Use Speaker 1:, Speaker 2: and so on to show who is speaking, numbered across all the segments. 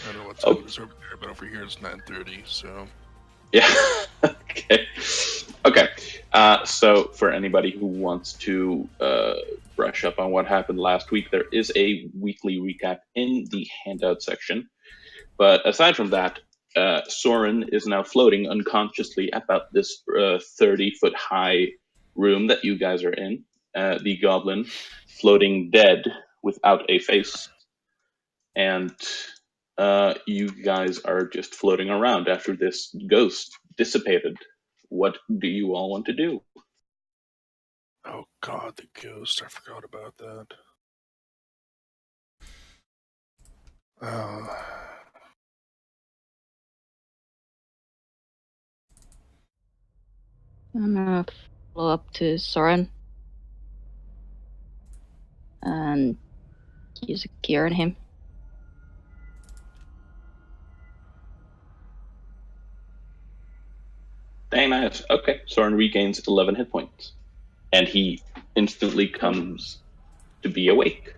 Speaker 1: I don't know what time it is over there, but over here it's 9:30. So
Speaker 2: Yeah. Okay. Okay. So for anybody who wants to brush up on what happened last week, there is a weekly recap in the handout section. But aside from that, Soren is now floating unconsciously about this 30-foot high room that you guys are in. The goblin floating dead without a face. And you guys are just floating around after this ghost dissipated. What do you all want to do?
Speaker 1: oh god, the ghost! I forgot about that. Oh,
Speaker 3: I'm gonna follow up to Soren and use a cure on him.
Speaker 2: Dang, nice. Okay, Soren regains 11 hit points. And he instantly comes to be awake.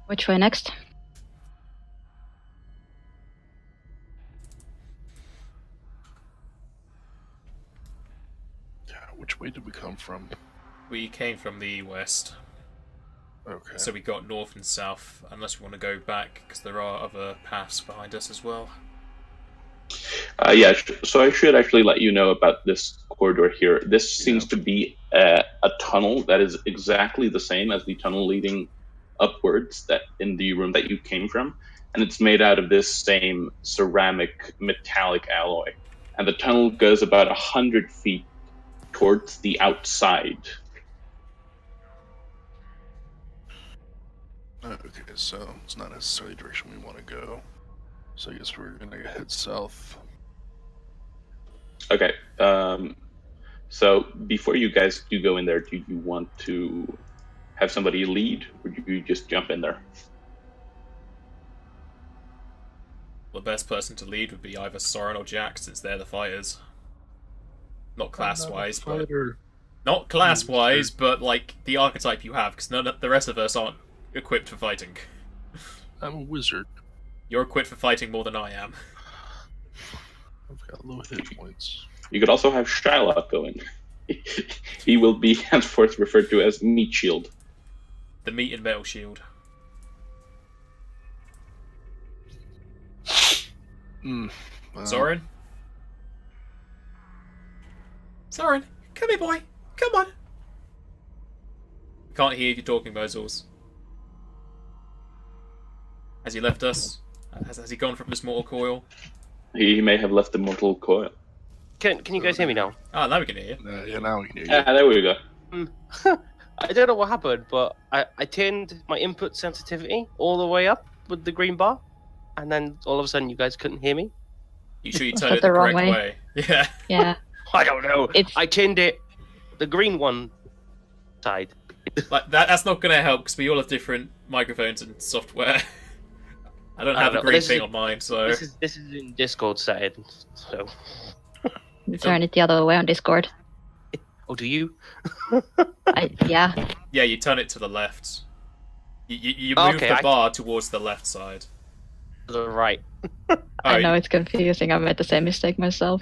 Speaker 3: Which way next?
Speaker 1: yeah. Which way did we come from?
Speaker 4: We came from the west,
Speaker 1: Okay.
Speaker 4: so we got north and south, unless we want to go back, because there are other paths behind us as well.
Speaker 2: Yeah, so I should actually let you know about this corridor here. This seems to be a tunnel that is exactly the same as the tunnel leading upwards that in the room that you came from, and it's made out of this same ceramic metallic alloy. And the tunnel goes about 100 feet towards the outside.
Speaker 1: Okay, so it's not necessarily the direction we want to go. So I guess we're gonna head south.
Speaker 2: Okay. So before you guys do go in there, do you want to have somebody lead, or do you just jump in there?
Speaker 4: The best person to lead would be either Soren or Jack, since they're the fighters. Not class-wise, but not class-wise, but like the archetype you have, because none of the rest of us aren't equipped for fighting.
Speaker 1: I'm a wizard.
Speaker 4: You're equipped for fighting more than I am.
Speaker 1: I've got low hit points.
Speaker 2: You could also have Shylock go in. He will be henceforth referred to as Meat Shield.
Speaker 4: The meat and metal shield. Soren? Soren, come here, boy. Come on. Can't hear you talking, Mozels. Has he left us? Has he gone from this mortal coil?
Speaker 2: He may have left the mortal coil.
Speaker 5: Can you guys hear me now?
Speaker 4: Ah, now we can hear you.
Speaker 1: Yeah, now we can hear you.
Speaker 2: Yeah, there we go.
Speaker 5: I don't know what happened, but I turned my input sensitivity all the way up with the green bar, and then all of a sudden you guys couldn't hear me.
Speaker 4: You sure you
Speaker 3: Was
Speaker 4: turned
Speaker 3: that
Speaker 4: it the
Speaker 3: the wrong
Speaker 4: correct
Speaker 3: way?
Speaker 4: way? Yeah.
Speaker 3: Yeah.
Speaker 5: I don't know. I turned it the green one side.
Speaker 4: Like that's not going to help because we all have different microphones and software. I don't have a green thing on mine, so
Speaker 5: This is in Discord setting, so.
Speaker 3: You turn it the other way on Discord.
Speaker 5: Oh, do you?
Speaker 3: Yeah.
Speaker 4: Yeah, you turn it to the left. You move the bar towards the left side.
Speaker 5: To the right.
Speaker 3: I know it's confusing. I made the same mistake myself.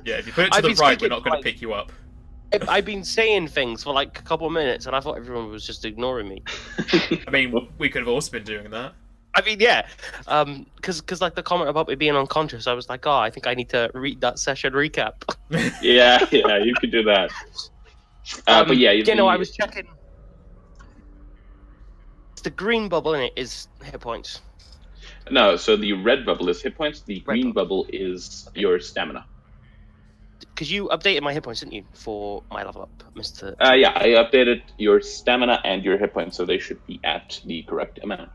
Speaker 4: Yeah, if you put it to the right, we're not going to pick you up.
Speaker 5: I've been saying things for like a couple of minutes, and I thought everyone was just ignoring me.
Speaker 4: I mean, we could have also been doing that.
Speaker 5: I mean, yeah, because like the comment about me being unconscious, I was like, oh, I think I need to read that session recap.
Speaker 2: Yeah, you could do that. But yeah,
Speaker 5: I was checking. The green bubble in it is hit points.
Speaker 2: No, so the red bubble is hit points. The green bubble is your stamina.
Speaker 5: Because you updated my hit points, didn't you, for my level up, Mr.
Speaker 2: Yeah, I updated your stamina and your hit points, so they should be at the correct amount.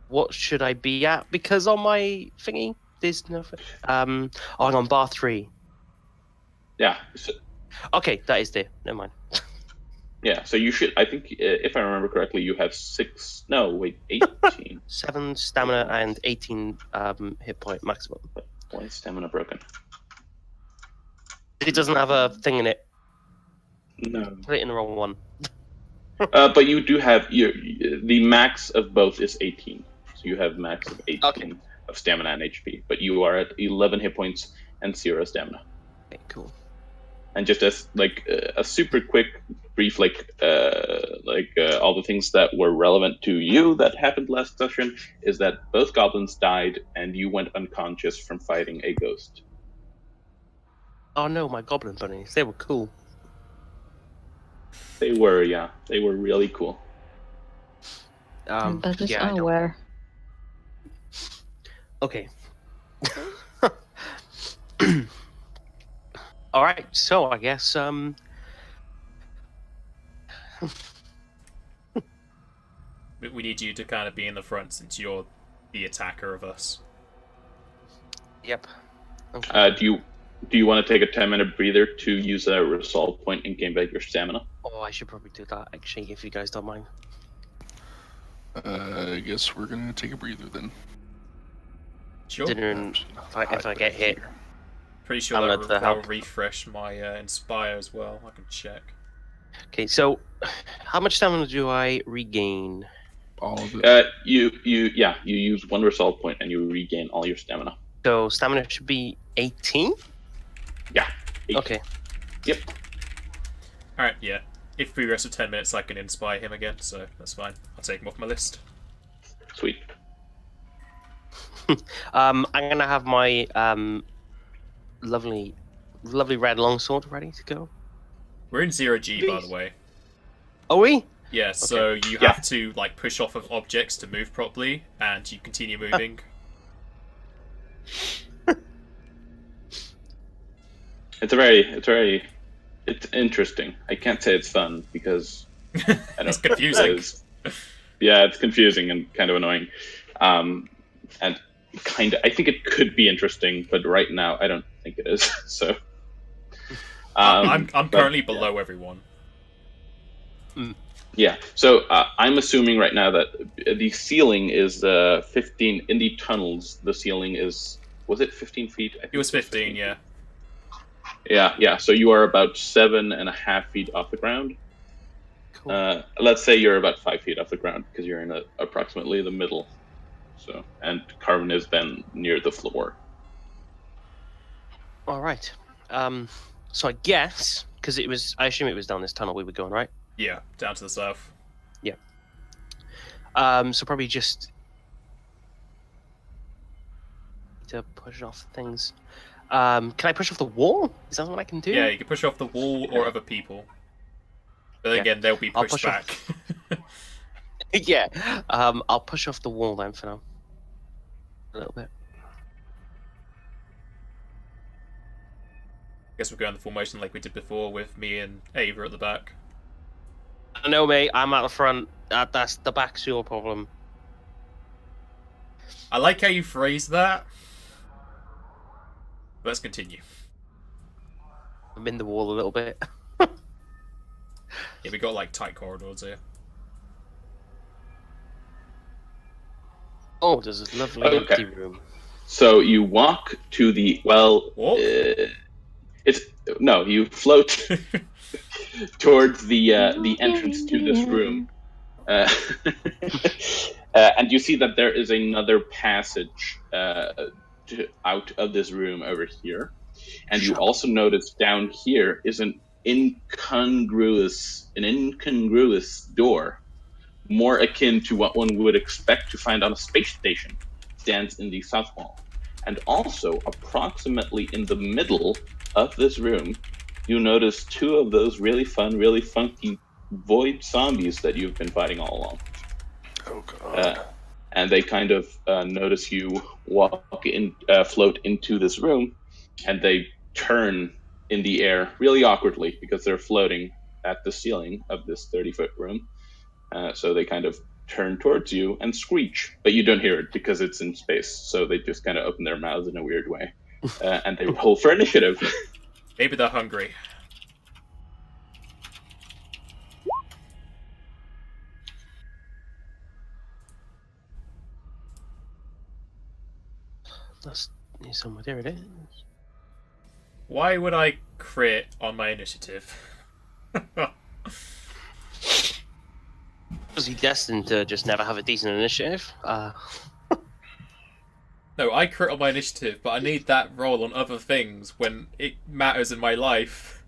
Speaker 5: What should I be at? Because on my thingy, there's nothing. I'm on bar 3.
Speaker 2: Yeah. So...
Speaker 5: Okay, that is there. Never mind.
Speaker 2: Yeah, so you should. I think, if I remember correctly, you have 18.
Speaker 5: 7 stamina and 18 hit point maximum.
Speaker 2: Why is stamina broken?
Speaker 5: It doesn't have a thing in it.
Speaker 2: No.
Speaker 5: Put it in the wrong one.
Speaker 2: But you do have the max of both is 18. So you have max of 18 of stamina and HP. But you are at 11 hit points and 0 stamina.
Speaker 5: Okay, cool.
Speaker 2: And just as like a super quick, brief, all the things that were relevant to you that happened last session is that both goblins died and you went unconscious from fighting a ghost.
Speaker 5: Oh no, my goblin bunnies. They were cool.
Speaker 2: They were, yeah. They were really cool.
Speaker 3: That is
Speaker 5: yeah, I don't-
Speaker 3: unaware.
Speaker 5: Okay. All right, so I guess
Speaker 4: We need you to kind of be in the front since you're the attacker of us.
Speaker 5: yep. Okay.
Speaker 2: Do you want to take a 10-minute breather to use a resolve point and gain back your stamina?
Speaker 5: Oh, I should probably do that actually, if you guys don't mind.
Speaker 1: I guess we're gonna take a breather then.
Speaker 4: Sure.
Speaker 5: Considering if I get hit,
Speaker 4: Pretty sure
Speaker 5: I'm
Speaker 4: that'll
Speaker 5: gonna help.
Speaker 4: refresh my Inspire as well. I can check.
Speaker 5: Okay, so how much stamina do I regain?
Speaker 1: All of it.
Speaker 2: You use one resolve point and you regain all your stamina.
Speaker 5: So stamina should be 18?
Speaker 2: Yeah. 18.
Speaker 5: Okay.
Speaker 2: Yep.
Speaker 4: Alright, yeah. If we rest for 10 minutes, I can inspire him again, so that's fine. I'll take him off my list.
Speaker 2: Sweet.
Speaker 5: I'm gonna have my lovely red longsword ready to go.
Speaker 4: We're in 0G, by the way.
Speaker 5: Are we?
Speaker 4: Yeah, so you have to like push off of objects to move properly, and you continue moving.
Speaker 2: It's interesting. I can't say it's fun because I don't
Speaker 4: It's confusing.
Speaker 2: It's confusing and kind of annoying. And I think it could be interesting, but right now I don't think it is. So
Speaker 4: I'm currently below everyone.
Speaker 2: Yeah, so I'm assuming right now that the ceiling is 15 in the tunnels. The ceiling was it 15 feet? I think
Speaker 4: It was 15, yeah.
Speaker 2: Yeah. So you are about 7.5 feet off the ground.
Speaker 5: Cool.
Speaker 2: Let's say you're about 5 feet off the ground because you're in approximately the middle. So, and Carvin is then near the floor.
Speaker 5: All right. So I guess because I assume it was down this tunnel we were going, right?
Speaker 4: Yeah, down to the south.
Speaker 5: Yeah. So probably just to push off things. Can I push off the wall? Is that what I can do?
Speaker 4: Yeah, you can push off the wall or other people. But
Speaker 5: Yeah.
Speaker 4: again, they'll be
Speaker 5: I'll
Speaker 4: pushed
Speaker 5: push off-
Speaker 4: back.
Speaker 5: Yeah. I'll push off the wall then for now. A little bit.
Speaker 4: Guess we'll go in the formation like we did before with me and Ava at the back.
Speaker 5: I know, mate. I'm at the front. That's the back's your problem.
Speaker 4: I like how you phrased that. Let's continue.
Speaker 5: I'm in the wall a little bit.
Speaker 4: Yeah, we got like tight corridors here.
Speaker 5: Oh, there's a lovely
Speaker 2: Okay.
Speaker 5: empty room.
Speaker 2: So you walk to the you float towards the entrance to this room, and you see that there is another passage out of this room over here, and you also notice down here is an incongruous door, more akin to what one would expect to find on a space station, stands in the south wall. And also, approximately in the middle of this room, you notice two of those really fun, really funky void zombies that you've been fighting all along.
Speaker 1: Oh god.
Speaker 2: And they kind of notice you float into this room, and they turn in the air really awkwardly because they're floating at the ceiling of this 30-foot room. So they kind of turn towards you and screech, but you don't hear it because it's in space. So they just kind of open their mouths in a weird way, and they roll for initiative.
Speaker 4: Maybe they're hungry.
Speaker 5: That's somewhere. There it is.
Speaker 4: Why would I crit on my initiative?
Speaker 5: Was he destined to just never have a decent initiative?
Speaker 4: No, I crit on my initiative, but I need that roll on other things when it matters in my life.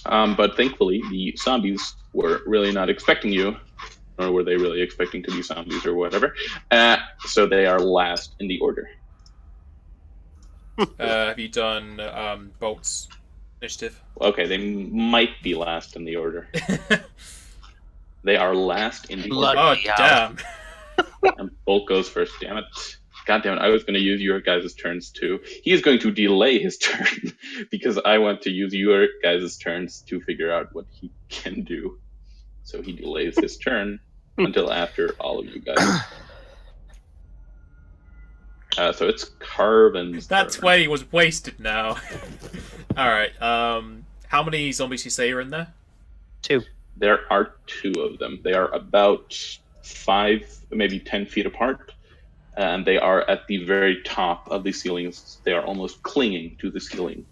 Speaker 2: But thankfully, the zombies were really not expecting you, or were they really expecting to be zombies or whatever? So they are last in the order.
Speaker 4: Have you done Bolt's initiative?
Speaker 2: Okay, they might be last in the order. They are last in the order.
Speaker 4: Oh,
Speaker 5: Bloody hell.
Speaker 4: damn.
Speaker 2: And Bolt goes first. Damn it. God damn it. I was going to use your guys' turns too. He is going to delay his turn because I want to use your guys' turns to figure out what he can do. So he delays his turn until after all of you guys. So it's Carvin's
Speaker 4: That
Speaker 2: turn.
Speaker 4: 20 was wasted now. Alright, how many zombies you say are in there?
Speaker 5: 2.
Speaker 2: There are 2 of them. They are about 5, maybe 10 feet apart. And they are at the very top of the ceilings. They are almost clinging to the ceiling.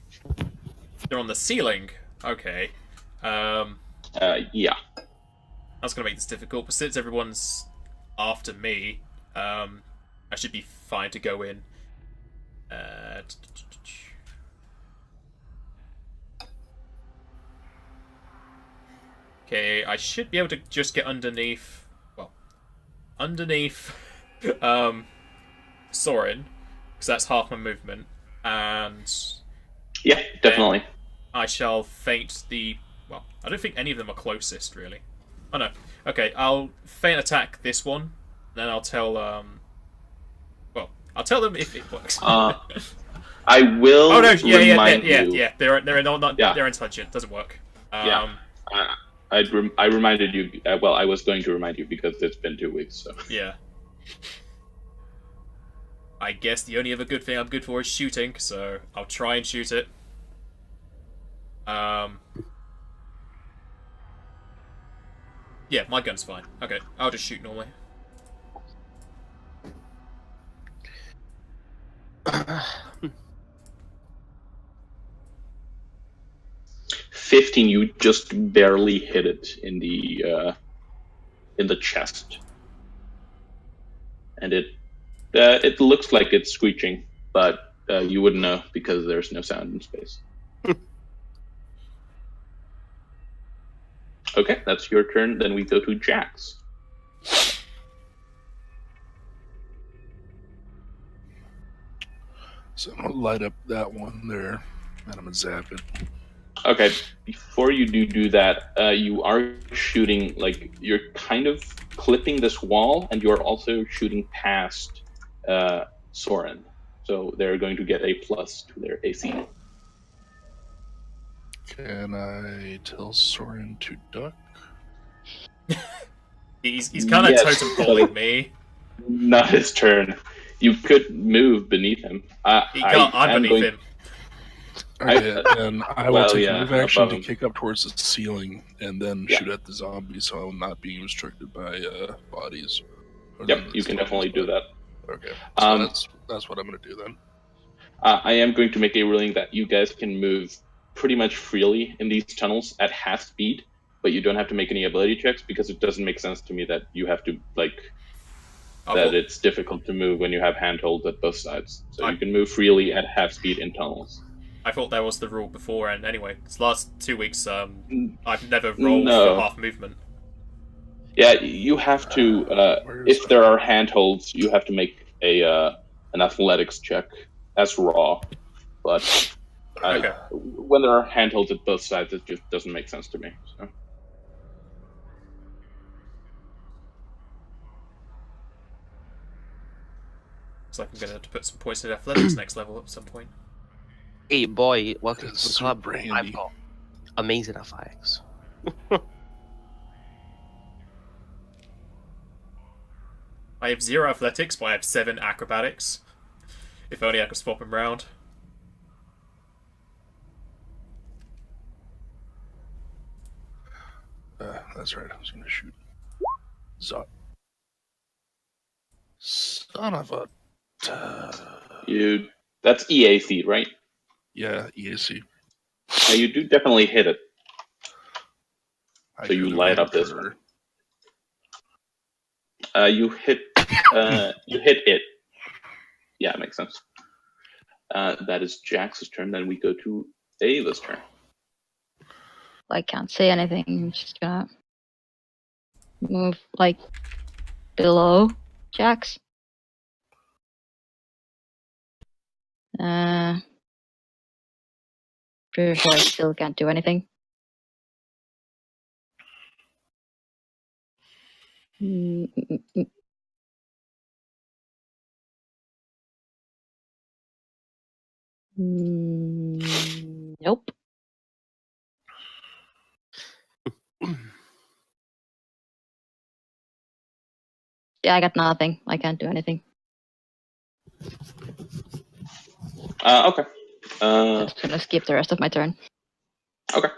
Speaker 4: They're on the ceiling. Okay.
Speaker 2: Yeah.
Speaker 4: That's gonna make this difficult, but since everyone's after me, I should be fine to go in. Okay, I should be able to just get underneath. Well, underneath Soren, because that's half my movement, and
Speaker 2: Yeah, definitely.
Speaker 4: I shall feint the. Well, I don't think any of them are closest, really. Oh no. Okay, I'll feint attack this one, then I'll tell. Well, I'll tell them if it works.
Speaker 2: I will.
Speaker 4: Oh no!
Speaker 2: remind
Speaker 4: Yeah.
Speaker 2: you.
Speaker 4: They're not.
Speaker 2: Yeah.
Speaker 4: They're intelligent. Doesn't work.
Speaker 2: Yeah. I reminded you. Well, I was going to remind you because it's been 2 weeks. So.
Speaker 4: Yeah. I guess the only other good thing I'm good for is shooting, so I'll try and shoot it. Yeah, my gun's fine. Okay, I'll just shoot normally.
Speaker 5: Hmm.
Speaker 2: 15. You just barely hit it in the chest, and it looks like it's screeching, but you wouldn't know because there's no sound in space. Okay, that's your turn. Then we go to Jax.
Speaker 1: So I'm gonna light up that one there, and I'm gonna zap it.
Speaker 2: Okay, before you do that, you are shooting, like, you're kind of clipping this wall, and you're also shooting past Soren. So they're going to get a plus to their AC.
Speaker 1: Can I tell Soren to duck?
Speaker 4: He's kind of
Speaker 2: Yes,
Speaker 4: totem calling me.
Speaker 2: Not his turn. You could move beneath him.
Speaker 4: I'm beneath him.
Speaker 1: Okay, and I will
Speaker 2: Well,
Speaker 1: take
Speaker 2: yeah,
Speaker 1: a move action
Speaker 2: above
Speaker 1: to
Speaker 2: him.
Speaker 1: kick up towards the ceiling and then
Speaker 2: Yeah.
Speaker 1: shoot at the zombies, so I will not be restricted by bodies.
Speaker 2: Yep, you can definitely do that.
Speaker 1: Okay, so
Speaker 2: Um,
Speaker 1: that's what I'm going to do then.
Speaker 2: I am going to make a ruling that you guys can move pretty much freely in these tunnels at half speed, but you don't have to make any ability checks because it doesn't make sense to me that you have to, that it's difficult to move when you have handholds at both sides. So you can move freely at half speed in tunnels.
Speaker 4: I thought that was the rule before, and anyway, this last 2 weeks, I've never rolled
Speaker 2: No.
Speaker 4: for half movement.
Speaker 2: Yeah, you have to. If there are handholds, you have to make an athletics check as raw. But
Speaker 4: Okay.
Speaker 2: when there are handholds at both sides, it just doesn't make sense to me. So.
Speaker 4: Looks like I'm going to have to put some points in athletics next level at some point.
Speaker 5: Hey boy, welcome
Speaker 1: It's
Speaker 5: to the club.
Speaker 1: super handy.
Speaker 5: I've got amazing athletics.
Speaker 4: I have 0 athletics, but I have 7 acrobatics. If only I could swap them round.
Speaker 1: That's right, I was going to shoot. Zot. Son of a
Speaker 2: That's EAC, right?
Speaker 1: Yeah, EAC.
Speaker 2: Yeah, you do definitely hit it.
Speaker 1: I
Speaker 2: So you
Speaker 1: could've
Speaker 2: light
Speaker 1: hit
Speaker 2: up this
Speaker 1: her.
Speaker 2: one. You hit it. Yeah, makes sense. That is Jax's turn. Then we go to Ava's turn.
Speaker 3: I can't say anything. I'm just gonna move like below Jax. Pretty sure I still can't do anything. Nope. Yeah, I got nothing. I can't do anything.
Speaker 2: Okay.
Speaker 3: Just gonna skip the rest of my turn.
Speaker 2: Okay.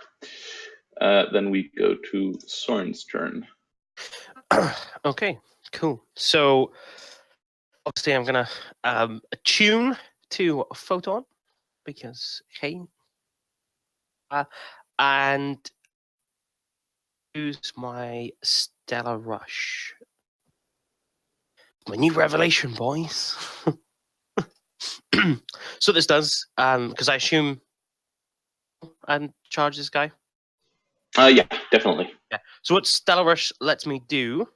Speaker 2: Then we go to Soren's turn.
Speaker 5: Okay, cool. So obviously I'm gonna attune to Photon because hey, and use my Stellar Rush. My new revelation, boys. So this does, because I assume and charge this guy.
Speaker 2: Yeah, definitely.
Speaker 5: Yeah. So what Stellar Rush lets me do?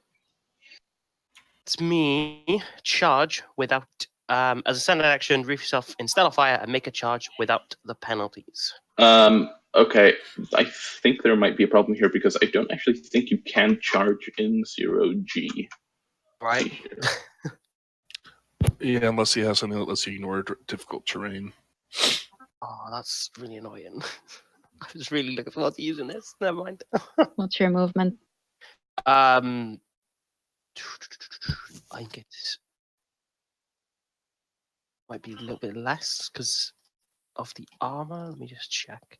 Speaker 5: It's me charge without, as a standard action, brief yourself in Stellar Fire and make a charge without the penalties.
Speaker 2: Okay, I think there might be a problem here because I don't actually think you can charge in 0G.
Speaker 5: Right.
Speaker 1: Yeah, unless he has something that lets you ignore difficult terrain.
Speaker 5: Oh, that's really annoying. I was really looking forward to using this. Never mind.
Speaker 3: What's your movement?
Speaker 5: I think it might be a little bit less because of the armor. Let me just check.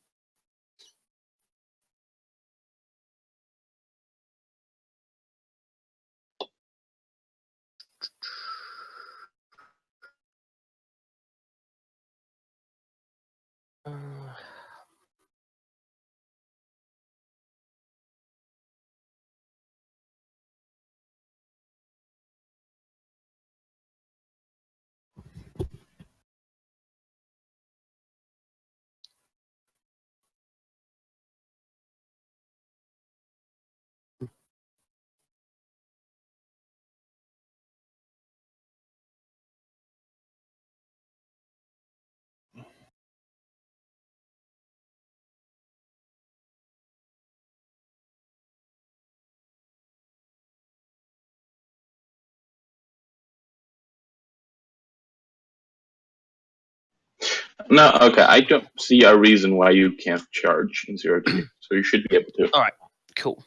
Speaker 2: No, okay, I don't see a reason why you can't charge in 0G, so you should be able to.
Speaker 5: All right, cool.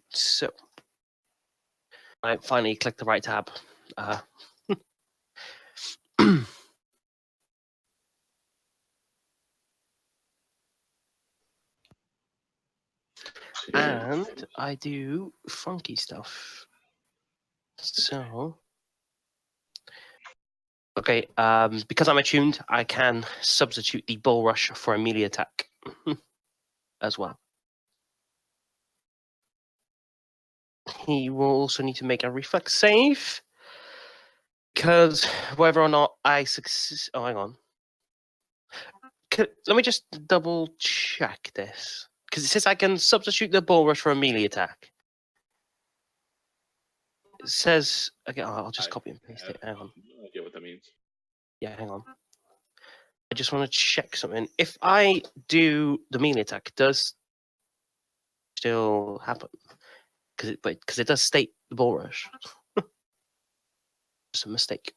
Speaker 5: So I finally clicked the right tab. And I do funky stuff. So, okay, because I'm attuned, I can substitute the bull rush for a melee attack as well. He will also need to make a reflex save because whether or not I succeed. Oh, hang on. Let me just double check this because it says I can substitute the bull rush for a melee attack. It says, okay, I'll just copy and paste it. Hang on.
Speaker 2: No idea what that means.
Speaker 5: Yeah, hang on. I just want to check something. If I do the melee attack, does still happen? Because it does state the bull rush. It's a mistake.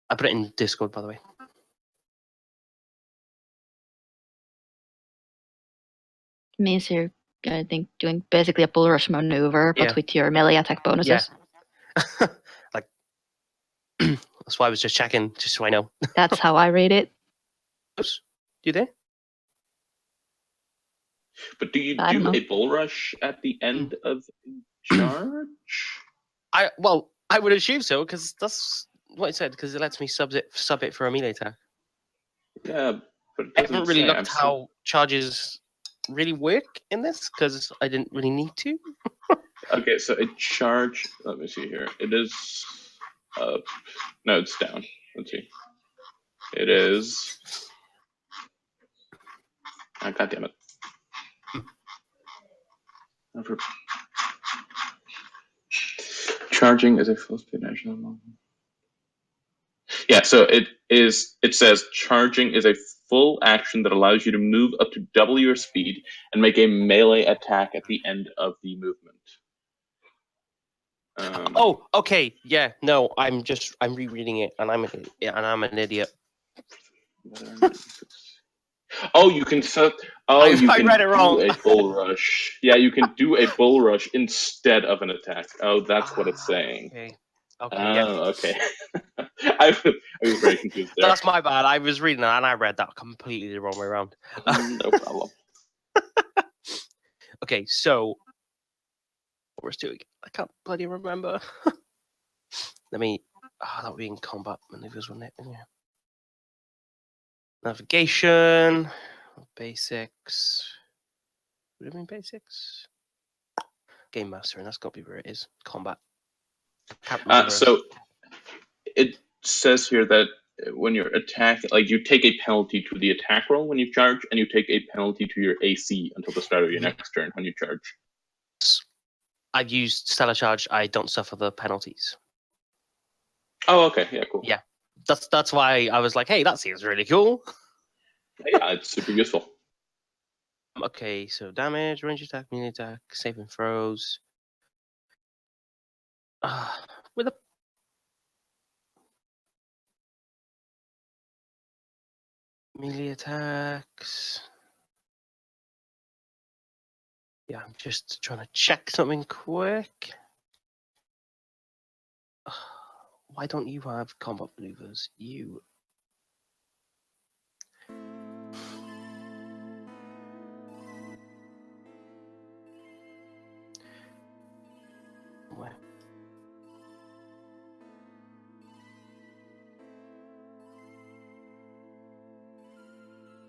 Speaker 5: I put it in Discord, by the way.
Speaker 3: Means you're, I think, doing basically a bull rush maneuver, but
Speaker 5: Yeah.
Speaker 3: with your melee attack bonuses.
Speaker 5: Yeah. Like, that's why I was just checking, just so I know.
Speaker 3: That's how I read it.
Speaker 5: Oops. You there?
Speaker 2: But do you
Speaker 3: I don't
Speaker 2: do
Speaker 3: know.
Speaker 2: a bull rush at the end of charge?
Speaker 5: I would assume so because that's what it said. Because it lets me sub it for a melee attack.
Speaker 2: Yeah, but it
Speaker 5: I
Speaker 2: doesn't
Speaker 5: haven't really
Speaker 2: say.
Speaker 5: looked how charges really work in this because I didn't really need to.
Speaker 2: Okay, so a charge. Let me see here. It is up. No, it's down. Let's see. It is. Oh, God damn it. Never- Charging is a full speed national movement. Yeah, so it is. It says charging is a full action that allows you to move up to double your speed and make a melee attack at the end of the movement.
Speaker 5: Oh, okay, yeah. No, I'm rereading it, and I'm an idiot.
Speaker 2: Oh, you can set. Oh,
Speaker 5: I
Speaker 2: you can
Speaker 5: read it
Speaker 2: do
Speaker 5: wrong.
Speaker 2: a bull rush. Yeah, you can do a bull rush instead of an attack. Oh, that's what it's saying.
Speaker 5: Okay. Okay. Yeah.
Speaker 2: Oh, okay. I was very confused there.
Speaker 5: That's my bad. I was reading that and I read that completely the wrong way around.
Speaker 2: No problem.
Speaker 5: Okay, so what we're doing, I can't bloody remember. Let me. That would be in combat maneuvers, wouldn't it? Yeah. Navigation, basics. Would it mean basics? Game mastering. That's got to be where it is. Combat. Can't remember.
Speaker 2: So it says here that when you're attacking, like you take a penalty to the attack roll when you charge, and you take a penalty to your AC until the start of your next turn when you charge.
Speaker 5: I've used Stellar Charge. I don't suffer the penalties.
Speaker 2: Oh, okay. Yeah, cool.
Speaker 5: Yeah. That's why I was like, hey, that seems really cool.
Speaker 2: Yeah, it's super useful.
Speaker 5: Okay, so damage, range attack, melee attack, saving throws. With a melee attacks. Yeah, I'm just trying to check something quick. Why don't you have combat maneuvers? You. Where?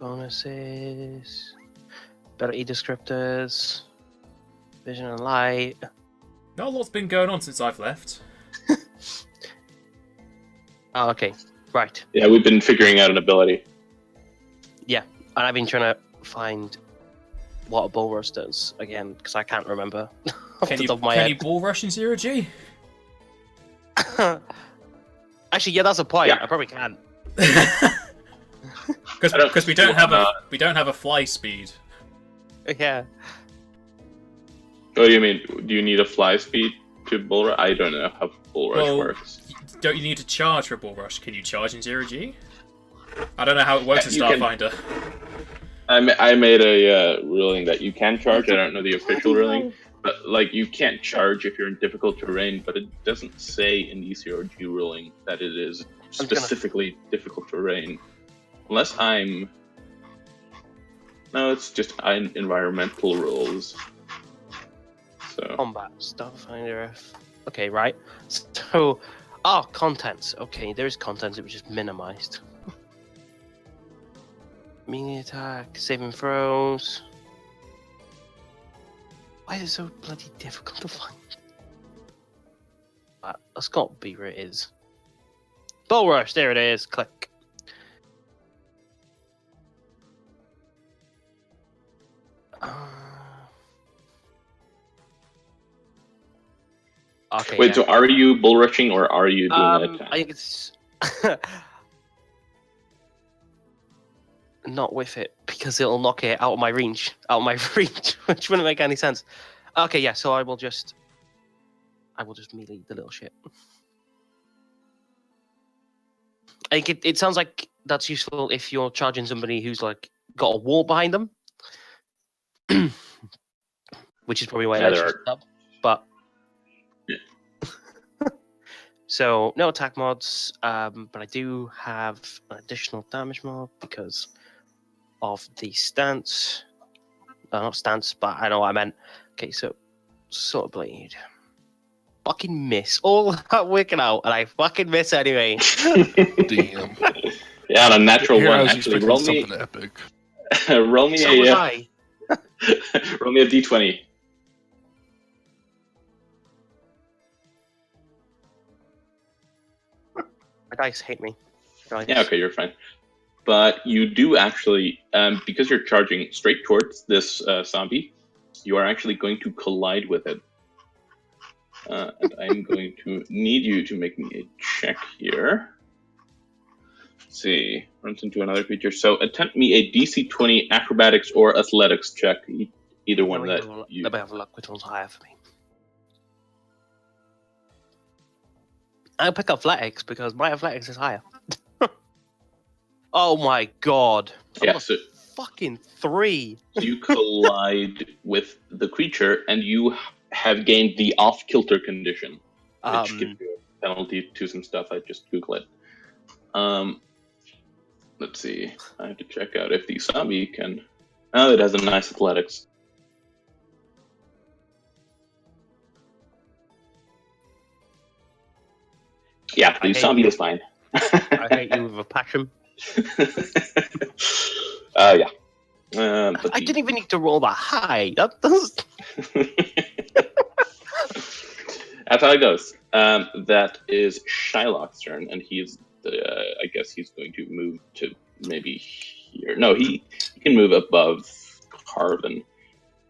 Speaker 5: Bonuses. Ability descriptors. Vision and light.
Speaker 4: Not a lot's been going on since I've left.
Speaker 5: Oh, okay. Right.
Speaker 2: Yeah, we've been figuring out an ability.
Speaker 5: Yeah, and I've been trying to find what a bull rush does again because I can't remember off the top of my
Speaker 4: can
Speaker 5: head.
Speaker 4: you bull rush in 0G?
Speaker 5: Actually, yeah, that's a point.
Speaker 2: Yeah.
Speaker 5: I probably can.
Speaker 4: Because we don't have a fly speed.
Speaker 5: Yeah.
Speaker 2: What do you mean? Do you need a fly speed to bull rush? I don't know how bull rush works.
Speaker 4: Don't you need to charge for a bull rush? Can you charge in 0G? I don't know how it works in
Speaker 2: you can.
Speaker 4: Starfinder.
Speaker 2: I made a ruling that you can charge. I don't know the official ruling, but like you can't charge if you're in difficult terrain. But it doesn't say in the ECRG ruling that it is specifically difficult terrain, unless I'm. No, it's just environmental rules. So.
Speaker 5: Combat Starfinder. Okay, right. So, contents. Okay, there is contents. It was just minimized. Melee attack, saving throws. Why is it so bloody difficult to find? That's got to be where it is. Bull rush. There it is. Click. Okay.
Speaker 2: Wait, so are you bull rushing or are you doing an attack?
Speaker 5: I think it's not with it because it'll knock it out of my reach, which wouldn't make any sense. Okay, yeah. So I will just melee the little shit. I think it sounds like that's useful if you're charging somebody who's like got a wall behind them, which is probably why I should stop. But
Speaker 2: yeah.
Speaker 5: So no attack mods, but I do have an additional damage mod because of the stance. not stance, but I know what I meant. Okay, so Sword of Blade. Fucking miss. All that working out, and I fucking miss anyway.
Speaker 1: Damn.
Speaker 2: Yeah, on a natural
Speaker 1: Here I
Speaker 2: one.
Speaker 1: was
Speaker 2: Actually,
Speaker 1: expecting
Speaker 2: roll me,
Speaker 1: something epic.
Speaker 2: roll me
Speaker 5: So was
Speaker 2: a,
Speaker 5: I.
Speaker 2: roll me a d20.
Speaker 5: My dice hate me. Dice.
Speaker 2: Yeah, okay, you're fine. But you do actually, because you're charging straight towards this zombie, you are actually going to collide with it. And I'm going to need you to make me a check here. Let's see, runs into another creature. So attempt me a DC 20 acrobatics or athletics check. Either one that you.
Speaker 5: Let me have a look. Which one's higher for me? I'll pick athletics because my athletics is higher. Oh my god!
Speaker 2: Yeah, so
Speaker 5: Fucking 3.
Speaker 2: you collide with the creature, and you have gained the off-kilter condition, which gives you a penalty to some stuff. I just Google it. Let's see. I have to check out if the zombie can. Oh, it has a nice athletics. Yeah, the zombie is fine.
Speaker 5: I hate you with a passion.
Speaker 2: Yeah.
Speaker 5: I didn't even need to roll that high. That's
Speaker 2: how it goes. That is Shylock's turn, and he's. I guess he's going to move to maybe here. No, he can move above Carvin.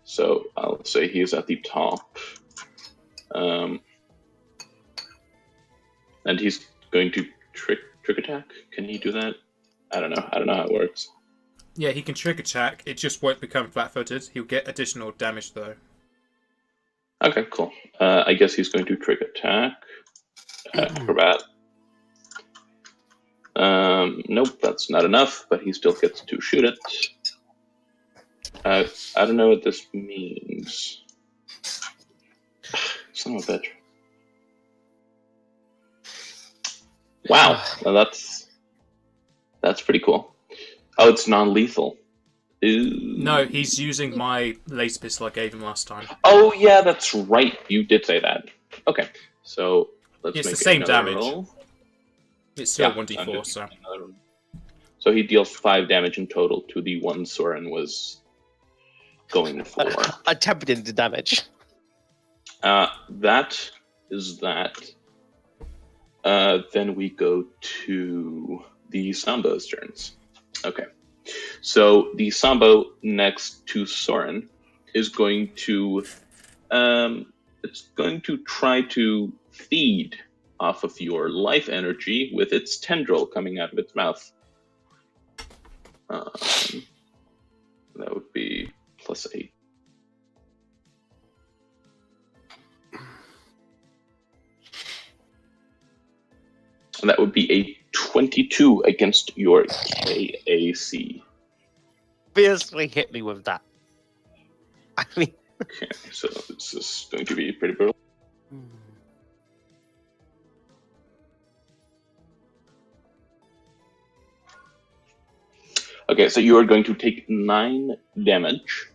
Speaker 2: So I'll say he's at the top. And he's going to trick attack. Can he do that? I don't know. I don't know how it works.
Speaker 4: Yeah, he can trick attack. It just won't become flat-footed. He'll get additional damage though.
Speaker 2: Okay, cool. I guess he's going to trick attack. Acrobat. Nope, that's not enough, but he still gets to shoot it. I don't know what this means. Son of a bitch. Wow, well, that's pretty cool. Oh, it's non-lethal. Ooh.
Speaker 4: No, he's using my laser pistol I gave him last time.
Speaker 2: Oh yeah, that's right. You did say that. Okay, so let's
Speaker 4: It's
Speaker 2: make
Speaker 4: the same
Speaker 2: another
Speaker 4: damage.
Speaker 2: roll.
Speaker 4: It's still
Speaker 2: Yeah,
Speaker 4: 1d4, so...
Speaker 2: So he deals 5 damage in total to the one Soren was going for.
Speaker 5: attempting the damage.
Speaker 2: That is that. Then we go to the Sambo's turns. Okay. So the Sambo next to Soren is going to it's going to try to feed off of your life energy with its tendril coming out of its mouth. That would be +8. And that would be a 22 against your KAC.
Speaker 5: Obviously hit me with that. I mean...
Speaker 2: Okay, so this is going to be pretty brutal. Okay, so you are going to take 9 damage.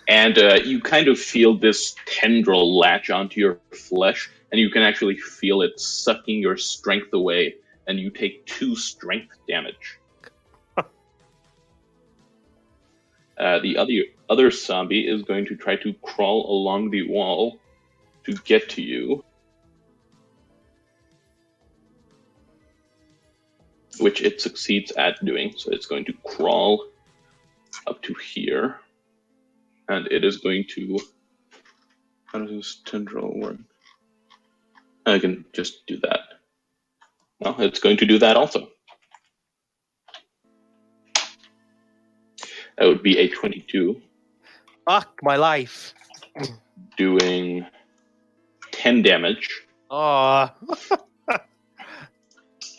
Speaker 2: And you kind of feel this tendril latch onto your flesh, and you can actually feel it sucking your strength away, and you take 2 strength damage. The other zombie is going to try to crawl along the wall to get to you, which it succeeds at doing. So it's going to crawl up to here, and it is going to... How does this tendril work? I can just do that. Well, it's going to do that also. That would be a 22.
Speaker 5: Fuck my life.
Speaker 2: Doing 10 damage.
Speaker 5: Oh.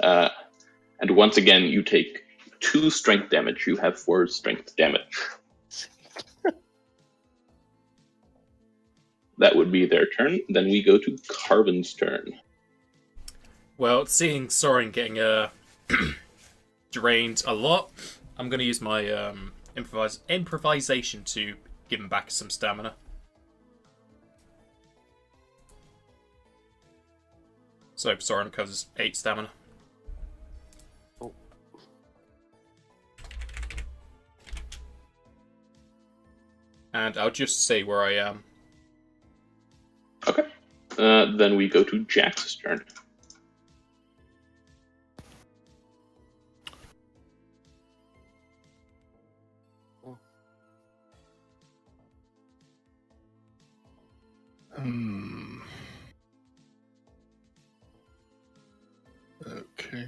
Speaker 2: And once again, you take 2 strength damage. You have 4 strength damage. That would be their turn. Then we go to Carvin's turn.
Speaker 4: Well, seeing Soren getting drained a lot, I'm going to use my improvisation to give him back some stamina. So Soren covers 8 stamina.
Speaker 5: Oh.
Speaker 4: And I'll just say where I am.
Speaker 2: Okay. Then we go to Jax's turn.
Speaker 1: Okay.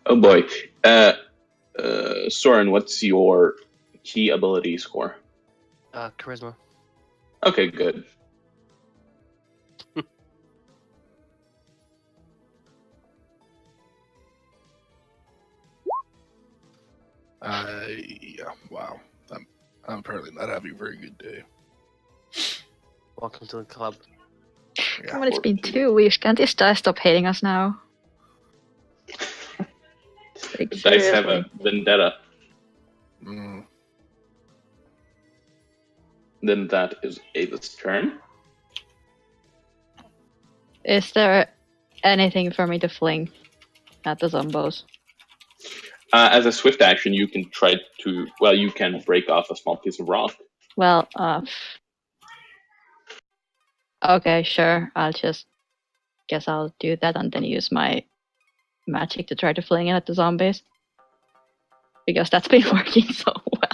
Speaker 2: Oh boy. Soren, what's your key ability score?
Speaker 5: Charisma.
Speaker 2: Okay, good.
Speaker 1: Yeah, wow. I'm apparently not having a very good day.
Speaker 5: Welcome to the club.
Speaker 1: Yeah.
Speaker 3: Come on, it's been 2 weeks. Can't this dice stop hating us now? Like,
Speaker 2: The dice have a
Speaker 3: seriously.
Speaker 2: vendetta.
Speaker 1: Mm.
Speaker 2: Then that is Ava's turn.
Speaker 3: Is there anything for me to fling at the zombos?
Speaker 2: As a swift action, you can try to... Well, you can break off a small piece of rock.
Speaker 3: Well, okay, sure. Guess I'll do that and then use my magic to try to fling it at the zombies. Because that's been working so well.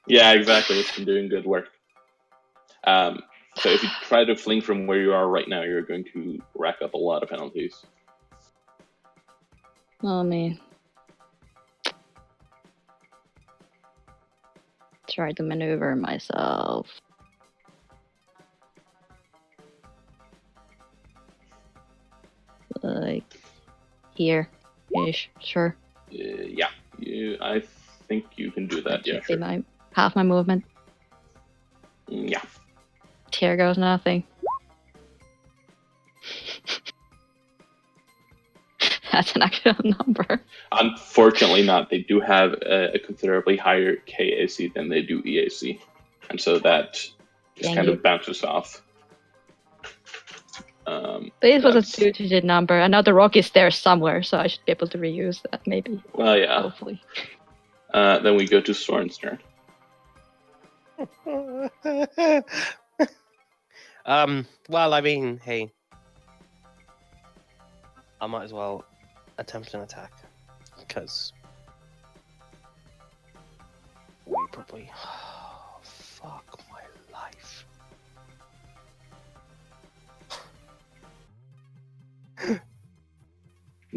Speaker 2: Yeah, exactly. It's been doing good work. So if you try to fling from where you are right now, you're going to rack up a lot of penalties.
Speaker 3: Oh, man. Try to maneuver myself. Like here-ish, sure.
Speaker 2: Yeah, I think you can do that. Yeah,
Speaker 3: Should be
Speaker 2: sure.
Speaker 3: half my movement.
Speaker 2: Yeah.
Speaker 3: Here goes nothing. That's an actual number.
Speaker 2: Unfortunately not. They do have a considerably higher KAC than they do EAC. And so that just
Speaker 3: Dang
Speaker 2: kind
Speaker 3: you.
Speaker 2: of bounces off.
Speaker 3: But it was a
Speaker 2: That's-
Speaker 3: 2-digit number, and now the rock is there somewhere, so I should be able to reuse that, maybe.
Speaker 2: Well, yeah.
Speaker 3: Hopefully.
Speaker 2: Then we go to Soren's turn.
Speaker 5: Well, I mean, hey, I might as well attempt an attack because we probably. Oh, fuck my life.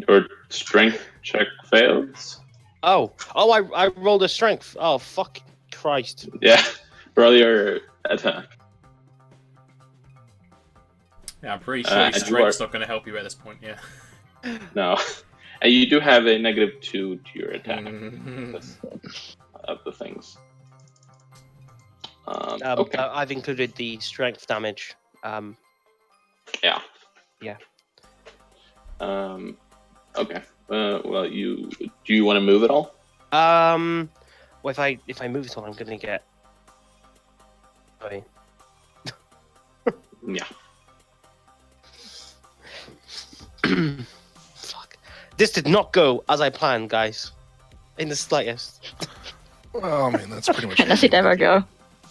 Speaker 2: Your strength check fails.
Speaker 5: Oh, I rolled a strength. Oh, fuck Christ.
Speaker 2: Yeah. Roll your attack.
Speaker 4: Yeah, I'm pretty sure
Speaker 2: and
Speaker 4: your
Speaker 2: you
Speaker 4: strength's
Speaker 2: are-
Speaker 4: not going to help you at this point, yeah.
Speaker 2: No. And you do have a -2 to your attack because of the things. Okay.
Speaker 5: I've included the strength damage.
Speaker 2: Yeah.
Speaker 5: Yeah.
Speaker 2: Okay. Well, do you want to move at all?
Speaker 5: Well, if I move at all, I'm gonna get. Okay.
Speaker 2: Yeah.
Speaker 5: Fuck. This did not go as I planned, guys. In the slightest.
Speaker 1: Well, I mean, that's pretty much.
Speaker 3: Does it ever go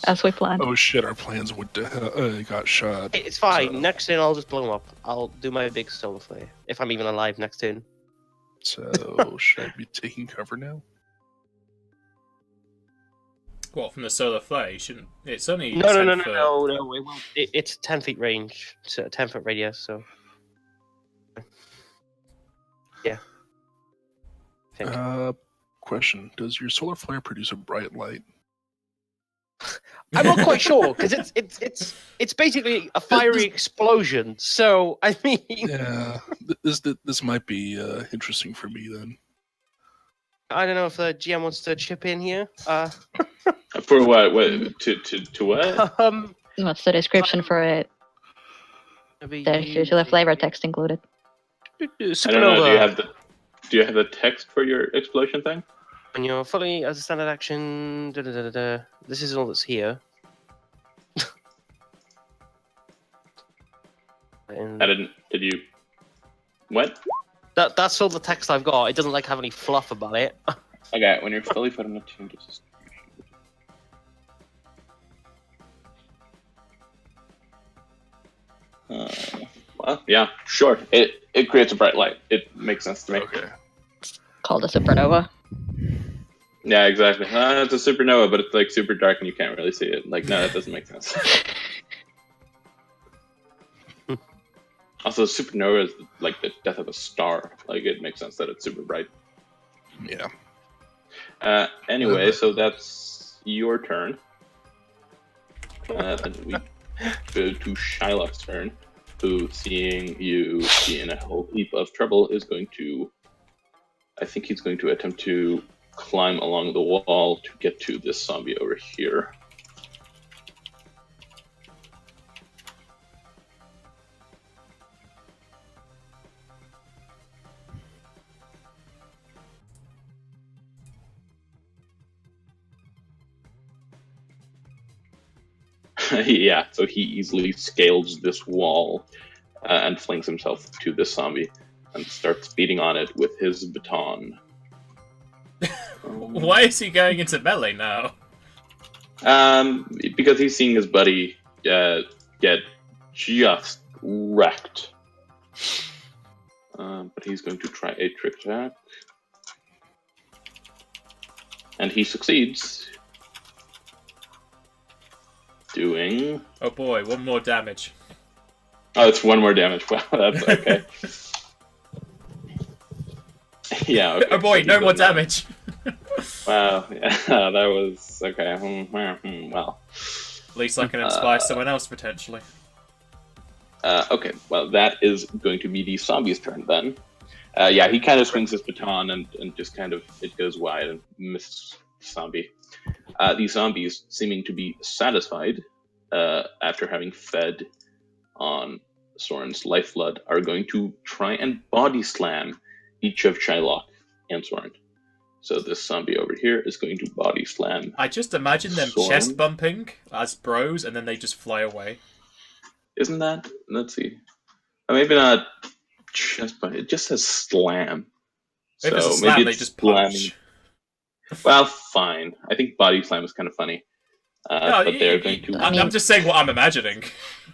Speaker 3: as we planned?
Speaker 1: Oh shit! Our plans went to hell. Got shot.
Speaker 5: It's fine.
Speaker 1: So-
Speaker 5: Next turn, I'll just blow him up. I'll do my big solar flare. If I'm even alive next turn.
Speaker 1: So should I be taking cover now?
Speaker 4: What, from the solar flare? You shouldn't. It's only.
Speaker 5: No.
Speaker 4: 10 foot.
Speaker 5: It won't. It's 10 feet range, so 10-foot radius. So. Yeah. I think.
Speaker 1: Question: does your solar flare produce a bright light?
Speaker 5: I'm not quite sure because it's basically a fiery explosion. So I mean,
Speaker 1: Yeah, this might be interesting for me then.
Speaker 5: I don't know if the GM wants to chip in here.
Speaker 2: For what? What? To what?
Speaker 3: What's the description for it?
Speaker 5: Maybe
Speaker 3: There's usually a flavor text included.
Speaker 2: I don't know.
Speaker 5: Supernova.
Speaker 2: Do you have the text for your explosion thing?
Speaker 5: When you're fully as a standard action, this is all that's here.
Speaker 2: Did you? What?
Speaker 5: That's all the text I've got. It doesn't like have any fluff about it.
Speaker 2: Okay, when you're fully put on the team distribution. Well, yeah, sure. It creates a bright light. It makes sense to me.
Speaker 1: Okay.
Speaker 3: Called a supernova.
Speaker 2: Yeah, exactly. It's a supernova, but it's like super dark and you can't really see it. Like, no, that doesn't make sense. Also, supernova is like the death of a star. Like, it makes sense that it's super bright.
Speaker 1: Yeah.
Speaker 2: Anyway, so that's your turn. Then we go to Shylock's turn, who, seeing you be in a whole heap of trouble, is going to... I think he's going to attempt to climb along the wall to get to this zombie over here. Yeah, so he easily scales this wall and flings himself to this zombie and starts beating on it with his baton.
Speaker 4: Why is he going into melee now?
Speaker 2: Because he's seeing his buddy get just wrecked. But he's going to try a trick attack. And he succeeds. Doing...
Speaker 4: Oh boy, one more damage.
Speaker 2: Oh, it's one more damage. Wow, that's okay. Yeah. Okay.
Speaker 4: Oh boy,
Speaker 2: So
Speaker 4: no more damage.
Speaker 2: Wow, yeah, that was okay. Well,
Speaker 4: At least I can inspire someone else potentially.
Speaker 2: Okay, well, that is going to be the zombie's turn then. Yeah, he kind of swings his baton and just kind of, it goes wide and misses zombie. The zombies, seeming to be satisfied after having fed on Soren's lifeblood, are going to try and body slam each of Shylock and Soren. So this zombie over here is going to body slam.
Speaker 4: I just imagine them
Speaker 2: Soren.
Speaker 4: chest bumping as bros, and then they just fly away.
Speaker 2: Isn't that? Let's see. Maybe not chest bump. It just says slam.
Speaker 4: If it's a
Speaker 2: So
Speaker 4: slam,
Speaker 2: maybe
Speaker 4: they
Speaker 2: it's
Speaker 4: just punch.
Speaker 2: Well, fine. I think body slam is kind of funny.
Speaker 4: No,
Speaker 2: but they're going to...
Speaker 4: I'm just saying what I'm imagining.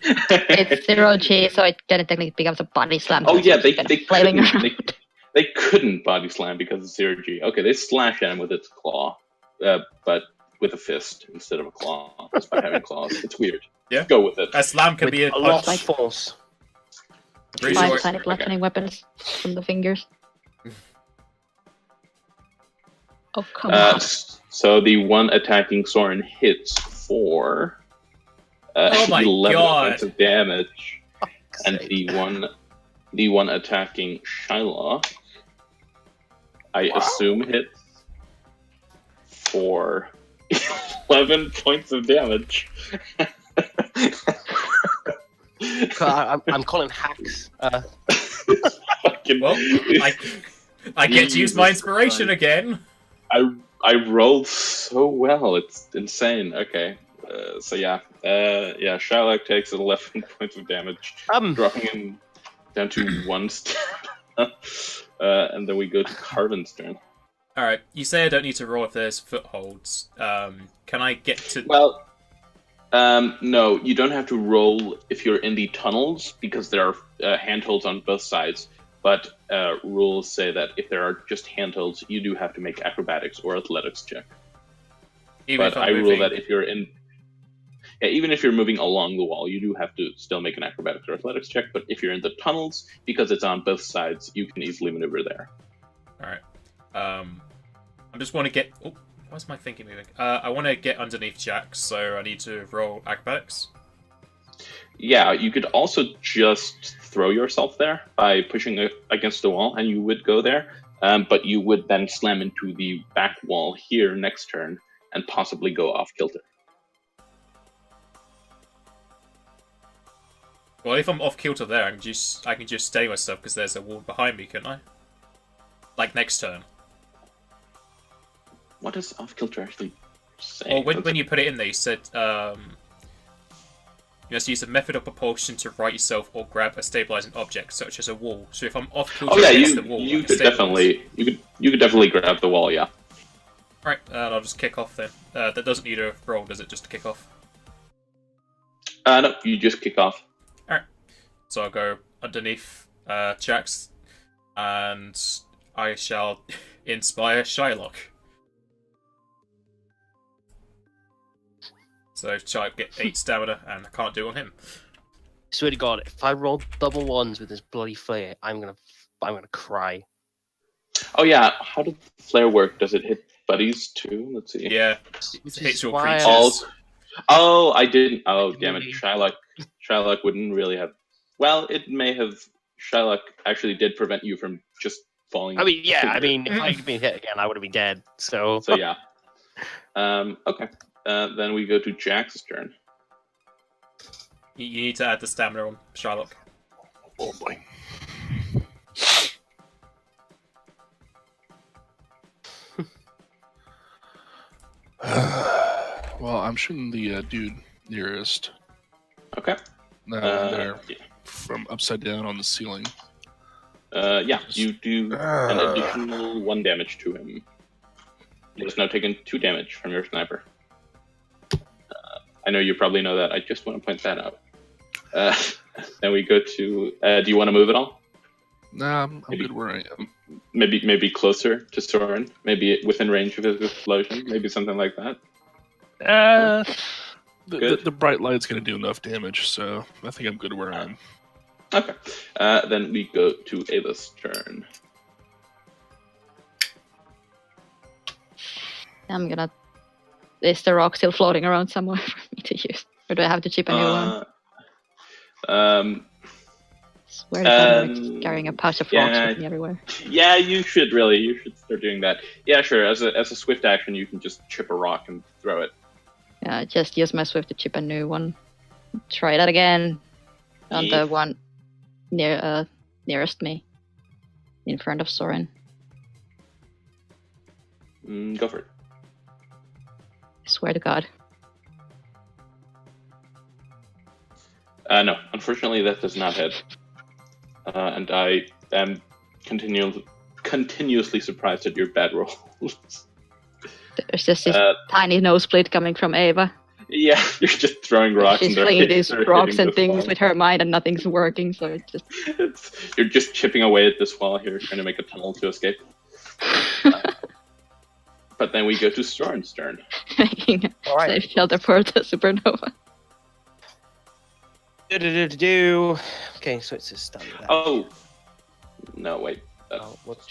Speaker 3: It's 0G, so it technically becomes a body slam.
Speaker 2: Oh yeah, they
Speaker 3: flailing
Speaker 2: couldn't,
Speaker 3: around.
Speaker 2: they couldn't body slam because it's 0G. Okay, they slash at him with its claw, but with a fist instead of a claw, just by having claws. It's weird.
Speaker 4: Yeah.
Speaker 2: Go with it.
Speaker 4: A slam can
Speaker 5: With
Speaker 4: be a
Speaker 5: a lot
Speaker 4: punch.
Speaker 5: of force.
Speaker 4: Pretty
Speaker 3: Five
Speaker 4: sure
Speaker 3: tiny bludgeoning weapons from the fingers. Oh, come on.
Speaker 2: So the one attacking Soren hits for
Speaker 4: Oh my
Speaker 2: 11
Speaker 4: God.
Speaker 2: points of damage, and the one attacking Shylock, I assume hits for 11 points of damage.
Speaker 5: I'm calling hacks.
Speaker 2: Fucking-
Speaker 4: Well, I get to use my
Speaker 2: Jesus
Speaker 4: inspiration
Speaker 2: Christ.
Speaker 4: again.
Speaker 2: I rolled so well, it's insane. Okay, so yeah, Shylock takes 11 points of damage, dropping him down to 1 step. And then we go to Carvin's turn.
Speaker 4: Alright, you say I don't need to roll if there's footholds. Can I get to...
Speaker 2: Well, no, you don't have to roll if you're in the tunnels, because there are handholds on both sides. But rules say that if there are just handholds, you do have to make acrobatics or athletics check.
Speaker 4: Even
Speaker 2: But
Speaker 4: if
Speaker 2: I
Speaker 4: I'm
Speaker 2: rule
Speaker 4: moving?
Speaker 2: that if you're in... Yeah, even if you're moving along the wall, you do have to still make an acrobatics or athletics check. But if you're in the tunnels, because it's on both sides, you can easily maneuver there.
Speaker 4: Alright. I just want to get... Oh, why's my thinking moving? I want to get underneath Jack, so I need to roll acrobatics.
Speaker 2: Yeah, you could also just throw yourself there by pushing against the wall, and you would go there. But you would then slam into the back wall here next turn, and possibly go off kilter.
Speaker 4: Well, if I'm off kilter there, I can just steady myself because there's a wall behind me, couldn't I? Like next turn.
Speaker 2: What does off kilter actually say?
Speaker 4: Well, when you put it in there, you said you must use a method of propulsion to right yourself or grab a stabilizing object, such as a wall. So if I'm off kilter against the wall,
Speaker 2: you
Speaker 4: I can
Speaker 2: could
Speaker 4: stabilize.
Speaker 2: definitely you could definitely grab the wall. Yeah.
Speaker 4: Right, and I'll just kick off then. That doesn't need a roll, does it? Just to kick off.
Speaker 2: No, you just kick off.
Speaker 4: Alright. So I'll go underneath Jax, and I shall inspire Shylock. So Shylock get 8 stamina, and I can't do it on him.
Speaker 5: Swear to God, if I roll double ones with this bloody flare, I'm gonna cry.
Speaker 2: Oh yeah, how does flare work? Does it hit buddies too? Let's see.
Speaker 4: Yeah,
Speaker 5: Which
Speaker 4: it hits
Speaker 5: is
Speaker 4: your
Speaker 5: why I-
Speaker 4: creatures.
Speaker 2: Oh, I didn't. Oh, damn it.
Speaker 5: Really?
Speaker 2: Shylock wouldn't really have. Well, it may have. Shylock actually did prevent you from just falling.
Speaker 5: I mean, yeah. I mean, if I had been hit again, I would have been dead. So,
Speaker 2: So yeah. Okay. Then we go to Jax's turn.
Speaker 4: You need to add the stamina on Shylock.
Speaker 1: Oh boy. Well, I'm shooting the dude nearest.
Speaker 2: Okay.
Speaker 1: There, from upside down on the ceiling.
Speaker 2: Yeah, you do an additional 1 damage to him. He has now taken 2 damage from your sniper. I know you probably know that. I just want to point that out. Then we go to. Do you want to move at all?
Speaker 1: Nah, I'm good where I am.
Speaker 2: Maybe closer to Soren. Maybe within range of his explosion. Maybe something like that.
Speaker 1: The bright light's gonna do enough damage, so I think I'm good where I am.
Speaker 2: Okay. Then we go to Ava's turn.
Speaker 3: I'm gonna. Is the rock still floating around somewhere for me to use, or do I have to chip a new one? Swear to God, I'm carrying a pouch of rocks with me everywhere.
Speaker 2: Yeah, you should start doing that. Yeah, sure. As a swift action, you can just chip a rock and throw it.
Speaker 3: Yeah, just use my swift to chip a new one. Try that again on the one nearest me, in front of Soren.
Speaker 2: Go for it.
Speaker 3: I swear to God.
Speaker 2: No, unfortunately, that does not hit. And I am continuously surprised at your bad rolls.
Speaker 3: There's just this tiny nosebleed coming from Ava.
Speaker 2: Yeah, you're just throwing rocks.
Speaker 3: She's
Speaker 2: and
Speaker 3: flinging these
Speaker 2: they're
Speaker 3: rocks
Speaker 2: hitting
Speaker 3: and
Speaker 2: this
Speaker 3: things
Speaker 2: wall.
Speaker 3: with her mind, and nothing's working. So it just
Speaker 2: You're just chipping away at this wall here, trying to make a tunnel to escape. But then we go to Soren's turn.
Speaker 3: making a
Speaker 5: All right.
Speaker 3: safe shelter for the supernova.
Speaker 5: Okay, so it's a stun.
Speaker 2: Oh, no, wait.
Speaker 5: What's...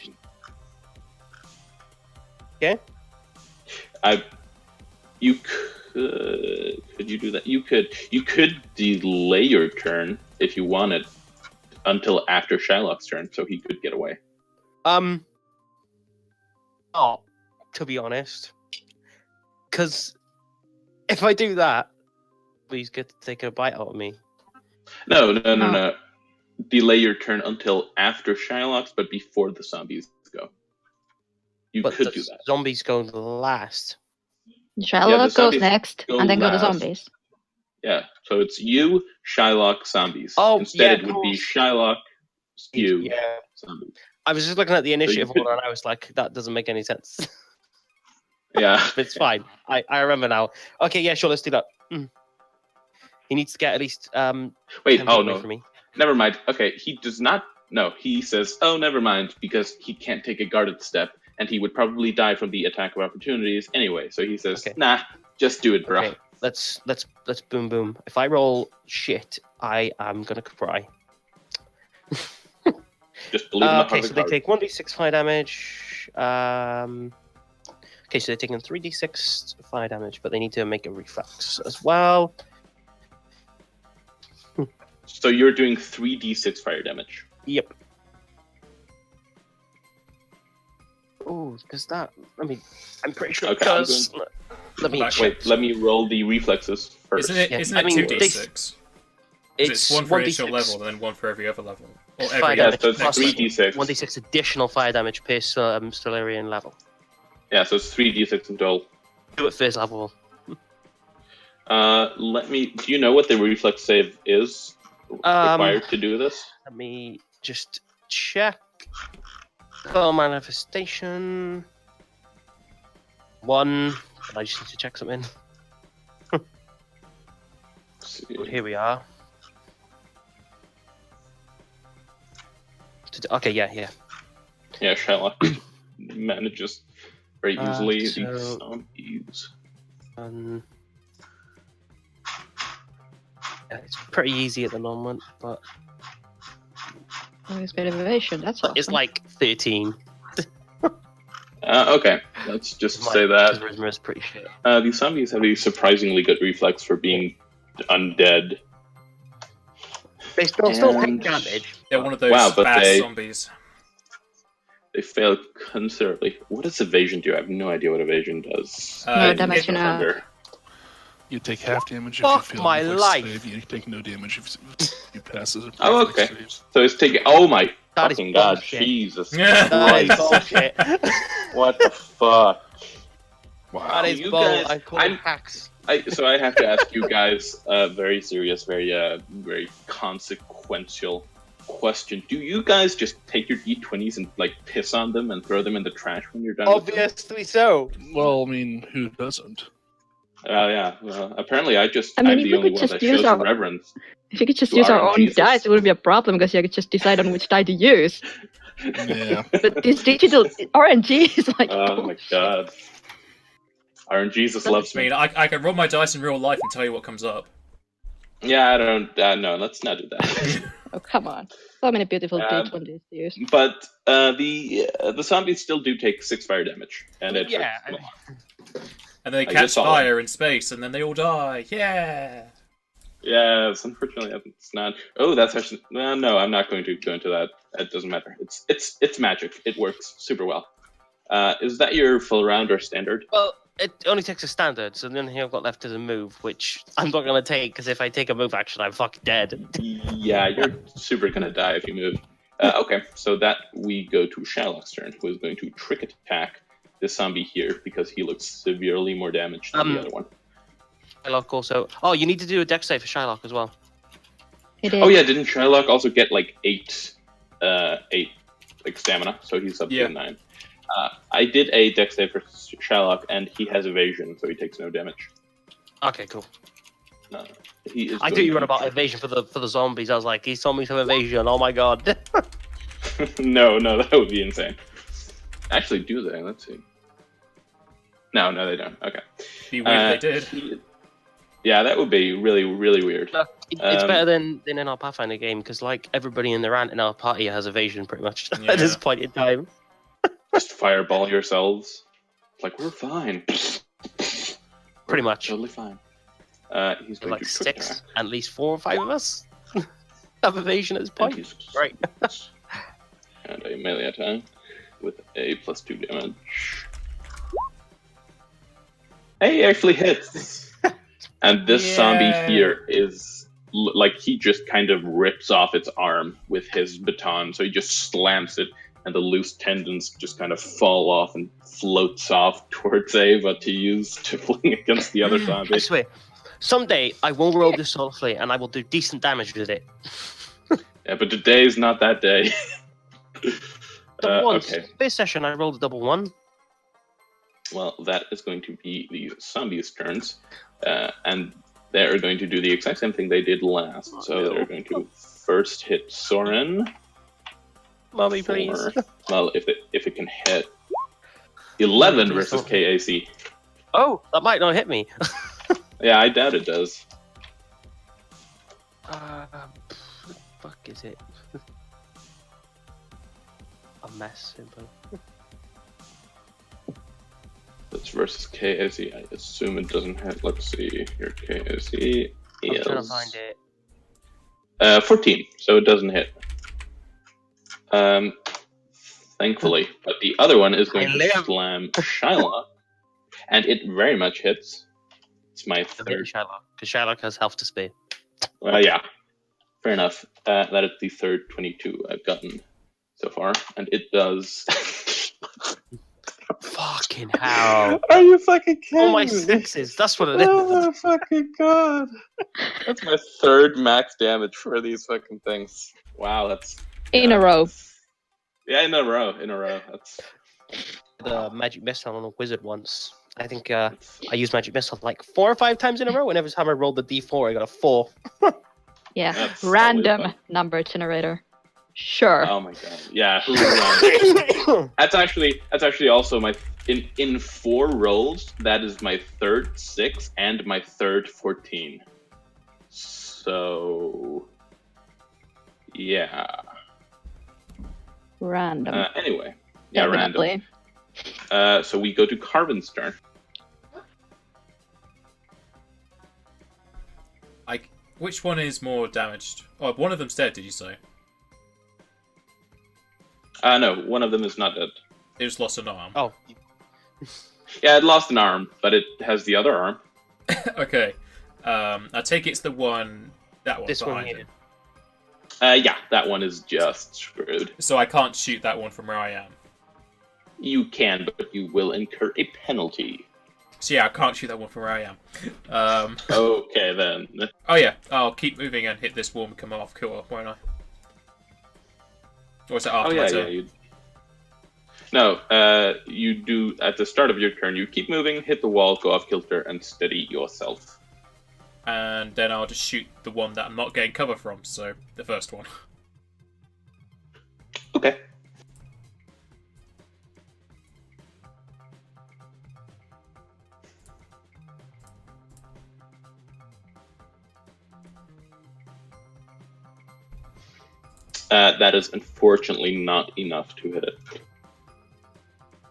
Speaker 2: You could you do that? You could delay your turn if you wanted until after Shylock's turn, so he could get away.
Speaker 5: Oh, to be honest, because if I do that, please get to take a bite out of me.
Speaker 2: No. Delay your turn until after Shylock's, but before the zombies go. You
Speaker 5: But
Speaker 2: could
Speaker 5: the
Speaker 2: do that.
Speaker 5: zombies go last.
Speaker 3: Shylock goes
Speaker 2: zombies
Speaker 3: next,
Speaker 2: go
Speaker 3: and then go the
Speaker 2: last.
Speaker 3: zombies.
Speaker 2: Yeah, so it's you, Shylock, zombies.
Speaker 5: Oh,
Speaker 2: Instead,
Speaker 5: yeah,
Speaker 2: it would be
Speaker 5: cool.
Speaker 2: Shylock, you,
Speaker 5: Yeah.
Speaker 2: zombies.
Speaker 5: I was just looking at the initiative
Speaker 2: could-
Speaker 5: order, and I was like, that doesn't make any sense.
Speaker 2: Yeah.
Speaker 5: But it's fine. I remember now. Okay, yeah, sure, let's do that. He needs to get at least
Speaker 2: Wait,
Speaker 5: 10
Speaker 2: oh
Speaker 5: feet away
Speaker 2: no.
Speaker 5: from me.
Speaker 2: Never mind. Okay, he does not. No, he says, oh, never mind, because he can't take a guarded step, and he would probably die from the attack of opportunities anyway. So he says,
Speaker 5: Okay.
Speaker 2: nah, just do it, bro.
Speaker 5: Okay, let's boom boom. If I roll shit, I am gonna cry.
Speaker 2: Just believe in the
Speaker 5: Okay,
Speaker 2: heart
Speaker 5: so
Speaker 2: of
Speaker 5: they
Speaker 2: the
Speaker 5: take 1d6 fire damage. Okay, so they're taking 3d6 fire damage, but they need to make a reflex as well.
Speaker 2: So you're doing 3d6 fire damage.
Speaker 5: Yep. Oh, does that? I mean, I'm pretty sure it
Speaker 2: Okay, I'm
Speaker 5: does. Let me
Speaker 4: Back.
Speaker 5: check.
Speaker 2: Wait, let me roll the reflexes first.
Speaker 4: Isn't it?
Speaker 5: Yeah,
Speaker 4: Isn't
Speaker 5: I
Speaker 4: it
Speaker 5: mean,
Speaker 4: 2d6? It's one for each
Speaker 5: 1d6
Speaker 4: level, and then one for every other level. Or
Speaker 5: fire
Speaker 4: every
Speaker 2: Yeah,
Speaker 5: damage
Speaker 2: so it's
Speaker 5: plus
Speaker 2: 3d6.
Speaker 5: 1d6 additional fire damage per Stellarian level.
Speaker 2: Yeah, so it's 3d6 in total.
Speaker 5: Do it first level.
Speaker 2: Let me. Do you know what the reflex save is required to do this?
Speaker 5: Let me just check. Spell manifestation. 1. But I just need to check something. Here we are. Okay, yeah.
Speaker 2: Yeah, Shylock manages very easily
Speaker 5: So-
Speaker 2: the zombies.
Speaker 5: Yeah, it's pretty easy at the moment, but
Speaker 3: Oh, it's bit of evasion. That's awesome.
Speaker 5: it's like 13.
Speaker 2: Okay, let's just say that.
Speaker 5: Charisma is pretty shit.
Speaker 2: These zombies have a surprisingly good reflex for being undead.
Speaker 5: They still take
Speaker 2: And-
Speaker 5: damage.
Speaker 4: They're one of those
Speaker 2: Wow, but
Speaker 4: fast
Speaker 2: they-
Speaker 4: zombies.
Speaker 2: They fail considerably. What does evasion do? I have no idea what evasion does.
Speaker 3: No damage
Speaker 2: in
Speaker 3: in a-
Speaker 2: Thunder.
Speaker 1: You take half damage if
Speaker 5: Fuck
Speaker 1: you fail
Speaker 5: my
Speaker 1: a reflex
Speaker 5: life.
Speaker 1: save. You take no damage if you pass it.
Speaker 2: Oh, okay. So it's taking. Oh my
Speaker 5: That is
Speaker 2: fucking god,
Speaker 5: bullshit.
Speaker 2: Jesus
Speaker 5: That is
Speaker 2: Christ!
Speaker 5: bullshit.
Speaker 2: What the fuck?
Speaker 1: Wow.
Speaker 5: That is
Speaker 2: You
Speaker 5: bull.
Speaker 2: guys-
Speaker 5: I call
Speaker 2: I'm-
Speaker 5: it hacks.
Speaker 2: So I have to ask you guys a very serious, very consequential question. Do you guys just take your d20s and like piss on them and throw them in the trash when you're done? with them?
Speaker 5: Obviously so.
Speaker 1: Well, I mean, who doesn't?
Speaker 2: Yeah. Well, apparently, I'm
Speaker 3: I mean,
Speaker 2: the
Speaker 3: if we
Speaker 2: only
Speaker 3: could
Speaker 2: one that
Speaker 3: just use
Speaker 2: shows
Speaker 3: our-
Speaker 2: reverence.
Speaker 3: If you could just
Speaker 2: To
Speaker 3: use our
Speaker 2: our
Speaker 3: own
Speaker 2: Jesus.
Speaker 3: dice, it wouldn't be a problem because you could just decide on which die to use.
Speaker 1: Yeah.
Speaker 3: But this digital RNG is like.
Speaker 2: Oh my god. Jesus loves
Speaker 4: I
Speaker 2: me.
Speaker 4: mean, I can roll my dice in real life and tell you what comes up.
Speaker 2: Yeah, I don't. No, let's not do that.
Speaker 3: Oh, come on. So many beautiful
Speaker 2: Um,
Speaker 3: D20s to use.
Speaker 2: But the zombies still do take 6 fire damage, and it
Speaker 5: Yeah,
Speaker 2: hurts them a lot.
Speaker 4: And they
Speaker 2: I
Speaker 4: catch
Speaker 2: just saw
Speaker 4: fire in space, and then they all die. Yeah!
Speaker 2: Yes, unfortunately, it's not. Oh, that's actually. No, I'm not going to go into that. It doesn't matter. It's magic. It works super well. Is that your full round or standard?
Speaker 5: Well, it only takes a standard, so the only thing I've got left is a move, which I'm not going to take, because if I take a move action, I'm fucking dead.
Speaker 2: Yeah, you're super gonna die if you move. Okay, so that we go to Shylock's turn, who is going to trick attack this zombie here because he looks severely more damaged than the other one.
Speaker 5: Shylock also. Oh, you need to do a dex save for Shylock as well.
Speaker 3: It is.
Speaker 2: Oh yeah, didn't Shylock also get like 8 like stamina? So he's up
Speaker 4: Yeah.
Speaker 2: to 9. I did a dex save for Shylock, and he has evasion, so he takes no damage.
Speaker 5: Okay, cool.
Speaker 2: He is
Speaker 5: I thought
Speaker 2: going
Speaker 5: you were on
Speaker 2: to
Speaker 5: about
Speaker 2: try-
Speaker 5: evasion for the zombies. I was like, these zombies have evasion. Oh my god.
Speaker 2: No, that would be insane. Actually, do they? Let's see. No, they don't. Okay.
Speaker 4: Be weird if they did.
Speaker 2: Yeah, that would be really, really weird.
Speaker 5: It's better than in our Pathfinder game because like everybody in our party has evasion pretty much
Speaker 4: Yeah.
Speaker 5: at this point in time.
Speaker 2: Just fireball yourselves. Like, we're fine.
Speaker 5: Pretty much.
Speaker 2: Totally fine. He's going
Speaker 5: Like
Speaker 2: to trick
Speaker 5: 6,
Speaker 2: attack.
Speaker 5: at least 4 or 5 of us have evasion at this
Speaker 2: And
Speaker 5: point.
Speaker 2: he's-
Speaker 5: Right.
Speaker 2: And a melee attack with a +2 damage. Hey, he actually hits. And this zombie
Speaker 4: Yeah.
Speaker 2: here is like he just kind of rips off its arm with his baton. So he just slams it, and the loose tendons just kind of fall off and floats off towards Ava to use to fling against the other
Speaker 5: I
Speaker 2: zombie.
Speaker 5: swear, someday I will roll this softly and I will do decent damage with it.
Speaker 2: Yeah, but today's not that day.
Speaker 5: Double one.
Speaker 2: Okay.
Speaker 5: This session I rolled a double 1.
Speaker 2: Well, that is going to be the zombies' turns, and they're going to do the exact same thing they did last. So they're going to first hit Soren.
Speaker 5: Mommy, please.
Speaker 2: Well, if it can hit 11
Speaker 5: Please
Speaker 2: versus
Speaker 5: don't.
Speaker 2: KAC.
Speaker 5: Oh, that might not hit me.
Speaker 2: Yeah, I doubt it does.
Speaker 5: What the fuck is it? A mess symbol.
Speaker 2: That's versus KAC. I assume it doesn't hit. Let's see. Your KAC
Speaker 5: I'm
Speaker 2: is
Speaker 5: trying to find it.
Speaker 2: 14, so it doesn't hit. Thankfully, but the other one is going
Speaker 5: I
Speaker 2: to
Speaker 5: live.
Speaker 2: slam Shylock, and it very much hits. It's my
Speaker 5: A bit of
Speaker 2: third.
Speaker 5: Shylock, because Shylock has health to spare.
Speaker 2: Yeah. Fair enough. That is the third 22 I've gotten so far, and it does.
Speaker 5: Fucking hell.
Speaker 2: Are you fucking kidding
Speaker 5: Oh my
Speaker 2: me?
Speaker 5: sixes, that's what it is.
Speaker 2: Oh my fucking god! That's my third max damage for these fucking things. Wow, that's
Speaker 3: In a row.
Speaker 2: Yeah, in a row. That's
Speaker 5: The magic missile on a wizard once. I think I used magic missile like 4 or 5 times in a row, and every time I rolled the d4, I got a 4.
Speaker 3: Yeah,
Speaker 2: That's
Speaker 3: random
Speaker 2: totally
Speaker 3: number generator. Sure.
Speaker 2: Oh my god! Yeah, who random? That's actually also my in 4 rolls. That is my third 6 and my third 14. So yeah.
Speaker 3: Random.
Speaker 2: Anyway, yeah,
Speaker 3: Definitely.
Speaker 2: random. So we go to Carvin's turn.
Speaker 4: Which one is more damaged? Oh, one of them's dead, did you say?
Speaker 2: No, one of them is not dead.
Speaker 4: It just lost an arm.
Speaker 5: Oh.
Speaker 2: Yeah, it lost an arm, but it has the other arm.
Speaker 4: Okay. I take it's the one... That one
Speaker 5: This one
Speaker 4: behind
Speaker 5: here.
Speaker 4: him.
Speaker 2: Yeah, that one is just screwed.
Speaker 4: So I can't shoot that one from where I am.
Speaker 2: You can, but you will incur a penalty.
Speaker 4: So yeah, I can't shoot that one from where I am.
Speaker 2: Okay, then.
Speaker 4: Oh yeah, I'll keep moving and hit this wall and come off kill, won't I? Or is that after my turn?
Speaker 2: No, you do, at the start of your turn, you keep moving, hit the wall, go off kilter, and steady yourself.
Speaker 4: And then I'll just shoot the one that I'm not getting cover from, so the first one.
Speaker 2: Okay. That is unfortunately not enough to hit it.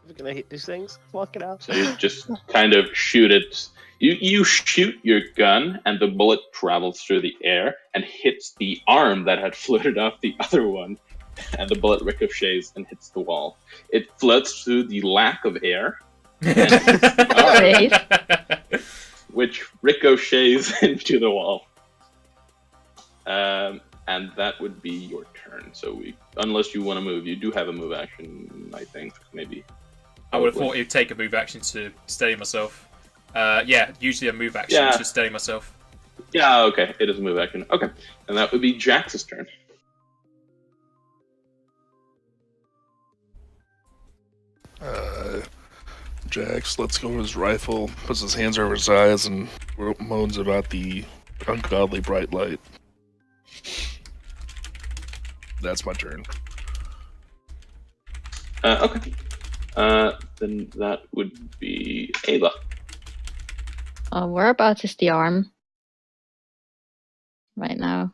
Speaker 5: We're gonna hit these things. Fuck it out.
Speaker 2: So you just kind of shoot it. You shoot your gun, and the bullet travels through the air and hits the arm that had floated off the other one, and the bullet ricochets and hits the wall. It floats through the lack of air,
Speaker 3: Great.
Speaker 2: which ricochets into the wall. And that would be your turn. So unless you want to move, you do have a move action, I think, maybe.
Speaker 4: I would have thought it'd take a move action to steady myself. Yeah, usually a move action to steady myself.
Speaker 2: Yeah, okay, it is a move action. Okay, and that would be Jax's turn.
Speaker 1: Jax lets go of his rifle, puts his hands over his eyes, and moans about the ungodly bright light. That's my turn.
Speaker 2: Okay. Then that would be Ava.
Speaker 3: Whereabouts is the arm? Right now.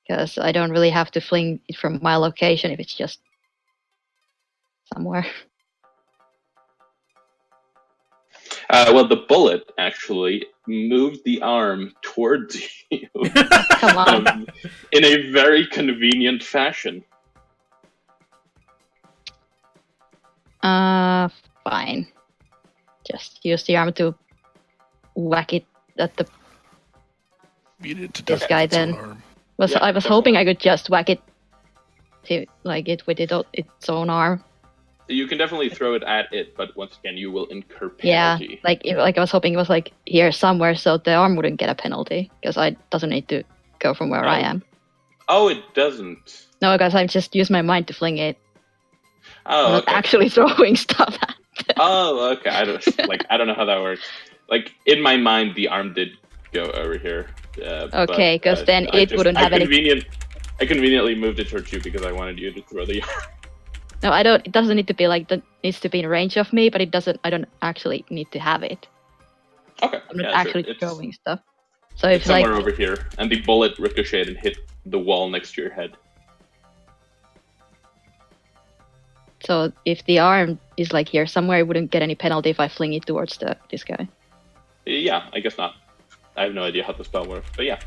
Speaker 3: Because I don't really have to fling it from my location if it's just somewhere.
Speaker 2: Well, the bullet actually moved the arm towards you.
Speaker 3: Come on.
Speaker 2: In a very convenient fashion.
Speaker 3: Fine. Just use the arm to whack it at the
Speaker 1: Beat it to
Speaker 3: this
Speaker 1: death
Speaker 3: guy
Speaker 1: with its own
Speaker 3: then.
Speaker 1: arm.
Speaker 3: I was hoping I could just whack it to with its own arm.
Speaker 2: You can definitely throw it at it, but once again, you will incur
Speaker 3: Yeah,
Speaker 2: penalty.
Speaker 3: like I was hoping it was like here somewhere, so the arm wouldn't get a penalty because I doesn't need to go from where I am.
Speaker 2: Oh, it doesn't.
Speaker 3: No, because I just use my mind to fling it.
Speaker 2: Oh,
Speaker 3: I'm not
Speaker 2: okay.
Speaker 3: actually throwing stuff at it.
Speaker 2: Oh, okay. I don't know how that works. Like in my mind, the arm did go over here.
Speaker 3: Okay, because then it wouldn't have any.
Speaker 2: I conveniently moved it towards you because I wanted you to throw the arm.
Speaker 3: No, I don't. It doesn't need to be like that. Needs to be in range of me, but it doesn't. I don't actually need to have it.
Speaker 2: Okay.
Speaker 3: I'm not
Speaker 2: yeah,
Speaker 3: actually
Speaker 2: sure.
Speaker 3: throwing stuff. So
Speaker 2: It's
Speaker 3: if like
Speaker 2: somewhere over here, and the bullet ricocheted and hit the wall next to your head.
Speaker 3: so, if the arm is like here somewhere, it wouldn't get any penalty if I fling it towards this guy.
Speaker 2: Yeah, I guess not. I have no idea how the spell works, but yeah.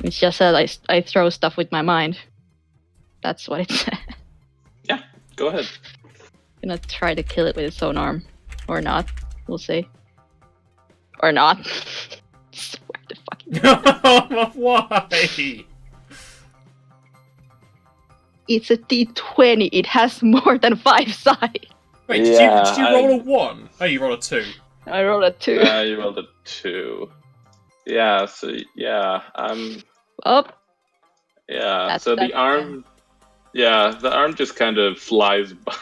Speaker 3: It's just that I throw stuff with my mind. That's what it said.
Speaker 2: Yeah, go ahead.
Speaker 3: I'm gonna try to kill it with its own arm, or not. We'll see. Or not.
Speaker 4: Why?
Speaker 3: It's a D20. It has more than 5 sides.
Speaker 4: Wait,
Speaker 2: Yeah,
Speaker 4: did you roll a 1? Oh, you rolled a 2.
Speaker 3: I rolled a 2.
Speaker 2: You rolled a 2. Yeah, so yeah,
Speaker 3: Oh,
Speaker 2: yeah.
Speaker 3: That's-
Speaker 2: So the
Speaker 3: that's-
Speaker 2: arm, yeah, the arm just kind of flies by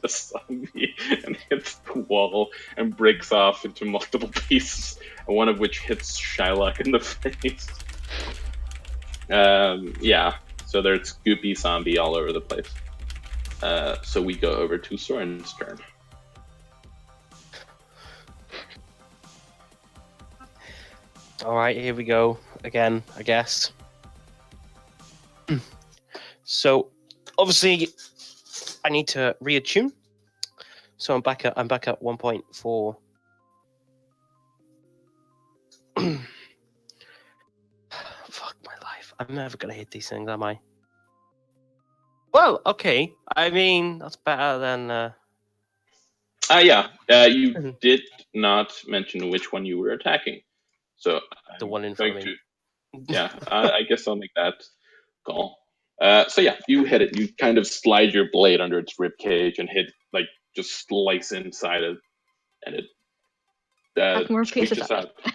Speaker 2: the zombie and hits the wall and breaks off into multiple pieces, one of which hits Shylock in the face. Yeah. So there's goopy zombie all over the place. So we go over to Soren's turn.
Speaker 5: All right, here we go again, I guess. So, obviously, I need to reattune. So I'm back at 1.4. Fuck my life! I'm never gonna hit these things, am I? Well, okay. I mean, that's better than.
Speaker 2: Yeah. You did not mention which one you were attacking. So
Speaker 5: The
Speaker 2: I'm
Speaker 5: one in front of
Speaker 2: going
Speaker 5: me.
Speaker 2: to- yeah, I guess I'll make that call. So yeah, you hit it. You kind of slide your blade under its rib cage and hit, like, just slice inside it, and it
Speaker 3: Have more pieces
Speaker 2: screeches
Speaker 3: out.
Speaker 2: out.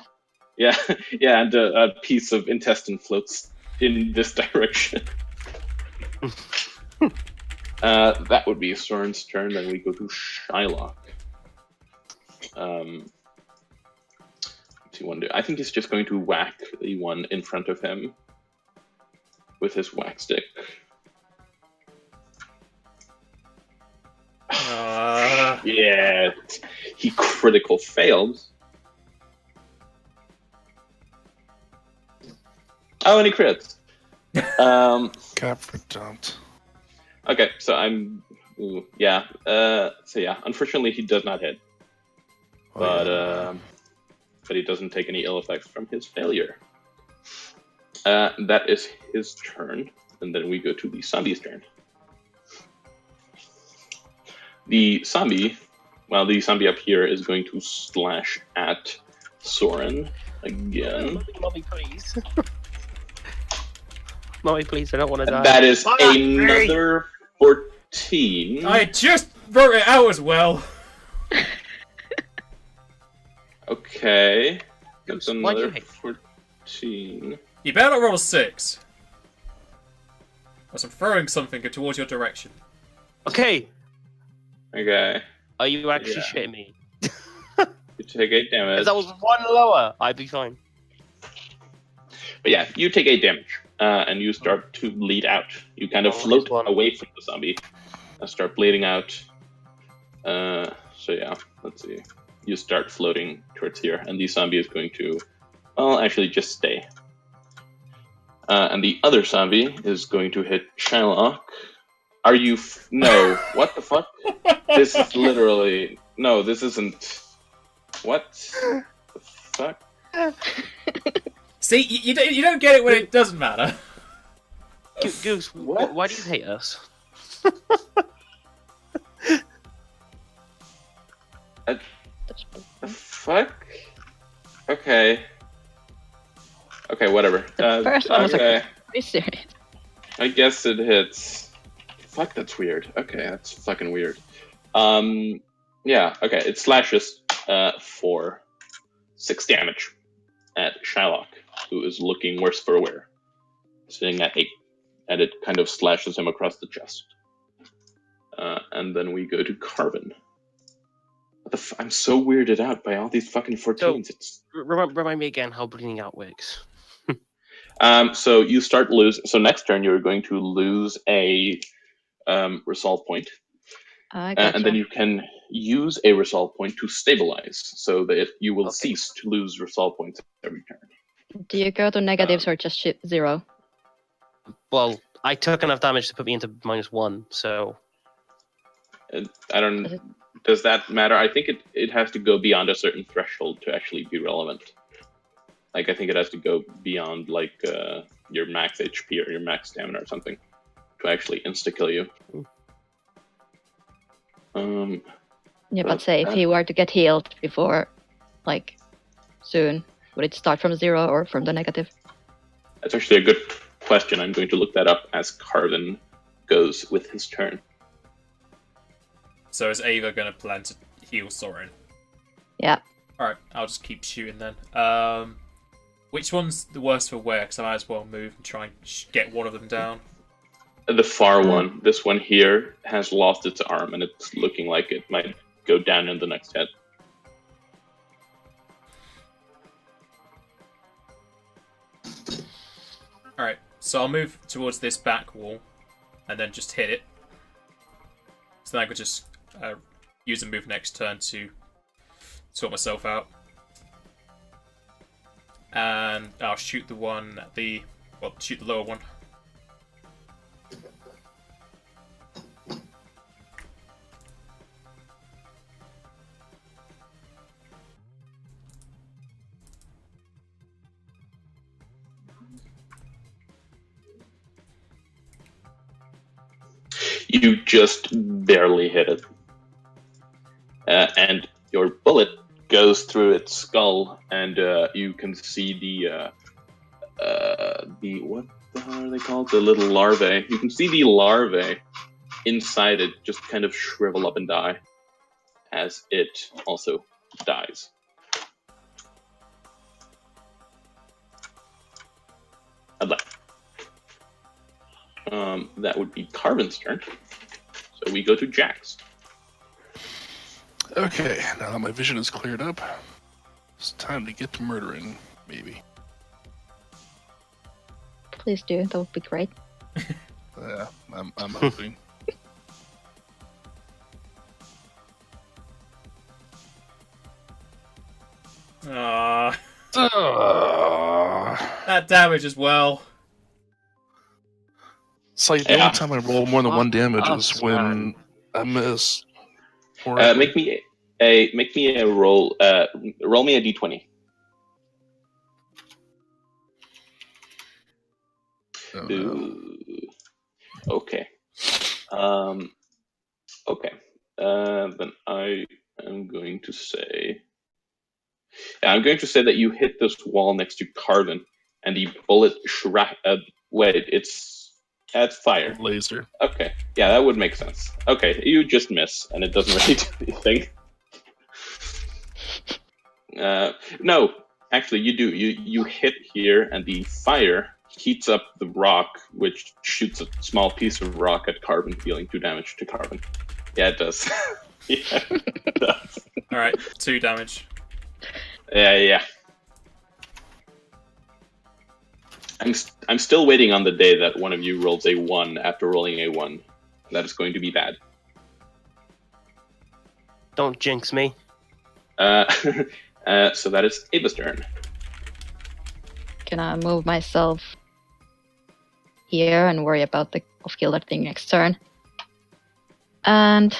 Speaker 2: Yeah, yeah, and a piece of intestine floats in this direction. That would be Soren's turn. Then we go to Shylock. What's he want to do? I think he's just going to whack the one in front of him with his whack stick. Yeah, he critical failed. Oh, and he crits.
Speaker 1: God for dumped.
Speaker 2: Okay, so yeah. So yeah, unfortunately he does not hit, but he doesn't take any ill effects from his failure. That is his turn, and then we go to the zombie's turn. The zombie up here is going to slash at Soren again.
Speaker 5: Mommy, please. Mommy, please, I don't want to die.
Speaker 2: That is another 14.
Speaker 4: I just wrote it out as well.
Speaker 2: Okay. That's
Speaker 5: Why'd you
Speaker 2: another
Speaker 5: hate?
Speaker 2: 14.
Speaker 4: You better not roll a 6. As I'm throwing something towards your direction.
Speaker 5: Okay,
Speaker 2: Okay.
Speaker 5: are you actually
Speaker 2: Yeah.
Speaker 5: shitting me?
Speaker 2: You take 8 damage.
Speaker 5: If that was one lower, I'd be fine.
Speaker 2: But yeah, you take 8 damage, and you start to bleed out. You kind of
Speaker 5: Oh,
Speaker 2: float
Speaker 5: this one.
Speaker 2: away from the zombie and start bleeding out. So yeah, let's see. You start floating towards here, and the zombie is going to, well, actually just stay. And the other zombie is going to hit Shylock. Are you? No. What the fuck? This is literally no. This isn't. What the fuck?
Speaker 4: See, you don't get it when it doesn't matter.
Speaker 5: Goose,
Speaker 2: What?
Speaker 5: why do you hate us?
Speaker 2: The fuck? Okay. Okay, whatever.
Speaker 3: The first one was
Speaker 2: okay.
Speaker 3: Are you serious?
Speaker 2: I guess it hits. Fuck, that's weird. Okay, that's fucking weird. Yeah, okay, it slashes for 6 damage at Shylock, who is looking worse for wear, sitting at 8, and it kind of slashes him across the chest. And then we go to Carvin. What the I'm so weirded out by all these fucking 14s. It's
Speaker 5: Remind me again how bleeding out works.
Speaker 2: so you start losing. So next turn you're going to lose a resolve point,
Speaker 3: I gotcha.
Speaker 2: and then you can use a resolve point to stabilize, so that you will
Speaker 5: Okay.
Speaker 2: cease to lose resolve points every turn.
Speaker 3: Do you go to negatives or just 0?
Speaker 5: Well, I took enough damage to put me into -1, so
Speaker 2: I don't.
Speaker 3: Does it-
Speaker 2: Does that matter? I think it has to go beyond a certain threshold to actually be relevant. Like, I think it has to go beyond, like, your max HP or your max stamina or something to actually insta-kill you.
Speaker 3: Yeah, but say if he were to get healed before, like, soon, Would it start from 0 or from the negative?
Speaker 2: That's actually a good question. I'm going to look that up as Carvin goes with his turn.
Speaker 4: So is Ava going to plan to heal Soren?
Speaker 3: Yeah.
Speaker 4: Alright, I'll just keep shooting then. Which one's the worst for wear? Because I might as well move and try and get one of them down.
Speaker 2: The far one, this one here, has lost its arm, and it's looking like it might go down in the next hit.
Speaker 4: Alright, so I'll move towards this back wall, and then just hit it. So then I could just use a move next turn to sort myself out. And I'll shoot the one at the... well, shoot the lower one.
Speaker 2: You just barely hit it. And your bullet goes through its skull, and you can see the what the hell are they called? The little larvae. You can see the larvae inside it just kind of shrivel up and die as it also dies. That would be Carvin's turn. So we go to Jax.
Speaker 1: Okay, now that my vision is cleared up, it's time to get to murdering, maybe.
Speaker 3: Please do. That would be great.
Speaker 1: Yeah, I'm hoping.
Speaker 4: Ah, that damage as well.
Speaker 1: It's like the only time I roll more than one damage is when I miss.
Speaker 2: Make me a roll. Roll me a d20.
Speaker 1: Oh, no.
Speaker 2: Okay. Okay. Then I am going to say. I'm going to say that you hit this wall next to Carvin, and the bullet wait, that's fire.
Speaker 1: Laser.
Speaker 2: Okay. Yeah, that would make sense. Okay, you just miss, and it doesn't really do anything. No, actually, you do. You hit here, and the fire heats up the rock, which shoots a small piece of rock at Carvin, dealing 2 damage to Carvin. Yeah, it does. Yeah, it does.
Speaker 4: Alright, 2 damage.
Speaker 2: Yeah. I'm still waiting on the day that one of you rolls a 1 after rolling a 1. That is going to be bad.
Speaker 5: Don't jinx me.
Speaker 2: So that is Ava's turn.
Speaker 3: Can I move myself here and worry about the off-killer thing next turn? And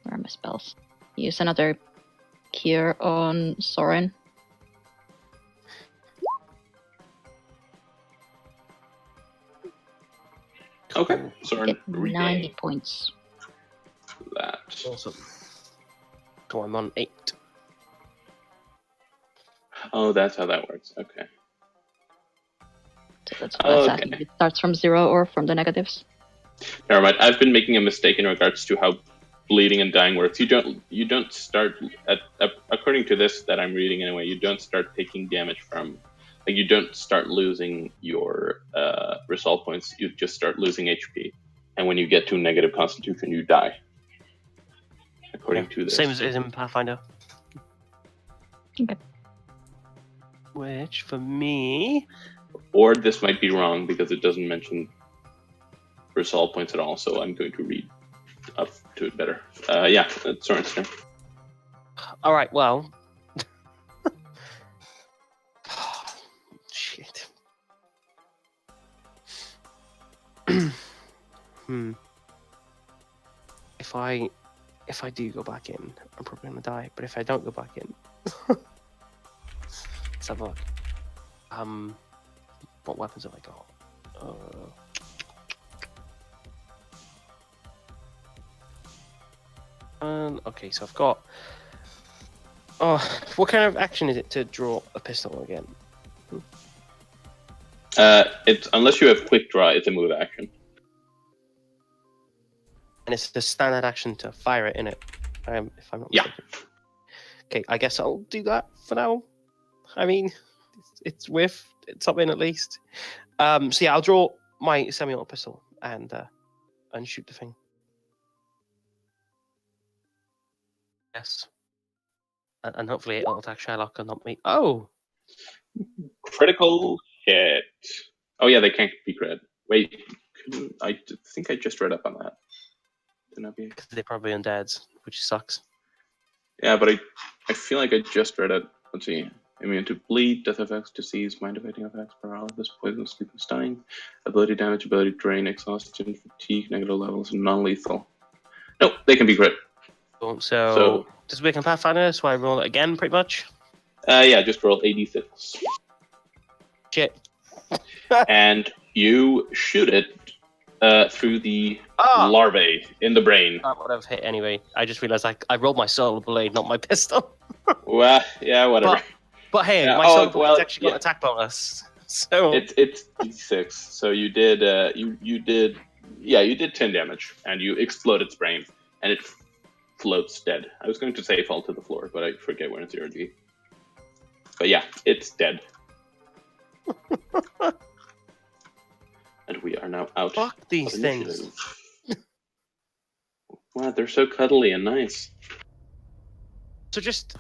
Speaker 3: where are my spells? Use another cure on Soren.
Speaker 2: Okay, Soren,
Speaker 3: Get 90
Speaker 2: regain
Speaker 3: points.
Speaker 2: that.
Speaker 5: Awesome. So I'm on 8.
Speaker 2: Oh, that's how that works. Okay.
Speaker 3: So that's what I was asking. It starts from 0 or from the negatives.
Speaker 2: Never mind. I've been making a mistake in regards to how bleeding and dying works. You don't start according to this that I'm reading anyway. You don't start taking damage from. Like, you don't start losing your resolve points. You just start losing HP, and when you get to negative Constitution, you die. According to this,
Speaker 5: Same as it is in Pathfinder.
Speaker 3: Okay.
Speaker 5: Which, for me...
Speaker 2: Or this might be wrong because it doesn't mention resolve points at all, so I'm going to read up to it better. Yeah, that's Soren's turn.
Speaker 5: Alright, well... Shit. If I do go back in, I'm probably gonna die. But if I don't go back in, let's have a look. What weapons have I got? Okay, so I've got Oh, what kind of action is it to draw a pistol again?
Speaker 2: It's unless you have quick draw, it's a move action.
Speaker 5: And it's the standard action to fire it in it. If I'm not
Speaker 2: Yeah.
Speaker 5: mistaken. Okay, I guess I'll do that for now. I mean, it's with something at least. So yeah, I'll draw my semi-auto pistol and shoot the thing. Yes. And hopefully it'll attack Shylock and not me. Oh!
Speaker 2: Critical hit. Oh yeah, they can't be crit. Wait, I think I just read up on that. Didn't I be?
Speaker 5: Because they're probably undead, which sucks.
Speaker 2: Yeah, but I feel like I just read it. Let's see. Immune to bleed, death effects, disease, mind-affecting effects, paralysis, poison, sleep, and stunning, ability damage, ability drain, exhaustion, fatigue, negative levels, and non-lethal. Nope, they can be crit.
Speaker 5: Cool. So does it become Pathfinder? So I roll it again, pretty much.
Speaker 2: Yeah, just roll 86.
Speaker 5: Shit.
Speaker 2: And you shoot it through the
Speaker 5: Ah!
Speaker 2: larvae in the brain.
Speaker 5: That would have hit anyway. I just realized I rolled my solar blade, not my pistol.
Speaker 2: Well, yeah, whatever.
Speaker 5: But hey,
Speaker 2: Yeah,
Speaker 5: my solar blade's actually got an attack bonus. So
Speaker 2: It's D6. So you did you did 10 damage, and you explode its brain, and it floats dead. I was going to say fall to the floor, but I forget when it's 0G. But yeah, it's dead. And we are now out.
Speaker 5: fuck these
Speaker 2: of
Speaker 5: things.
Speaker 2: initiative. Wow, they're so cuddly and nice.
Speaker 5: So just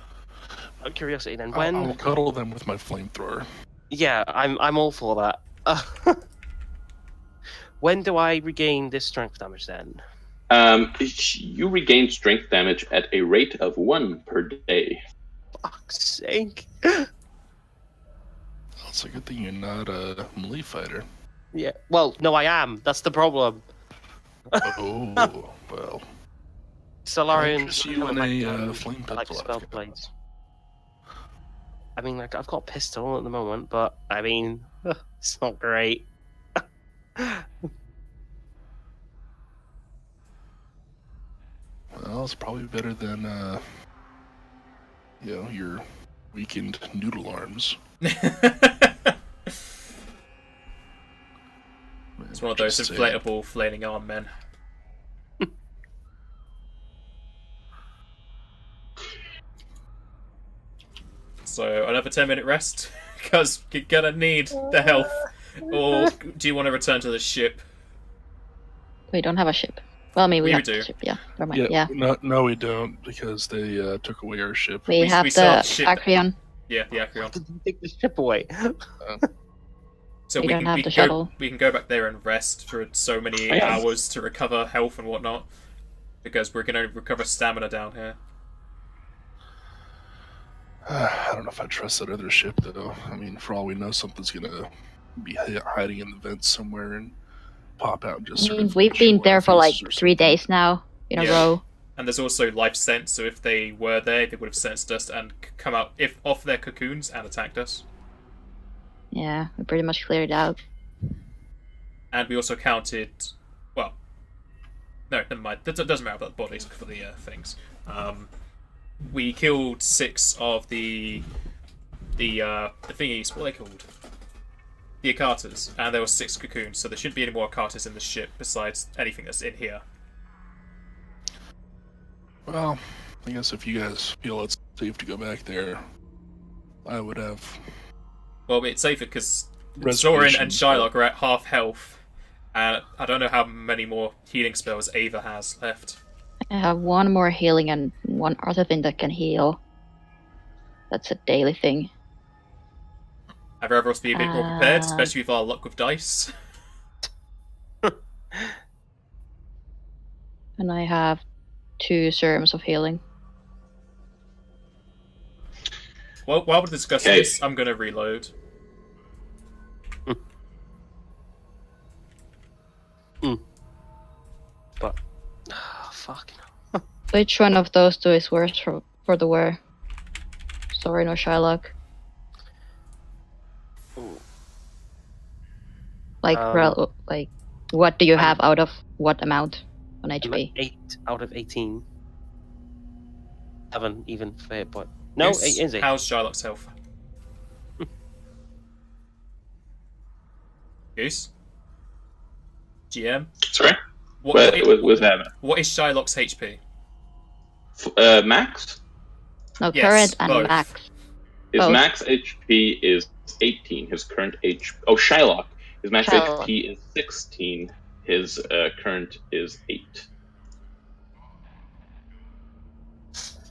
Speaker 5: out of curiosity, then
Speaker 1: I'll cuddle them with my flamethrower.
Speaker 5: Yeah, I'm all for that. When do I regain this strength damage then?
Speaker 2: You regain strength damage at a rate of 1 per day.
Speaker 5: Fuck's sake.
Speaker 1: It's a good thing you're not a melee fighter.
Speaker 5: Yeah. Well, no, I am. That's the problem.
Speaker 1: Oh, well.
Speaker 5: Solarian.
Speaker 1: Interest you in a flame
Speaker 5: I like
Speaker 1: pistol.
Speaker 5: spell blades. I mean, like, I've got a pistol at the moment, but I mean, it's not great.
Speaker 1: Well, it's probably better than, your weakened noodle arms.
Speaker 4: It's one of those
Speaker 1: Just
Speaker 4: inflatable flailing arm men. So another 10-minute rest, because you're gonna need the health. Or do you want to return to the ship?
Speaker 3: We don't have a ship. Well, I mean, we
Speaker 4: We
Speaker 3: have
Speaker 4: do.
Speaker 3: a ship, yeah. Never mind. Yeah.
Speaker 1: No, we don't, because they took away our ship.
Speaker 3: We have
Speaker 4: still have
Speaker 3: the
Speaker 4: ship.
Speaker 3: Acreon.
Speaker 4: Yeah, the Acreon.
Speaker 5: Did you take the ship away?
Speaker 4: So
Speaker 3: We
Speaker 4: we
Speaker 3: don't
Speaker 4: can
Speaker 3: have
Speaker 4: we
Speaker 3: the
Speaker 4: can go
Speaker 3: shuttle.
Speaker 4: we can go back there and rest for so many
Speaker 2: Oh, yeah.
Speaker 4: hours to recover health and whatnot, because we're gonna recover stamina down here.
Speaker 1: I don't know if I trust that other ship, though. I mean, for all we know, something's gonna be hiding in the vents somewhere and pop out and just
Speaker 3: I
Speaker 1: sort
Speaker 3: mean,
Speaker 1: of
Speaker 3: we've
Speaker 1: shoot
Speaker 3: been
Speaker 1: our
Speaker 3: there for like
Speaker 1: faces or
Speaker 3: 3
Speaker 1: something.
Speaker 3: days now in a
Speaker 4: Yeah.
Speaker 3: row.
Speaker 4: And there's also life sense, so if they were there, they would have sensed us and come out off their cocoons and attacked us.
Speaker 3: Yeah, we pretty much cleared it out.
Speaker 4: And we also counted. Well, no, never mind. That doesn't matter about the bodies for the things. We killed 6 of the thingies. What are they called? The Akatas, and there were 6 cocoons. So there shouldn't be any more Akatas in the ship besides anything that's in here.
Speaker 1: Well, I guess if you guys feel it's safe to go back there, I would have.
Speaker 4: Well, it's safer because Soren and
Speaker 1: Reservations,
Speaker 4: Shylock are at half health, and I don't know how many more healing spells Ava has left.
Speaker 3: I have one more healing and one other thing that can heal. That's a daily thing.
Speaker 4: I'd rather us be a bit more prepared, especially with our luck with dice.
Speaker 3: And I have 2 serums of healing.
Speaker 4: Well, while we're discussing
Speaker 2: Okay.
Speaker 4: this, I'm going to reload.
Speaker 5: But fuck.
Speaker 3: Which one of those 2 is worse for the wear? Soren or Shylock?
Speaker 5: Ooh.
Speaker 3: Like, like, what do you have out of what amount on
Speaker 5: I'm
Speaker 3: HP?
Speaker 5: at 8 out of 18. 7 even for hit, but No,
Speaker 4: Goose,
Speaker 5: is it?
Speaker 4: How's Shylock's health? Goose? GM?
Speaker 2: Sorry?
Speaker 4: What
Speaker 2: What's happening?
Speaker 4: what is Shylock's HP?
Speaker 2: Max?
Speaker 3: No,
Speaker 4: Yes,
Speaker 3: current and
Speaker 4: both.
Speaker 3: max.
Speaker 2: His
Speaker 3: Both.
Speaker 2: max HP is 18. His current Shylock. His max
Speaker 3: Shylock.
Speaker 2: HP is 16. His current is 8.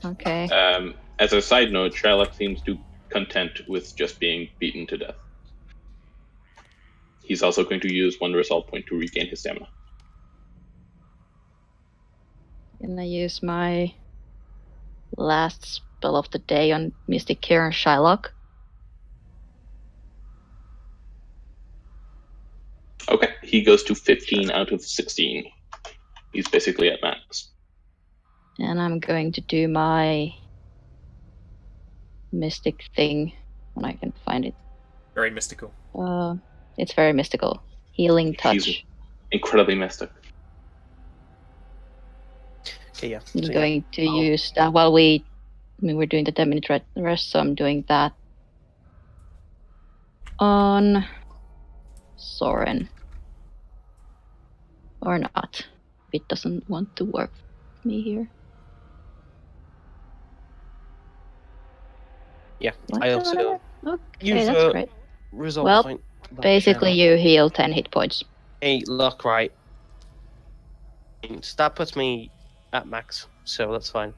Speaker 3: Okay.
Speaker 2: As a side note, Shylock seems to content with just being beaten to death. He's also going to use 1 resolve point to regain his stamina.
Speaker 3: Can I use my last spell of the day on Mystic Cure and Shylock?
Speaker 2: Okay, he goes to 15 out of 16. He's basically at max.
Speaker 3: And I'm going to do my mystic thing when I can find it.
Speaker 4: Very mystical.
Speaker 3: It's very mystical. Healing touch.
Speaker 2: He's incredibly mystic.
Speaker 5: Okay, yeah.
Speaker 3: I'm
Speaker 5: So, yeah.
Speaker 3: going to use that while we're doing the 10-minute rest, so I'm doing that on Soren. Or not. It doesn't want to work for me here.
Speaker 5: Yeah, I also
Speaker 3: Okay,
Speaker 5: use
Speaker 3: that's
Speaker 5: a
Speaker 3: great.
Speaker 5: resolve
Speaker 3: Well,
Speaker 5: point.
Speaker 3: basically you heal 10 hit points.
Speaker 5: Hey, look, right. That puts me at max, so that's fine.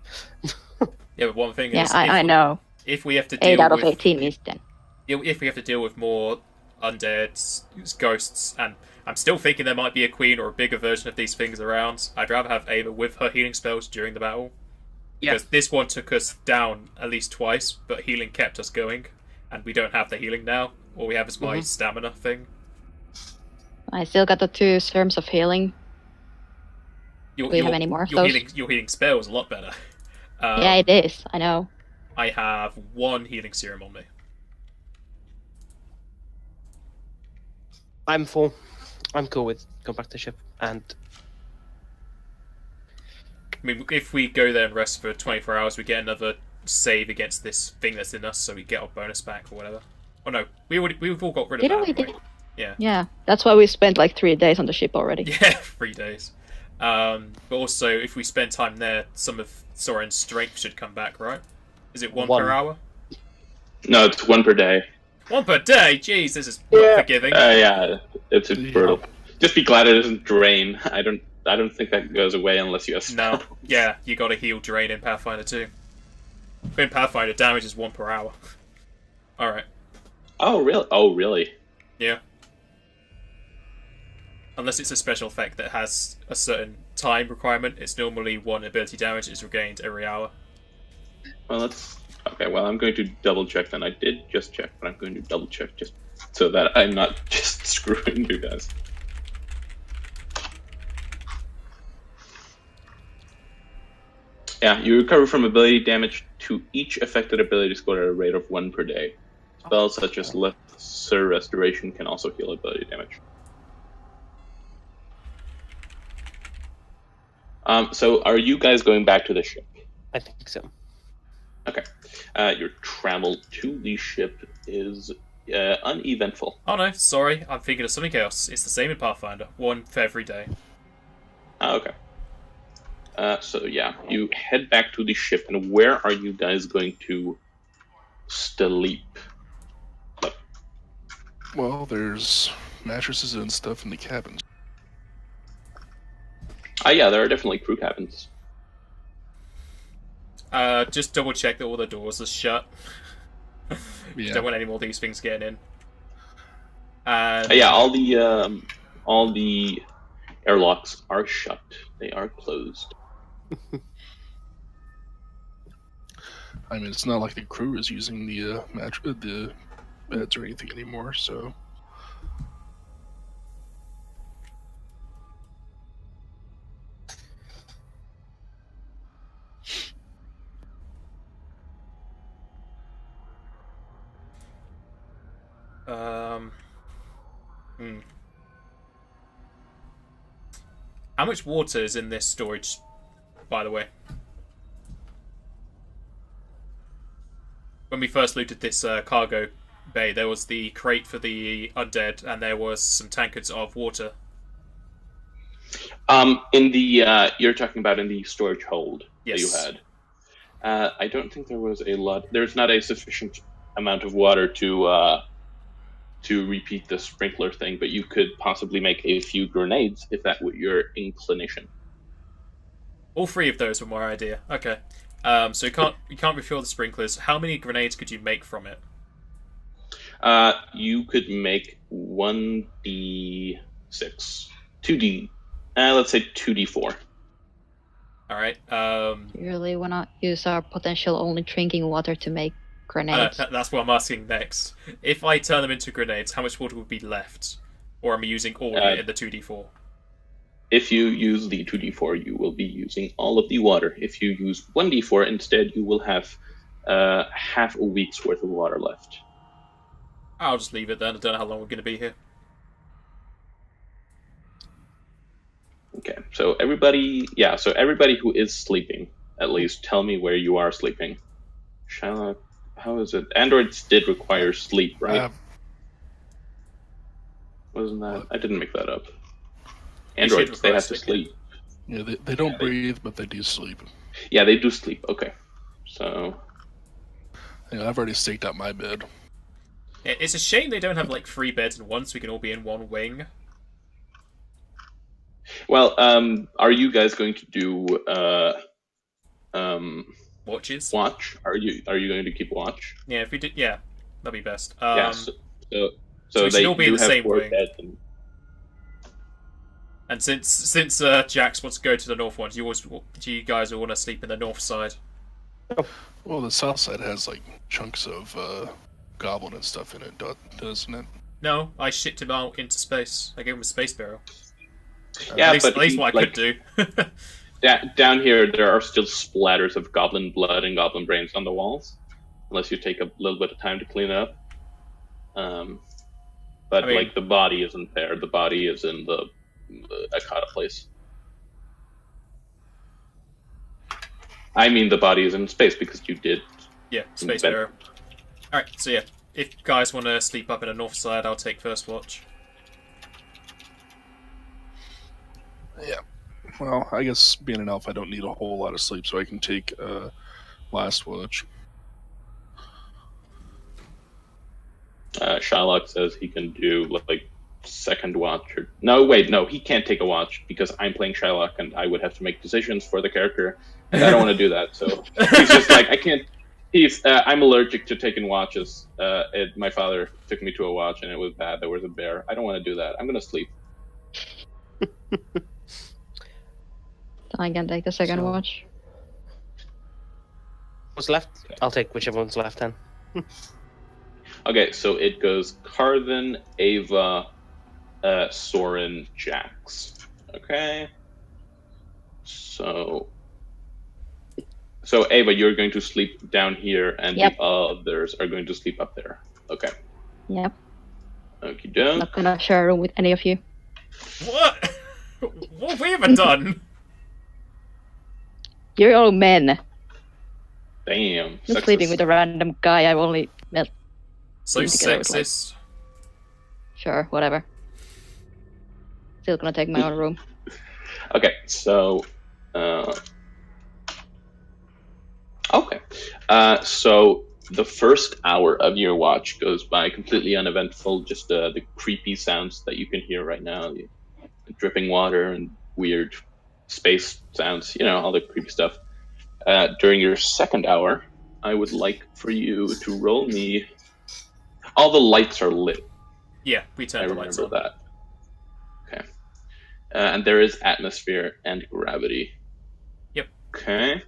Speaker 4: Yeah, but one thing
Speaker 3: Yeah,
Speaker 4: is,
Speaker 3: I know.
Speaker 4: if we have to deal
Speaker 3: 8 out of
Speaker 4: with
Speaker 3: 18 is 10.
Speaker 4: if we have to deal with more undeads, ghosts, and I'm still thinking there might be a queen or a bigger version of these things around, I'd rather have Ava with her healing spells during the battle.
Speaker 5: Yeah.
Speaker 4: Because this one took us down at least twice, but healing kept us going, and we don't have the healing now. All we have is my stamina thing.
Speaker 3: I still got the 2 serums of healing. Do we have any more of those?
Speaker 4: Your healing spell is a lot better.
Speaker 3: Yeah, it is. I know.
Speaker 4: I have 1 healing serum on me.
Speaker 5: I'm full. I'm cool with going back to the ship. And
Speaker 4: I mean, if we go there and rest for 24 hours, we get another save against this thing that's in us, so we get our bonus back or whatever. Oh no, we've all got rid of that.
Speaker 3: Did we?
Speaker 4: Yeah.
Speaker 3: Yeah, that's why we spent like 3 days on the ship already.
Speaker 4: Yeah, 3 days. But also, if we spend time there, some of Soren's strength should come back, right? Is it 1 per hour?
Speaker 2: No, it's 1 per day.
Speaker 4: 1 per day? Jeez, this is not forgiving.
Speaker 2: Yeah, it's brutal. Just be glad it doesn't drain. I don't think that goes away unless you have spell.
Speaker 4: No, yeah, you gotta heal drain in Pathfinder too. In Pathfinder, damage is 1 per hour. Alright.
Speaker 2: Oh, really? Oh, really?
Speaker 4: Yeah. Unless it's a special effect that has a certain time requirement, it's normally 1 ability damage is regained every hour.
Speaker 2: Well, that's... Okay, well, I'm going to double check then. I did just check, but I'm going to double check just so that I'm not just screwing you guys. Yeah, you recover from ability damage to each affected ability score at a rate of 1 per day. Spells such as Lesser Restoration can also heal ability damage. So are you guys going back to the ship?
Speaker 5: I think so.
Speaker 2: Okay. Your travel to the ship is uneventful.
Speaker 4: Oh no, sorry, I'm thinking of something else. It's the same in Pathfinder. 1 for every day.
Speaker 2: Okay. So yeah, you head back to the ship, and where are you guys going to sleep?
Speaker 1: Well, there's mattresses and stuff in the cabins.
Speaker 2: Yeah, there are definitely crew cabins.
Speaker 4: Just double check that all the doors are shut.
Speaker 1: Yeah.
Speaker 4: Don't want any more of these things getting in. And
Speaker 2: Yeah, all the airlocks are shut. They are closed.
Speaker 1: I mean, it's not like the crew is using the the beds or anything anymore, so...
Speaker 4: How much water is in this storage, by the way? when we first looted this cargo bay, there was the crate for the undead, and there was some tankards of water.
Speaker 2: In the you're talking about in the storage hold that you
Speaker 4: Yes.
Speaker 2: had. I don't think there was a lot. There's not a sufficient amount of water to repeat the sprinkler thing, but you could possibly make a few grenades if that were your inclination.
Speaker 4: All three of those were my idea. Okay. So you can't refill the sprinklers. How many grenades could you make from it?
Speaker 2: You could make 1d6, 2d, let's say 2d4.
Speaker 4: All right.
Speaker 3: You really wanna use our potential only drinking water to make grenades?
Speaker 4: That's what I'm asking next. If I turn them into grenades, how much water would be left? Or am I using all of it in the 2d4?
Speaker 2: If you use the 2d4, you will be using all of the water. If you use 1d4 instead, you will have half a week's worth of water left.
Speaker 4: I'll just leave it then. I don't know how long we're going to be here.
Speaker 2: Okay, so everybody who is sleeping, at least tell me where you are sleeping. Shylock, how is it? Androids did require sleep, right? Wasn't that? I didn't make that up. Androids, they have to sleep.
Speaker 1: Yeah, they don't breathe, but they do sleep.
Speaker 2: Yeah, they do sleep. Okay, so
Speaker 1: yeah, I've already staked out my bed.
Speaker 4: It's a shame they don't have like 3 beds in one, so we can all be in one wing.
Speaker 2: well, are you guys going to do
Speaker 4: Watches?
Speaker 2: watch? Are you going to keep watch?
Speaker 4: Yeah, if we did, yeah, that'd be best.
Speaker 2: Yeah. So
Speaker 4: we should all be in the same wing.
Speaker 2: And...
Speaker 4: And since Jax wants to go to the north one, do you guys all want to sleep in the north side?
Speaker 1: Well, the south side has like chunks of goblin and stuff in it, doesn't it?
Speaker 4: No, I shipped him out into space. I gave him a space barrel.
Speaker 2: Yeah,
Speaker 4: at least what I could do.
Speaker 2: Down here, there are still splatters of goblin blood and goblin brains on the walls, unless you take a little bit of time to clean it up. But I mean, like the body isn't there. The body is in the Akata place. I mean, the body is in space because you did.
Speaker 4: Yeah, space barrel. Alright, so yeah, if you guys want to sleep up in the north side, I'll take first watch.
Speaker 1: Yeah. Well, I guess being an elf, I don't need a whole lot of sleep, so I can take last watch.
Speaker 2: Shylock says he can do like second watch. No, he can't take a watch because I'm playing Shylock and I would have to make decisions for the character, and I don't want to do that. So he's just like, I can't. I'm allergic to taking watches. My father took me to a watch and it was bad. There was a bear. I don't want to do that. I'm gonna sleep.
Speaker 3: I can take the second watch.
Speaker 5: What's left? I'll take whichever one's left then.
Speaker 2: Okay, so it goes Carthen, Ava, Soren, Jax. Okay. So Ava, you're going to sleep down here, and
Speaker 3: Yep.
Speaker 2: the others are going to sleep up there. Okay.
Speaker 3: Yep.
Speaker 2: Okie doke.
Speaker 3: Not gonna share a room with any of you.
Speaker 4: What? What have we ever done?
Speaker 3: You're all men.
Speaker 2: Damn.
Speaker 3: You're sleeping with a random guy I've only met.
Speaker 4: So
Speaker 3: Been together with, like-
Speaker 4: sexist.
Speaker 3: Sure, whatever. Still gonna take my own room.
Speaker 2: Okay, so so the first hour of your watch goes by completely uneventful. Just the creepy sounds that you can hear right now, the dripping water and weird space sounds, all the creepy stuff. During your second hour, I would like for you to roll me. All the lights are lit.
Speaker 4: Yeah, we turned the lights on.
Speaker 2: That. Okay. And there is atmosphere and gravity.
Speaker 4: Yep.
Speaker 2: Okay.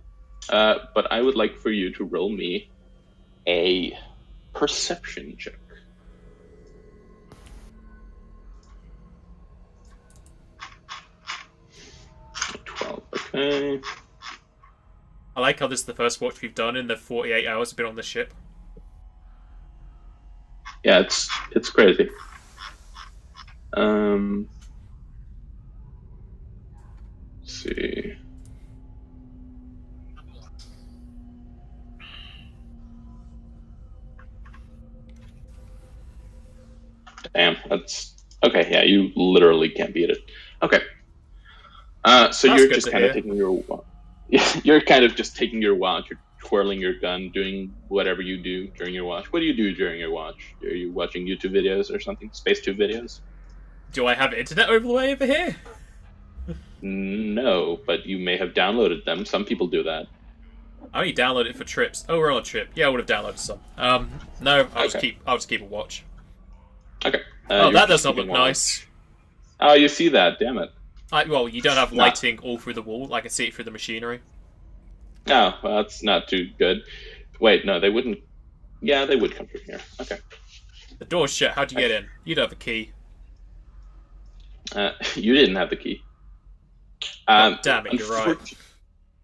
Speaker 2: But I would like for you to roll me a perception check. 12. Okay.
Speaker 4: I like how this is the first watch we've done in the 48 hours we've been on the ship.
Speaker 2: Yeah, it's crazy. Let's see. Damn, that's okay. Yeah, you literally can't beat it. Okay. So
Speaker 4: That's
Speaker 2: you're
Speaker 4: good
Speaker 2: just
Speaker 4: to
Speaker 2: kind of
Speaker 4: hear.
Speaker 2: taking your, you're kind of just taking your watch. You're twirling your gun, doing whatever you do during your watch. What do you do during your watch? Are you watching YouTube videos or something? SpaceTube videos?
Speaker 4: Do I have internet all the way over here?
Speaker 2: No, but you may have downloaded them. Some people do that.
Speaker 4: I only download it for trips. Oh, we're on a trip. Yeah, I would have downloaded some. No, I'll just keep a watch.
Speaker 2: Okay.
Speaker 4: Oh,
Speaker 2: you're
Speaker 4: that
Speaker 2: just
Speaker 4: does not look
Speaker 2: keeping watch.
Speaker 4: nice.
Speaker 2: Oh, you see that? Damn it.
Speaker 4: Well, you don't have
Speaker 2: Nah.
Speaker 4: lighting all through the wall. I can see it through the machinery.
Speaker 2: No, well, that's not too good. Wait, no, they wouldn't. Yeah, they would come from here. Okay.
Speaker 4: The door's shut. How'd you get in? You'd have a key.
Speaker 2: You didn't have the key.
Speaker 4: Damn it, you're right.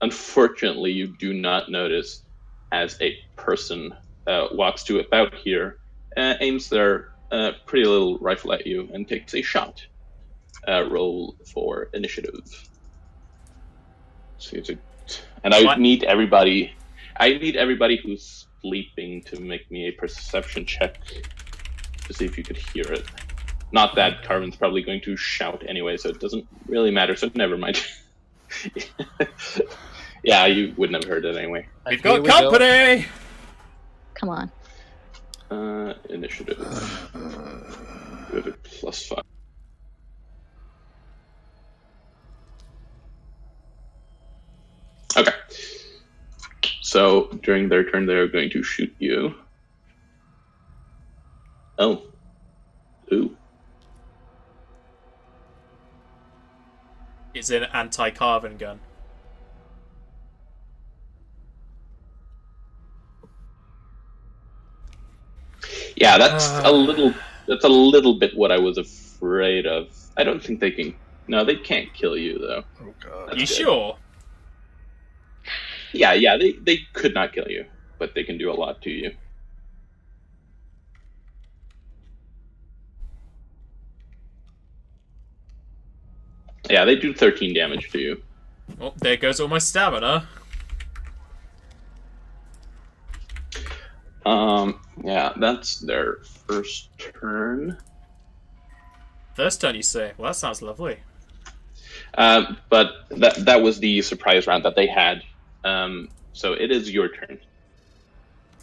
Speaker 2: Unfortunately, you do not notice as a person walks to about here, aims their pretty little rifle at you, and takes a shot. Roll for initiative. And I need everybody. I need everybody who's sleeping to make me a perception check to see if you could hear it. Not that Carvin's probably going to shout anyway, so it doesn't really matter. So never mind. Yeah, you wouldn't have heard it anyway.
Speaker 4: We've got company!
Speaker 3: Come on.
Speaker 2: Initiative. We have a +5. Okay. So during their turn, they're going to shoot you. Oh. Who?
Speaker 4: It's an anti-Carvin gun.
Speaker 2: Yeah, that's a little. That's a little bit what I was afraid of. I don't think they can. No, they can't kill you though.
Speaker 1: Oh god.
Speaker 2: That's
Speaker 4: You
Speaker 2: good.
Speaker 4: sure?
Speaker 2: Yeah. They could not kill you, but they can do a lot to you. Yeah, they do 13 damage to you.
Speaker 4: Well, there goes all my stamina.
Speaker 2: Yeah, that's their first turn.
Speaker 4: First turn, you say? Well, that sounds lovely.
Speaker 2: But that was the surprise round that they had. So it is your turn.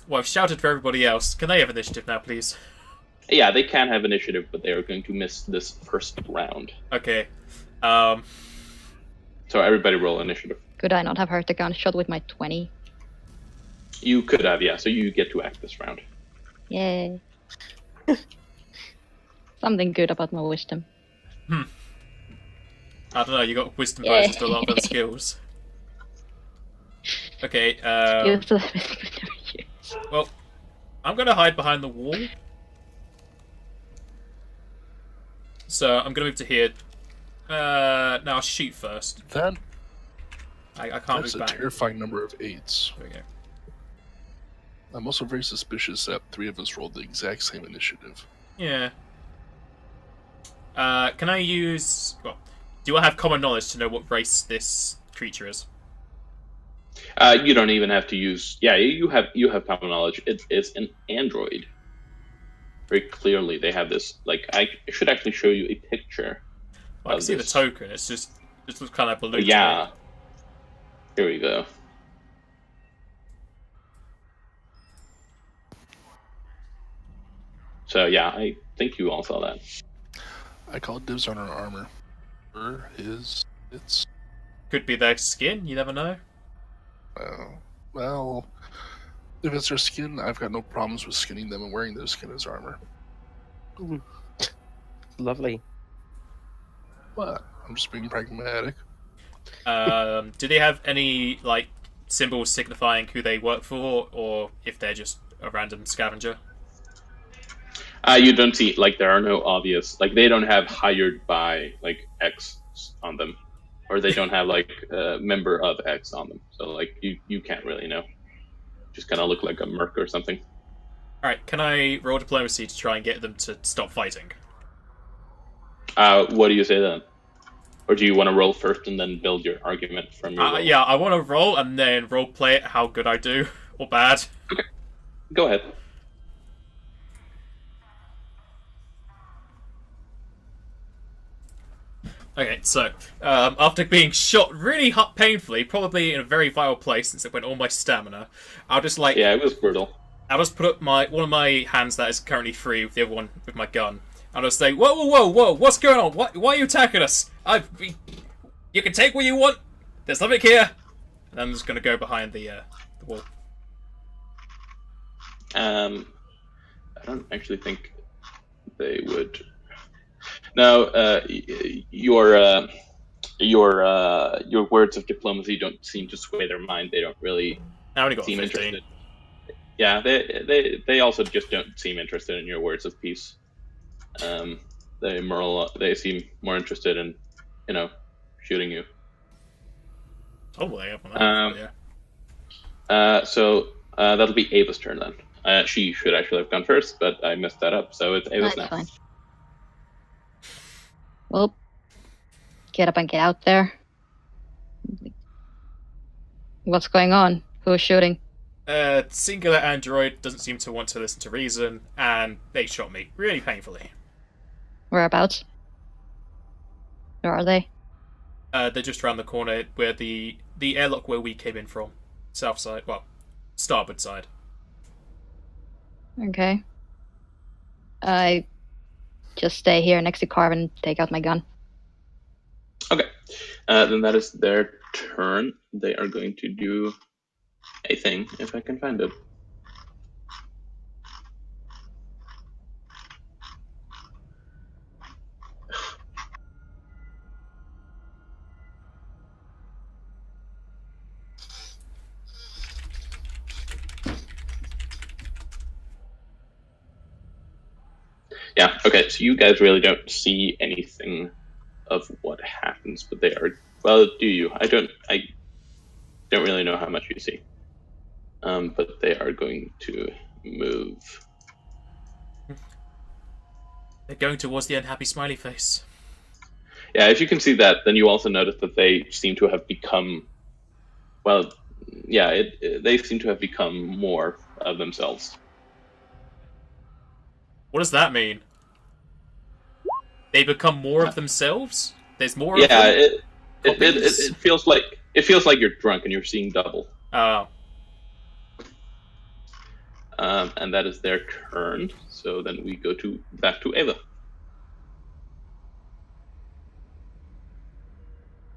Speaker 4: Well, I've shouted for everybody else. Can they have initiative now, please?
Speaker 2: Yeah, they can have initiative, but they are going to miss this first round.
Speaker 4: Okay.
Speaker 2: So everybody roll initiative.
Speaker 3: Could I not have hurt the gunshot with my 20?
Speaker 2: You could have, yeah. So you get to act this round.
Speaker 3: Yay. Something good about my wisdom.
Speaker 4: I don't know, you got wisdom bonuses to a lot of other skills. Okay,
Speaker 3: Skills that I've never used.
Speaker 4: well, I'm gonna hide behind the wall. So, I'm gonna move to here. No, I'll shoot first.
Speaker 1: That
Speaker 4: I can't
Speaker 1: that's
Speaker 4: move
Speaker 1: a
Speaker 4: back.
Speaker 1: terrifying number of 8s.
Speaker 4: There we go.
Speaker 1: I'm also very suspicious that 3 of us rolled the exact same initiative.
Speaker 4: Yeah. Can I use... Well, do I have common knowledge to know what race this creature is?
Speaker 2: You don't even have to use. Yeah, you have common knowledge. It's an android. Very clearly, they have this. Like, I should actually show you a picture.
Speaker 4: Well, I can see the token. It's just looks kind of blue.
Speaker 2: Yeah. Here we go. So yeah, I think you all saw that.
Speaker 1: I call dibs on her armor. It's
Speaker 4: Could be their skin. You never know.
Speaker 1: well, if it's their skin, I've got no problems with skinning them and wearing their skin as armor.
Speaker 5: Lovely.
Speaker 1: What? I'm just being pragmatic.
Speaker 4: Do they have any like symbols signifying who they work for, or if they're just a random scavenger?
Speaker 2: You don't see, like, there are no obvious, like, they don't have hired by, like, X on them, or they don't have, like, a member of X on them. So, like, you can't really know. Just kind of look like a merc or something.
Speaker 4: All right, can I roll diplomacy to try and get them to stop fighting?
Speaker 2: What do you say then? Or do you want to roll first and then build your argument from your roll?
Speaker 4: Yeah, I want to roll and then role play it how good I do or bad.
Speaker 2: Okay, go ahead.
Speaker 4: Okay, so after being shot really painfully, probably in a very vital place since it went all my stamina, I'll just like
Speaker 2: Yeah, it was brutal.
Speaker 4: I'll just put up one of my hands that is currently free with the other one with my gun. I'll just say, whoa, whoa, whoa, whoa, what's going on? Why are you attacking us? You can take what you want. There's nothing here. And I'm just gonna go behind the wall.
Speaker 2: I don't actually think they would. No, your words of diplomacy don't seem to sway their mind. They don't really
Speaker 4: I only got
Speaker 2: seem
Speaker 4: 15.
Speaker 2: interested. Yeah, they also just don't seem interested in your words of peace. They seem more interested in, shooting you.
Speaker 4: Oh, well, yeah, well, yeah.
Speaker 2: So that'll be Ava's turn then. She should actually have gone first, but I messed that up. So it's Ava's
Speaker 3: That's
Speaker 2: now.
Speaker 3: fine. Well, get up and get out there. What's going on? Who's shooting?
Speaker 4: Singular android doesn't seem to want to listen to reason, and they shot me really painfully.
Speaker 3: Whereabouts? Where are they?
Speaker 4: They're just around the corner where the airlock where we came in from. South side, well, starboard side.
Speaker 3: Okay. I just stay here next to Carve and take out my gun.
Speaker 2: Okay. Then that is their turn. They are going to do a thing, if I can find it. Yeah, okay, so you guys really don't see anything of what happens, but they are, well, do you? I don't really know how much you see. But they are going to move.
Speaker 4: They're going towards the unhappy smiley face.
Speaker 2: Yeah, if you can see that, then you also notice that they seem to have become, well, yeah, they seem to have become more of themselves.
Speaker 4: What does that mean? They become more of themselves? There's more
Speaker 2: Yeah,
Speaker 4: of them?
Speaker 2: it feels like you're drunk and you're seeing double.
Speaker 4: Oh.
Speaker 2: And that is their turn. So then we go back to Ava.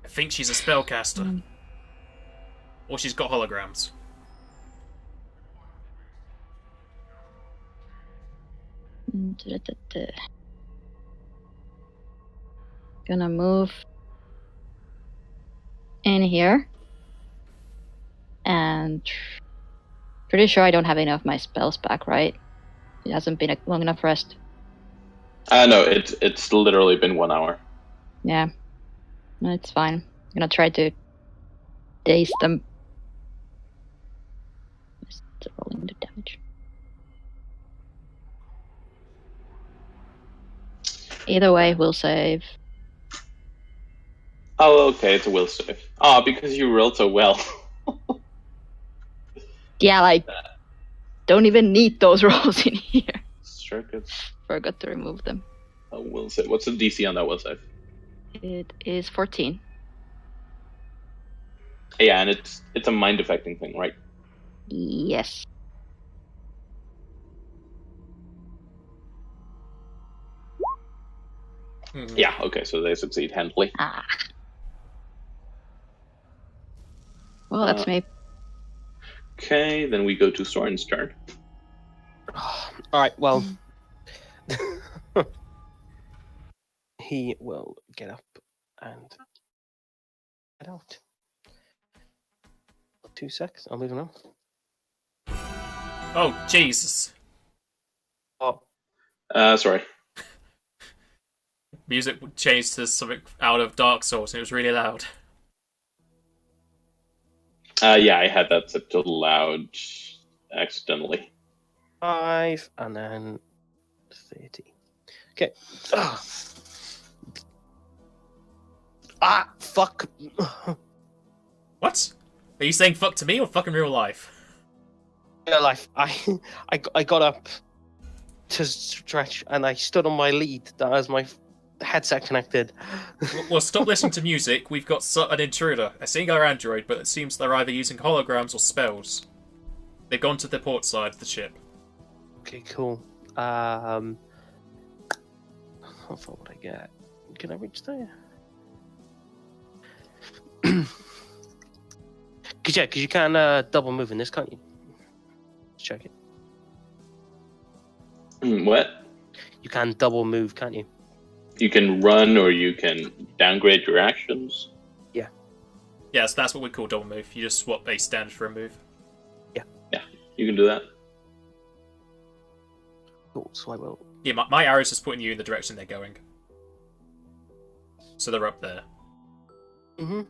Speaker 4: I think she's a spellcaster. Or she's got holograms.
Speaker 3: Gonna move in here. And pretty sure I don't have any of my spells back, right? It hasn't been a long enough rest.
Speaker 2: No, it's literally been 1 hour.
Speaker 3: Yeah. It's fine. I'm gonna try to daze them. Just rolling the damage. Either way, we'll save.
Speaker 2: Oh, okay, it's a will save. Oh, because you rolled so well.
Speaker 3: Yeah, like, don't even need those rolls in here.
Speaker 2: Sure, good.
Speaker 3: Forgot to remove them.
Speaker 2: A will save. What's the DC on that will save?
Speaker 3: It is 14.
Speaker 2: Yeah, and it's a mind affecting thing, right?
Speaker 3: Yes.
Speaker 2: Yeah, okay, so they succeed handily.
Speaker 3: Ah. Well, that's me.
Speaker 2: Okay, then we go to Soren's turn.
Speaker 5: Alright, well. He will get up and head out. 2 seconds, I'll leave him now.
Speaker 4: Oh, Jesus.
Speaker 5: Oh,
Speaker 2: Sorry.
Speaker 4: Music changed to something out of Dark Souls and it was really loud.
Speaker 2: Yeah, I had that set to loud accidentally.
Speaker 5: 5 and then 30. Okay. Fuck.
Speaker 4: What? Are you saying fuck to me or fuck in real life?
Speaker 5: Real life. I got up to stretch and I stood on my lead. That was my headset connected.
Speaker 4: Well, stop listening to music. We've got an intruder, a singular android, but it seems they're either using holograms or spells. They've gone to the port side of the ship.
Speaker 5: Okay, cool. How far would I get? Can I reach there? Because you can double move in this, can't you? Let's check it.
Speaker 2: What?
Speaker 5: You can double move, can't you?
Speaker 2: You can run or you can downgrade your actions.
Speaker 4: Yes, that's what we call double move. You just swap base standard for a move.
Speaker 2: You can do that.
Speaker 5: Cool, so I will.
Speaker 4: Yeah, my arrow's just pointing you in the direction they're going. So they're up there.
Speaker 5: Mm-hmm.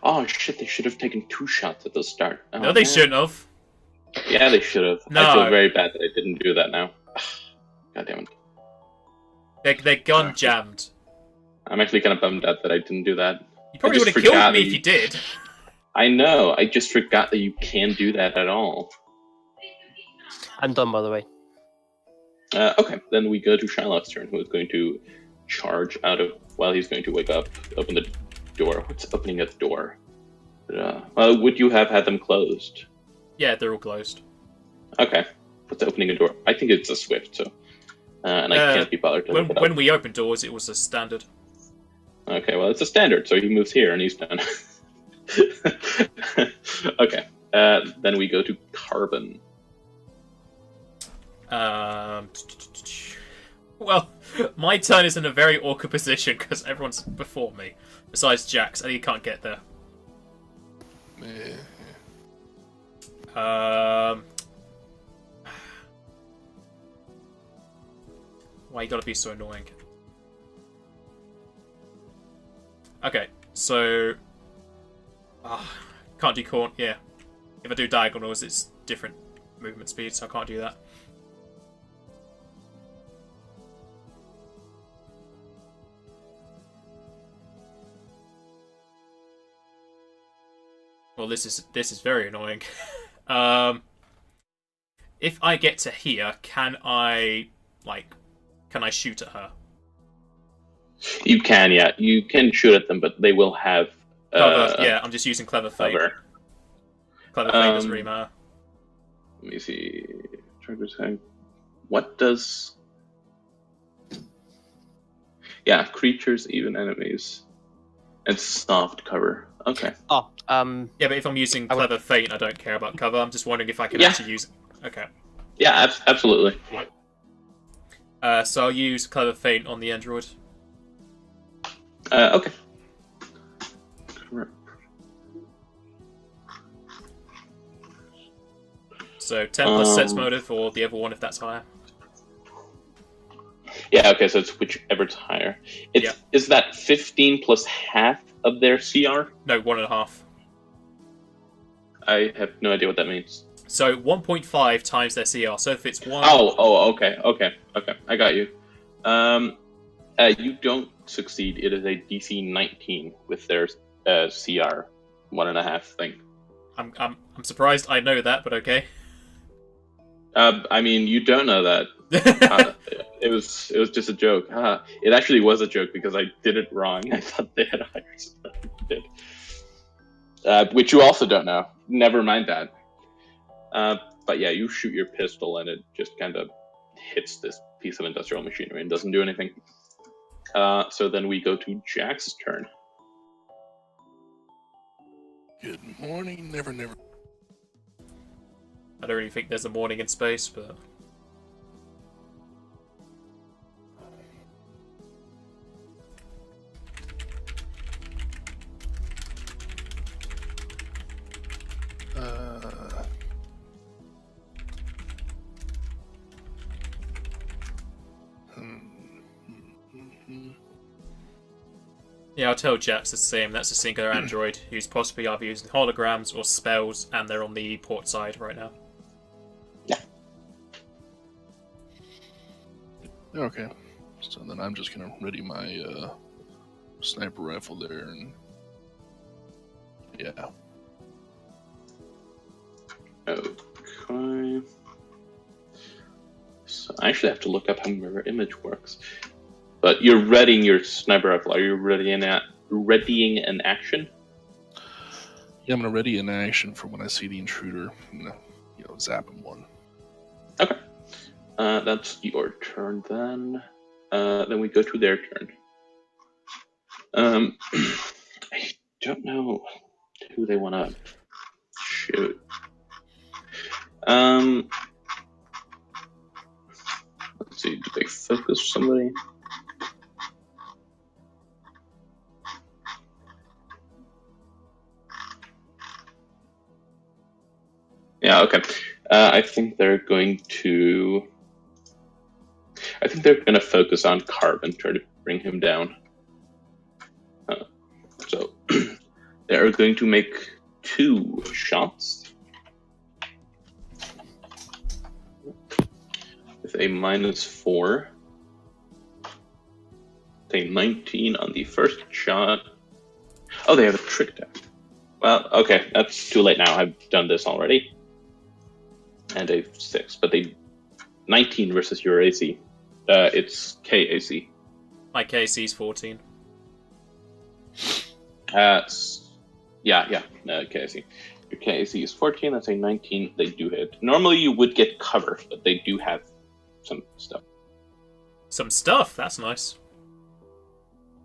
Speaker 2: Oh shit! They should have taken 2 shots at the start. Oh,
Speaker 4: No, they
Speaker 2: man.
Speaker 4: shouldn't have.
Speaker 2: Yeah, they should have.
Speaker 4: No.
Speaker 2: I feel very bad that I didn't do that now. God damn it.
Speaker 4: They're gun jammed.
Speaker 2: I'm actually kind of bummed out that I didn't do that.
Speaker 4: You probably
Speaker 2: I
Speaker 4: would
Speaker 2: just
Speaker 4: have killed
Speaker 2: forgot
Speaker 4: me
Speaker 2: that
Speaker 4: if you did.
Speaker 2: I know. I just forgot that you can do that at all.
Speaker 5: I'm done, by the way.
Speaker 2: Okay, then we go to Shylock's turn, who is going to charge out of. Well, he's going to wake up, open the door. What's opening a door? Would you have had them closed?
Speaker 4: Yeah, they're all closed.
Speaker 2: Okay. What's opening a door? I think it's a swift, so. And I can't be bothered to look it up.
Speaker 4: When we opened doors, it was a standard.
Speaker 2: Okay, well, it's a standard, so he moves here and he's done. Okay. Then we go to Carbon.
Speaker 4: Well, my turn is in a very awkward position because everyone's before me, besides Jax, and he can't get there. Why you gotta be so annoying? Okay, so can't do corn. Yeah, if I do diagonals, it's different movement speed, so I can't do that. Well, this is very annoying. If I get to here, can I shoot at her?
Speaker 2: You can, yeah. You can shoot at them, but they will have...
Speaker 4: Clever, yeah, I'm just using Clever Fate.
Speaker 2: Cover.
Speaker 4: Clever Fate doesn't really matter.
Speaker 2: Let me see. What does... Yeah, creatures, even enemies. And soft cover. Okay.
Speaker 5: Oh,
Speaker 4: Yeah, but if I'm using Clever Fate, I don't care about cover. I'm just wondering if I can actually use it. Okay.
Speaker 2: Yeah, absolutely.
Speaker 4: So I'll use Clever Fate on the android.
Speaker 2: Okay.
Speaker 4: So 10 plus sense motive, or the other one if that's higher.
Speaker 2: Yeah, okay, so it's whichever's higher. Is that 15 plus half of their CR?
Speaker 4: No, 1.5.
Speaker 2: I have no idea what that means.
Speaker 4: So 1.5 times their CR. So if it's 1...
Speaker 2: Okay. I got you. You don't succeed. It is a DC 19 with their CR 1.5 thing.
Speaker 4: I'm surprised I know that, but okay.
Speaker 2: I mean, you don't know that. It was just a joke. It actually was a joke because I did it wrong. I thought they had higher than I did. Which you also don't know. Never mind that. But yeah, you shoot your pistol and it just kind of hits this piece of industrial machinery and doesn't do anything. So then we go to Jack's turn.
Speaker 1: Good morning, never.
Speaker 4: I don't really think there's a morning in space, but... Yeah, I'll tell Jax the same. That's a singular android who's possibly either using holograms or spells, and they're on the port side right now.
Speaker 2: Yeah.
Speaker 1: Okay. So then I'm just gonna ready my sniper rifle there, and yeah.
Speaker 2: Okay. So I actually have to look up how mirror image works. But you're readying your sniper rifle. Are you readying an action?
Speaker 1: Yeah, I'm gonna ready an action for when I see the intruder. I'm gonna, zap him one.
Speaker 2: Okay. That's your turn then. Then we go to their turn. I don't know who they want to shoot. Let's see. Do they focus somebody? Yeah. Okay. I think they're going to focus on Carbon, try to bring him down. So they are going to make 2 shots with a -4. A 19 on the first shot. Oh, they have a trick attack. Well, okay, that's too late now. I've done this already. And a 6, but they 19 versus your AC. It's KAC.
Speaker 4: My KC's 14.
Speaker 2: Yeah, KAC. Your KAC is 14, that's a 19. They do hit. Normally you would get cover, but they do have some stuff.
Speaker 4: Some stuff? That's nice.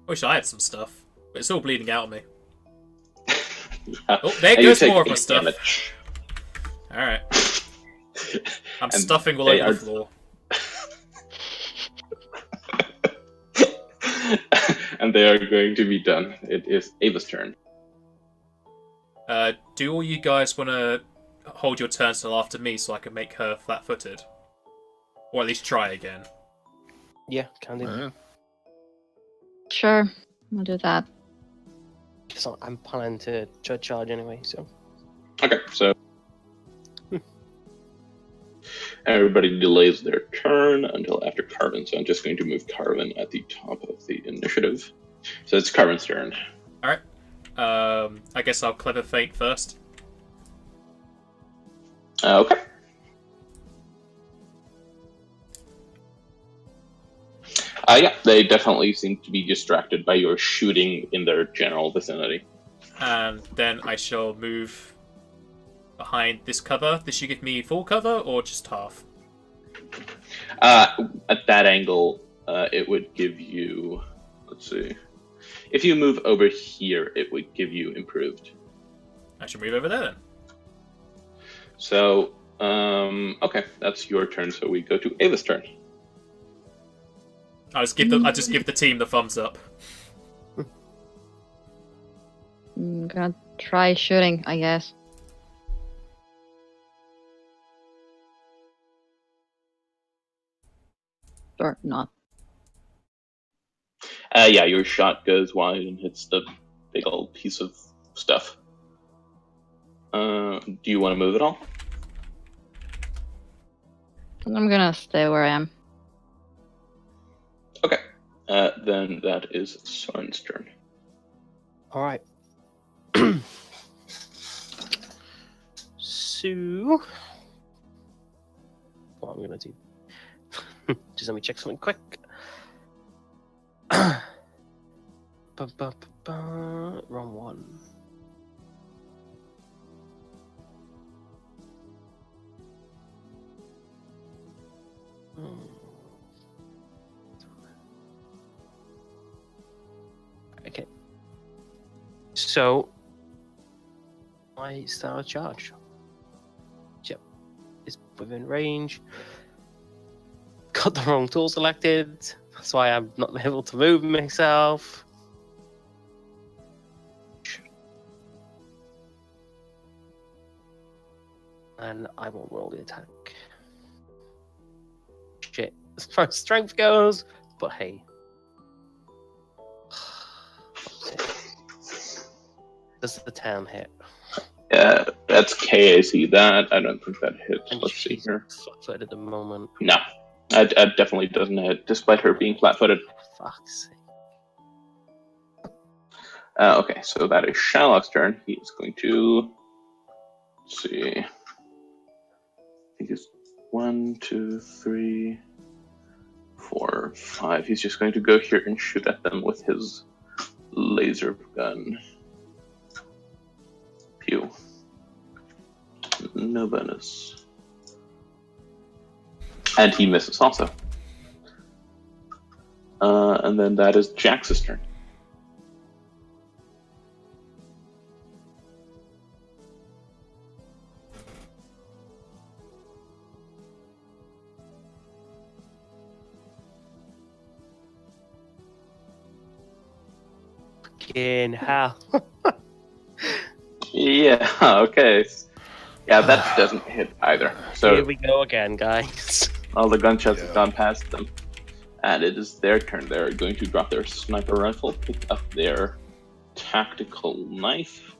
Speaker 4: Wish I had some stuff, but it's all bleeding out of me.
Speaker 2: Yeah.
Speaker 4: Oh, there goes more of my stuff.
Speaker 2: Damage.
Speaker 4: Alright. I'm
Speaker 2: And
Speaker 4: stuffing all
Speaker 2: they
Speaker 4: over
Speaker 2: are-
Speaker 4: the floor.
Speaker 2: And they are going to be done. It is Ava's turn.
Speaker 4: Do all you guys want to hold your turns till after me so I can make her flat-footed? Or at least try again?
Speaker 5: Yeah, can do.
Speaker 3: Sure, I'll do that.
Speaker 5: So I'm planning to charge anyway, so.
Speaker 2: Okay, so everybody delays their turn until after Carbon, so I'm just going to move Carbon at the top of the initiative. So it's Carbon's turn.
Speaker 4: Alright. I guess I'll Clever Feint first.
Speaker 2: Okay. Yeah, they definitely seem to be distracted by your shooting in their general vicinity.
Speaker 4: And then I shall move behind this cover. Does she give me full cover or just half?
Speaker 2: At that angle, it would give you... Let's see. If you move over here, it would give you improved.
Speaker 4: I shall move over there then.
Speaker 2: So, okay, that's your turn. So we go to Ava's turn.
Speaker 4: I just give the team the thumbs up.
Speaker 3: I'm gonna try shooting, I guess. Or not.
Speaker 2: Yeah, your shot goes wide and hits the big old piece of stuff. Do you want to move at all?
Speaker 3: I'm gonna stay where I am.
Speaker 2: Okay. Then that is Soren's turn.
Speaker 5: All right. So, what I'm gonna do? Just let me check something quick. Wrong one. Okay. So, my style of charge. Yep. Is within range. Got the wrong tool selected. That's why I'm not able to move myself. And I will roll the attack. Shit. As far as strength goes, but hey. Does the 10 hit?
Speaker 2: Yeah, that's KAC. That I don't think that hits.
Speaker 5: And
Speaker 2: Let's see
Speaker 5: she's
Speaker 2: here.
Speaker 5: flat-footed at the moment.
Speaker 2: No, that definitely doesn't hit, despite her being flat-footed.
Speaker 5: Fuck's sake.
Speaker 2: Okay, so that is Shylock's turn. He is going to... Let's see. I think it's 1, 2, 3, 4, 5. He's just going to go here and shoot at them with his laser gun. Pew. No bonus. And he misses also. And then that is Jax's turn.
Speaker 5: In hell.
Speaker 2: Yeah, okay. Yeah, that doesn't hit either. So
Speaker 5: Here we go again, guys.
Speaker 2: all the gunshots have gone past them. And it is their turn. They're going to drop their sniper rifle, pick up their tactical knife,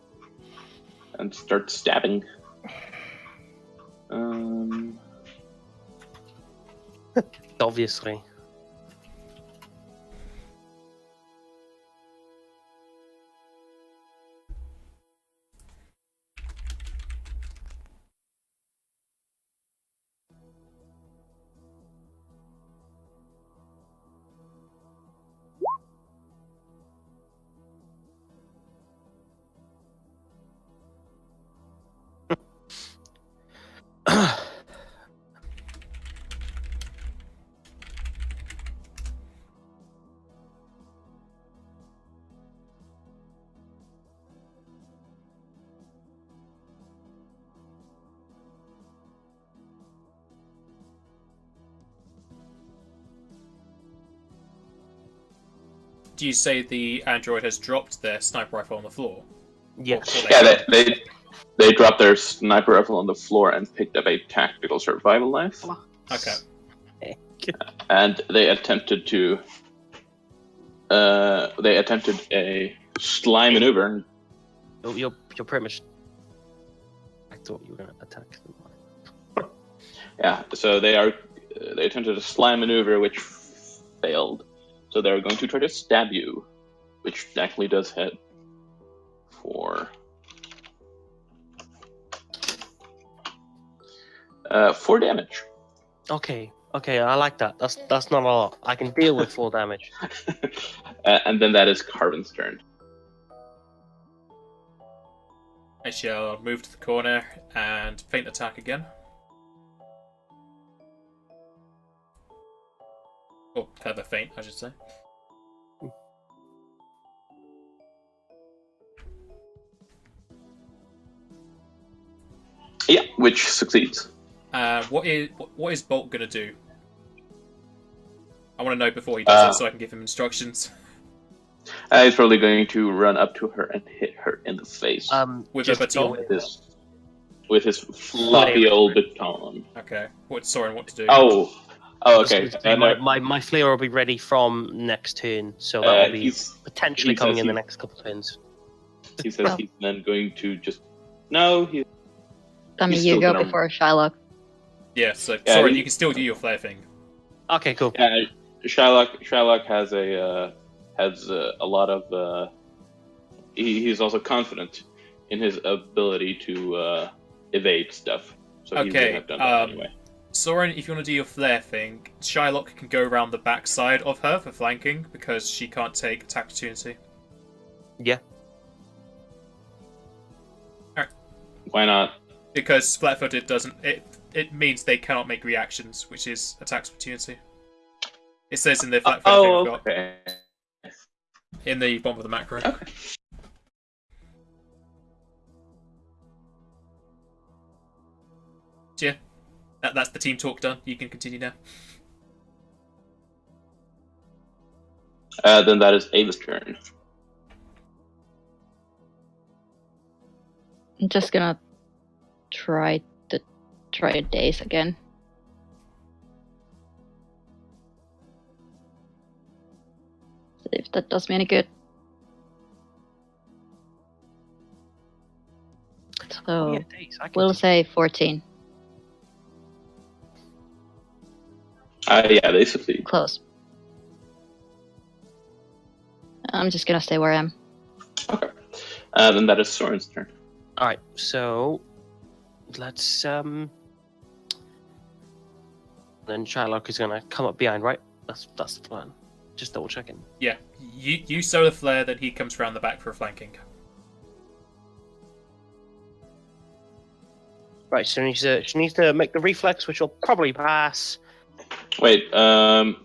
Speaker 2: and start stabbing.
Speaker 5: Obviously.
Speaker 4: Do you say the android has dropped their sniper rifle on the floor?
Speaker 5: Yes.
Speaker 2: Yeah, they dropped their sniper rifle on the floor and picked up a tactical survival knife.
Speaker 4: Okay.
Speaker 2: And they attempted to. They attempted a slime maneuver.
Speaker 5: You're pretty much. I thought you were going to attack them.
Speaker 2: Yeah, so they attempted a slime maneuver which failed. So they're going to try to stab you, which actually does hit for 4 damage.
Speaker 5: Okay, I like that. That's not a lot. I can deal with 4 damage.
Speaker 2: And then that is Carvin's turn.
Speaker 4: I shall move to the corner and feint attack again. Or clever feint, I should say.
Speaker 2: Yeah, which succeeds.
Speaker 4: What is Bolt gonna do? I want to know before he does it, so I can give him instructions.
Speaker 2: He's probably going to run up to her and hit her in the face
Speaker 4: With a baton?
Speaker 2: with his floppy old baton.
Speaker 4: Okay. Soren, what to do?
Speaker 2: Oh, okay.
Speaker 5: My flare will be ready from next turn, so that will be potentially coming in the next couple of turns.
Speaker 2: He says he's then going to just... No, he...
Speaker 3: I mean, you go before Shylock.
Speaker 4: Yeah, so Soren, you can still do your flare thing.
Speaker 5: Okay, cool.
Speaker 2: Yeah, Shylock has a lot of... He's also confident in his ability to evade stuff. So he's going to have done that anyway.
Speaker 4: Soren, if you want to do your flare thing, Shylock can go around the back side of her for flanking, because she can't take attack opportunity.
Speaker 5: Yeah.
Speaker 4: Alright.
Speaker 2: Why not?
Speaker 4: Because flat-footed doesn't... It means they cannot make reactions, which is attack opportunity. It says in the flat-footed thing we've got.
Speaker 2: Okay.
Speaker 4: In the bottom of the macro.
Speaker 2: Okay.
Speaker 4: Yeah. That's the team talk done. You can continue now.
Speaker 2: Then that is Ava's turn.
Speaker 3: I'm just gonna try a daze again. See if that does me any good. So we'll say 14.
Speaker 2: Yeah, they succeed.
Speaker 3: Close. I'm just gonna stay where I am.
Speaker 2: Okay. Then that is Soren's turn.
Speaker 5: Alright, so let's then Shylock is gonna come up behind, right? That's the plan. Just double checking.
Speaker 4: Yeah, you solar flare, then he comes around the back for a flanking.
Speaker 5: Right, so she needs to make the reflex, which will probably pass.
Speaker 2: Wait, aren't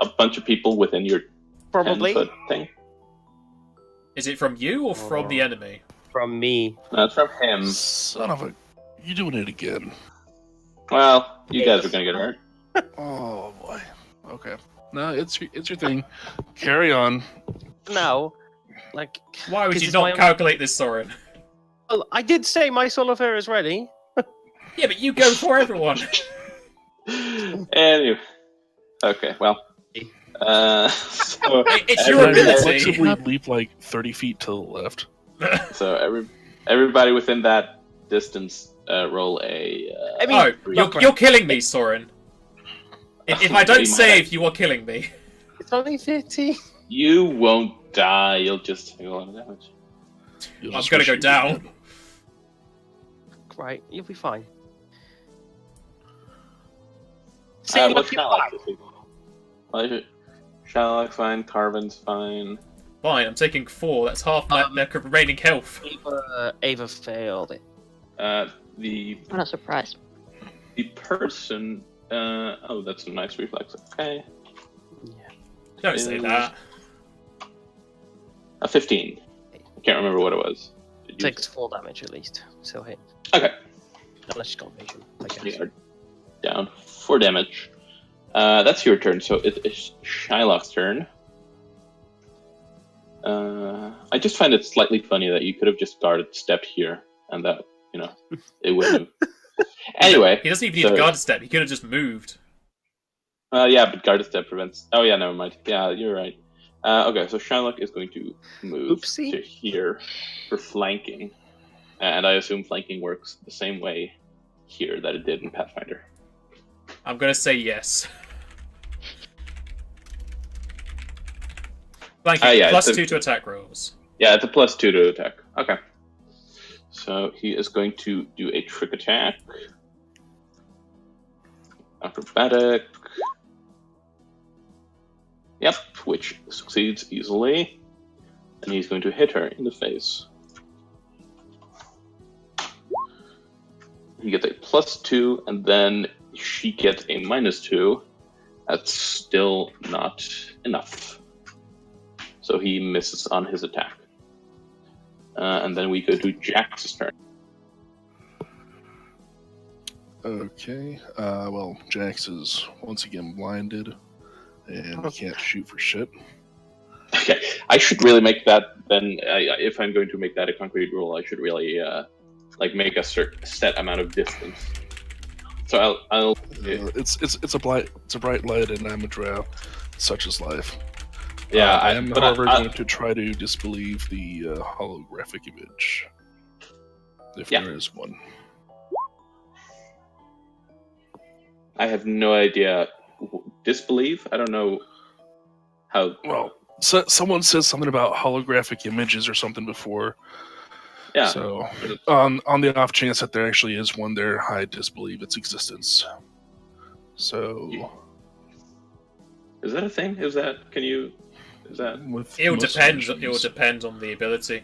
Speaker 2: a bunch of people within your
Speaker 5: Probably
Speaker 2: 10-foot thing?
Speaker 4: Is it from you or from the enemy?
Speaker 5: from me.
Speaker 2: No, it's from him.
Speaker 1: Son of a... You doing it again.
Speaker 2: Well, you guys are gonna get hurt.
Speaker 1: Oh, boy. Okay. No, it's your thing. Carry on.
Speaker 5: No, like.
Speaker 4: Why would
Speaker 5: 'cause
Speaker 4: you
Speaker 5: it's
Speaker 4: not
Speaker 5: my-
Speaker 4: calculate this, Soren?
Speaker 5: Well, I did say my solar flare is ready.
Speaker 4: Yeah, but you go for everyone.
Speaker 2: Anyway. Okay, well. So
Speaker 4: It's your
Speaker 2: everybody-
Speaker 4: ability.
Speaker 1: Flexibly leap like 30 feet to the left.
Speaker 2: So everybody within that distance roll a.
Speaker 5: I mean,
Speaker 4: You're killing me, Soren. If I don't
Speaker 2: You might
Speaker 4: save, you are killing me.
Speaker 5: it's only 50.
Speaker 2: You won't die. You'll just take a lot of damage.
Speaker 1: You'll
Speaker 4: I'm
Speaker 1: just
Speaker 4: gonna
Speaker 1: wish
Speaker 4: go
Speaker 1: you were
Speaker 4: down.
Speaker 1: dead.
Speaker 5: Right, you'll be fine. See,
Speaker 2: What's
Speaker 5: look, you're fine.
Speaker 2: Shylock? Shylock's fine. Carvin's fine.
Speaker 4: Fine, I'm taking 4. That's half their remaining health.
Speaker 5: Ava failed it.
Speaker 2: The
Speaker 3: I'm not surprised.
Speaker 2: person. Oh, that's a nice reflex. Okay.
Speaker 4: Don't say that.
Speaker 2: A 15. I can't remember what it was. Did you-
Speaker 5: Takes 4 damage at least. So hit.
Speaker 2: Okay.
Speaker 5: Unless she's got vision, I guess.
Speaker 2: You are down 4 damage. That's your turn, so it is Shylock's turn. I just find it slightly funny that you could have just guarded stepped here, and that, it wouldn't have. Anyway.
Speaker 4: He doesn't even need to guard a step. He could have just moved.
Speaker 2: Yeah, but guarded step prevents... Oh yeah, never mind. Yeah, you're right. Okay, so Shylock is going to move
Speaker 5: Oopsie.
Speaker 2: to here for flanking. And I assume flanking works the same way here that it did in Pathfinder.
Speaker 4: I'm gonna say yes. Flanking,
Speaker 2: Yeah,
Speaker 4: plus
Speaker 2: it's
Speaker 4: 2 to attack rolls.
Speaker 2: Yeah, it's a +2 to attack. Okay. So he is going to do a trick attack. Acrobatic. Yep, which succeeds easily. And he's going to hit her in the face. He gets a +2, and then she gets a -2. That's still not enough. So he misses on his attack. And then we go to Jax's turn.
Speaker 1: Okay. Well, Jax is once again blinded and can't shoot for shit.
Speaker 2: Okay, I should really make that then. If I'm going to make that a concrete rule, I should really make a set amount of distance. So I'll
Speaker 1: It's a bright light, and I'm a drow. Such is life.
Speaker 2: yeah.
Speaker 1: I am, however, going to try to disbelieve the holographic image, if there is one.
Speaker 2: I have no idea. Disbelieve? I don't know how.
Speaker 1: Well, so, someone says something about holographic images or something before.
Speaker 2: Yeah.
Speaker 1: So, on the off chance that there actually is one there, I disbelieve its existence. So,
Speaker 2: Is that a thing? Is that? Can you? Is that?
Speaker 1: with
Speaker 4: It will
Speaker 1: most
Speaker 4: depend. It will
Speaker 1: versions-
Speaker 4: depend on the ability.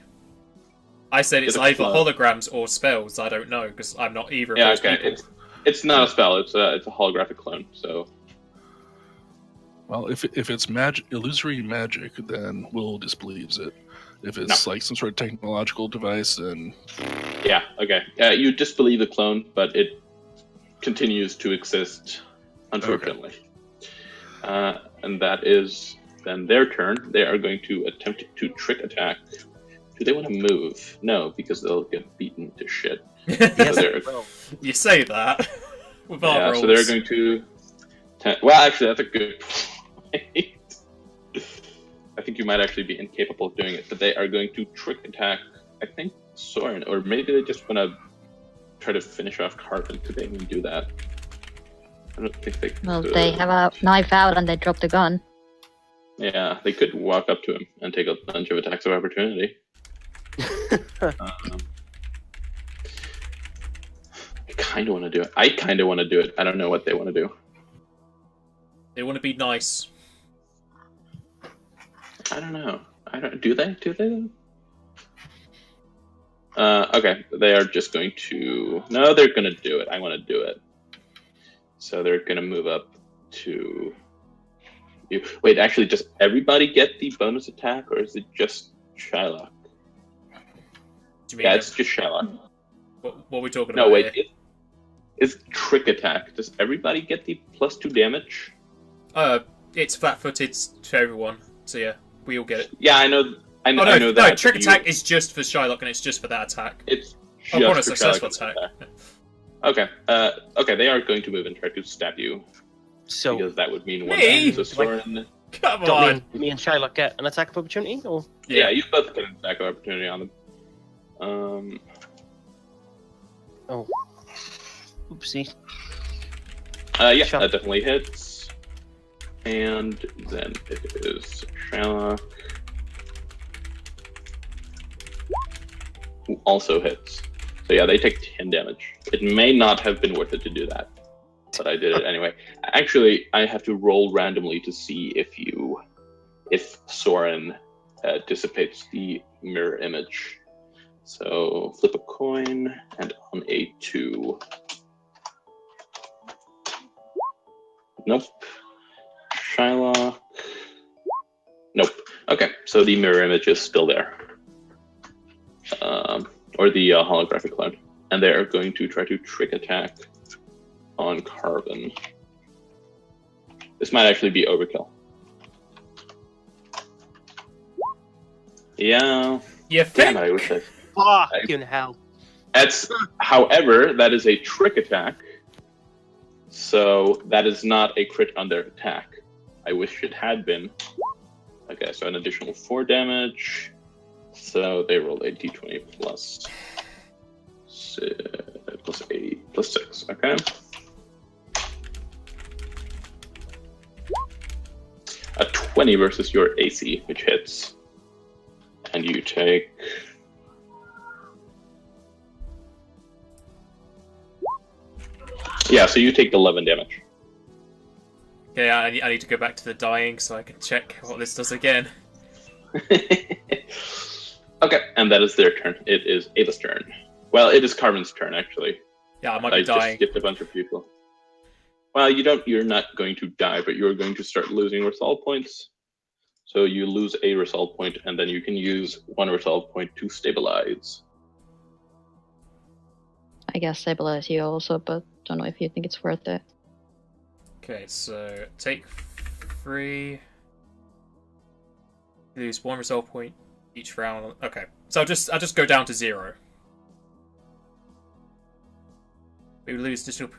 Speaker 4: I said it's
Speaker 2: Is it
Speaker 4: either
Speaker 2: flow?
Speaker 4: holograms or spells. I don't know because I'm not either of
Speaker 2: Yeah.
Speaker 4: those
Speaker 2: Okay.
Speaker 4: people.
Speaker 2: It's not a spell. It's a holographic clone. So
Speaker 1: Well, if it's illusory magic, then Will disbelieves it. If it's like some sort of technological device, then
Speaker 2: yeah. Okay. You disbelieve the clone, but it continues to exist, unfortunately. And that is then their turn. They are going to attempt to trick attack. Do they want to move? No, because they'll get beaten to shit. So they're,
Speaker 4: You say that. With our
Speaker 2: yeah,
Speaker 4: rolls.
Speaker 2: so they're going to. Well, actually, that's a good point. I think you might actually be incapable of doing it, but they are going to trick attack. I think Soren, or maybe they just want to try to finish off Carvin. Could they even do that? I don't think they.
Speaker 3: Well,
Speaker 2: could.
Speaker 3: they have a knife out and they drop the gun.
Speaker 2: Yeah, they could walk up to him and take a bunch of attacks of opportunity. I kind of want to do it. I don't know what they want to do.
Speaker 4: They want to be nice.
Speaker 2: I don't know. Do they? Okay, they are just going to... No, they're going to do it. I want to do it. So they're going to move up to you. Wait, actually, does everybody get the bonus attack, or is it just Shylock? Yeah, it's just Shylock.
Speaker 4: What are we talking
Speaker 2: No,
Speaker 4: about?
Speaker 2: wait. It's trick attack. Does everybody get the +2 damage?
Speaker 4: It's flat-footed to everyone. So yeah, we all get it.
Speaker 2: Yeah, I know. I know that.
Speaker 4: No, trick attack is just for Shylock, and it's just for that attack.
Speaker 2: It's just
Speaker 4: bonus
Speaker 2: for
Speaker 4: successful
Speaker 2: Shylock
Speaker 4: attack.
Speaker 2: Okay. Okay, they are going to move and try to stab you.
Speaker 5: So
Speaker 2: Because that would mean one
Speaker 4: Me?
Speaker 2: time. So Soren...
Speaker 4: Come
Speaker 5: don't
Speaker 4: on.
Speaker 5: me and Shylock get an attack of opportunity, or
Speaker 2: Yeah, you both get an attack of opportunity on them.
Speaker 5: oopsie.
Speaker 2: Yeah,
Speaker 5: Sure.
Speaker 2: that definitely hits. And then it is Shylock, who also hits. So yeah, they take 10 damage. It may not have been worth it to do that, but I did it anyway. Actually, I have to roll randomly to see if Soren dissipates the mirror image. So flip a coin, and on a 2. Nope. Shylock. Nope. Okay, so the mirror image is still there. Or the holographic clone. And they are going to try to trick attack on Carbon. This might actually be overkill. Yeah.
Speaker 4: You think?
Speaker 2: Damn it, I wish I...
Speaker 5: Fucking hell.
Speaker 2: However, that is a trick attack. So that is not a crit on their attack. I wish it had been. Okay, so an additional 4 damage. So they roll a d20 plus 8 plus 6. Okay. A 20 versus your AC, which hits. And you take... Yeah, so you take 11 damage.
Speaker 4: Okay, I need to go back to the dying so I can check what this does again.
Speaker 2: Okay, and that is their turn. It is Ava's turn. Well, it is Carmen's turn, actually.
Speaker 4: Yeah, I might be
Speaker 2: I just
Speaker 4: dying.
Speaker 2: skipped a bunch of people. Well, you're not going to die, but you're going to start losing resolve points. So you lose a resolve point, and then you can use 1 resolve point to stabilize.
Speaker 3: I guess stabilize you also, but don't know if you think it's worth it.
Speaker 4: Okay, so take 3. Lose 1 resolve point each round. Okay, so I'll just go down to 0. We lose additional.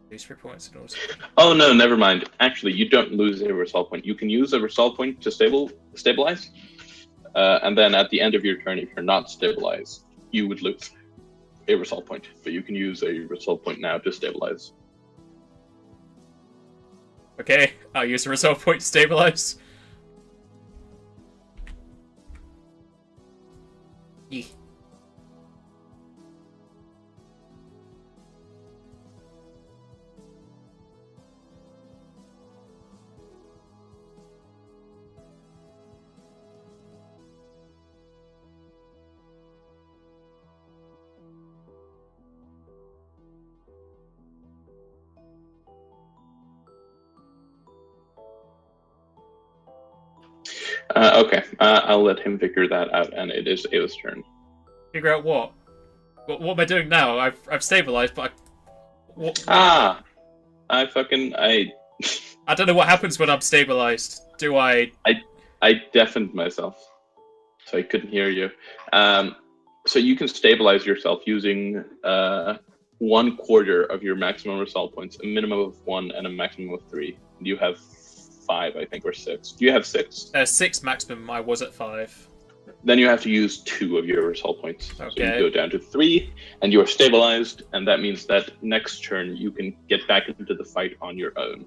Speaker 4: Lose 3 points and also.
Speaker 2: Oh no, never mind. Actually, you don't lose a resolve point. You can use a resolve point to stabilize, and then at the end of your turn, if you're not stabilized, you would lose a resolve point. But you can use a resolve point now to stabilize.
Speaker 4: Okay, I'll use a resolve point to stabilize. Yee.
Speaker 2: Okay, I'll let him figure that out, and it is Ava's turn.
Speaker 4: Figure out what? What am I doing now? I've stabilized, but what?
Speaker 2: I
Speaker 4: I don't know what happens when I'm stabilized. Do I?
Speaker 2: I deafened myself, so I couldn't hear you. So you can stabilize yourself using 1/4 of your maximum resolve points, a minimum of 1 and a maximum of 3. You have 5, I think, or 6. Do you have 6?
Speaker 4: 6 maximum. I was at 5.
Speaker 2: Then you have to use 2 of your resolve points.
Speaker 4: Okay.
Speaker 2: So you go down to 3, and you are stabilized, and that means that next turn you can get back into the fight on your own.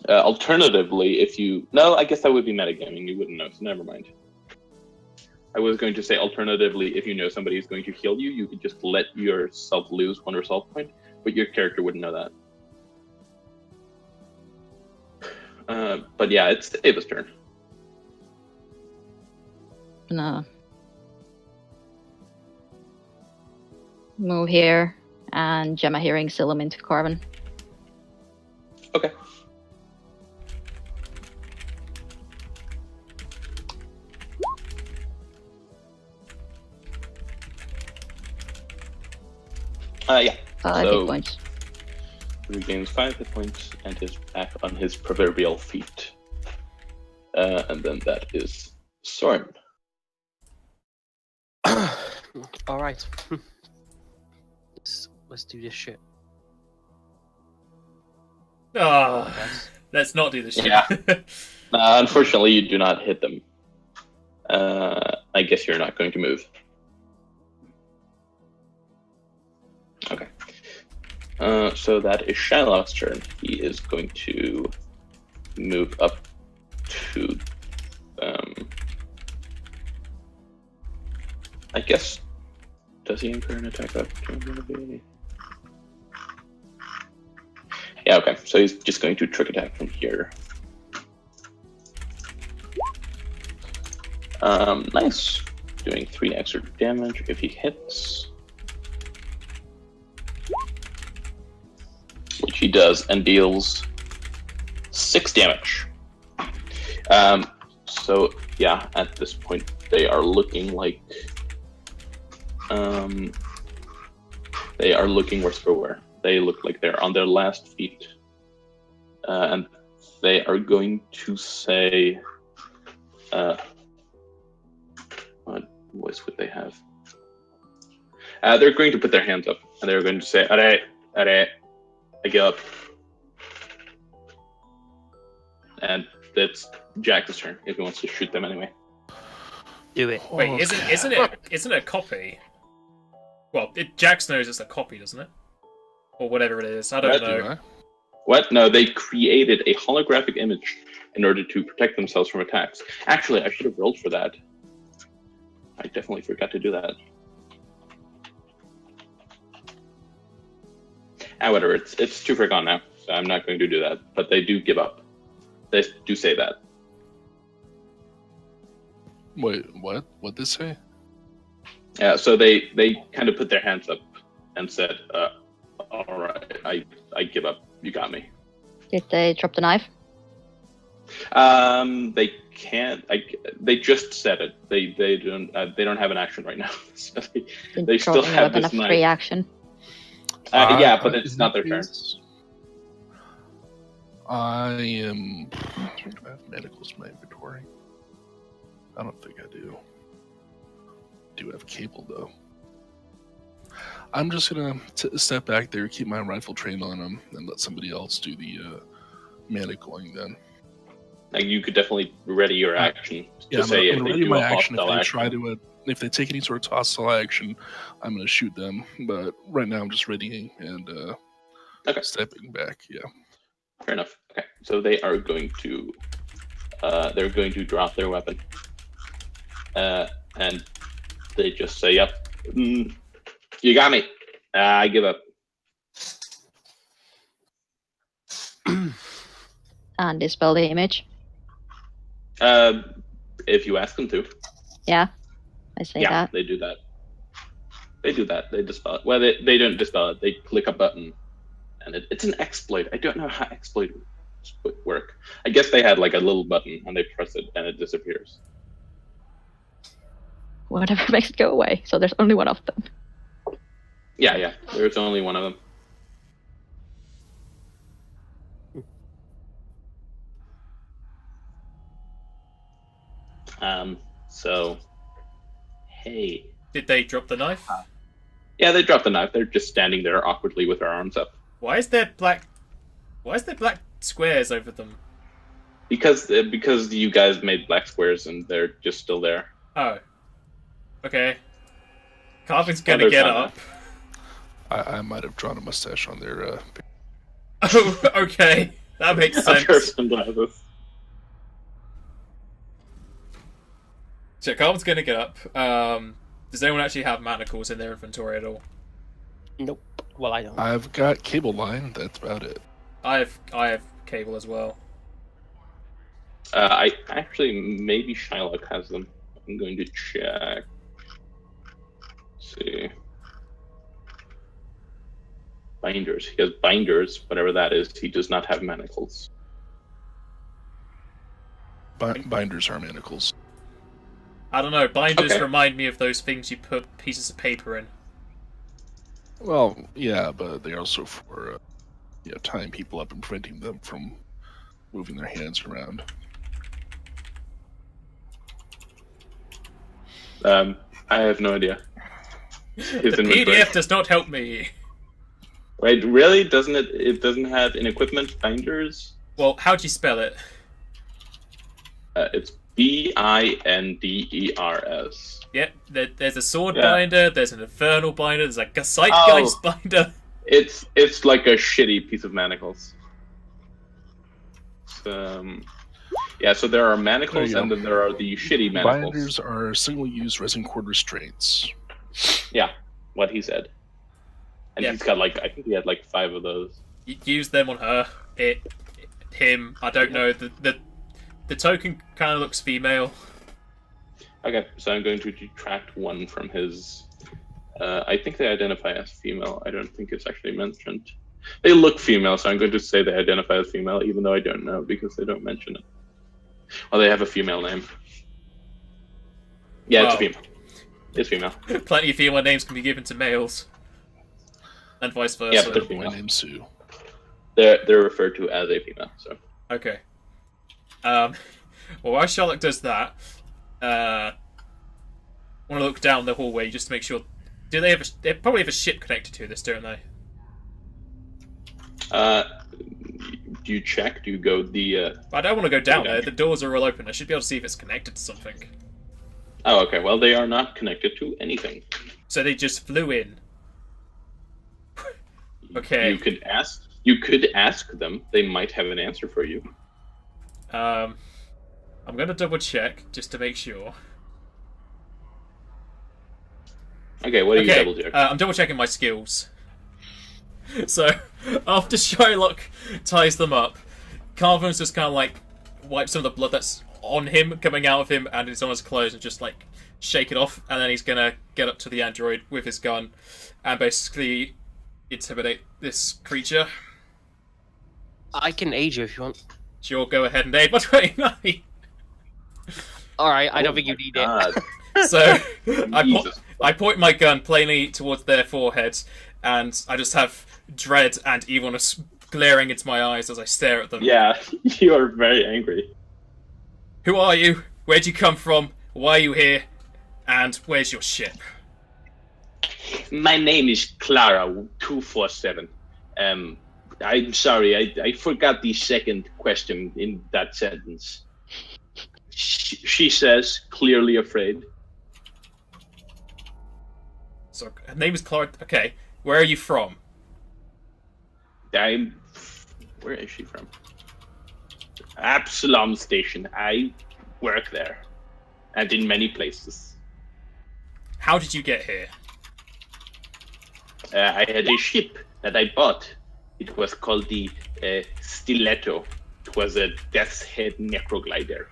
Speaker 2: Alternatively, if you... No, I guess that would be metagaming. You wouldn't know, so never mind. I was going to say, alternatively, if you know somebody is going to heal you, you could just let yourself lose 1 resolve point. but your character wouldn't know that. But yeah, it's Ava's turn.
Speaker 3: No. Move here and jam a hearing Silum into Corbin.
Speaker 2: Okay. Yeah.
Speaker 3: 5 hit points.
Speaker 2: Regains 5 hit points and is back on his proverbial feet. And then that is Soren.
Speaker 5: All right. Let's do this shit.
Speaker 4: Oh, let's not do this shit.
Speaker 2: Yeah. Unfortunately, you do not hit them. I guess you're not going to move. Okay. So that is Shylock's turn. He is going to move up to, I guess, does he incur an attack opportunity? Yeah, okay. So he's just going to trick attack from here. Nice. Doing 3 extra damage if he hits. Which he does, and deals 6 damage. So yeah, at this point they are looking like they are looking worse for wear. They look like they're on their last feet, and they are going to say, what voice would they have? They're going to put their hands up, and they're going to say, "Alright, alright, I give up." And it's Jack's turn if he wants to shoot them anyway.
Speaker 5: Do it.
Speaker 4: Wait, isn't it a copy? Well, Jax knows it's a copy, doesn't it? Or whatever it is. I don't know.
Speaker 2: What? No, they created a holographic image in order to protect themselves from attacks. Actually, I should have rolled for that. I definitely forgot to do that. Whatever. It's too far gone now, so I'm not going to do that. But they do give up. They do say that.
Speaker 1: Wait, what? What'd they say?
Speaker 2: Yeah, so they kind of put their hands up and said, "All right, I give up. You got me."
Speaker 3: Did they drop the knife?
Speaker 2: They can't. They just said it. They don't have an action right now. So they still have this knife.
Speaker 3: Free action.
Speaker 2: Yeah, but it's not their turn.
Speaker 1: I am. Do I have medicals in my inventory? I don't think I do. Do have cable though. I'm just gonna step back there, keep my rifle trained on them, and let somebody else do the manacling then.
Speaker 2: Like you could definitely ready your action
Speaker 1: to
Speaker 2: say
Speaker 1: I'm
Speaker 2: if they
Speaker 1: ready
Speaker 2: do
Speaker 1: my
Speaker 2: a
Speaker 1: action. If
Speaker 2: hostile
Speaker 1: they
Speaker 2: action.
Speaker 1: try to, if they take any sort of hostile action, I'm gonna shoot them. But right now, I'm just readying and stepping back. Yeah.
Speaker 2: Fair enough. Okay, so they are going to, they're going to drop their weapon, and they just say, "Yep, you got me. I give up."
Speaker 3: And dispel the image.
Speaker 2: If you ask them to.
Speaker 3: Yeah, I say that.
Speaker 2: Yeah, they do that. They do that. They dispel it. Well, they don't dispel it. They click a button, and it's an exploit. I don't know how exploit would work. I guess they had like a little button, and they press it, and it disappears.
Speaker 3: Whatever makes it go away. So there's only one of them.
Speaker 2: Yeah. There's only one of them. So, hey.
Speaker 4: Did they drop the knife?
Speaker 2: Yeah, they dropped the knife. They're just standing there awkwardly with their arms up.
Speaker 4: Why is there black squares over them?
Speaker 2: Because you guys made black squares and they're just still there.
Speaker 4: Oh. Okay. Carvin's gonna get up.
Speaker 1: I might have drawn a mustache on their.
Speaker 4: Oh, okay. That makes sense. So Carvin's gonna get up. Does anyone actually have manacles in their inventory at all?
Speaker 5: Nope. Well, I don't.
Speaker 1: I've got cable line. That's about it.
Speaker 4: I have cable as well.
Speaker 2: I actually maybe Shylock has them. I'm going to check. Let's see. Binders. He has binders, whatever that is. He does not have manacles.
Speaker 1: Binders are manacles.
Speaker 4: I don't know. Binders
Speaker 2: Okay.
Speaker 4: remind me of those things you put pieces of paper in.
Speaker 1: Well, yeah, but they're also for tying people up and preventing them from moving their hands around.
Speaker 2: I have no idea. His
Speaker 4: The
Speaker 2: inventory.
Speaker 4: PDF does not help me.
Speaker 2: Wait, really? Doesn't it? It doesn't have in equipment binders.
Speaker 4: Well, how do you spell it?
Speaker 2: It's Binders.
Speaker 4: Yep, there's a sword
Speaker 2: Yeah.
Speaker 4: binder, there's an infernal binder, there's a Zeitgeist
Speaker 2: Oh.
Speaker 4: binder.
Speaker 2: It's like a shitty piece of manacles. Yeah, so there are manacles,
Speaker 1: There you go.
Speaker 2: and then there are the shitty manacles.
Speaker 1: Binders are single-use resin cord restraints.
Speaker 2: Yeah, what he said. And
Speaker 4: Yeah.
Speaker 2: he's got I think he had 5 of those.
Speaker 4: You use them on her, him. I don't know. The token kind of looks female.
Speaker 2: Okay, so I'm going to detract 1 from his. I think they identify as female. I don't think it's actually mentioned. They look female, so I'm going to say they identify as female, even though I don't know because they don't mention it. Well, they have a female name. Yeah, it's a
Speaker 4: Wow.
Speaker 2: female. It's female.
Speaker 4: Plenty of female names can be given to males, and vice versa.
Speaker 2: Yeah, but they're
Speaker 1: My
Speaker 2: female.
Speaker 1: name's Sue.
Speaker 2: They're referred to as a female. So
Speaker 4: Okay. Well, while Charlotte does that, want to look down the hallway just to make sure. Do they have? They probably have a ship connected to this, don't they?
Speaker 2: do you check? Do you go the?
Speaker 4: I don't want to go down
Speaker 2: Okay.
Speaker 4: there. The doors are all open. I should be able to see if it's connected to something.
Speaker 2: Oh, okay. Well, they are not connected to anything.
Speaker 4: So they just flew in. Okay.
Speaker 2: You could ask. You could ask them. They might have an answer for you.
Speaker 4: I'm gonna double check just to make sure.
Speaker 2: Okay. What are you double check?
Speaker 4: I'm double checking my skills. So after Shylock ties them up, Carvin's just kind of wipes some of the blood that's on him coming out of him and it's on his clothes and just shake it off, and then he's gonna get up to the android with his gun and basically intimidate this creature.
Speaker 5: I can aid you if you want.
Speaker 4: Sure, go ahead and aid my 29.
Speaker 5: Alright, I don't
Speaker 2: Oh
Speaker 5: think you
Speaker 2: my
Speaker 5: need
Speaker 2: God.
Speaker 4: So
Speaker 2: Jesus.
Speaker 4: I point my gun plainly towards their foreheads, and I just have dread and evilness glaring into my eyes as I stare at them.
Speaker 2: Yeah, you are very angry.
Speaker 4: Who are you? Where'd you come from? Why are you here? And where's your ship?
Speaker 2: My name is Clara247. I'm sorry, I forgot the second question in that sentence. She says, clearly afraid.
Speaker 4: So her name is Clara. Okay, where are you from?
Speaker 2: Where is she from? Absalom Station. I work there. And in many places.
Speaker 4: How did you get here?
Speaker 2: I had a ship that I bought. It was called the Stiletto. It was a Death's Head necroglider.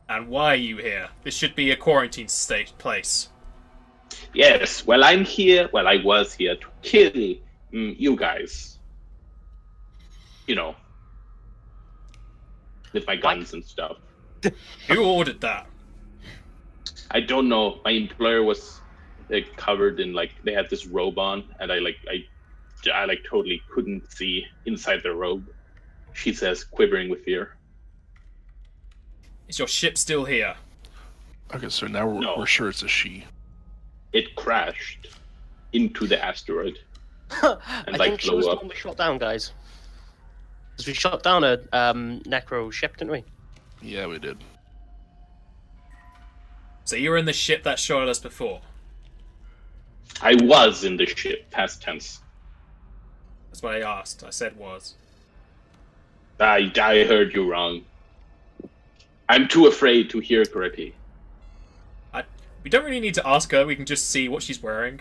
Speaker 4: And why are you here? This should be a quarantine state place.
Speaker 2: Yes, well, I'm here. Well, I was here to kill you guys. You know, with my guns and stuff.
Speaker 4: Who ordered that?
Speaker 2: I don't know. My employer was covered in they had this robe on, and I totally couldn't see inside the robe. She says, quivering with fear.
Speaker 4: Is your ship still here?
Speaker 1: Okay, so now
Speaker 2: No.
Speaker 1: we're sure it's a she.
Speaker 2: It crashed into the asteroid.
Speaker 5: I
Speaker 2: And,
Speaker 5: think she
Speaker 2: blow
Speaker 5: was the
Speaker 2: up.
Speaker 5: one we shot down, guys. Because we shot down a necro ship, didn't we?
Speaker 1: Yeah, we did.
Speaker 4: So you were in the ship that shot at us before.
Speaker 2: I was in the ship, past tense.
Speaker 4: That's what I asked. I said was.
Speaker 2: I heard you wrong. I'm too afraid to hear correctly.
Speaker 4: We don't really need to ask her. We can just see what she's wearing.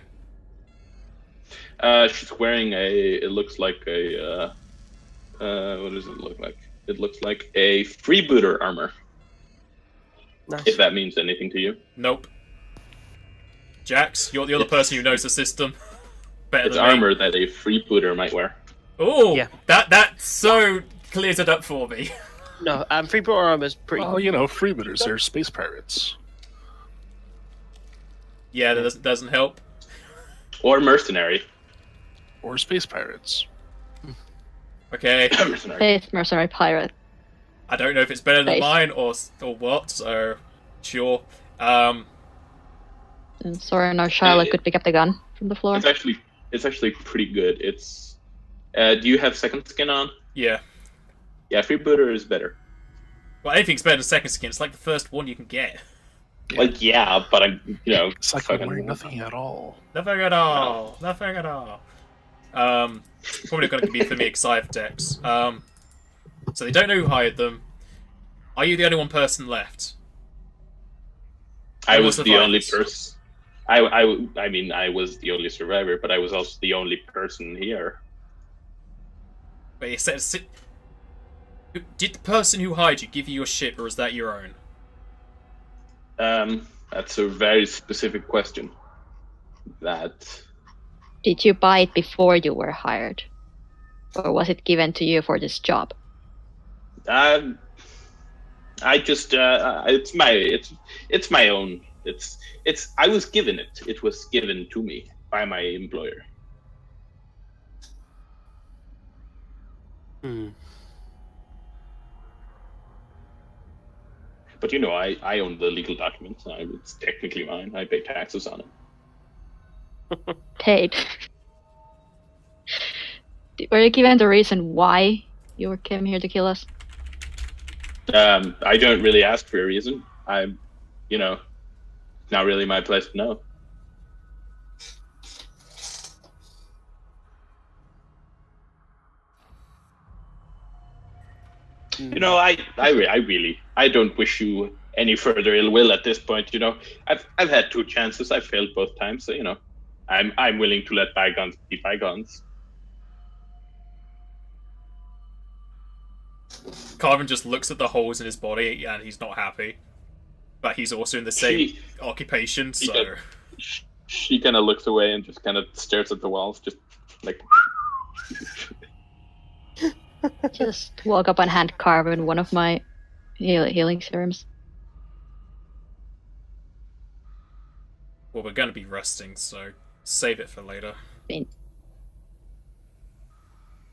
Speaker 2: She's wearing it looks like a, what does it look like? It looks like a freebooter armor.
Speaker 5: Nice.
Speaker 2: If that means anything to you.
Speaker 4: Nope. Jax, you're the other person who knows the system better
Speaker 2: It's
Speaker 4: than me.
Speaker 2: armor that a freebooter might wear.
Speaker 4: Oh,
Speaker 5: Yeah.
Speaker 4: that so clears it up for me.
Speaker 5: No, freebooter armor's pretty.
Speaker 1: Well, you know, freebooters, they're space pirates.
Speaker 4: Yeah, that doesn't help.
Speaker 2: Or mercenary.
Speaker 1: Or space pirates.
Speaker 4: Okay,
Speaker 2: Mercenary.
Speaker 3: Space mercenary pirate.
Speaker 4: I don't know if it's better than
Speaker 3: Space.
Speaker 4: mine or what. So, sure.
Speaker 3: And Soren or Charlotte could pick up the gun from the floor.
Speaker 2: It's actually pretty good. It's. Do you have second skin on?
Speaker 4: Yeah.
Speaker 2: Yeah, freebooter is better.
Speaker 4: Well, anything's better than second skin. It's like the first one you can get.
Speaker 2: Like, yeah, but I'm,
Speaker 1: It's like I'm
Speaker 2: fucking-
Speaker 1: wearing nothing at all.
Speaker 4: Nothing at all. Nothing at all. Probably going to be for me excited for Dex. So they don't know who hired them. Are you the only one person left?
Speaker 2: I
Speaker 4: Who
Speaker 2: was the only
Speaker 4: survivors?
Speaker 2: person. I mean, I was the only survivor, but I was also the only person here.
Speaker 4: Wait, it says, did the person who hired you give you your ship, or is that your own?
Speaker 2: That's a very specific question.
Speaker 3: Did you buy it before you were hired? Or was it given to you for this job?
Speaker 2: I just it's my own. I was given it. It was given to me by my employer.
Speaker 5: Hmm.
Speaker 2: But I own the legal documents. It's technically mine. I pay taxes on it.
Speaker 3: Paid. Were you given the reason why you came here to kill us?
Speaker 2: I don't really ask for a reason. I'm, not really my place to know. I don't wish you any further ill will at this point. I've had 2 chances. I failed both times, so I'm willing to let bygones be bygones.
Speaker 4: Carvin just looks at the holes in his body and he's not happy. But he's also in the same occupation, so...
Speaker 2: She kind of looks away and just kind of stares at the walls, just like...
Speaker 3: Just walk up and hand Carvin one of my healing serums.
Speaker 4: Well, we're going to be resting, so save it for later.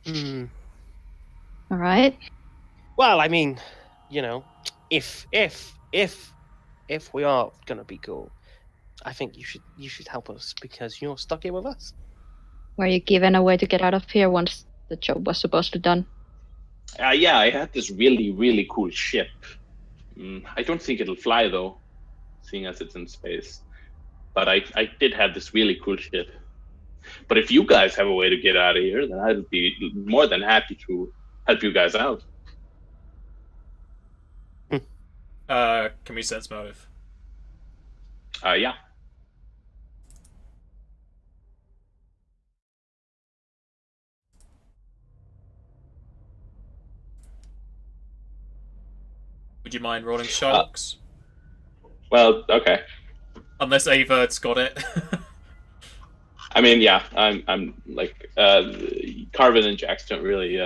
Speaker 5: Hmm.
Speaker 3: Alright.
Speaker 5: Well, I mean, if we are gonna be cool, I think you should help us because you're stuck here with us.
Speaker 3: Were you given a way to get out of here once the job was supposed to be done?
Speaker 2: Yeah, I had this really, really cool ship. I don't think it'll fly, though, seeing as it's in space. But I did have this really cool ship. But if you guys have a way to get out of here, then I'd be more than happy to help you guys out.
Speaker 4: Can we sense motive?
Speaker 2: Yeah.
Speaker 4: Would you mind rolling Sharks?
Speaker 2: Well, okay.
Speaker 4: Unless Ava's got it.
Speaker 2: I mean, yeah, I'm like Carvin and Jax don't really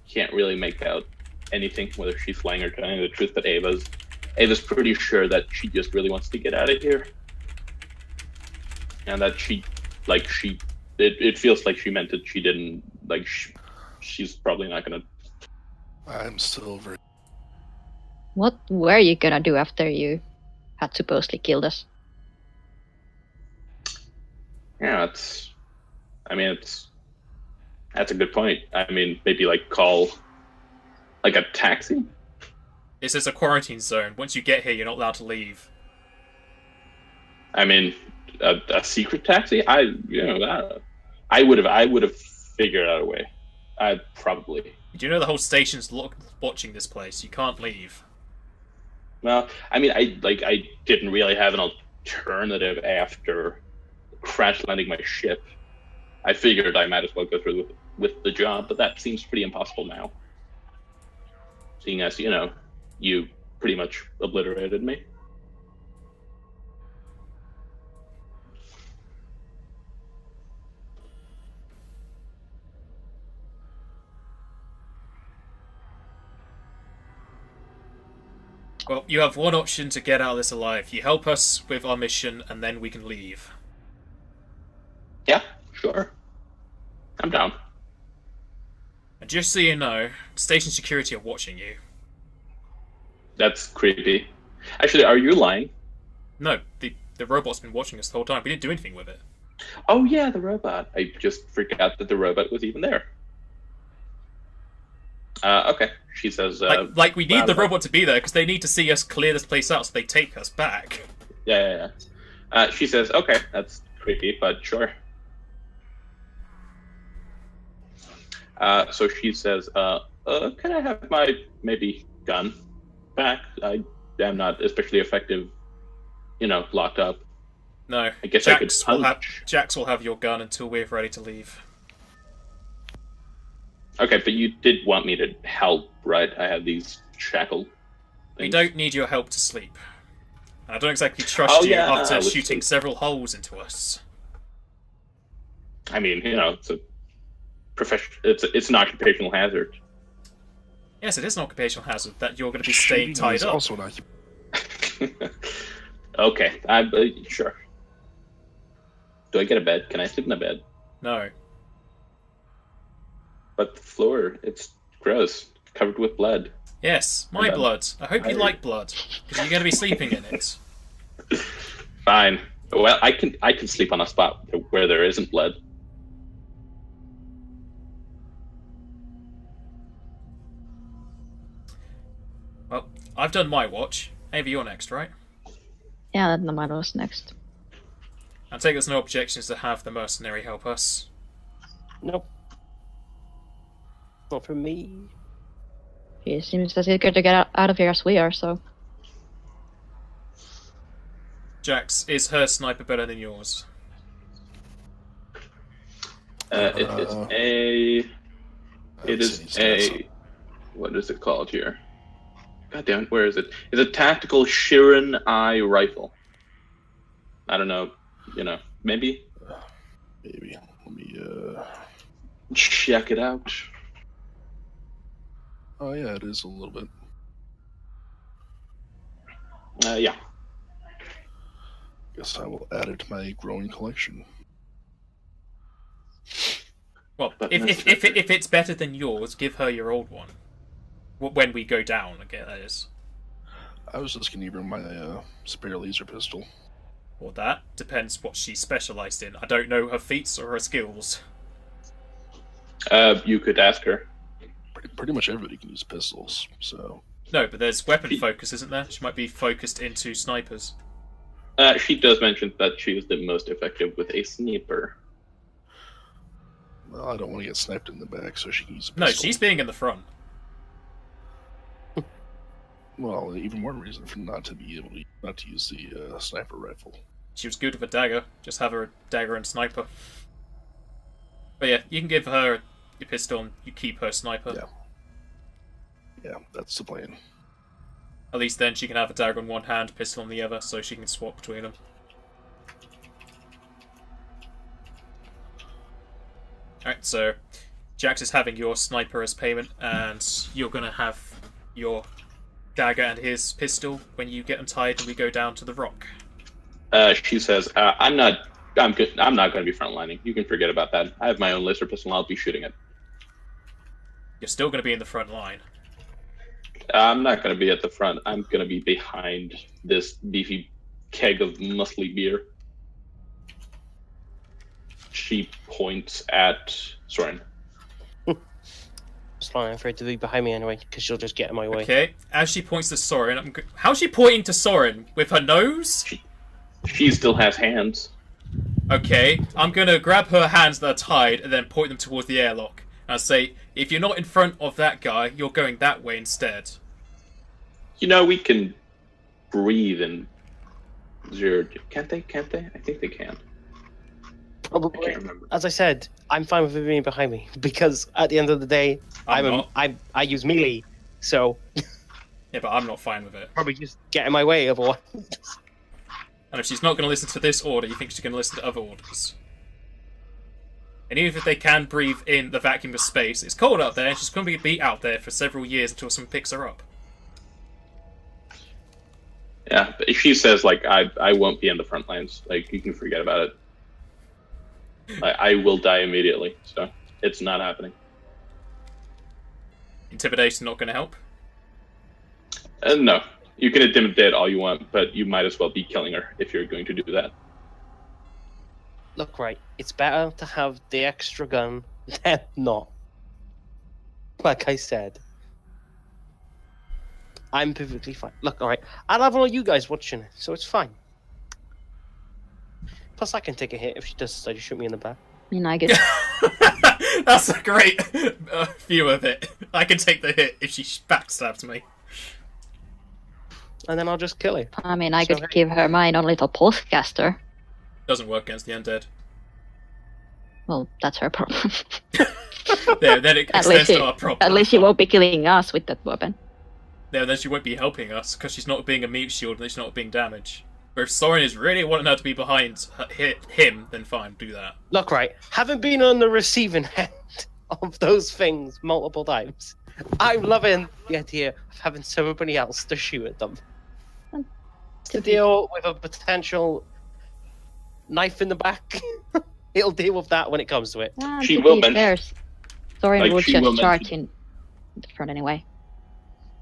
Speaker 2: can't really make out anything, whether she's lying or telling the truth. But Ava's pretty sure that she just really wants to get out of here, and that it feels like she meant it. She didn't like. She's probably not gonna.
Speaker 1: I'm still very...
Speaker 3: What were you gonna do after you had supposedly killed us?
Speaker 2: Yeah, that's a good point. I mean, maybe like call like a taxi.
Speaker 4: This is a quarantine zone. Once you get here, you're not allowed to leave.
Speaker 2: I mean, a secret taxi. I would have figured out a way. I probably.
Speaker 4: Do you know the whole station's watching this place? You can't leave.
Speaker 2: Well, I mean, I didn't really have an alternative after crash landing my ship, I figured I might as well go through with the job, but that seems pretty impossible now. Seeing as, you pretty much obliterated me.
Speaker 4: Well, you have one option to get out of this alive. You help us with our mission, and then we can leave.
Speaker 2: Yeah, sure. I'm down.
Speaker 4: And just so you know, station security are watching you.
Speaker 2: That's creepy. Actually, are you lying?
Speaker 4: No, the robot's been watching us the whole time. We didn't do anything with it.
Speaker 2: Oh yeah, the robot. I just forgot that the robot was even there. Okay, she says...
Speaker 4: like we need the robot to be there, because they need to see us clear this place out so they take us back.
Speaker 2: Yeah. She says, okay, that's creepy, but sure. So she says, can I have my, maybe, gun back? I am not especially effective, locked up.
Speaker 4: No,
Speaker 2: I guess
Speaker 4: Jax will have your gun until we're ready to leave.
Speaker 2: Okay, but you did want me to help, right? I have these shackled things.
Speaker 4: We don't need your help to sleep. I don't exactly trust you after shooting several holes into us.
Speaker 2: I mean, it's a it's an occupational hazard.
Speaker 4: Yes, it is an occupational hazard that you're going to be staying tied up.
Speaker 1: Also an
Speaker 2: Okay, sure. Do I get a bed? Can I sleep in a bed?
Speaker 4: No.
Speaker 2: But the floor, it's gross, covered with blood.
Speaker 4: Yes, my blood. I hope you like blood, because you're going to be sleeping in it.
Speaker 2: Fine. Well, I can sleep on a spot where there isn't blood.
Speaker 4: Well, I've done my watch. Ava, you're next, right?
Speaker 3: Yeah, then mine was next.
Speaker 4: I take there's no objections to have the mercenary help us.
Speaker 5: Nope. Not for me.
Speaker 3: He seems as eager to get out of here as we are, so...
Speaker 4: Jax, is her sniper better than yours?
Speaker 2: It is a... What is it called here? God damn it, where is it? It's a tactical Shirin Eye rifle. I don't know, maybe?
Speaker 1: Maybe. Let me,
Speaker 2: check it out.
Speaker 1: Oh, yeah, it is a little bit.
Speaker 2: Yeah.
Speaker 1: Guess I will add it to my growing collection.
Speaker 4: Well, if it's better than yours, give her your old one. When we go down, again, that is.
Speaker 1: I was just going to bring my spare laser pistol.
Speaker 4: Well, that depends what she's specialised in. I don't know her feats or her skills.
Speaker 2: You could ask her.
Speaker 1: Pretty much everybody can use pistols, so...
Speaker 4: No, but there's weapon focus, isn't there? She might be focused into snipers.
Speaker 2: She does mention that she is the most effective with a sniper.
Speaker 1: Well, I don't want to get sniped in the back, so she can use a
Speaker 4: No,
Speaker 1: pistol.
Speaker 4: she's being in the front.
Speaker 1: Well, even more reason for not to use the sniper rifle.
Speaker 4: She was good with a dagger. Just have her a dagger and sniper. But yeah, you can give her your pistol and you keep her sniper.
Speaker 1: Yeah, that's the plan.
Speaker 4: At least then she can have a dagger in one hand, pistol in the other, so she can swap between them. Alright, so Jax is having your sniper as payment, and you're going to have your dagger and his pistol when you get untied and we go down to the rock.
Speaker 2: She says, I'm not going to be frontlining. You can forget about that. I have my own laser pistol and I'll be shooting it.
Speaker 4: You're still going to be in the front line.
Speaker 2: I'm not going to be at the front. I'm going to be behind this beefy keg of muscly beer. She points at Soren.
Speaker 5: It's fine, I'm afraid to be behind me anyway, because she'll just get in my way.
Speaker 4: Okay, as she points to Soren, how's she pointing to Soren? With her nose?
Speaker 2: She still has hands.
Speaker 4: Okay, I'm gonna grab her hands that are tied and then point them towards the airlock. And I'll say, if you're not in front of that guy, you're going that way instead.
Speaker 2: We can breathe and Zero. Can't they? Can't they? I think they can. I
Speaker 5: Probably.
Speaker 2: can't remember.
Speaker 5: As I said, I'm fine with it being behind me because at the end of the day, I use melee, so
Speaker 4: Yeah, but I'm not fine with it.
Speaker 5: probably just get in my way otherwise.
Speaker 4: And if she's not going to listen to this order, you think she's going to listen to other orders. And even if they can breathe in the vacuum of space, it's cold out there, and she's going to be out there for several years until someone picks her up.
Speaker 2: Yeah, but if she says like I won't be in the front lines, like you can forget about it. I will die immediately, so it's not happening.
Speaker 4: Intimidation not going to help?
Speaker 2: No, you can intimidate all you want, but you might as well be killing her if you're going to do that.
Speaker 5: Look, right, it's better to have the extra gun than not. Like I said, I'm perfectly fine. Look, all right, I'll have all you guys watching it, so it's fine. Plus, I can take a hit if she does decide to shoot me in the back.
Speaker 3: I mean, I guess.
Speaker 4: That's a great view of it. I can take the hit if she backstabs me.
Speaker 5: And then I'll just kill her.
Speaker 3: I mean, I
Speaker 5: So,
Speaker 3: could give her my own little pulsecaster.
Speaker 4: Doesn't work against the undead.
Speaker 3: Well, that's her problem.
Speaker 4: Yeah, then it
Speaker 3: At
Speaker 4: extends
Speaker 3: least,
Speaker 4: to our problem.
Speaker 3: at least she won't be killing us with that weapon.
Speaker 4: No, then she won't be helping us because she's not being a mute shield and she's not being damaged. But if Soren is really wanting her to be behind him, then fine, do that.
Speaker 5: Look, right, having been on the receiving end of those things multiple times, I'm loving the idea of having somebody else to shoot at them. To deal with a potential knife in the back, it'll deal with that when it comes to it.
Speaker 2: She
Speaker 3: To
Speaker 2: will
Speaker 3: be
Speaker 2: mention-
Speaker 3: fair, Soren
Speaker 2: like,
Speaker 3: will
Speaker 2: she will
Speaker 3: just charge
Speaker 2: mention-
Speaker 3: in the front anyway.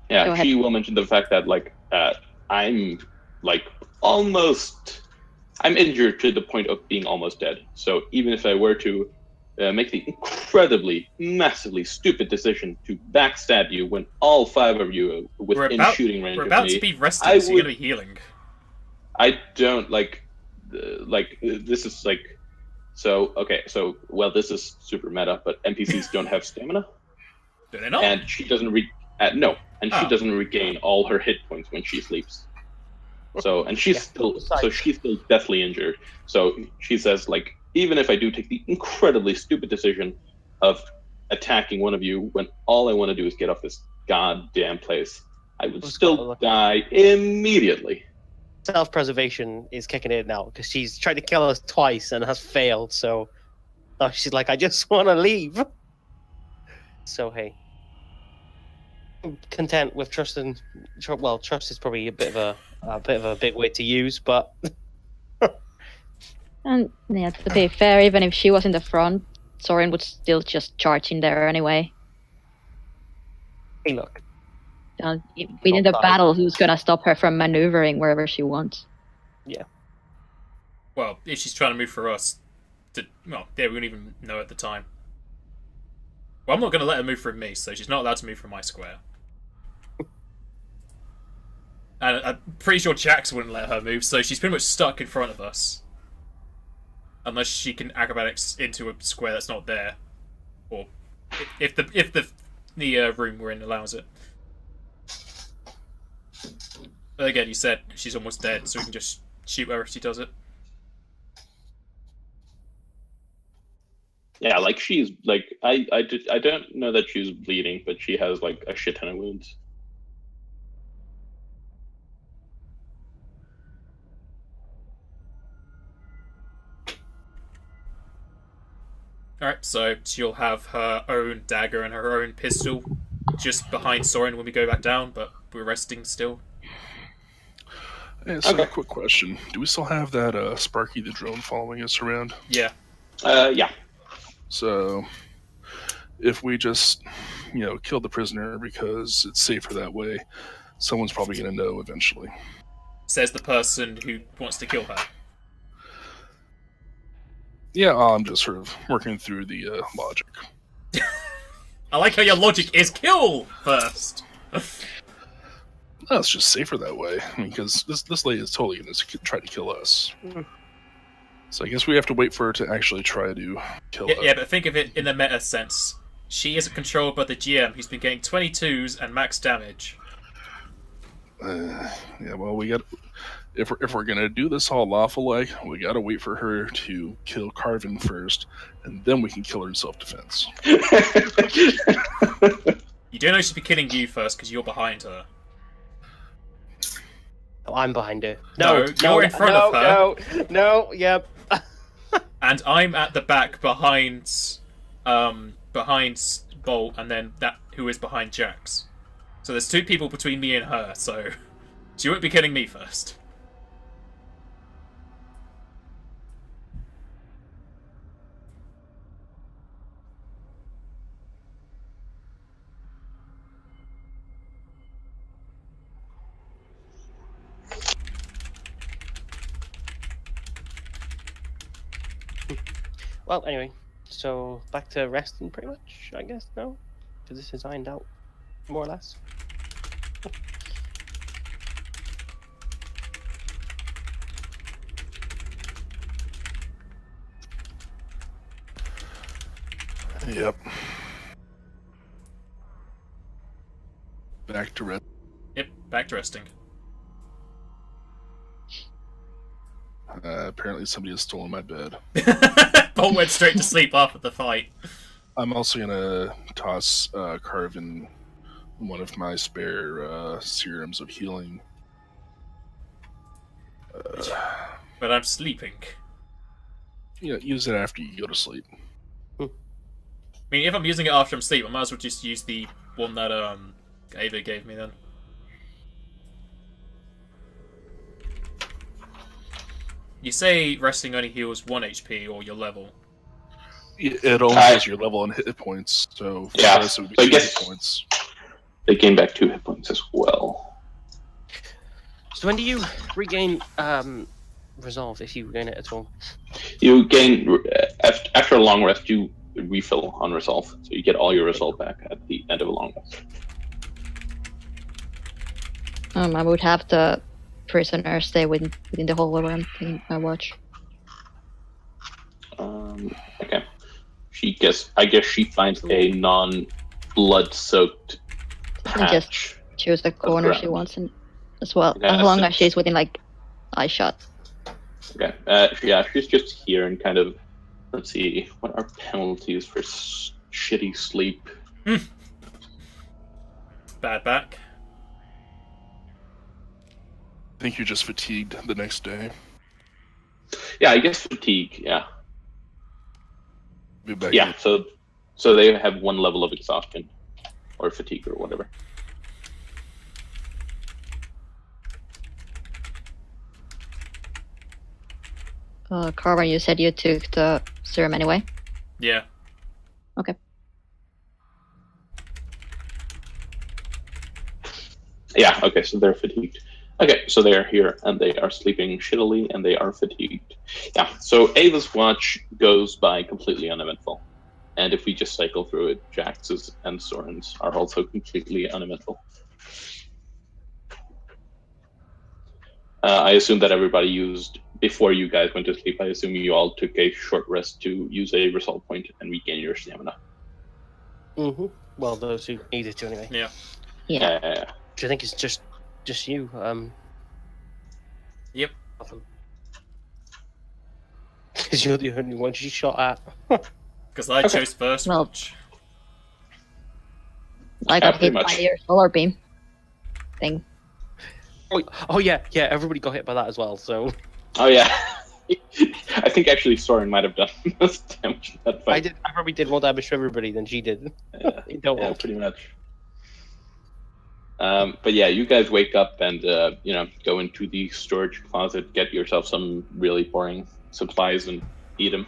Speaker 3: Go
Speaker 2: Yeah,
Speaker 3: ahead.
Speaker 2: she will mention the fact that like I'm like I'm injured to the point of being almost dead. So even if I were to make the incredibly, massively stupid decision to backstab you when all 5 of you are within shooting range
Speaker 4: We're
Speaker 2: of
Speaker 4: about
Speaker 2: me,
Speaker 4: to be resting,
Speaker 2: I
Speaker 4: so you're
Speaker 2: would-
Speaker 4: going to be healing.
Speaker 2: I don't this is like, so okay, so well, this is super meta, but NPCs don't have stamina,
Speaker 4: Do they not?
Speaker 2: and she doesn't she
Speaker 4: Oh.
Speaker 2: doesn't regain all her hit points when she sleeps. So, and she's
Speaker 5: Yeah,
Speaker 2: still deathly injured. So she says, like, even if I do take the incredibly stupid decision of attacking one of you when all I want to do is get off this goddamn place, I would still die immediately.
Speaker 5: Self-preservation is kicking in now because she's tried to kill us twice and has failed. So now she's like, I just want to leave. So hey, I'm content with trusting. Well, trust is probably a bit of a big word to use, but
Speaker 3: And yeah, to be fair, even if she was in the front, Soren would still just charge in there anyway.
Speaker 5: hey, look,
Speaker 3: Within the
Speaker 5: Not bad.
Speaker 3: battle, who's gonna stop her from maneuvering wherever she wants?
Speaker 4: Well, if she's trying to move for us, we wouldn't even know at the time. Well, I'm not going to let her move from me, so she's not allowed to move from my square. And I'm pretty sure Jax wouldn't let her move, so she's pretty much stuck in front of us. Unless she can acrobatics into a square that's not there. Or if the room we're in allows it. But again, you said she's almost dead, so we can just shoot her if she does it.
Speaker 2: Yeah, like she's like I don't know that she's bleeding, but she has like a shit ton of wounds.
Speaker 4: Alright, so she'll have her own dagger and her own pistol just behind Soren when we go back down, but we're resting still.
Speaker 1: Hey, so
Speaker 2: Okay.
Speaker 1: a quick question. Do we still have that Sparky the drone following us around?
Speaker 4: Yeah.
Speaker 2: Yeah.
Speaker 1: So if we just, kill the prisoner because it's safer that way, someone's probably going to know eventually.
Speaker 4: Says the person who wants to kill her.
Speaker 1: Yeah, I'm just sort of working through the logic.
Speaker 4: I like how your logic is kill first.
Speaker 1: No, it's just safer that way. I mean, because this lady is totally going to try to kill us. So I guess we have to wait for her to actually try to kill us.
Speaker 4: Yeah, but think of it in the meta sense. She isn't controlled by the GM, who's been getting 22s and max damage.
Speaker 1: Yeah, well, if we're gonna do this all lawful like, we gotta wait for her to kill Carvin first, and then we can kill her in self-defense.
Speaker 4: You do know she'd be killing you first because you're behind her.
Speaker 5: Oh, I'm behind her.
Speaker 4: No, you're in front of her.
Speaker 5: No, yep.
Speaker 4: And I'm at the back behind Bolt, and then that who is behind Jax. So there's two people between me and her, so she won't be killing me first.
Speaker 5: Well, anyway, so back to resting pretty much, I guess, now? Because this is ironed out, more or less.
Speaker 1: Yep. Back to rest.
Speaker 4: Yep, back to resting.
Speaker 1: Apparently somebody has stolen my bed.
Speaker 4: Bolt went straight to sleep after the fight.
Speaker 1: I'm also gonna toss Carvin one of my spare serums of healing.
Speaker 4: But I'm sleeping.
Speaker 1: Yeah, use it after you go to sleep.
Speaker 4: I mean, if I'm using it after I'm asleep, I might as well just use the one that Ava gave me then. You say resting only heals 1 HP or your level.
Speaker 1: It only has your level and hit points, so for
Speaker 2: Yeah,
Speaker 1: us it would be
Speaker 2: so I
Speaker 1: 2
Speaker 2: guess-
Speaker 1: hit points.
Speaker 2: They gain back 2 hit points as well.
Speaker 5: So when do you regain resolve, if you regain it at all?
Speaker 2: You gain after a long rest. You refill on resolve, so you get all your resolve back at the end of a long rest.
Speaker 3: I would have the prisoner stay within the hole where I'm taking my watch.
Speaker 2: Okay. I guess she finds a non-blood-soaked
Speaker 3: And just
Speaker 2: patch.
Speaker 3: choose the corner she
Speaker 2: ground.
Speaker 3: wants in as well,
Speaker 2: Yeah,
Speaker 3: as long
Speaker 2: so-
Speaker 3: as she's within like eye shot.
Speaker 2: Okay. Yeah, she's just here and kind of. Let's see. What are penalties for shitty sleep?
Speaker 4: Bad back.
Speaker 1: I think you're just fatigued the next day.
Speaker 2: Yeah, I guess fatigue. Yeah.
Speaker 1: Be back
Speaker 2: Yeah. So they have 1 level of exhaustion, or fatigue, or whatever.
Speaker 3: Carver, you said you took the serum anyway.
Speaker 4: Yeah.
Speaker 3: Okay.
Speaker 2: Yeah, okay, so they're fatigued. Okay, so they are here, and they are sleeping shittily, and they are fatigued. Yeah, so Ava's watch goes by completely uneventful. And if we just cycle through it, Jax's and Soren's are also completely uneventful. I assume that everybody used, before you guys went to sleep, I assume you all took a short rest to use a resolve point and regain your stamina.
Speaker 5: Mm-hmm. Well, those who needed to anyway.
Speaker 4: Yeah.
Speaker 3: Yeah.
Speaker 5: Do you think it's just you?
Speaker 4: Yep.
Speaker 5: Because you're the only one she shot at.
Speaker 4: Because I chose first
Speaker 3: Well-
Speaker 4: watch.
Speaker 3: I got
Speaker 2: pretty
Speaker 3: hit by
Speaker 2: much.
Speaker 3: your solar beam thing.
Speaker 5: Oh yeah, everybody got hit by that as well, so...
Speaker 2: Oh yeah. I think actually Soren might have done most damage in that fight.
Speaker 5: I probably did more damage to everybody than she did.
Speaker 2: Yeah,
Speaker 5: In total.
Speaker 2: yeah, pretty much. But yeah, you guys wake up and go into the storage closet, get yourself some really boring supplies, and eat them.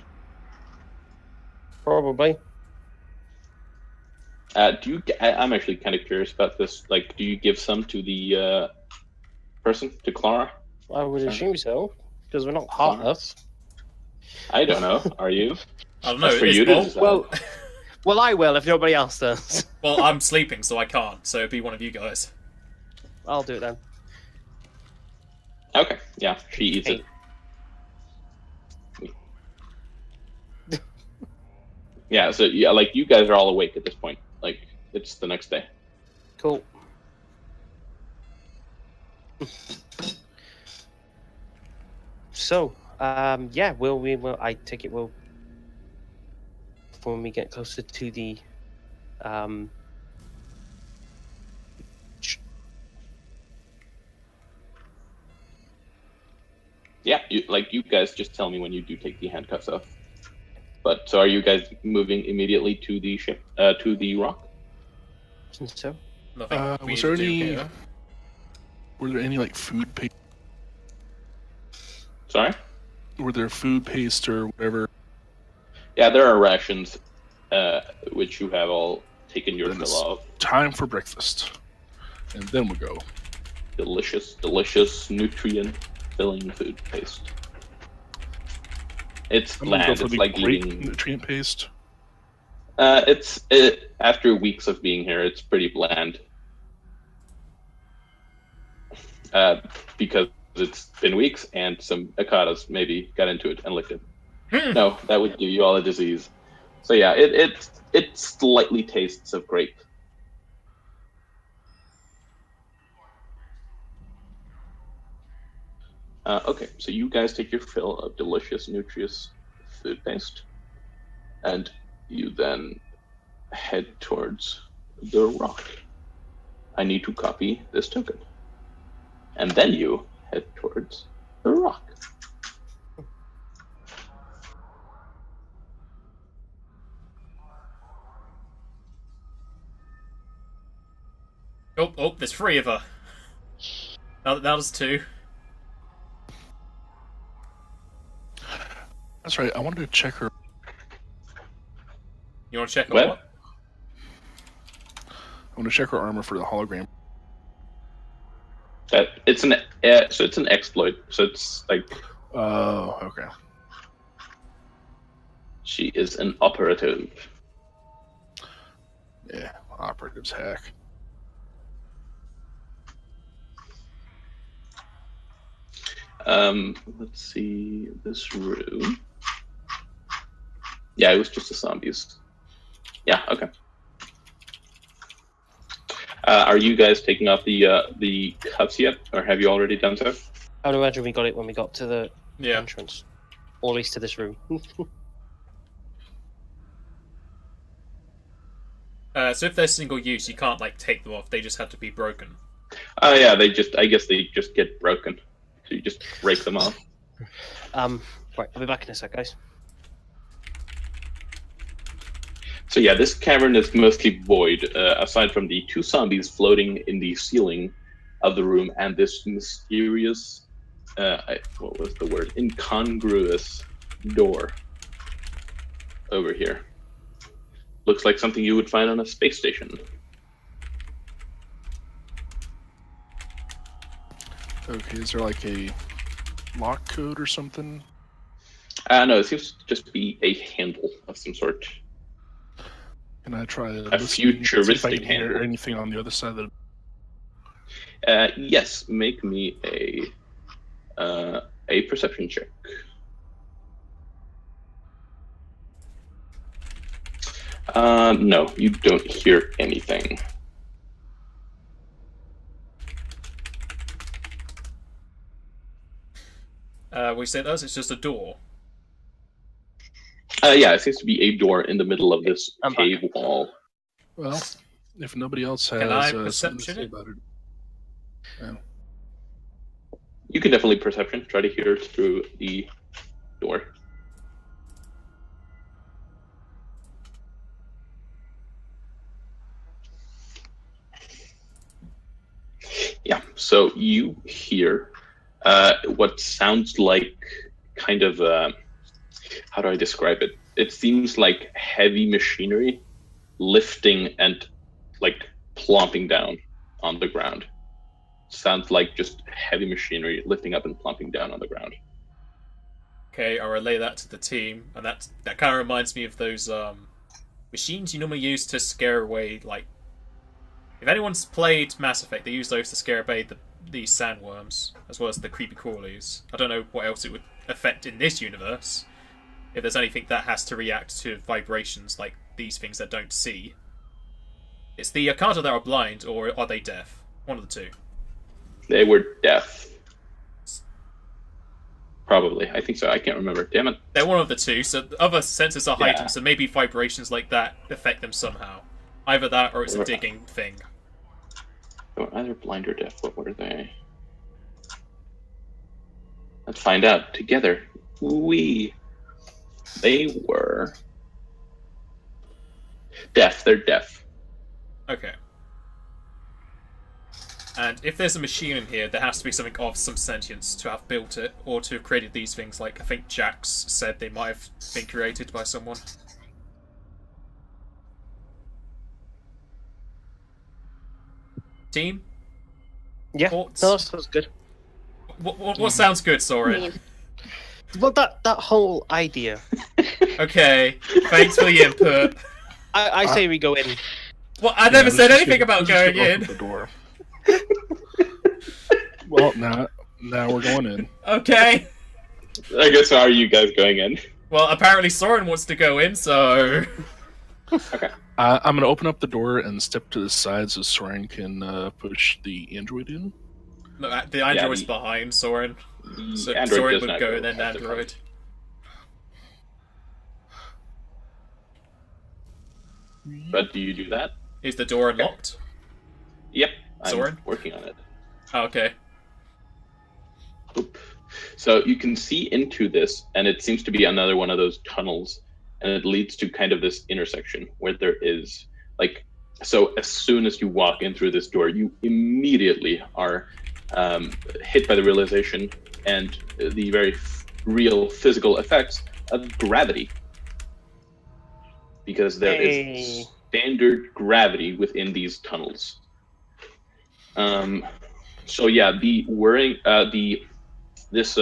Speaker 5: Probably.
Speaker 2: I'm actually kind of curious about this. Like, do you give some to the person, to Clara?
Speaker 5: I would assume so, because we're not heartless.
Speaker 2: I don't know. Are you?
Speaker 4: I don't know.
Speaker 2: That's for
Speaker 4: it's
Speaker 2: you to
Speaker 4: Bolt.
Speaker 2: decide.
Speaker 5: Well, I will if nobody else does.
Speaker 4: Well, I'm sleeping, so I can't. So it'd be one of you guys.
Speaker 5: I'll do it then.
Speaker 2: Okay. Yeah, she eats it. Yeah. So yeah, like you guys are all awake at this point. Like it's the next day.
Speaker 5: Cool. So, yeah, will I take it will when we get closer to the
Speaker 2: Yeah, you guys just tell me when you do take the handcuffs off. But so are you guys moving immediately to the ship, to the rock?
Speaker 5: so.
Speaker 4: Nothing we
Speaker 1: Was
Speaker 4: need
Speaker 1: there
Speaker 4: to do
Speaker 1: any?
Speaker 4: here.
Speaker 1: Were there any like food paste?
Speaker 2: Sorry?
Speaker 1: Were there food paste or whatever?
Speaker 2: Yeah, there are rations, which you have all taken your
Speaker 1: Then
Speaker 2: fill
Speaker 1: it's
Speaker 2: of.
Speaker 1: time for breakfast, and then we go.
Speaker 2: Delicious, nutrient-filling food paste. It's
Speaker 1: I'm gonna go
Speaker 2: bland.
Speaker 1: for
Speaker 2: It's
Speaker 1: the
Speaker 2: like
Speaker 1: grape
Speaker 2: eating.
Speaker 1: nutrient paste.
Speaker 2: After weeks of being here, it's pretty bland. Because it's been weeks, and some Akatas maybe got into it and licked it. No, that would give you all a disease. So yeah, it slightly tastes of grape. Okay, so you guys take your fill of delicious, nutritious food paste, and you then head towards the rock. I need to copy this token. And then you head towards the rock.
Speaker 4: Oh, there's 3 of her. That was 2.
Speaker 1: That's right. I wanted to check her.
Speaker 4: You want to check on
Speaker 2: What?
Speaker 4: what?
Speaker 1: I want to check her armor for the hologram.
Speaker 2: It's an exploit. So it's like
Speaker 1: Oh, okay.
Speaker 2: she is an operative.
Speaker 1: Yeah, operatives hack.
Speaker 2: Let's see this room. Yeah, it was just the zombies. Yeah, okay. Are you guys taking off the cuffs yet, or have you already done so?
Speaker 5: I would imagine we got it when we got to the
Speaker 4: Yeah.
Speaker 5: entrance, or at least to this room.
Speaker 4: So if they're single use, you can't like take them off. They just have to be broken.
Speaker 2: Oh yeah, I guess they just get broken. So you just break them off.
Speaker 5: Right, I'll be back in a sec, guys.
Speaker 2: So yeah, this cavern is mostly void, aside from the 2 zombies floating in the ceiling of the room and this mysterious, what was the word? Incongruous door over here. Looks like something you would find on a space station.
Speaker 1: Okay, is there like a lock code or something?
Speaker 2: No, it seems to just be a handle of some sort.
Speaker 1: Can I try to
Speaker 2: A
Speaker 1: listen, see if I
Speaker 2: futuristic
Speaker 1: can hear
Speaker 2: handle.
Speaker 1: anything on the other side of
Speaker 2: Yes, make me a perception check. No, you don't hear anything.
Speaker 4: We say those. It's just a door.
Speaker 2: Yeah, it seems to be a door in the middle of this
Speaker 5: I'm
Speaker 2: cave
Speaker 5: back.
Speaker 2: wall.
Speaker 1: Well, if nobody else has
Speaker 4: Can I
Speaker 1: something to
Speaker 4: perception
Speaker 1: say
Speaker 4: it?
Speaker 1: about it. Yeah.
Speaker 2: You can definitely perception, try to hear through the door. Yeah, so you hear what sounds like kind of, how do I describe it? It seems like heavy machinery lifting and like plopping down on the ground. Sounds like just heavy machinery lifting up and plopping down on the ground.
Speaker 4: Okay, I'll relay that to the team, and that kind of reminds me of those machines you normally use to scare away, like, if anyone's played Mass Effect, they use those to scare away the sandworms, as well as the creepy crawlies. I don't know what else it would affect in this universe, if there's anything that has to react to vibrations like these things that don't see. It's the Akata that are blind, or are they deaf? One of the two.
Speaker 2: They were deaf. Probably. I think so. I can't remember. Damn it.
Speaker 4: They're one of the two, so the other senses are
Speaker 2: Yeah.
Speaker 4: heightened, so maybe vibrations like that affect them somehow. Either that, or it's a digging thing.
Speaker 2: They were either blind or deaf. What were they? Let's find out together. They were deaf. They're deaf.
Speaker 4: Okay. And if there's a machine in here, there has to be something of some sentience to have built it, or to have created these things. Like, I think Jax said they might have been created by someone. Team?
Speaker 5: Yeah,
Speaker 4: Thoughts?
Speaker 5: no, that sounds good.
Speaker 4: What sounds good, Soren?
Speaker 5: Well, that whole idea.
Speaker 4: Okay, thanks for the input.
Speaker 5: I say we go in.
Speaker 4: Well, I never said anything about going in.
Speaker 1: The door. Well, now we're going in.
Speaker 4: Okay.
Speaker 2: I guess, are you guys going in?
Speaker 4: Well, apparently Soren wants to go in, so...
Speaker 2: Okay.
Speaker 1: I'm gonna open up the door and step to the side so Soren can push the android in.
Speaker 4: No, the android's behind Soren. So
Speaker 2: Android
Speaker 4: Soren
Speaker 2: does
Speaker 4: would
Speaker 2: not
Speaker 4: go,
Speaker 2: go
Speaker 4: and then
Speaker 2: at the
Speaker 4: android.
Speaker 2: front. But do you do that?
Speaker 4: Is the door unlocked?
Speaker 2: Yep. I'm
Speaker 4: Soren?
Speaker 2: working on it.
Speaker 4: Oh, okay.
Speaker 2: Oop. So you can see into this, and it seems to be another one of those tunnels, and it leads to kind of this intersection where there is, like, so as soon as you walk in through this door, you immediately are hit by the realization and the very real physical effects of gravity. Because there is standard gravity within these tunnels. So yeah, the whirring, this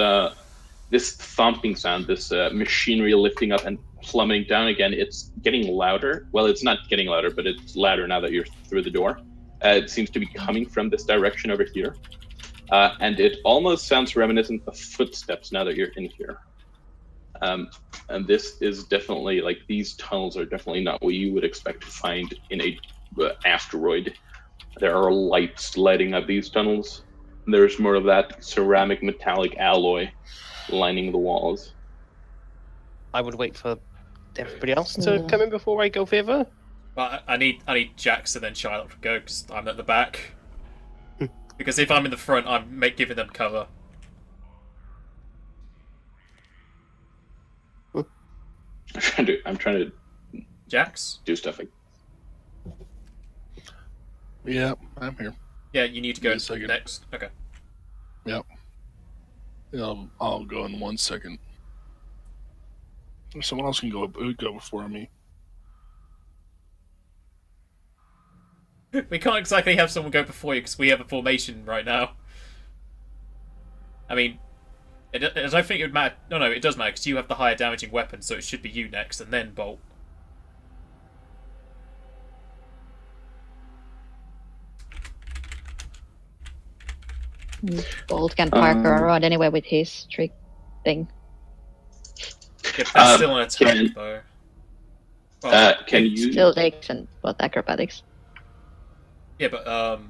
Speaker 2: thumping sound, this machinery lifting up and plummeting down again, it's getting louder. Well, it's not getting louder, but it's louder now that you're through the door. It seems to be coming from this direction over here. And it almost sounds reminiscent of footsteps now that you're in here. And this is definitely, like, these tunnels are definitely not what you would expect to find in a asteroid. There are lights lighting up these tunnels. There's more of that ceramic metallic alloy lining the walls.
Speaker 5: I would wait for everybody else to come in before I go further.
Speaker 4: But I need Jax and then Charlotte to go, because I'm at the back. Because if I'm in the front, I'm giving them cover.
Speaker 2: I'm trying to
Speaker 4: Jax?
Speaker 2: do stuff.
Speaker 1: Yeah, I'm here.
Speaker 4: Yeah, you need to go
Speaker 1: Wait a second.
Speaker 4: next. Okay.
Speaker 1: Yep. I'll go in 1 second. Someone else can go before me.
Speaker 4: We can't exactly have someone go before you because we have a formation right now. I mean, I don't think it would matter. No, it does matter because you have the higher damaging weapon, so it should be you next and then Bolt.
Speaker 3: Bolt can park around anyway with his trick thing.
Speaker 4: Yeah, that's still an attack, though. Well,
Speaker 2: Can you
Speaker 3: Still takes and acrobatics.
Speaker 4: yeah, but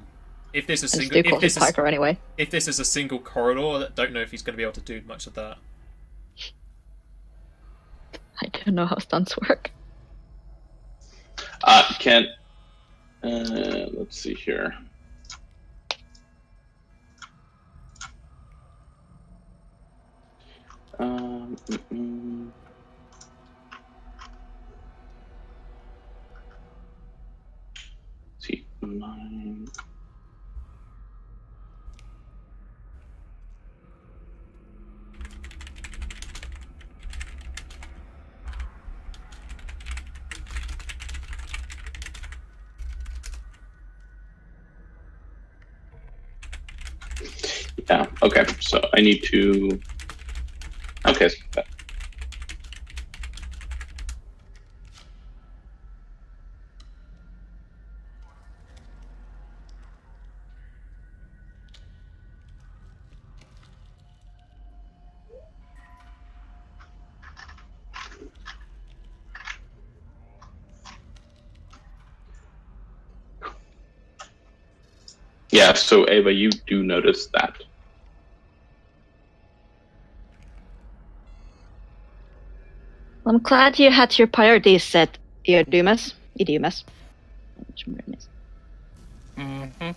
Speaker 4: if this is
Speaker 3: And
Speaker 4: single,
Speaker 3: still calls it parkour anyway.
Speaker 4: if this is a single corridor, I don't know if he's going to be able to do much of that.
Speaker 3: I don't know how stunts work.
Speaker 2: let's see here. See, 9. Yeah, okay, so I need to... Okay, yeah, so Ava, you do notice that.
Speaker 3: I'm glad you had your priorities set, Idumas.
Speaker 1: Mm-hmm.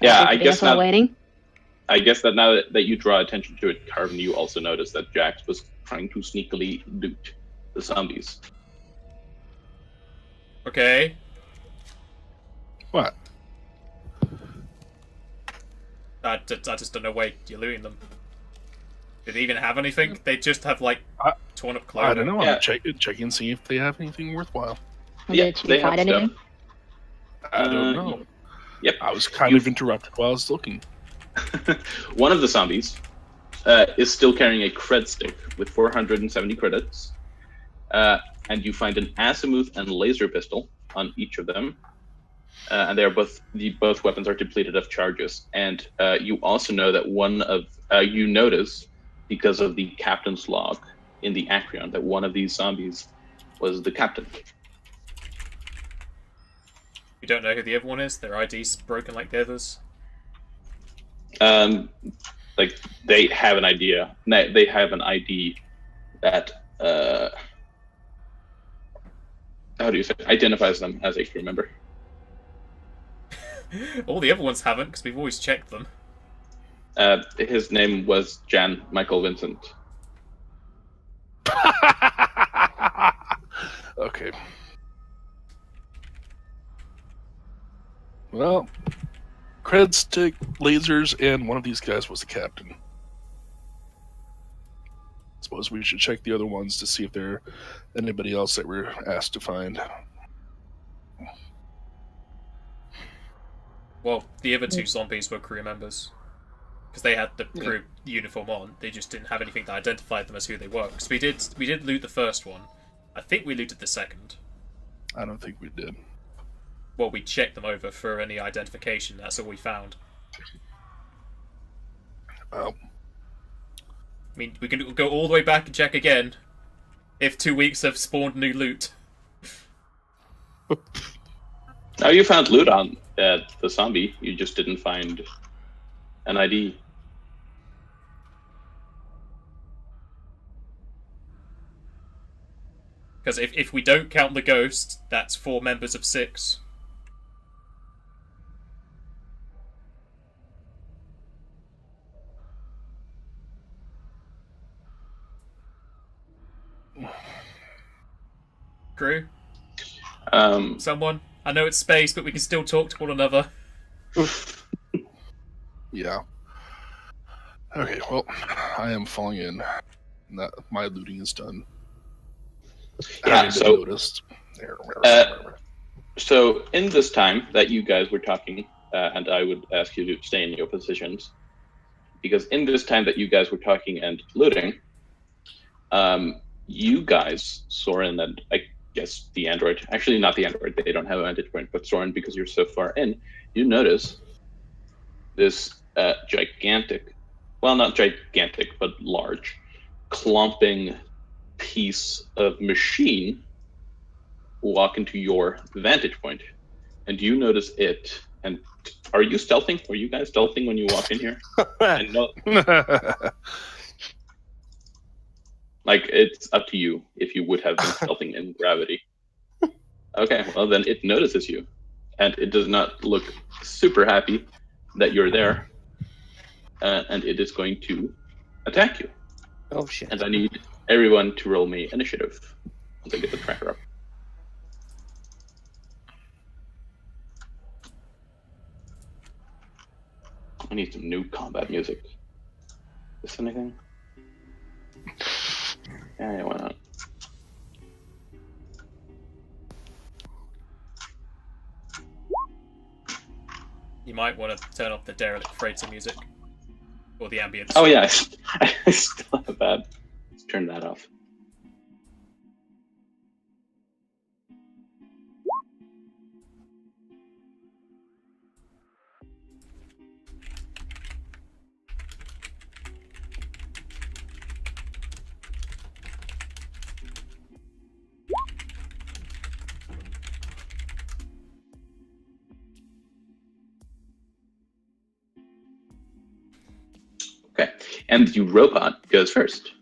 Speaker 2: Yeah, I
Speaker 3: Keeping
Speaker 2: guess
Speaker 3: us all
Speaker 2: now.
Speaker 3: waiting.
Speaker 2: I guess that now that you draw attention to it, Carvin, you also notice that Jax was trying to sneakily loot the zombies.
Speaker 4: Okay.
Speaker 1: What?
Speaker 4: I just don't know why you're looting them. Did they even have anything? They just have, like, torn up clothing.
Speaker 1: I don't know.
Speaker 2: Yeah.
Speaker 1: I'm checking and see if they have anything worthwhile.
Speaker 2: Yeah,
Speaker 3: Did
Speaker 2: they
Speaker 3: you find
Speaker 2: have
Speaker 3: anything?
Speaker 2: stuff.
Speaker 1: I don't know.
Speaker 2: Yep.
Speaker 1: I was kind of interrupted while I was looking.
Speaker 2: One of the zombies is still carrying a cred stick with 470 credits. And you find an azimuth and laser pistol on each of them. And they are both weapons are depleted of charges. And you also know that you notice, because of the captain's log in the Acreon, that one of these zombies was the captain.
Speaker 4: You don't know who the other one is? Their ID's broken like the others?
Speaker 2: Like, they have an idea. They have an ID that how do you say, identifies them as a crew member.
Speaker 4: All the other ones haven't, because we've always checked them.
Speaker 2: His name was Jan Michael Vincent.
Speaker 1: Okay. Well, cred stick, lasers, and one of these guys was the captain. Suppose we should check the other ones to see if there are anybody else that we're asked to find.
Speaker 4: Well, the other two zombies were crew members. Because they had the crew uniform on. They just didn't have anything that identified them as who they were. Because we did loot the first one. I think we looted the second.
Speaker 1: I don't think we did.
Speaker 4: Well, we checked them over for any identification. That's all we found.
Speaker 1: Well,
Speaker 4: I mean, we can go all the way back and check again. If 2 weeks have spawned new loot.
Speaker 2: Now, you found loot on the zombie. You just didn't find an ID.
Speaker 4: Because if we don't count the ghost, that's 4 members of 6. Crew? Someone? I know it's space, but we can still talk to one another.
Speaker 1: yeah. Okay, well, I am falling in. My looting is done.
Speaker 2: Yeah, so
Speaker 1: noticed.
Speaker 2: So in this time that you guys were talking, and I would ask you to stay in your positions, because in this time that you guys were talking and looting, you guys, Soren and I guess the android, actually not the android, they don't have a vantage point, but Soren, because you're so far in, you notice this gigantic, well, not gigantic, but large, clumping piece of machine walk into your vantage point, and you notice it. And are you stealthing? Are you guys stealthing when you walk in here? And no, like, it's up to you if you would have been stealthing in gravity. Okay, well then it notices you, and it does not look super happy that you're there, and it is going to attack you.
Speaker 5: Oh shit!
Speaker 2: And I need everyone to roll me initiative once I get the tracker up. I need some new combat music. Is this anything? Yeah, why not?
Speaker 4: You might want to turn off the derelict freighter music. Or the ambience.
Speaker 2: Oh yeah, I still have that. Let's turn that off. Okay. And the robot goes first.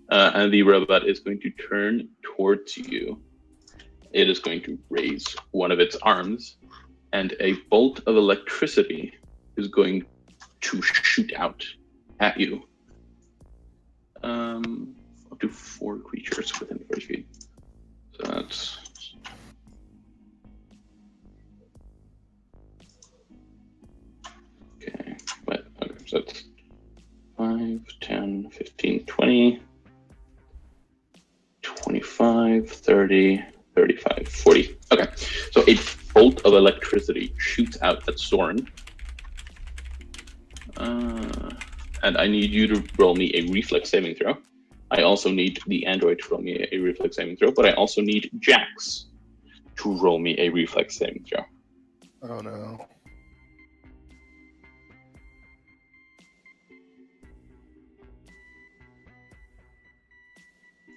Speaker 2: And the robot is going to turn towards you. It is going to raise one of its arms, and a bolt of electricity is going to shoot out at you. Up to 4 creatures within 40 feet. So that's... Okay, so that's 5, 10, 15, 20, 25, 30, 35, 40. Okay, so a bolt of electricity shoots out at Soren. And I need you to roll me a reflex saving throw. I also need the android to roll me a reflex saving throw, but I also need Jax to roll me a reflex saving throw.
Speaker 1: Oh no.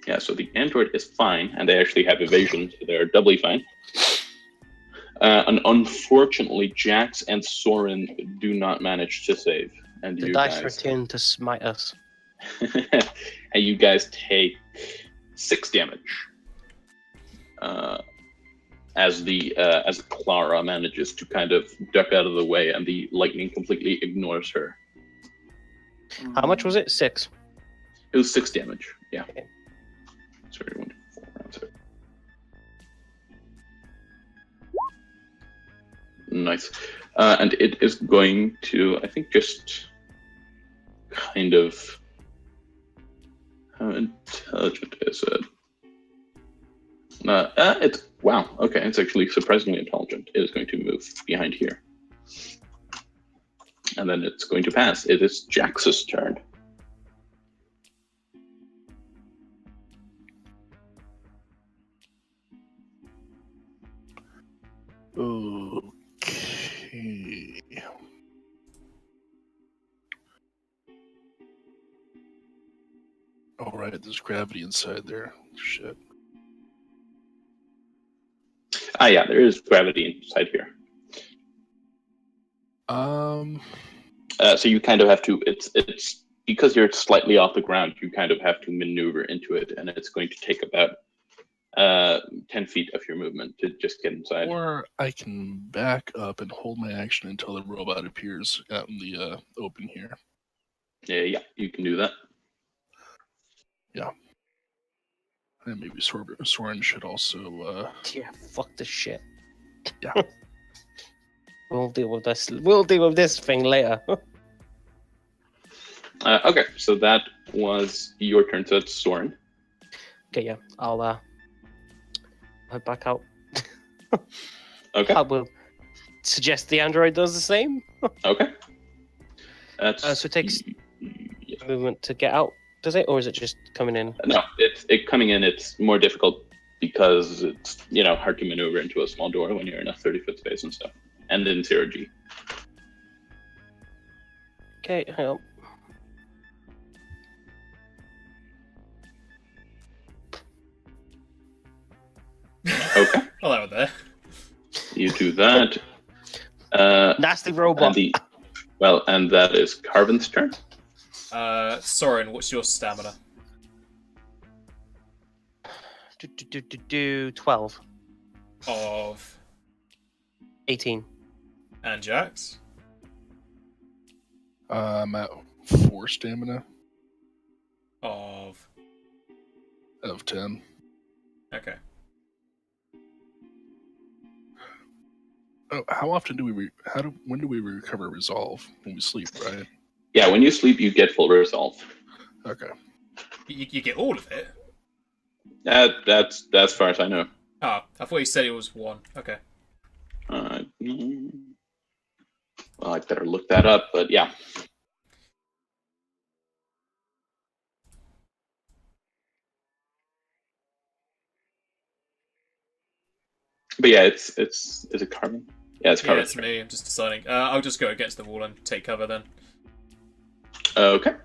Speaker 2: Yeah, so the android is fine, and they actually have evasion, so they're doubly fine. And unfortunately, Jax and Soren do not manage to save. And
Speaker 5: The
Speaker 2: you
Speaker 5: dice
Speaker 2: guys...
Speaker 5: return to smite us.
Speaker 2: And you guys take 6 damage. As Clara manages to kind of duck out of the way, and the lightning completely ignores her.
Speaker 5: How much was it? 6.
Speaker 2: It was 6 damage. Yeah.
Speaker 5: Okay.
Speaker 2: Sorry, 1 to 4 rounds. Nice. And it is going to, I think, just kind of... How intelligent is it? It's wow. Okay, it's actually surprisingly intelligent. It is going to move behind here, and then it's going to pass. It is Jax's turn.
Speaker 1: Okay. All right, there's gravity inside there. Shit.
Speaker 2: Yeah, there is gravity inside here. So you kind of have to. It's because you're slightly off the ground. You kind of have to maneuver into it, and it's going to take about 10 feet of your movement to just get inside.
Speaker 1: Or I can back up and hold my action until the robot appears out in the open here.
Speaker 2: Yeah, you can do that.
Speaker 1: Yeah. And maybe Soren should also...
Speaker 5: Yeah, fuck this shit.
Speaker 1: Yeah.
Speaker 5: We'll deal with this. We'll deal with this thing later.
Speaker 2: Okay, so that was your turn. So it's Soren.
Speaker 5: Okay, yeah. I'll head back out.
Speaker 2: Okay.
Speaker 5: I will suggest the android does the same.
Speaker 2: Okay. That's
Speaker 5: So it takes
Speaker 2: yeah.
Speaker 5: movement to get out, does it? Or is it just coming in?
Speaker 2: No, it coming in. It's more difficult because it's hard to maneuver into a small door when you're in a 30-foot space and stuff, and in 0G.
Speaker 5: Okay, hang on.
Speaker 2: Okay.
Speaker 4: Hello there.
Speaker 2: You do that.
Speaker 5: Nasty robot.
Speaker 2: And that is Carvin's turn.
Speaker 4: Soren, what's your stamina?
Speaker 5: 12.
Speaker 4: Of
Speaker 5: 18.
Speaker 4: and Jax?
Speaker 1: I'm at 4 stamina
Speaker 4: Of
Speaker 1: 10.
Speaker 4: okay.
Speaker 1: Oh, how often do we when do we recover resolve? When we sleep, right?
Speaker 2: Yeah, when you sleep, you get full resolve.
Speaker 1: Okay.
Speaker 4: You get all of it?
Speaker 2: That's as far as I know.
Speaker 4: Ah, I thought you said it was 1. Okay.
Speaker 2: Well, I better look that up, but yeah. But yeah, is it Carvin? Yeah, it's Carvin.
Speaker 4: Yeah, it's me. I'm just deciding. I'll just go against the wall and take cover then.
Speaker 2: Okay.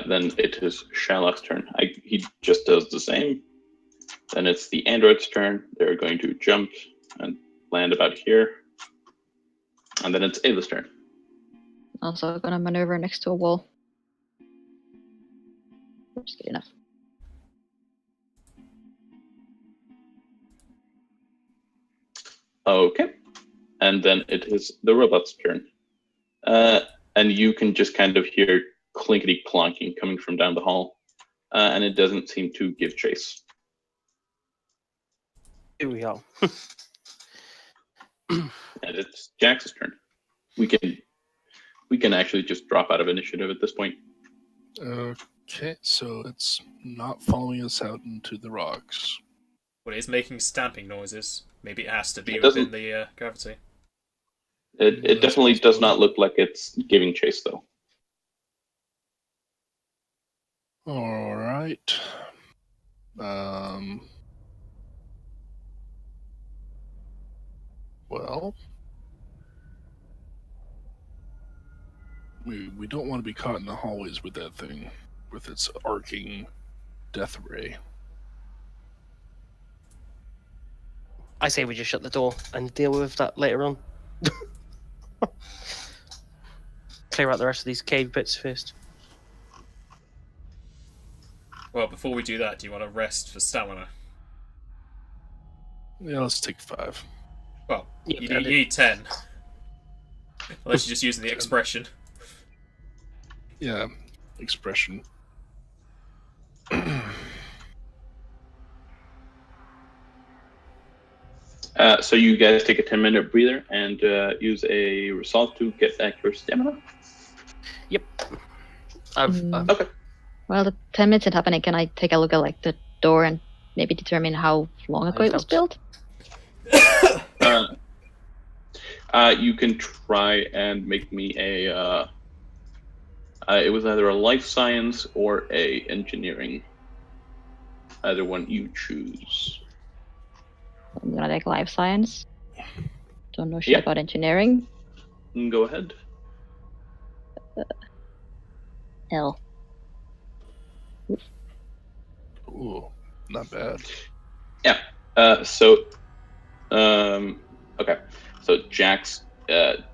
Speaker 2: Then it is Shylock's turn. He just does the same. Then it's the android's turn. They're going to jump and land about here. And then it's Ava's turn.
Speaker 3: Also gonna maneuver next to a wall. Oops, good enough.
Speaker 2: Okay. And then it is the robot's turn. And you can just kind of hear clinkety clonking coming from down the hall. And it doesn't seem to give chase.
Speaker 5: Here we are.
Speaker 2: And it's Jax's turn. We can actually just drop out of initiative at this point.
Speaker 1: Okay, so it's not following us out into the rocks.
Speaker 4: Well, it's making stamping noises. Maybe it has to be
Speaker 2: It
Speaker 4: within
Speaker 2: doesn't-
Speaker 4: the gravity.
Speaker 2: It
Speaker 1: That's
Speaker 2: definitely does
Speaker 1: possible.
Speaker 2: not look like it's giving chase, though.
Speaker 1: All right. Well, we don't want to be caught in the hallways with that thing, with its arcing death ray.
Speaker 5: I say we just shut the door and deal with that later on. Clear out the rest of these cave bits first.
Speaker 4: Well, before we do that, do you want to rest for stamina?
Speaker 1: Yeah, let's take 5.
Speaker 4: Well,
Speaker 5: Yeah,
Speaker 4: you
Speaker 5: and
Speaker 4: need 10. Unless you're just using the expression.
Speaker 1: Yeah, expression.
Speaker 2: So you guys take a 10-minute breather and use a resolve to get back your stamina.
Speaker 5: Yep. I've
Speaker 2: Okay.
Speaker 3: Well, the 10 minutes it's happening. Can I take a look at like the door and maybe determine how long ago it was built?
Speaker 2: You can try and make me a. It was either a life science or a engineering. Either one you choose.
Speaker 3: I'm gonna take life science. Don't know shit
Speaker 2: Yeah.
Speaker 3: about engineering.
Speaker 2: Go ahead.
Speaker 3: L.
Speaker 1: Ooh, not bad.
Speaker 2: Yeah. Okay. So Jax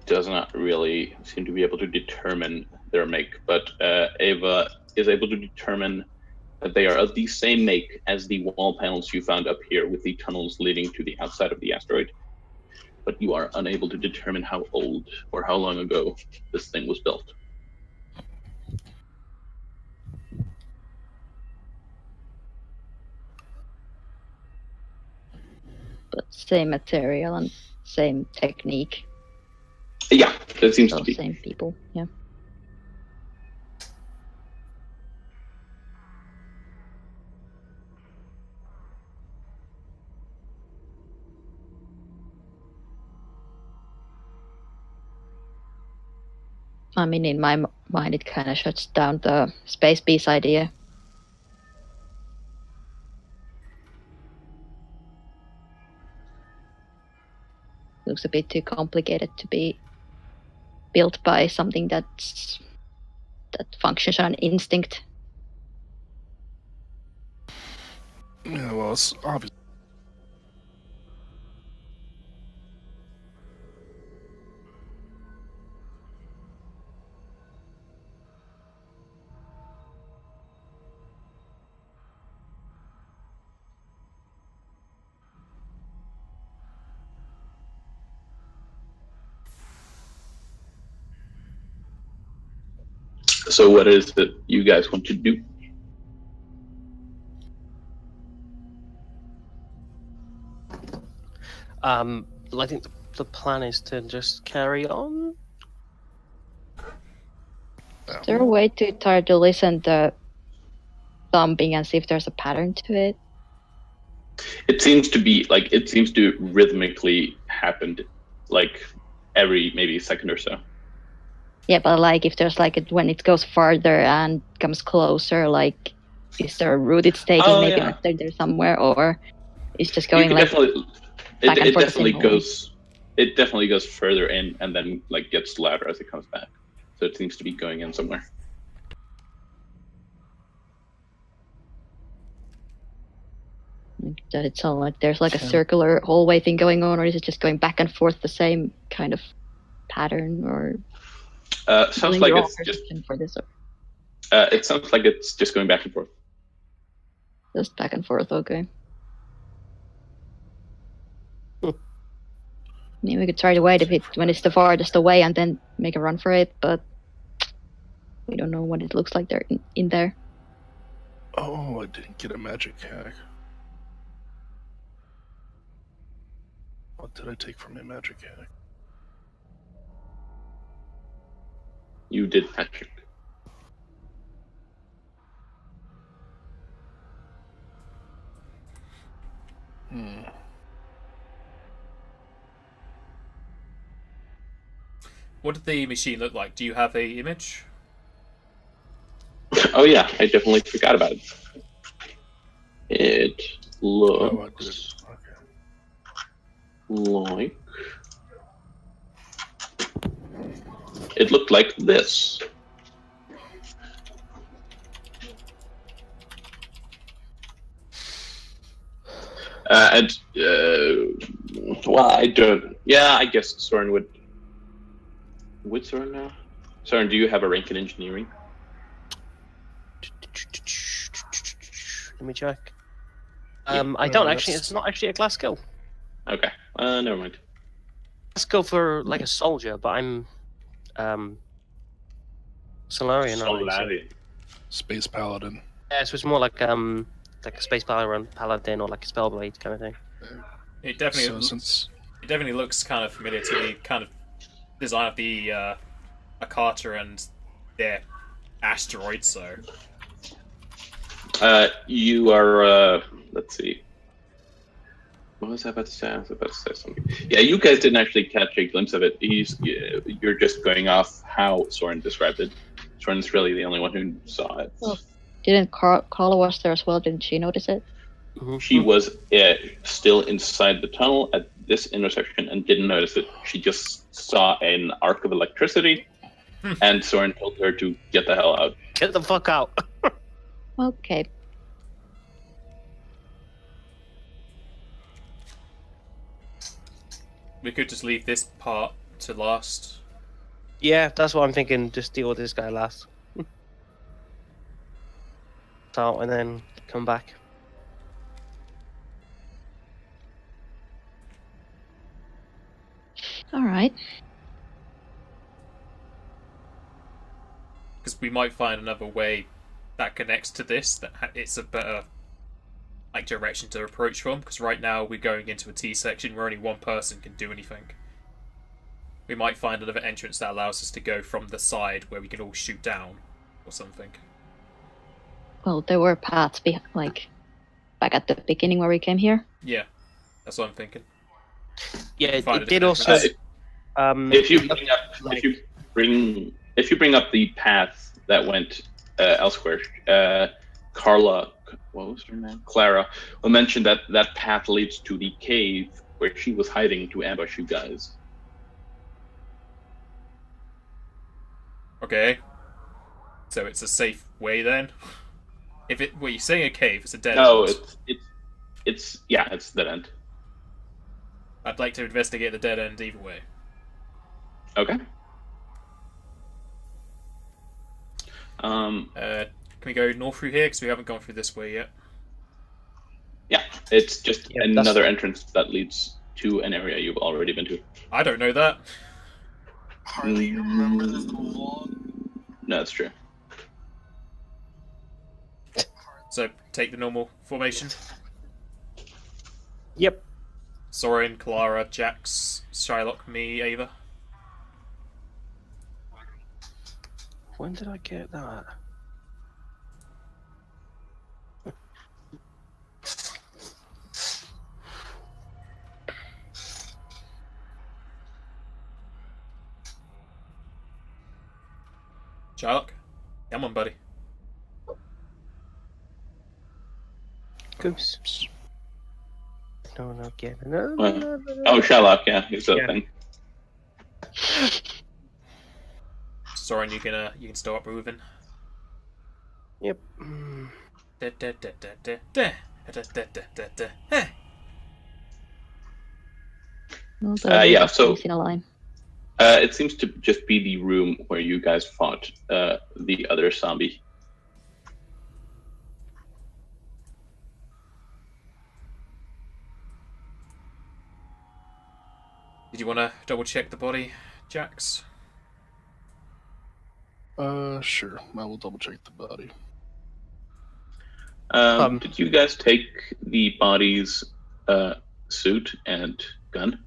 Speaker 2: does not really seem to be able to determine their make, but Ava is able to determine that they are of the same make as the wall panels you found up here with the tunnels leading to the outside of the asteroid. But you are unable to determine how old or how long ago this thing was built.
Speaker 3: But same material and same technique.
Speaker 2: Yeah, that seems to
Speaker 3: So
Speaker 2: be.
Speaker 3: same people, yeah. I mean, in my mind, it kind of shuts down the space beast idea. Looks a bit too complicated to be built by something that functions on an instinct.
Speaker 1: Yeah, well, it's obvious.
Speaker 2: So what is it you guys want to do?
Speaker 5: I think the plan is to just carry on.
Speaker 3: Is there a way to try to listen to thumping and see if there's a pattern to it?
Speaker 2: It seems to rhythmically happen like every maybe second or so.
Speaker 3: Yeah, but like if there's like when it goes farther and comes closer, like is there a route it's taking?
Speaker 2: Oh,
Speaker 3: Maybe
Speaker 2: yeah.
Speaker 3: on there somewhere, or it's just
Speaker 2: You
Speaker 3: going
Speaker 2: can
Speaker 3: like
Speaker 2: definitely
Speaker 3: back and
Speaker 2: it
Speaker 3: forth
Speaker 2: definitely
Speaker 3: the same way.
Speaker 2: goes further in and then like gets louder as it comes back. So it seems to be going in somewhere.
Speaker 3: Does it sound like there's like a
Speaker 1: Can-
Speaker 3: circular hallway thing going on, or is it just going back and forth the same kind of pattern? Or
Speaker 2: Sounds like
Speaker 3: roll
Speaker 2: it's just.
Speaker 3: perception for this, or
Speaker 2: It sounds like it's just going back and forth.
Speaker 3: just back and forth? Okay. I mean, we could try to wait if it when it's the farthest away and then make a run for it, but we don't know what it looks like there in there.
Speaker 1: Oh, I didn't get a magic hack. What did I take from my magic hack?
Speaker 2: You did magic.
Speaker 4: What did the machine look like? Do you have a image?
Speaker 2: Oh yeah, I definitely forgot about it. It
Speaker 1: Oh, I did.
Speaker 2: looks
Speaker 1: Okay.
Speaker 2: like it looked like this. Well, I don't. Yeah, I guess Soren would. Would Soren know? Soren, do you have a rank in engineering?
Speaker 5: Let me check.
Speaker 2: Yeah,
Speaker 5: I don't actually. It's not actually a class skill.
Speaker 2: Okay. Never mind.
Speaker 5: Class skill for like a soldier, but I'm Solarian. aren't I? So-
Speaker 1: Space Paladin.
Speaker 5: Yeah, so it's more like a space paladin or like a spellblade kind of thing.
Speaker 4: It definitely
Speaker 1: So
Speaker 4: looks,
Speaker 1: since
Speaker 4: it definitely looks kind of familiar to the kind of design of the Akata and their asteroid. So
Speaker 2: You are. Let's see. What was I about to say? I was about to say something. Yeah, you guys didn't actually catch a glimpse of it. You're just going off how Soren described it. Soren's really the only one who saw it.
Speaker 3: Well, didn't Carla was there as well? Didn't she notice it?
Speaker 2: She was still inside the tunnel at this intersection and didn't notice it. She just saw an arc of electricity, and Soren told her to get the hell out.
Speaker 5: Get the fuck out.
Speaker 3: Okay.
Speaker 4: we could just leave this part to last.
Speaker 5: Yeah, that's what I'm thinking. Just deal with this guy last. So, and then come back.
Speaker 3: All right.
Speaker 4: Because we might find another way that connects to this, that it's a better like direction to approach from. Because right now we're going into a T section where only one person can do anything. We might find another entrance that allows us to go from the side where we can all shoot down, or something.
Speaker 3: Well, there were paths back at the beginning where we came here.
Speaker 4: Yeah, that's what I'm thinking.
Speaker 5: Yeah,
Speaker 4: Find a
Speaker 5: it did
Speaker 4: different
Speaker 5: also.
Speaker 4: entrance.
Speaker 2: If you bring up the path that went elsewhere, Carla, what was her name? Clara, will mention that that path leads to the cave where she was hiding to ambush you guys.
Speaker 4: Okay. So it's a safe way then? You're saying a cave, it's a dead
Speaker 2: No,
Speaker 4: end.
Speaker 2: it's dead end.
Speaker 4: I'd like to investigate the dead end either way.
Speaker 2: Okay.
Speaker 4: Can we go north through here? Because we haven't gone through this way yet.
Speaker 2: Yeah, it's just
Speaker 5: Yeah,
Speaker 2: another entrance that leads to an area you've already been to.
Speaker 4: I don't know that.
Speaker 6: Hardly you remember this one.
Speaker 2: No, that's true.
Speaker 4: So take the normal formation.
Speaker 5: Yep.
Speaker 4: Soren, Clara, Jax, Shylock, me, Ava.
Speaker 5: When did I get that?
Speaker 4: Shylock, come on, buddy.
Speaker 5: Goose. No, get no.
Speaker 2: Oh, Sherlock, yeah, he's a
Speaker 5: Yeah.
Speaker 2: thing.
Speaker 4: Soren, you can start moving.
Speaker 5: Yep.
Speaker 4: Da, da, da, da, da, da.
Speaker 2: Yeah, so
Speaker 3: in a line.
Speaker 2: it seems to just be the room where you guys fought the other zombie.
Speaker 4: Did you want to double check the body, Jax?
Speaker 1: Sure. I will double check the body.
Speaker 2: Did you guys take the body's suit and gun?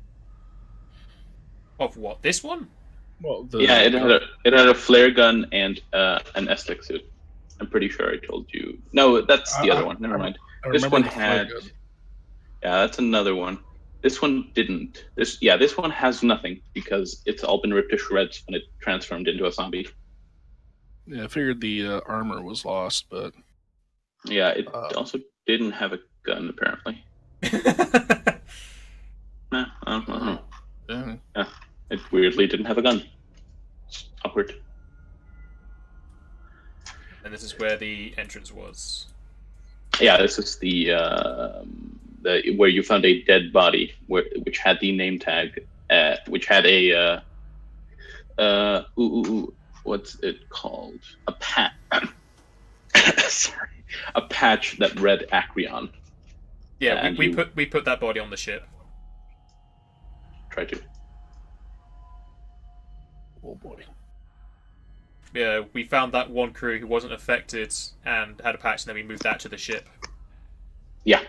Speaker 4: Of what? This one?
Speaker 1: Well,
Speaker 2: Yeah, it had a flare gun and an STEC suit. I'm pretty sure I told you. No, that's the other one. Never mind. This one had. Yeah, that's another one. This one didn't. This one has nothing because it's all been ripped to shreds when it transformed into a zombie.
Speaker 1: Yeah, I figured the armor was lost, but
Speaker 2: yeah, it also didn't have a gun apparently. I don't know. Yeah, it weirdly didn't have a gun. It's awkward.
Speaker 4: And this is where the entrance was.
Speaker 2: Yeah, this is the where you found a dead body, which had the name tag, which had a what's it called? A sorry, a patch that read Acreon.
Speaker 4: Yeah, we put that body on the ship.
Speaker 2: Try to.
Speaker 1: Oh boy.
Speaker 4: Yeah, we found that one crew who wasn't affected and had a patch, and then we moved that to the ship.
Speaker 2: Yeah.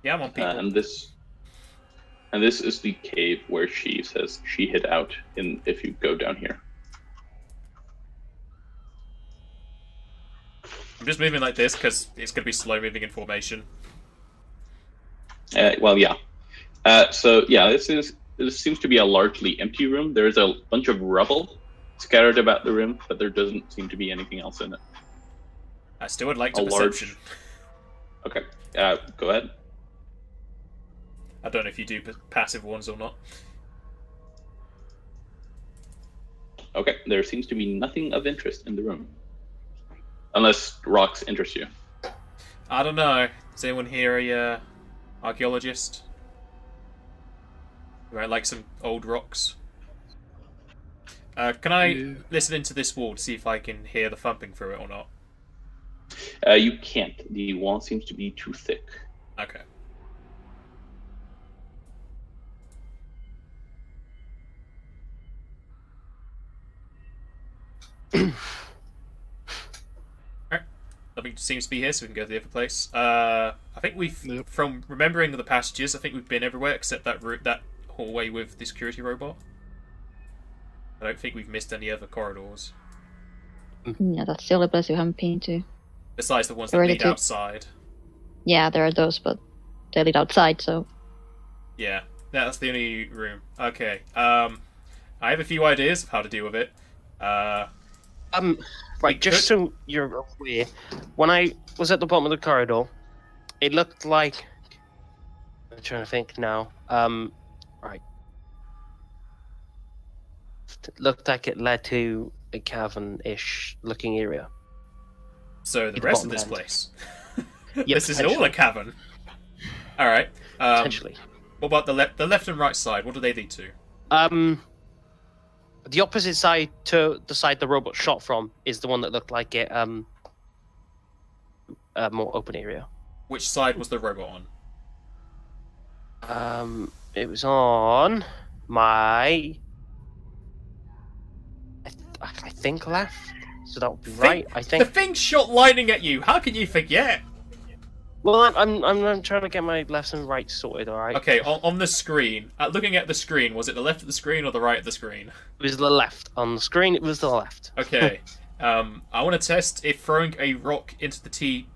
Speaker 4: Yeah, I'm on people.
Speaker 2: And this is the cave where she says she hid out in. If you go down here.
Speaker 4: I'm just moving like this because it's going to be slow moving in formation.
Speaker 2: Well, yeah. So yeah, this seems to be a largely empty room. There is a bunch of rubble scattered about the room, but there doesn't seem to be anything else in it.
Speaker 4: I still would like to perception.
Speaker 2: Okay, go ahead.
Speaker 4: I don't know if you do passive ones or not.
Speaker 2: Okay, there seems to be nothing of interest in the room. Unless rocks interest you.
Speaker 4: I don't know. Is anyone here a archaeologist? Right, like some old rocks. Can I listen into this wall to see if I can hear the thumping through it or not?
Speaker 2: You can't. The wall seems to be too thick.
Speaker 4: Okay. Alright. Nothing seems to be here, so we can go to the other place. I think we've, from remembering the passages, I think we've been everywhere except that that hallway with the security robot. I don't think we've missed any other corridors.
Speaker 3: Yeah, that's the only place we haven't been to.
Speaker 4: Besides the ones that lead outside.
Speaker 3: Yeah, there are those, but they lead outside, so...
Speaker 4: Yeah, that's the only room. Okay, I have a few ideas of how to deal with it.
Speaker 5: Right, just so you're aware, when I was at the bottom of the corridor, it looked like... I'm trying to think now. Right. It looked like it led to a cavern-ish looking area.
Speaker 4: So the rest of this place.
Speaker 5: Yep,
Speaker 4: this is all a cavern. All right.
Speaker 5: Potentially.
Speaker 4: What about the left and right side? What do they lead to?
Speaker 5: The opposite side to the side the robot shot from is the one that looked like a more open area.
Speaker 4: Which side was the robot on?
Speaker 5: It was on my. I think left. So that would be right. I think
Speaker 4: the thing shot lightning at you. How can you forget?
Speaker 5: Well, I'm trying to get my left and right sorted. All right.
Speaker 4: Okay, on the screen. Looking at the screen, was it the left of the screen or the right of the screen?
Speaker 5: It was the left on the screen. It was the left.
Speaker 4: Okay. I want to test if throwing a rock into the T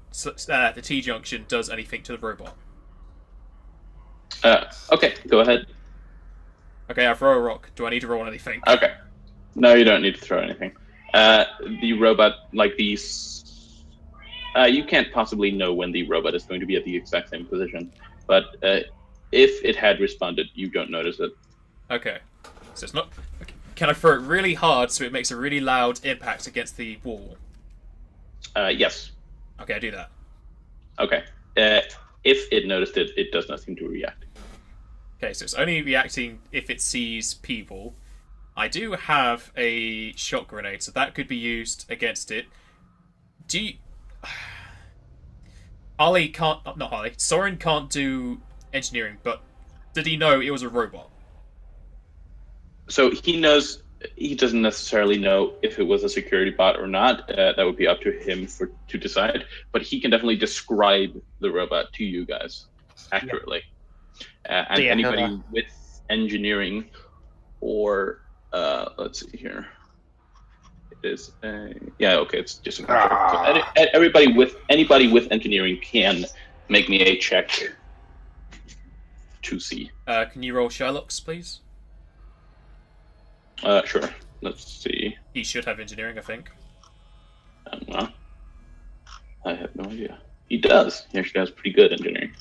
Speaker 4: junction does anything to the robot.
Speaker 2: Okay, go ahead.
Speaker 4: Okay, I throw a rock. Do I need to roll anything?
Speaker 2: Okay. No, you don't need to throw anything. The robot, like these... you can't possibly know when the robot is going to be at the exact same position, but if it had responded, you don't notice it.
Speaker 4: Okay. So it's not... Okay. Can I throw it really hard so it makes a really loud impact against the wall?
Speaker 2: Yes.
Speaker 4: Okay, I do that.
Speaker 2: Okay. If it noticed it, it does not seem to react.
Speaker 4: Okay, so it's only reacting if it sees people. I do have a shock grenade, so that could be used against it. Do you... Harley can't... Not Harley. Soren can't do engineering, but did he know it was a robot?
Speaker 2: So he knows. He doesn't necessarily know if it was a security bot or not. That would be up to him to decide. But he can definitely describe the robot to you guys accurately. And
Speaker 5: Yeah,
Speaker 2: anybody with engineering or let's see here. It is okay. It's just a so anybody with engineering can make me a check to see.
Speaker 4: Can you roll Sherlock's, please?
Speaker 2: Sure. Let's see.
Speaker 4: He should have engineering, I think.
Speaker 2: Well, I have no idea. He does. He actually has pretty good engineering.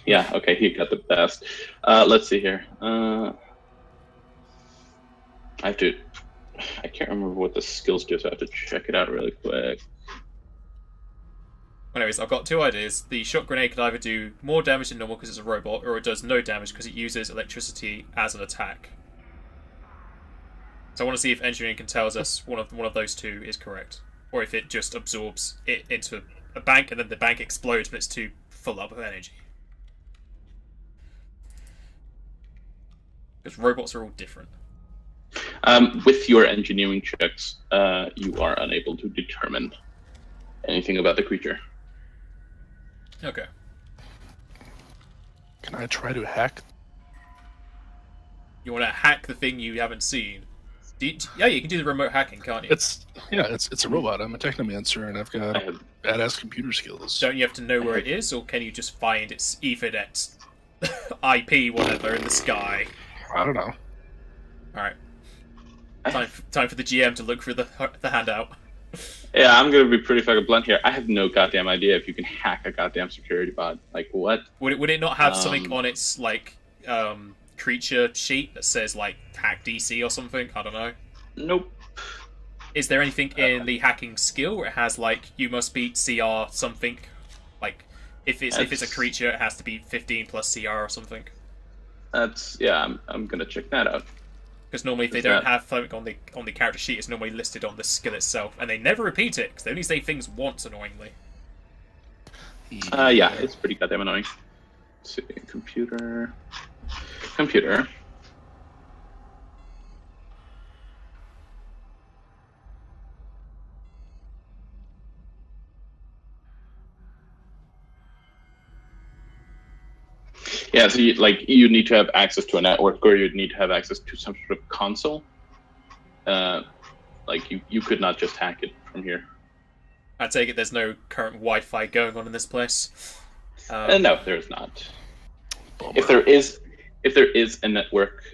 Speaker 2: Yeah, okay, he got the best. Let's see here. I can't remember what the skills do, so I have to check it out really quick.
Speaker 4: Anyways, I've got two ideas. The shock grenade could either do more damage than normal because it's a robot, or it does no damage because it uses electricity as an attack. So I want to see if engineering can tell us one of those two is correct, or if it just absorbs it into a bank and then the bank explodes when it's too full up of energy. Because robots are all different.
Speaker 2: With your engineering checks, you are unable to determine anything about the creature.
Speaker 4: Okay.
Speaker 1: Can I try to hack?
Speaker 4: You want to hack the thing you haven't seen? Yeah, you can do the remote hacking, can't you?
Speaker 1: It's a robot. I'm a technomancer, and I've got badass computer skills.
Speaker 4: Don't you have to know where it is, or can you just find its Ethernet IP, whatever, in the sky?
Speaker 1: I don't know.
Speaker 4: Alright. Time for the GM to look through the handout.
Speaker 2: Yeah, I'm gonna be pretty fucking blunt here. I have no goddamn idea if you can hack a goddamn security bot. Like, what?
Speaker 4: Would it not have something on its, like, creature sheet that says, like, hack DC or something? I don't know.
Speaker 2: Nope.
Speaker 4: Is there anything in the hacking skill where it has, like, you must beat CR something? Like, if it's a creature, it has to be 15 plus CR or something?
Speaker 2: I'm gonna check that out.
Speaker 4: Because normally if they don't have something on the character sheet, it's normally listed on the skill itself, and they never repeat it, because they only say things once, annoyingly.
Speaker 2: Yeah, it's pretty goddamn annoying. Let's see, computer. Yeah, so you need to have access to a network, or you'd need to have access to some sort of console. You could not just hack it from here.
Speaker 4: I take it there's no current Wi-Fi going on in this place.
Speaker 2: No, there is not.
Speaker 1: Bummer.
Speaker 2: If there is a network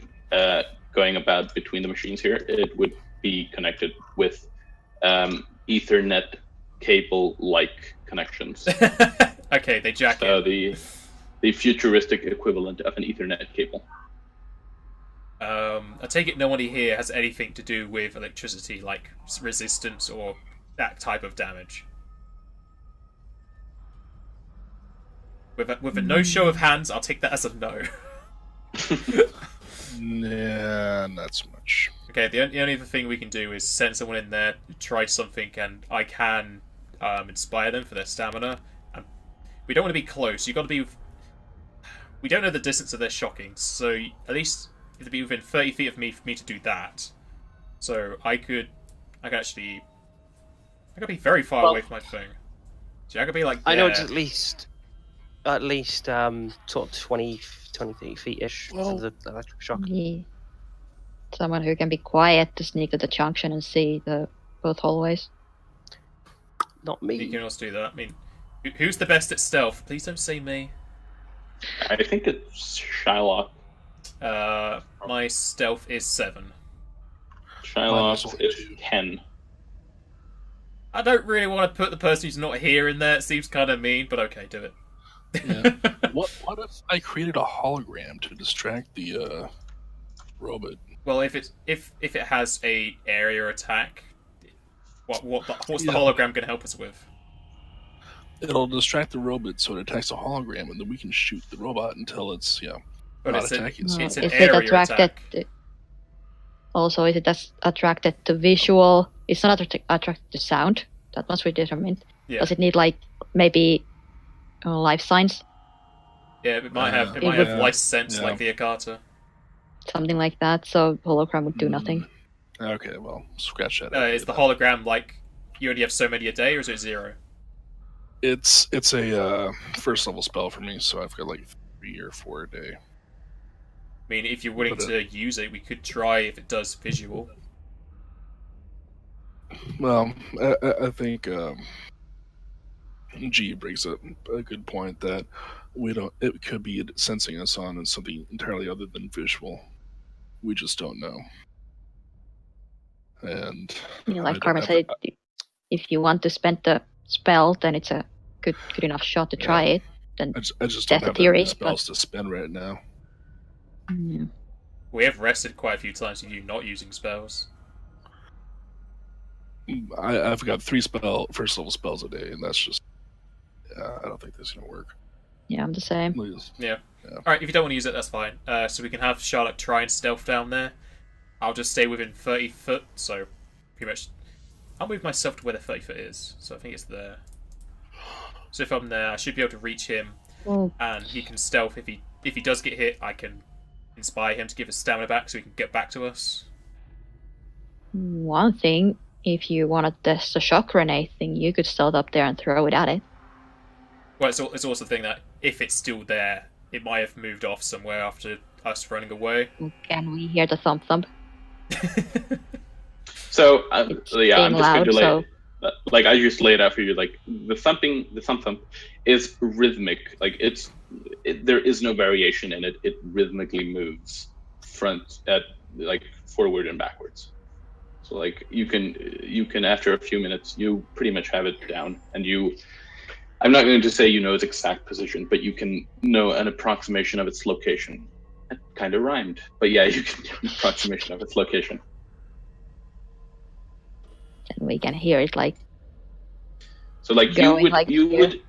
Speaker 2: going about between the machines here, it would be connected with Ethernet cable-like connections.
Speaker 4: Okay, they jack
Speaker 2: so
Speaker 4: it.
Speaker 2: The futuristic equivalent of an Ethernet cable.
Speaker 4: I take it nobody here has anything to do with electricity, like resistance or that type of damage. With a no show of hands, I'll take that as a no.
Speaker 1: Nah, not so much.
Speaker 4: Okay, the only other thing we can do is send someone in there, try something, and I can inspire them for their stamina. We don't want to be close. You got to be. We don't know the distance of their shocking, so at least you have to be within 30 feet of me for me to do that. So I could actually. I could be very far away from my thing. So I could be like. There.
Speaker 5: I know it's at least sort of 20 feet-ish
Speaker 1: Well,
Speaker 5: to the electric shock.
Speaker 3: Need someone who can be quiet to sneak to the junction and see the both hallways.
Speaker 5: Not me.
Speaker 4: You can also do that. I mean, who's the best at stealth? Please don't say me.
Speaker 2: I think it's Shylock.
Speaker 4: My stealth is 7.
Speaker 2: Shylock is 10.
Speaker 4: I don't really want to put the person who's not here in there. It seems kind of mean, but okay, do it.
Speaker 1: Yeah. What if I created a hologram to distract the robot?
Speaker 4: Well, if it has a area attack, What's the
Speaker 1: Yeah.
Speaker 4: hologram going to help us with?
Speaker 1: It'll distract the robot so it attacks a hologram, and then we can shoot the robot until it's
Speaker 4: But
Speaker 1: not
Speaker 4: it's
Speaker 1: attacking.
Speaker 3: No,
Speaker 4: it's an
Speaker 3: is it
Speaker 4: area
Speaker 3: attracted?
Speaker 4: attack.
Speaker 3: Also, is it attracted to visual? It's not attracted to sound. That must be determined.
Speaker 4: Yeah.
Speaker 3: Does it need like maybe life signs,
Speaker 4: Yeah, it might have
Speaker 1: Yeah.
Speaker 4: life sense
Speaker 1: Yeah.
Speaker 4: like the Akata.
Speaker 3: something like that? So hologram would do nothing.
Speaker 1: Okay, well, scratch that.
Speaker 4: Is the hologram like you only have so many a day, or is it 0?
Speaker 1: It's a first level spell for me, so I've got like 3 or 4 a day.
Speaker 4: I mean, if you're willing to use it, we could try if it does visual.
Speaker 1: Well, I think G brings up a good point that we don't. It could be sensing us on and something entirely other than visual. We just don't know. And
Speaker 3: Like Carmen said, if you want to spend the spell, then it's a good enough shot to try it. Then
Speaker 1: I just don't
Speaker 3: that's a
Speaker 1: have
Speaker 3: theory,
Speaker 1: any spells to spend right now.
Speaker 3: yeah.
Speaker 4: We have rested quite a few times with you not using spells.
Speaker 1: I've got 3 first level spells a day, and that's just. I don't think that's gonna work.
Speaker 3: Yeah, I'm the same.
Speaker 4: Yeah. Alright, if you don't want to use it, that's fine. So we can have Charlotte try and stealth down there. I'll just stay within 30 foot, so pretty much. I'll move myself to where the 30 foot is, so I think it's there. So if I'm there, I should be able to reach him, and he can stealth. If he does get hit, I can inspire him to give his stamina back so he can get back to us.
Speaker 3: One thing, if you want to test the shock grenade thing, you could stealth up there and throw it at it.
Speaker 4: Well, it's also the thing that if it's still there, it might have moved off somewhere after us running away.
Speaker 3: Can we hear the thump thump?
Speaker 2: So
Speaker 3: It's
Speaker 2: yeah, I'm
Speaker 3: being
Speaker 2: just going
Speaker 3: loud,
Speaker 2: to lay
Speaker 3: so
Speaker 2: like I just laid out for you. Like the thump thump is rhythmic. Like there is no variation in it. It rhythmically moves forward and backwards. So like you can after a few minutes you pretty much have it down, and I'm not going to say you know its exact position, but you can know an approximation of its location. That kind of rhymed, but yeah, you can do an approximation of its location.
Speaker 3: then we can hear it like
Speaker 2: So like
Speaker 3: going like
Speaker 2: you
Speaker 3: here.
Speaker 2: would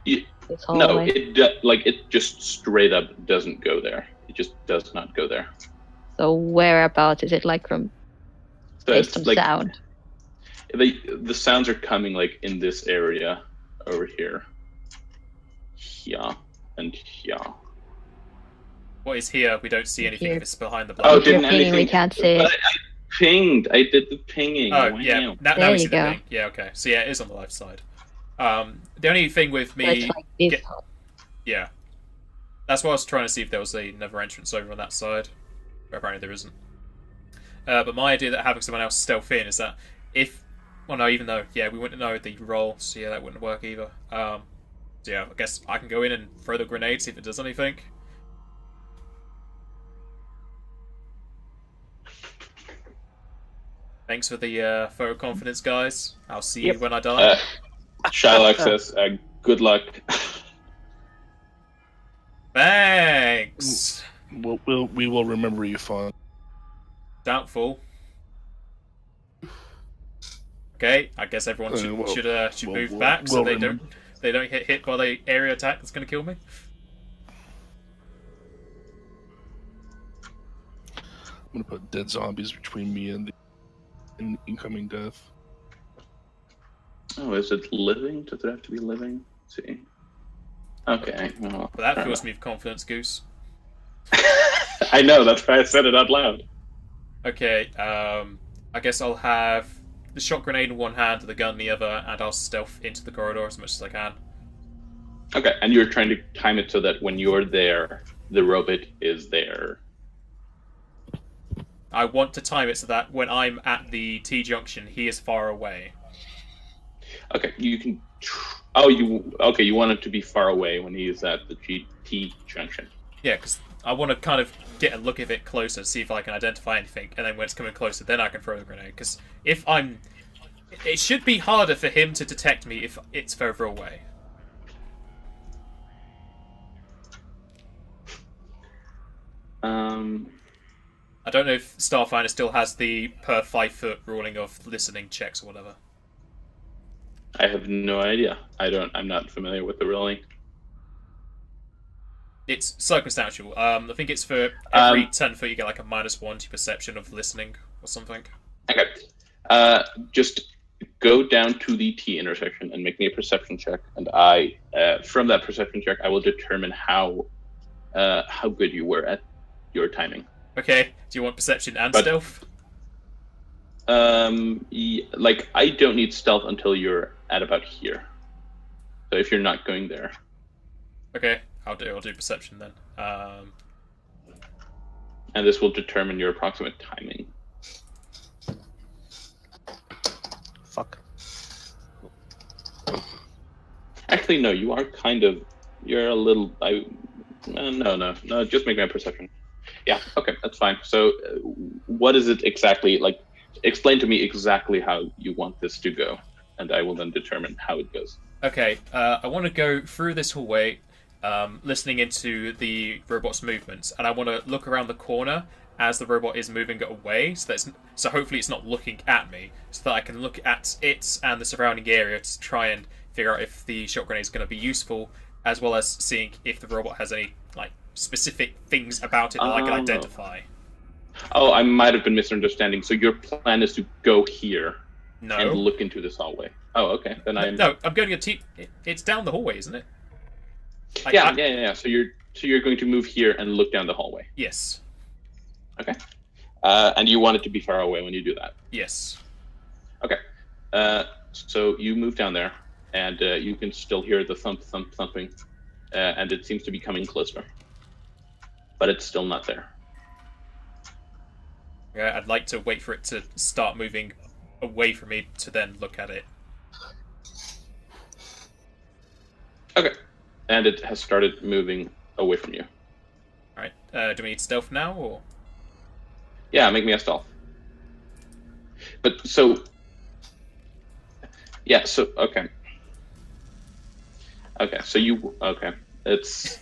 Speaker 3: this
Speaker 2: no,
Speaker 3: hallway.
Speaker 2: it just straight up doesn't go there. It just does not go there.
Speaker 3: So whereabouts is it like from
Speaker 2: So
Speaker 3: based
Speaker 2: it's
Speaker 3: on
Speaker 2: like
Speaker 3: sound?
Speaker 2: the sounds are coming like in this area over here. Yeah, and yeah.
Speaker 4: What is here? We don't see anything
Speaker 3: Here.
Speaker 4: if it's behind the
Speaker 2: Oh,
Speaker 3: If you're
Speaker 2: didn't
Speaker 3: pinging, we
Speaker 2: anything-
Speaker 3: can't see
Speaker 2: But
Speaker 3: it.
Speaker 2: I pinged. I did the pinging.
Speaker 4: Oh,
Speaker 2: Wow.
Speaker 4: yeah. Now
Speaker 3: There
Speaker 4: we see
Speaker 3: you
Speaker 4: the
Speaker 3: go.
Speaker 4: thing. Yeah, okay. So yeah, it is on the left side. The only thing with
Speaker 3: So
Speaker 4: me...
Speaker 3: it's like this.
Speaker 4: get- Yeah. That's why I was trying to see if there was another entrance over on that side. But apparently there isn't. But my idea that having someone else stealth in is that if... Well, no, even though, yeah, we wouldn't know the roll, so yeah, that wouldn't work either. So yeah, I guess I can go in and throw the grenade, see if it does anything. Thanks for the photo confidence, guys. I'll see you when I die.
Speaker 2: Shylock says, "Good luck."
Speaker 4: Thanks.
Speaker 1: We will remember you, Fawn.
Speaker 4: Doubtful. Okay, I guess everyone should move back so they don't get hit by the area attack that's going to kill me.
Speaker 1: I'm gonna put dead zombies between me and the incoming death.
Speaker 2: Oh, is it living? Does it have to be living? Let's see. Okay. Well,
Speaker 4: But that fills me with confidence, Goose.
Speaker 2: I know. That's why I said it out loud.
Speaker 4: Okay, I guess I'll have the shot grenade in one hand, the gun in the other, and I'll stealth into the corridor as much as I can.
Speaker 2: Okay, and you're trying to time it so that when you're there, the robot is there.
Speaker 4: I want to time it so that when I'm at the T-junction, he is far away.
Speaker 2: Okay, you can. You want it to be far away when he's at the T junction.
Speaker 4: Yeah, because I want to kind of get a look at it closer, see if I can identify anything, and then when it's coming closer, then I can throw the grenade. Because if I'm... It should be harder for him to detect me if it's further away.
Speaker 2: Um,
Speaker 4: I don't know if Starfinder still has the per 5 foot ruling of listening checks or whatever.
Speaker 2: I have no idea. I'm not familiar with the rolling.
Speaker 4: It's circumstantial. I think it's for every 10 foot you get like a -1 to perception of listening or something.
Speaker 2: Okay. Just go down to the T intersection and make me a perception check, and from that perception check, I will determine how good you were at your timing.
Speaker 4: Okay. Do you want perception and stealth?
Speaker 2: I don't need stealth until you're at about here. So if you're not going there.
Speaker 4: Okay, I'll do perception then.
Speaker 2: And this will determine your approximate timing.
Speaker 5: Fuck.
Speaker 2: Actually, no. You are kind of. You're a little. No. Just make me a perception. Yeah. Okay, that's fine. So, what is it exactly like? Explain to me exactly how you want this to go, and I will then determine how it goes.
Speaker 4: Okay, I want to go through this hallway, listening into the robot's movements, and I want to look around the corner as the robot is moving away, so hopefully it's not looking at me, so that I can look at it and the surrounding area to try and figure out if the shot grenade is going to be useful, as well as seeing if the robot has any like specific things about it that I can identify.
Speaker 2: Oh, I might have been misunderstanding. So your plan is to go here
Speaker 4: No.
Speaker 2: and look into this hallway. Oh, okay. Then
Speaker 4: No, I'm going to it's down the hallway, isn't it?
Speaker 2: Yeah. So you're going to move here and look down the hallway.
Speaker 4: Yes.
Speaker 2: Okay. And you want it to be far away when you do that.
Speaker 4: Yes.
Speaker 2: Okay. So you move down there, and you can still hear the thumping, and it seems to be coming closer, but it's still not there.
Speaker 4: Yeah, I'd like to wait for it to start moving away from me to then look at it.
Speaker 2: Okay. And it has started moving away from you.
Speaker 4: Alright, do we need stealth now, or...?
Speaker 2: Yeah, make me a stealth. But, so... Yeah, so, okay. Okay, so you... Okay. It's...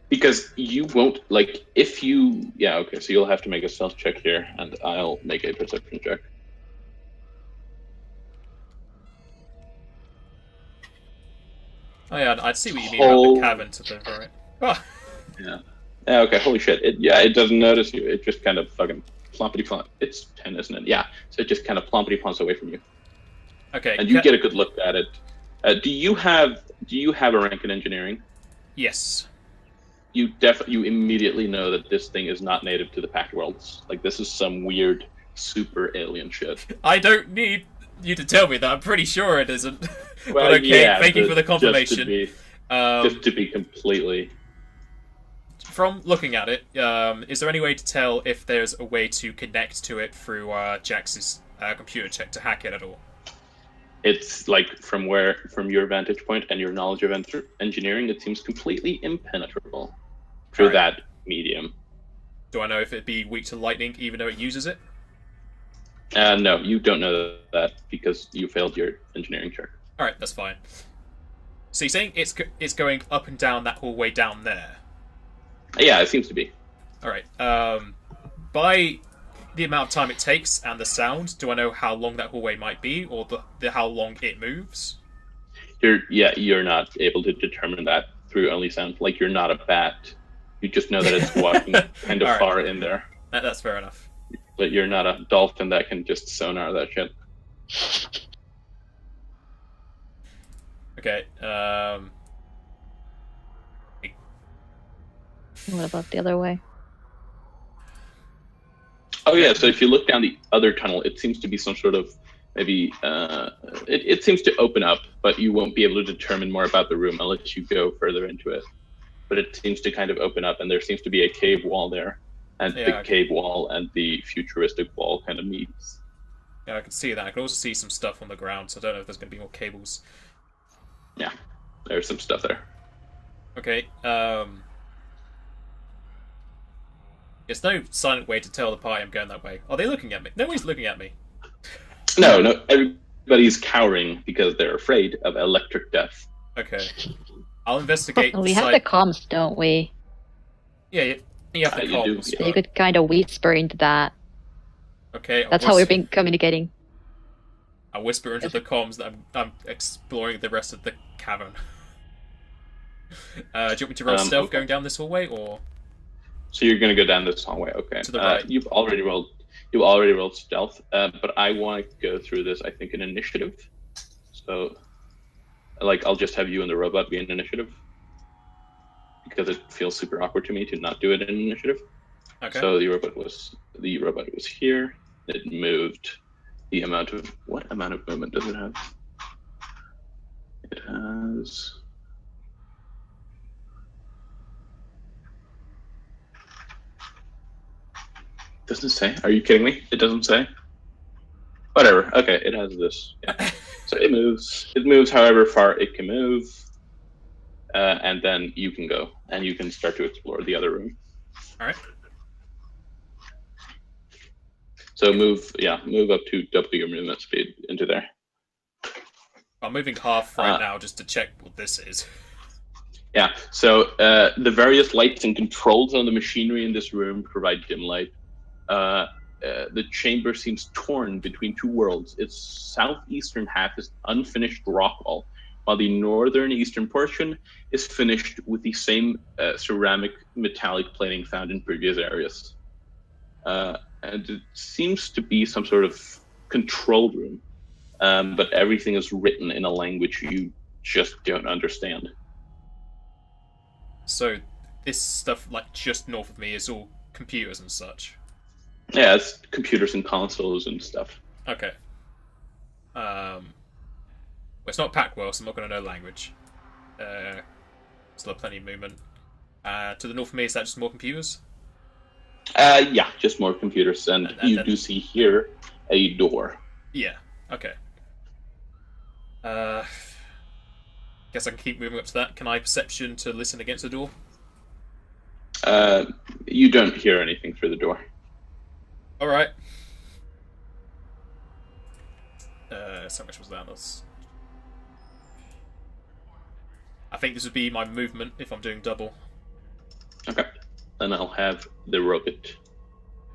Speaker 2: Because you won't, like, if you... Yeah, okay, so you'll have to make a stealth check here, and I'll make a perception check.
Speaker 4: Oh yeah, I'd see what you mean about the cavern to the right. Oh.
Speaker 2: Yeah. Yeah, okay, holy shit. It doesn't notice you. It just kind of fucking plompity plomp. It's 10, isn't it? Yeah. So it just kind of plompity plomps away from you.
Speaker 4: Okay.
Speaker 2: And you get a good look at it. Do you have a rank in engineering?
Speaker 4: Yes.
Speaker 2: You immediately know that this thing is not native to the Pact Worlds. Like, this is some weird super alien shit.
Speaker 4: I don't need you to tell me that. I'm pretty sure it isn't.
Speaker 2: Well,
Speaker 4: but okay,
Speaker 2: yeah,
Speaker 4: thank you for the confirmation.
Speaker 2: Just to be completely...
Speaker 4: From looking at it, is there any way to tell if there's a way to connect to it through Jax's computer check to hack it at all?
Speaker 2: It's like from your vantage point and your knowledge of engineering, it seems completely impenetrable through that medium.
Speaker 4: Do I know if it'd be weak to lightning even though it uses it?
Speaker 2: No, you don't know that because you failed your engineering check.
Speaker 4: Alright, that's fine. So you're saying it's going up and down that hallway down there?
Speaker 2: Yeah, it seems to be.
Speaker 4: Alright, by the amount of time it takes and the sound, do I know how long that hallway might be, or the how long it moves?
Speaker 2: You're not able to determine that through only sound. Like, you're not a bat. You just know that it's walking kind of far in there.
Speaker 4: That's fair enough.
Speaker 2: But you're not a dolphin that can just sonar that shit.
Speaker 4: Okay,
Speaker 3: What about the other way?
Speaker 2: Oh yeah, so if you look down the other tunnel, it seems to be some sort of maybe it seems to open up, but you won't be able to determine more about the room unless you go further into it. But it seems to kind of open up, and there seems to be a cave wall there, and the cave wall and the futuristic wall kind of meets.
Speaker 4: Yeah, I can see that. I can also see some stuff on the ground, so I don't know if there's going to be more cables.
Speaker 2: Yeah, there's some stuff there.
Speaker 4: Okay, there's no silent way to tell the party I'm going that way. Are they looking at me? Nobody's looking at me.
Speaker 2: No, everybody's cowering because they're afraid of electric death.
Speaker 4: Okay. I'll investigate
Speaker 3: We have the comms, don't we?
Speaker 4: Yeah, you have the comms.
Speaker 2: You do,
Speaker 3: So you could kind of whisper into that.
Speaker 4: Okay.
Speaker 3: That's how we've been communicating.
Speaker 4: I whisper into the comms that I'm exploring the rest of the cavern. Do you want me to roll stealth going down this hallway, or?
Speaker 2: So you're going to go down this hallway, okay?
Speaker 4: To the right.
Speaker 2: You've already rolled stealth, but I want to go through this. I think in initiative. So, like, I'll just have you and the robot be in initiative because it feels super awkward to me to not do it in initiative.
Speaker 4: Okay.
Speaker 2: So the robot was here. It moved. What amount of movement does it have? It has. Doesn't say. Are you kidding me? It doesn't say. Whatever. Okay, it has this. Yeah. So it moves. It moves however far it can move, and then you can go and you can start to explore the other room.
Speaker 4: All right.
Speaker 2: So move up to double your movement speed into there.
Speaker 4: I'm moving half right now just to check what this is.
Speaker 2: Yeah. So the various lights and controls on the machinery in this room provide dim light. The chamber seems torn between two worlds. Its southeastern half is unfinished rock wall, while the northern eastern portion is finished with the same ceramic metallic plating found in previous areas. And it seems to be some sort of control room, but everything is written in a language you just don't understand.
Speaker 4: So this stuff, like, just north of me is all computers and such?
Speaker 2: Yeah, it's computers and consoles and stuff.
Speaker 4: Okay. Well, it's not Packwell, so I'm not going to know language. Still have plenty of movement. To the north of me, is that just more computers?
Speaker 2: Yeah, just more computers, and you do see here a door.
Speaker 4: Yeah. Okay. Guess I can keep moving up to that. Can I perception to listen against the door?
Speaker 2: You don't hear anything through the door.
Speaker 4: All right. So much was that? I think this would be my movement if I'm doing double.
Speaker 2: Okay. Then I'll have the robot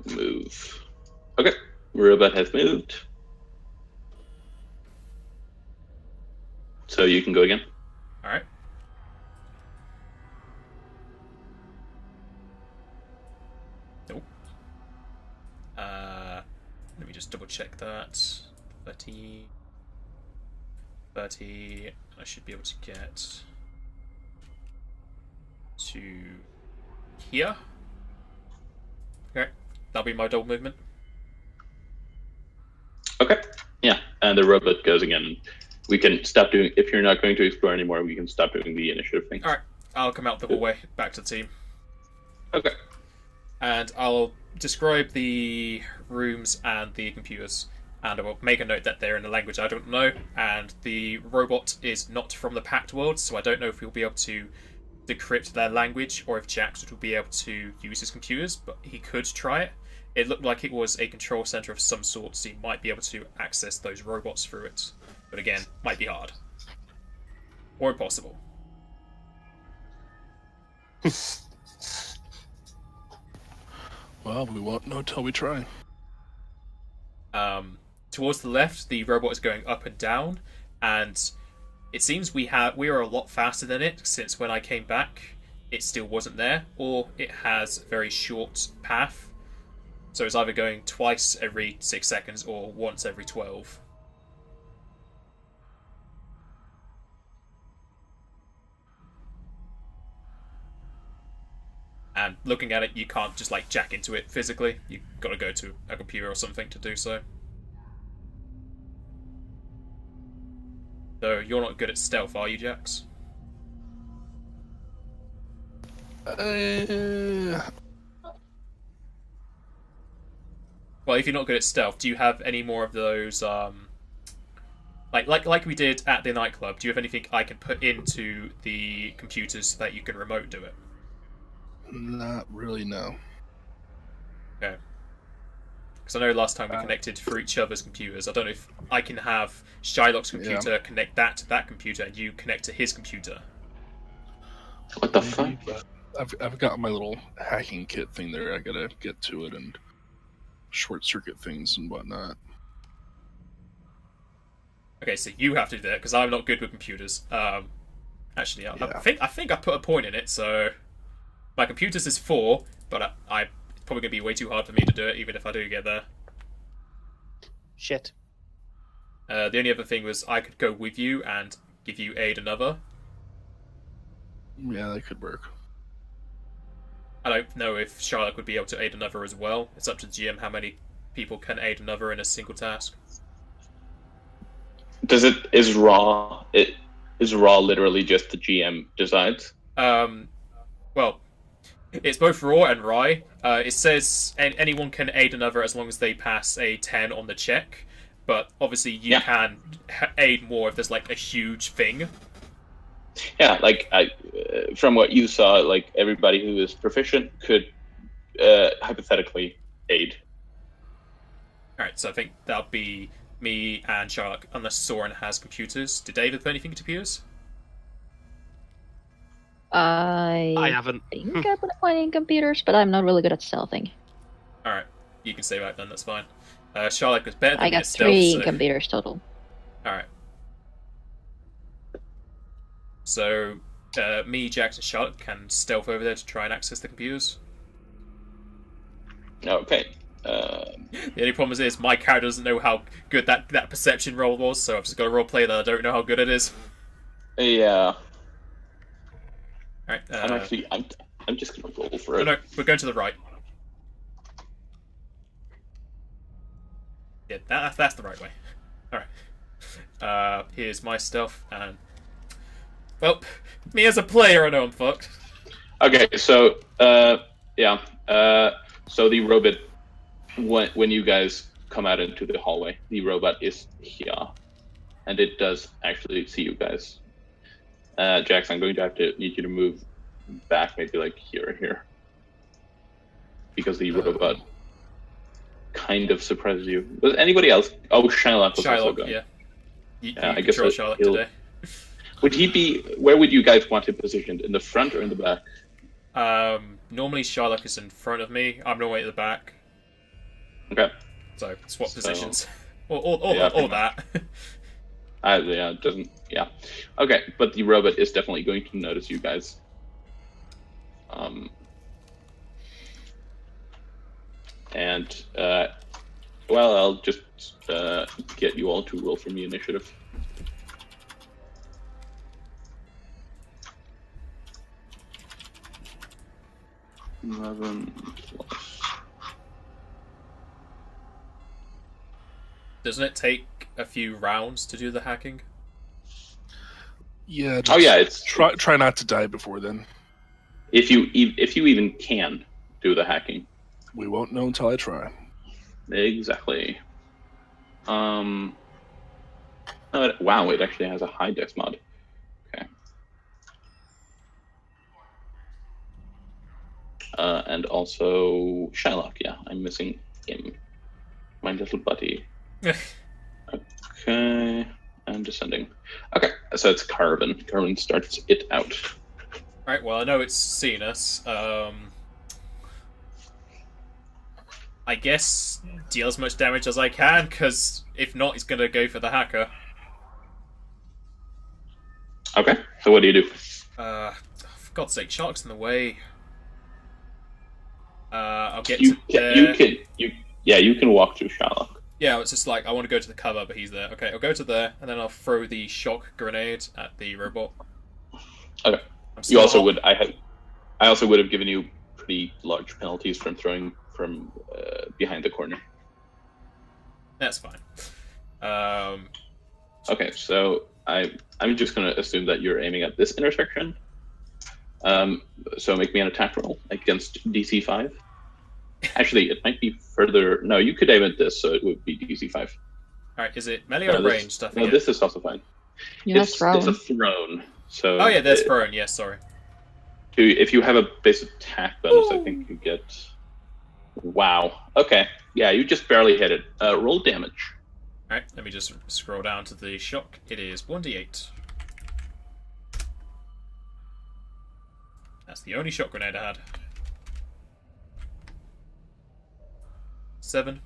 Speaker 2: move. Okay. Robot has moved. So you can go again.
Speaker 4: All right. Nope. Let me just double check that. 30. I should be able to get to here. Okay. That'll be my double movement.
Speaker 2: Okay. Yeah. And the robot goes again. We can stop doing, if you're not going to explore anymore, we can stop doing the initiative thing.
Speaker 4: Alright, I'll come out the hallway, back to the team.
Speaker 2: Okay.
Speaker 4: And I'll describe the rooms and the computers. And I will make a note that they're in a language I don't know. And the robot is not from the Pact world, so I don't know if we'll be able to decrypt their language or if Jax will be able to use his computers, but he could try it. It looked like it was a control center of some sort, so he might be able to access those robots through it. But again, might be hard. Or impossible.
Speaker 1: Well, we won't know till we try.
Speaker 4: Towards the left, the robot is going up and down, and it seems we are a lot faster than it, since when I came back, it still wasn't there, or it has a very short path. So it's either going twice every 6 seconds or once every 12. And looking at it, you can't just like jack into it physically. You've got to go to a computer or something to do so. So you're not good at stealth, are you, Jax? Well, if you're not good at stealth, do you have any more of those, like we did at the nightclub? Do you have anything I can put into the computers so that you can remote do it?
Speaker 1: Not really, no.
Speaker 4: Okay. Because I know last time we connected through each other's computers. I don't know if I can have Shylock's computer connect that to that computer and you connect to his computer.
Speaker 2: What the fuck?
Speaker 1: But I've got my little hacking kit thing there. I gotta get to it and short circuit things and whatnot.
Speaker 4: Okay, so you have to do that because I'm not good with computers. Actually,
Speaker 1: Yeah.
Speaker 4: I think I put a point in it. So my computers is 4, but it's probably gonna be way too hard for me to do it, even if I do get there.
Speaker 5: Shit.
Speaker 4: The only other thing was I could go with you and give you aid another.
Speaker 1: Yeah, that could work.
Speaker 4: I don't know if Charlotte would be able to aid another as well. It's up to GM how many people can aid another in a single task.
Speaker 2: Is raw literally just the GM decides?
Speaker 4: Well, it's both raw and rye. It says anyone can aid another as long as they pass a 10 on the check, but obviously you can aid more if there's like a huge thing.
Speaker 2: Yeah, like from what you saw, like everybody who is proficient could hypothetically aid.
Speaker 4: Alright, so I think that'll be me and Charlotte, unless Soren has computers. Did David put anything into computers?
Speaker 3: I
Speaker 5: haven't.
Speaker 3: think I put a point in computers, but I'm not really good at stealthing.
Speaker 4: Alright, you can stay back then, that's fine. Charlotte was better than
Speaker 3: I
Speaker 4: me
Speaker 3: got
Speaker 4: at stealth,
Speaker 3: 3
Speaker 4: so...
Speaker 3: computers total.
Speaker 4: Alright. So, me, Jax, and Charlotte can stealth over there to try and access the computers.
Speaker 2: Okay.
Speaker 4: The only problem is my character doesn't know how good that perception roll was, so I've just got to roleplay that I don't know how good it is.
Speaker 2: Yeah.
Speaker 4: Alright,
Speaker 2: I'm just gonna roll for it.
Speaker 4: no, we're going to the right. Yeah, that's the right way. Alright. Here's my stuff, and... Well, me as a player, I know I'm fucked.
Speaker 2: Okay, so, so the robot, when you guys come out into the hallway, the robot is here. And it does actually see you guys. Jax, I'm going to need you to move back, maybe like here or here. Because the robot kind of surprises you. Was anybody else? Oh, Shylock was also going.
Speaker 4: Yeah. You
Speaker 2: I guess
Speaker 4: control Shylock today.
Speaker 2: Would he be? Where would you guys want him positioned? In the front or in the back?
Speaker 4: Normally Shylock is in front of me. I'm normally at the back.
Speaker 2: Okay.
Speaker 4: So swap positions. Or that.
Speaker 2: Yeah, it doesn't. Yeah. Okay, but the robot is definitely going to notice you guys. And well, I'll just get you all to roll for me initiative.
Speaker 4: Doesn't it take a few rounds to do the hacking?
Speaker 1: Yeah.
Speaker 2: Oh yeah, it's
Speaker 1: try not to die before then.
Speaker 2: If you even can do the hacking.
Speaker 1: We won't know until I try.
Speaker 2: Exactly. Wow, it actually has a high dex mod. Okay. And also Shylock, yeah, I'm missing him. My little buddy. Okay, I'm descending. Okay, so it's Carvin. Carvin starts it out.
Speaker 4: Right, well, I know it's seen us. I guess deal as much damage as I can, because if not, he's going to go for the hacker.
Speaker 2: Okay, so what do you do?
Speaker 4: For God's sake, Shark's in the way. I'll get
Speaker 2: You
Speaker 4: to there.
Speaker 2: you can walk through Shylock.
Speaker 4: Yeah, it's just like, I want to go to the cover, but he's there. Okay, I'll go to there, and then I'll throw the shock grenade at the robot.
Speaker 2: Okay. You also would. I also would have given you pretty large penalties from throwing from behind the corner.
Speaker 4: That's fine.
Speaker 2: Okay, so I'm just going to assume that you're aiming at this intersection. So make me an attack roll against DC 5. Actually, it might be further. No, you could aim at this, so it would be DC 5.
Speaker 4: All right, is it melee or ranged?
Speaker 2: No, this is also fine.
Speaker 3: You have thrown.
Speaker 2: It's a thrown. So
Speaker 4: oh yeah, there's thrown. Yes, sorry.
Speaker 2: If you have a base attack bonus, I think you get. Wow. Okay. Yeah, you just barely hit it. Roll damage.
Speaker 4: All right, let me just scroll down to the shock. It is 1d8. That's the only shock grenade I had. 7.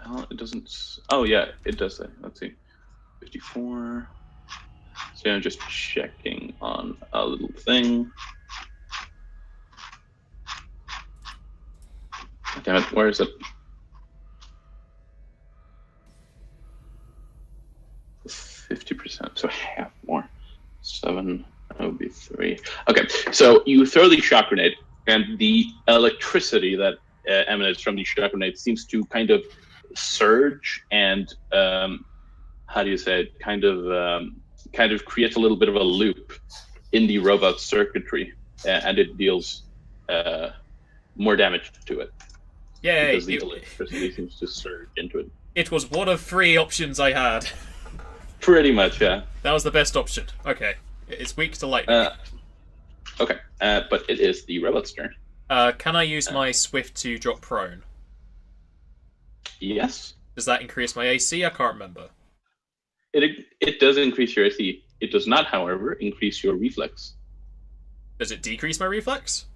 Speaker 2: Well, it doesn't. Oh yeah, it does say. Let's see. 54. So I'm just checking on a little thing. Damn it, where is it? 50%, so half more. 7, that would be 3. Okay, so you throw the shock grenade, and the electricity that emanates from the shock grenade seems to kind of surge and, how do you say it, kind of creates a little bit of a loop in the robot's circuitry, and it deals more damage to it.
Speaker 4: Yay!
Speaker 2: Because the electricity seems to surge into it.
Speaker 4: It was one of 3 options I had.
Speaker 2: Pretty much, yeah.
Speaker 4: That was the best option. Okay. It's weak to lightning.
Speaker 2: Okay, but it is the robot's turn.
Speaker 4: Can I use my Swift to drop prone?
Speaker 2: Yes.
Speaker 4: Does that increase my AC? I can't remember.
Speaker 2: It does increase your AC. It does not, however, increase your reflex.
Speaker 4: Does it decrease my reflex?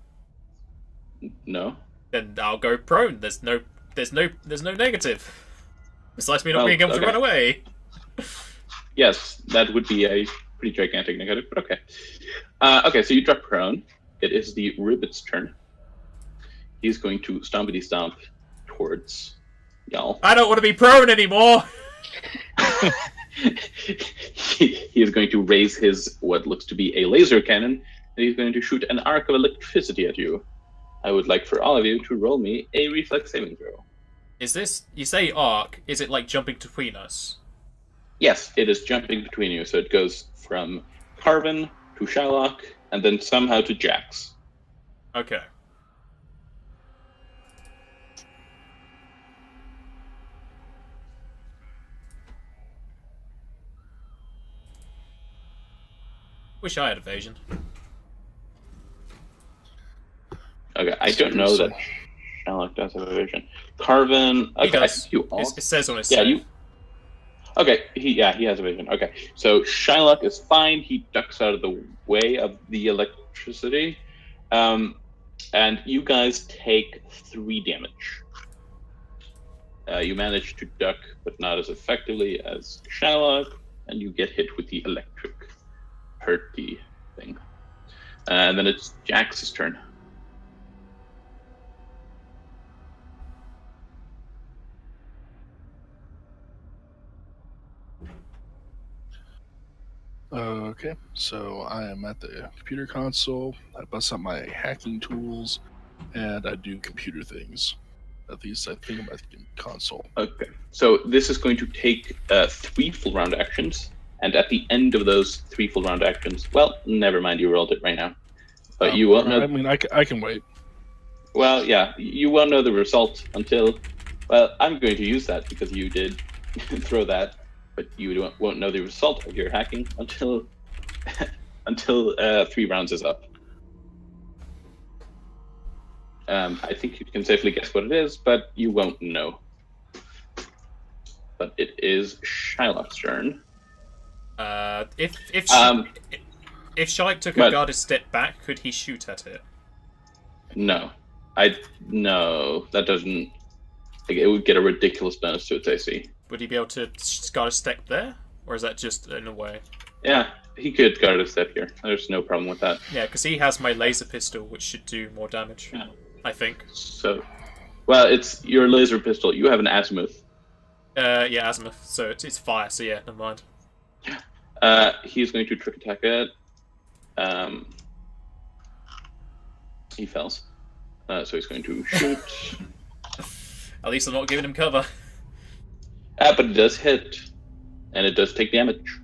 Speaker 2: No.
Speaker 4: Then I'll go prone. There's no negative. Besides me not being able to run away.
Speaker 2: Yes, that would be a pretty gigantic negative, but okay. Okay, so you drop prone. It is the Ribbit's turn. He's going to stompity stomp towards y'all.
Speaker 4: I don't want to be prone anymore!
Speaker 2: He is going to raise his, what looks to be a laser cannon, and he's going to shoot an arc of electricity at you. I would like for all of you to roll me a reflex saving throw.
Speaker 4: Is this, you say arc, is it like jumping between us?
Speaker 2: Yes, it is jumping between you, so it goes from Carvin to Shylock, and then somehow to Jax.
Speaker 4: Okay. Wish I had evasion.
Speaker 2: Okay, I don't know that Shylock does have evasion. Carvin, okay,
Speaker 4: He does.
Speaker 2: you all.
Speaker 4: It says on his
Speaker 2: Yeah,
Speaker 4: save.
Speaker 2: you. Okay, he has evasion. Okay, so Shylock is fine. He ducks out of the way of the electricity, and you guys take 3 damage. You manage to duck, but not as effectively as Shylock, and you get hit with the electric hurty thing. And then it's Jax's turn.
Speaker 1: Okay, so I am at the computer console. I bust out my hacking tools, and I do computer things. At least I think about the console.
Speaker 2: Okay, so this is going to take 3 full round actions, and at the end of those 3 full round actions, well, never mind, you rolled it right now. But you won't know.
Speaker 1: I mean, I can wait.
Speaker 2: Well, yeah, you won't know the result until. Well, I'm going to use that because you did throw that, but you won't know the result of your hacking until 3 rounds is up. I think you can safely guess what it is, but you won't know. But it is Shylock's turn.
Speaker 4: If Shylock took a guarded step back, could he shoot at it?
Speaker 2: No, no, that doesn't. Like, it would get a ridiculous bonus to its AC.
Speaker 4: Would he be able to guard a step there, or is that just in a way?
Speaker 2: Yeah, he could guard a step here. There's no problem with that.
Speaker 4: Yeah, because he has my laser pistol, which should do more damage.
Speaker 2: Yeah.
Speaker 4: I think.
Speaker 2: So, well, it's your laser pistol. You have an azimuth.
Speaker 4: Yeah, azimuth. So it's fire. So yeah, never mind.
Speaker 2: He's going to trick attack it. He fails. So he's going to shoot.
Speaker 4: At least I'm not giving him cover.
Speaker 2: But it does hit, and it does take damage.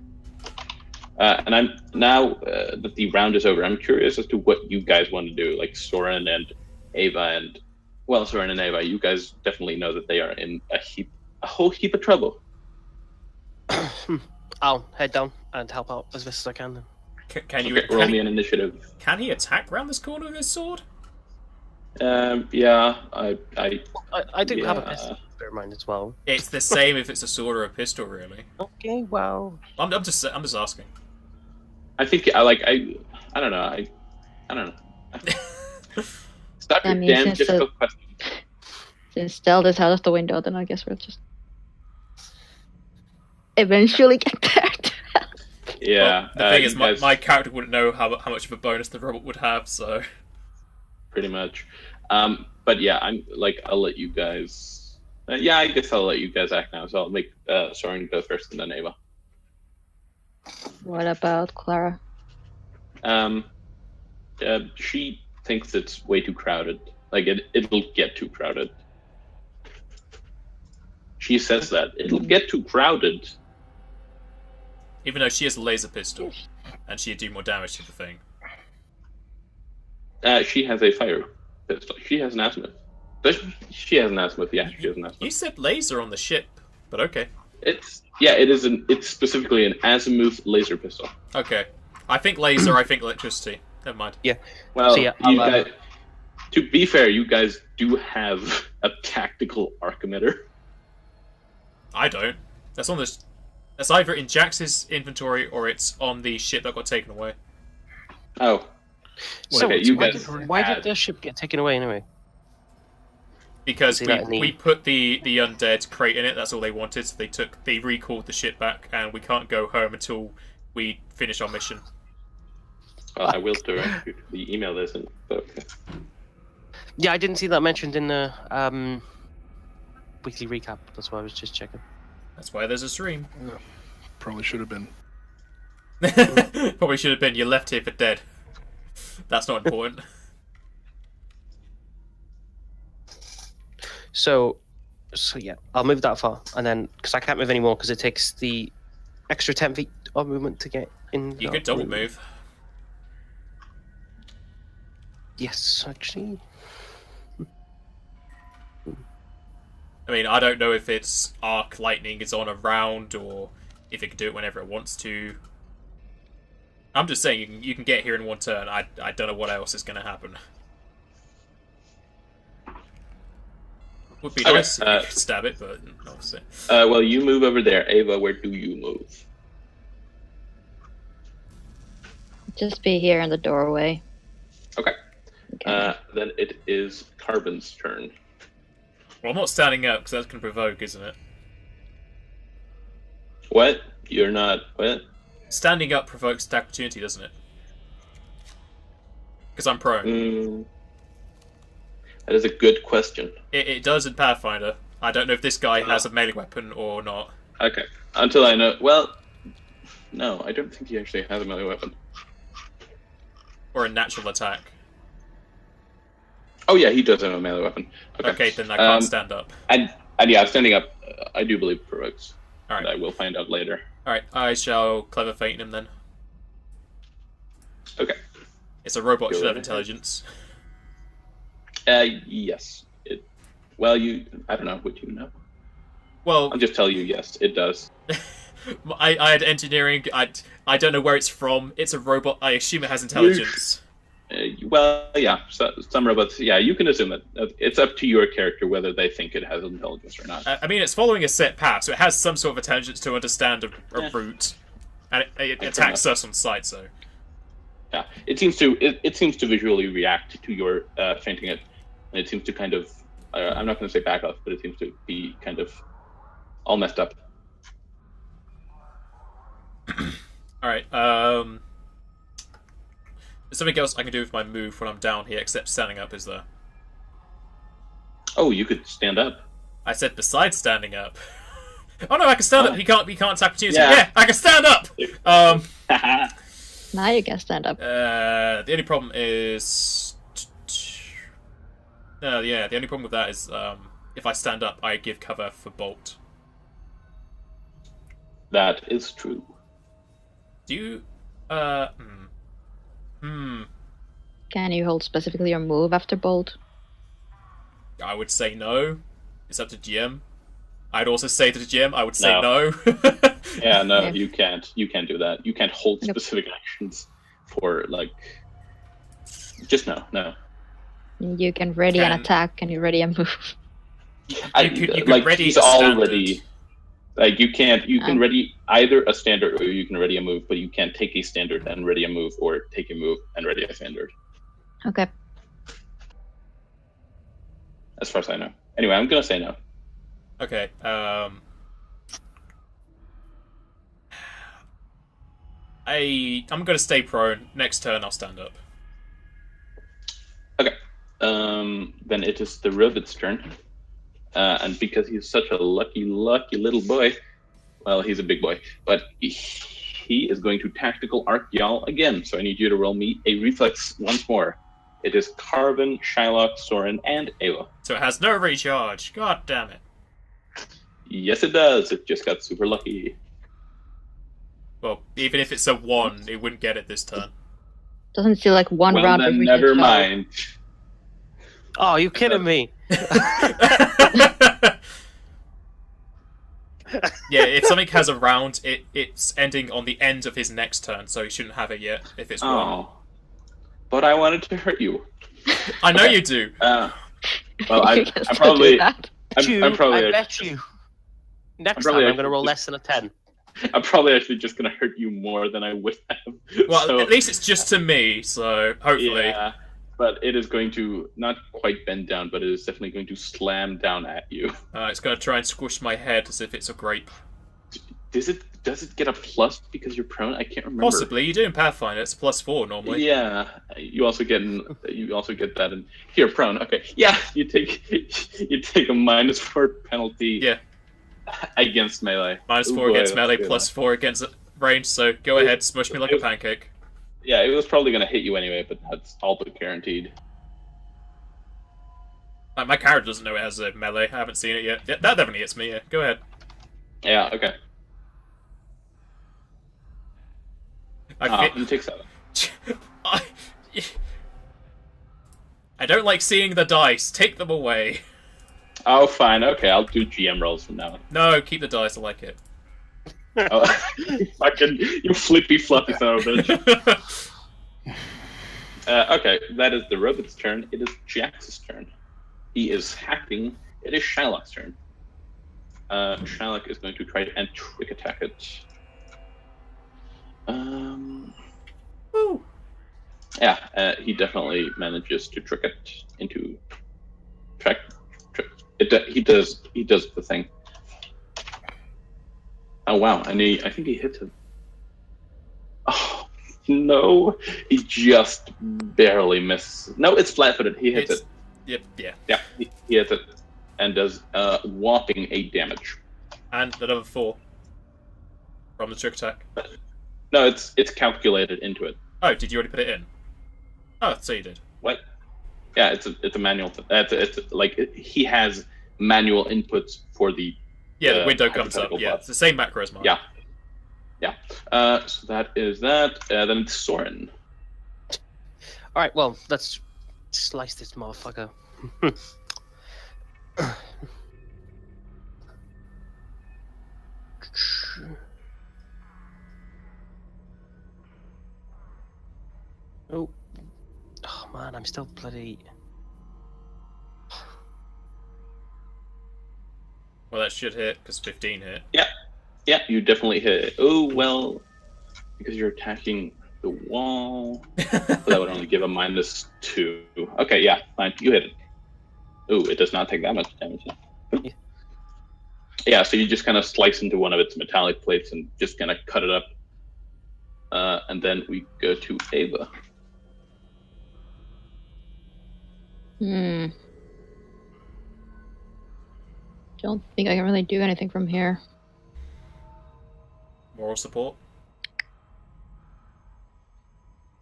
Speaker 2: And I'm now that the round is over, I'm curious as to what you guys want to do. Like Soren and Ava, and Soren and Ava, you guys definitely know that they are in a whole heap of trouble.
Speaker 5: I'll head down and help out as best as I can. Then.
Speaker 4: Can you
Speaker 2: roll me an initiative?
Speaker 4: Can he attack round this corner with his sword?
Speaker 2: Yeah, I
Speaker 5: do have a pistol. Bear in mind as well.
Speaker 4: It's the same if it's a sword or a pistol, really.
Speaker 5: Okay, well,
Speaker 4: I'm just asking.
Speaker 2: I think I don't know. I don't know. Stop your damn difficult question.
Speaker 3: Since stealth is out of the window, then I guess we'll just eventually get there.
Speaker 2: Yeah.
Speaker 4: Well, the thing
Speaker 2: you
Speaker 4: is,
Speaker 2: guys-
Speaker 4: my character wouldn't know how much of a bonus the robot would have, so.
Speaker 2: Pretty much. But yeah, I'll let you guys. Yeah, I guess I'll let you guys act now. So I'll make Soren go first and then Ava.
Speaker 3: What about Clara?
Speaker 2: She thinks it's way too crowded. Like it'll get too crowded. She says that it'll get too crowded.
Speaker 4: Even though she has a laser pistol, and she'd do more damage to the thing.
Speaker 2: She has a fire pistol. She has an azimuth. She has an azimuth. Yeah, she has an azimuth.
Speaker 4: You said laser on the ship, but okay.
Speaker 2: It's specifically an azimuth laser pistol.
Speaker 4: Okay. I think laser, I think electricity. Never mind.
Speaker 2: Well,
Speaker 5: So, yeah,
Speaker 2: you
Speaker 5: I'll,
Speaker 2: guys, to be fair, you guys do have a tactical arc emitter.
Speaker 4: I don't. That's on this. That's either in Jax's inventory or it's on the ship that got taken away.
Speaker 2: Oh,
Speaker 5: So
Speaker 2: okay, you
Speaker 5: why,
Speaker 2: guys
Speaker 5: why
Speaker 2: had-
Speaker 5: did the ship get taken away anyway?
Speaker 4: Because
Speaker 5: See that in the-
Speaker 4: we put the undead crate in it. That's all they wanted. So they recalled the ship back, and we can't go home until we finish our mission.
Speaker 2: Well, I will direct you to the email this and okay.
Speaker 5: Yeah, I didn't see that mentioned in the weekly recap. That's why I was just checking.
Speaker 4: That's why there's a stream.
Speaker 1: Probably should have been.
Speaker 4: Probably should have been. You left here for dead. That's not important.
Speaker 5: So yeah, I'll move that far, and then because I can't move anymore because it takes the extra 10 feet of movement to get in.
Speaker 4: You
Speaker 5: that
Speaker 4: could double
Speaker 5: room.
Speaker 4: move.
Speaker 5: Yes, actually.
Speaker 4: I mean, I don't know if its arc lightning is on a round or if it can do it whenever it wants to. I'm just saying you can get here in one turn. I don't know what else is going to happen. Would be
Speaker 2: Okay,
Speaker 4: nice if you could stab it, but obviously.
Speaker 2: Well, you move over there, Ava. Where do you move?
Speaker 3: Just be here in the doorway.
Speaker 2: Okay.
Speaker 3: Okay.
Speaker 2: Then it is Carbon's turn.
Speaker 4: Well, I'm not standing up because that's going to provoke, isn't it?
Speaker 2: What? You're not what?
Speaker 4: Standing up provokes attack opportunity, doesn't it? Because I'm prone.
Speaker 2: That is a good question.
Speaker 4: It does in Pathfinder. I don't know if this guy has a melee weapon or not.
Speaker 2: Okay. Until I know. Well, no, I don't think he actually has a melee weapon.
Speaker 4: Or a natural attack.
Speaker 2: Oh yeah, he does have a melee weapon.
Speaker 4: Okay, then I can't stand up.
Speaker 2: And yeah, standing up, I do believe provokes.
Speaker 4: Alright.
Speaker 2: I will find out later.
Speaker 4: Alright, I shall clever feint him then.
Speaker 2: Okay.
Speaker 4: It's a robot,
Speaker 2: Go
Speaker 4: should have
Speaker 2: ahead.
Speaker 4: intelligence.
Speaker 2: Yes. I don't know. Would you know?
Speaker 4: Well,
Speaker 2: I'll just tell you. Yes, it does.
Speaker 4: I had engineering. I don't know where it's from. It's a robot. I assume it has intelligence.
Speaker 2: Well, yeah. So, some robots. Yeah, you can assume that. It's up to your character whether they think it has intelligence or not.
Speaker 4: I mean, it's following a set path, so it has some sort of intelligence to understand a route, and it attacks us on sight. So
Speaker 2: Yeah, it seems to visually react to your fainting it, and it seems to kind of. I'm not going to say back off, but it seems to be kind of all messed up.
Speaker 4: all right. There's something else I can do with my move when I'm down here, except standing up. Is there?
Speaker 2: Oh, you could stand up.
Speaker 4: I said besides standing up. Oh no, I can stand up. He can't attack opportunity.
Speaker 2: Yeah.
Speaker 4: Yeah, I can stand up.
Speaker 3: Now you can stand up.
Speaker 4: The only problem is. The only problem with that is if I stand up, I give cover for Bolt.
Speaker 2: That is true.
Speaker 4: Do you?
Speaker 3: Can you hold specifically your move after bolt?
Speaker 4: I would say no. It's up to GM. I'd also say to the GM, I would say
Speaker 2: No.
Speaker 4: no.
Speaker 2: Yeah, no,
Speaker 3: Okay.
Speaker 2: you can't. You can't do that. You can't hold
Speaker 3: Nope.
Speaker 2: specific actions for like. Just no.
Speaker 3: You can ready an
Speaker 4: Can-
Speaker 3: attack and you ready a move.
Speaker 4: You could
Speaker 2: like
Speaker 4: ready
Speaker 2: he's
Speaker 4: a
Speaker 2: already. Like you can't. You can
Speaker 3: Oh.
Speaker 2: ready either a standard or you can ready a move, but you can't take a standard and ready a move, or take a move and ready a standard.
Speaker 3: Okay.
Speaker 2: As far as I know. Anyway, I'm gonna say no.
Speaker 4: Okay. I'm gonna stay prone. Next turn, I'll stand up.
Speaker 2: Okay. Then it is the robot's turn. And because he's such a lucky little boy, well, he's a big boy, but he is going to tactical arc y'all again. So I need you to roll me a reflex once more. It is Carbon, Shylock, Soren, and Ava.
Speaker 4: So it has no recharge. God damn it.
Speaker 2: Yes, it does. It just got super lucky.
Speaker 4: Well, even if it's a 1, it wouldn't get it this turn.
Speaker 3: Doesn't feel like one
Speaker 2: Well,
Speaker 3: round.
Speaker 2: then never mind.
Speaker 5: Oh, you kidding me?
Speaker 4: Yeah, if something has a round, it's ending on the end of his next turn, so he shouldn't have it yet if it's 1.
Speaker 2: Oh, but I wanted to hurt you.
Speaker 4: I know you do.
Speaker 2: Well, I'm probably. I'm probably.
Speaker 5: I bet you. Next time, I'm going to roll less than a 10.
Speaker 2: I'm probably actually just going to hurt you more than I would have.
Speaker 4: Well,
Speaker 2: so,
Speaker 4: at least it's just to me, so hopefully.
Speaker 2: Yeah, but it is going to not quite bend down, but it is definitely going to slam down at you.
Speaker 4: It's going to try and squish my head as if it's a grape.
Speaker 2: Does it get a plus because you're prone? I can't remember.
Speaker 4: Possibly. You do in Pathfinder. It's a +4 normally.
Speaker 2: Yeah, you also get that in here prone. Okay, yeah, you take a -4 penalty.
Speaker 4: Yeah.
Speaker 2: Against melee.
Speaker 4: -4 against melee, +4 against range. So go ahead, smush me like a pancake.
Speaker 2: Yeah, it was probably going to hit you anyway, but that's all but guaranteed.
Speaker 4: My character doesn't know it has a melee. I haven't seen it yet. Yeah, that definitely hits me. Yeah, go ahead.
Speaker 2: Yeah. Okay. You take 7.
Speaker 4: I don't like seeing the dice. Take them away.
Speaker 2: Oh, fine. Okay, I'll do GM rolls from now on.
Speaker 4: No, keep the dice. I like it.
Speaker 2: Oh, you flippy fluffy son of a bitch. Okay, that is the robot's turn. It is Jax's turn. He is hacking. It is Shylock's turn. Shylock is going to try and trick attack it.
Speaker 4: Woo.
Speaker 2: Yeah, he definitely manages to trick it into trick. He does the thing. Oh wow, and I think he hits it. Oh no, he just barely misses. No, it's flat-footed. He hits it.
Speaker 4: Yep, yeah.
Speaker 2: Yeah, he hits it and does whopping 8 damage.
Speaker 4: And another 4 from the trick attack.
Speaker 2: No, it's calculated into it.
Speaker 4: Oh, did you already put it in? Oh, so you did.
Speaker 2: What? Yeah, it's a manual. It's like he has manual inputs for the.
Speaker 4: Yeah, the window comes up. Yeah, it's the same macro as mine.
Speaker 2: Yeah. So that is that. Then it's Soren.
Speaker 5: All right, well, let's slice this motherfucker. Oh man, I'm still bloody.
Speaker 4: Well, that should hit because 15 hit.
Speaker 2: Yeah, you definitely hit it. Oh well, because you're attacking the wall. That would only give a -2. Okay, yeah, fine. You hit it. Ooh, it does not take that much damage. Yeah, so you just kind of slice into one of its metallic plates and just kind of cut it up. And then we go to Ava.
Speaker 3: Don't think I can really do anything from here.
Speaker 4: Moral support.
Speaker 3: I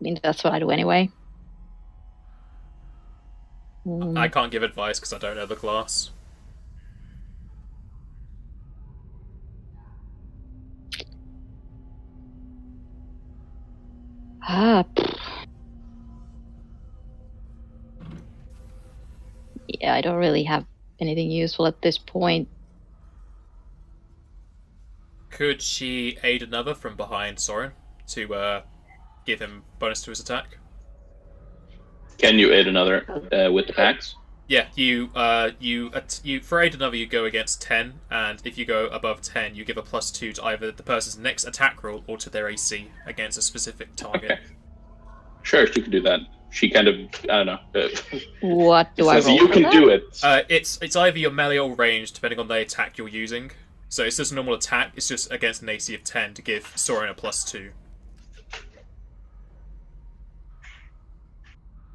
Speaker 3: mean, that's what I do anyway.
Speaker 4: I can't give advice because I don't know the class.
Speaker 3: Yeah, I don't really have anything useful at this point.
Speaker 4: Could she aid another from behind Soren to give him bonus to his attack?
Speaker 2: Can you aid another with the axe?
Speaker 4: Yeah, you for aid another you go against 10, and if you go above 10, you give a +2 to either the person's next attack roll or to their AC against a specific target.
Speaker 2: Okay. Sure, she can do that. She kind of, I don't know.
Speaker 3: What do I roll?
Speaker 2: You can do it.
Speaker 4: It's either your melee or range, depending on the attack you're using. So it's just a normal attack. It's just against an AC of 10 to give Soren a +2.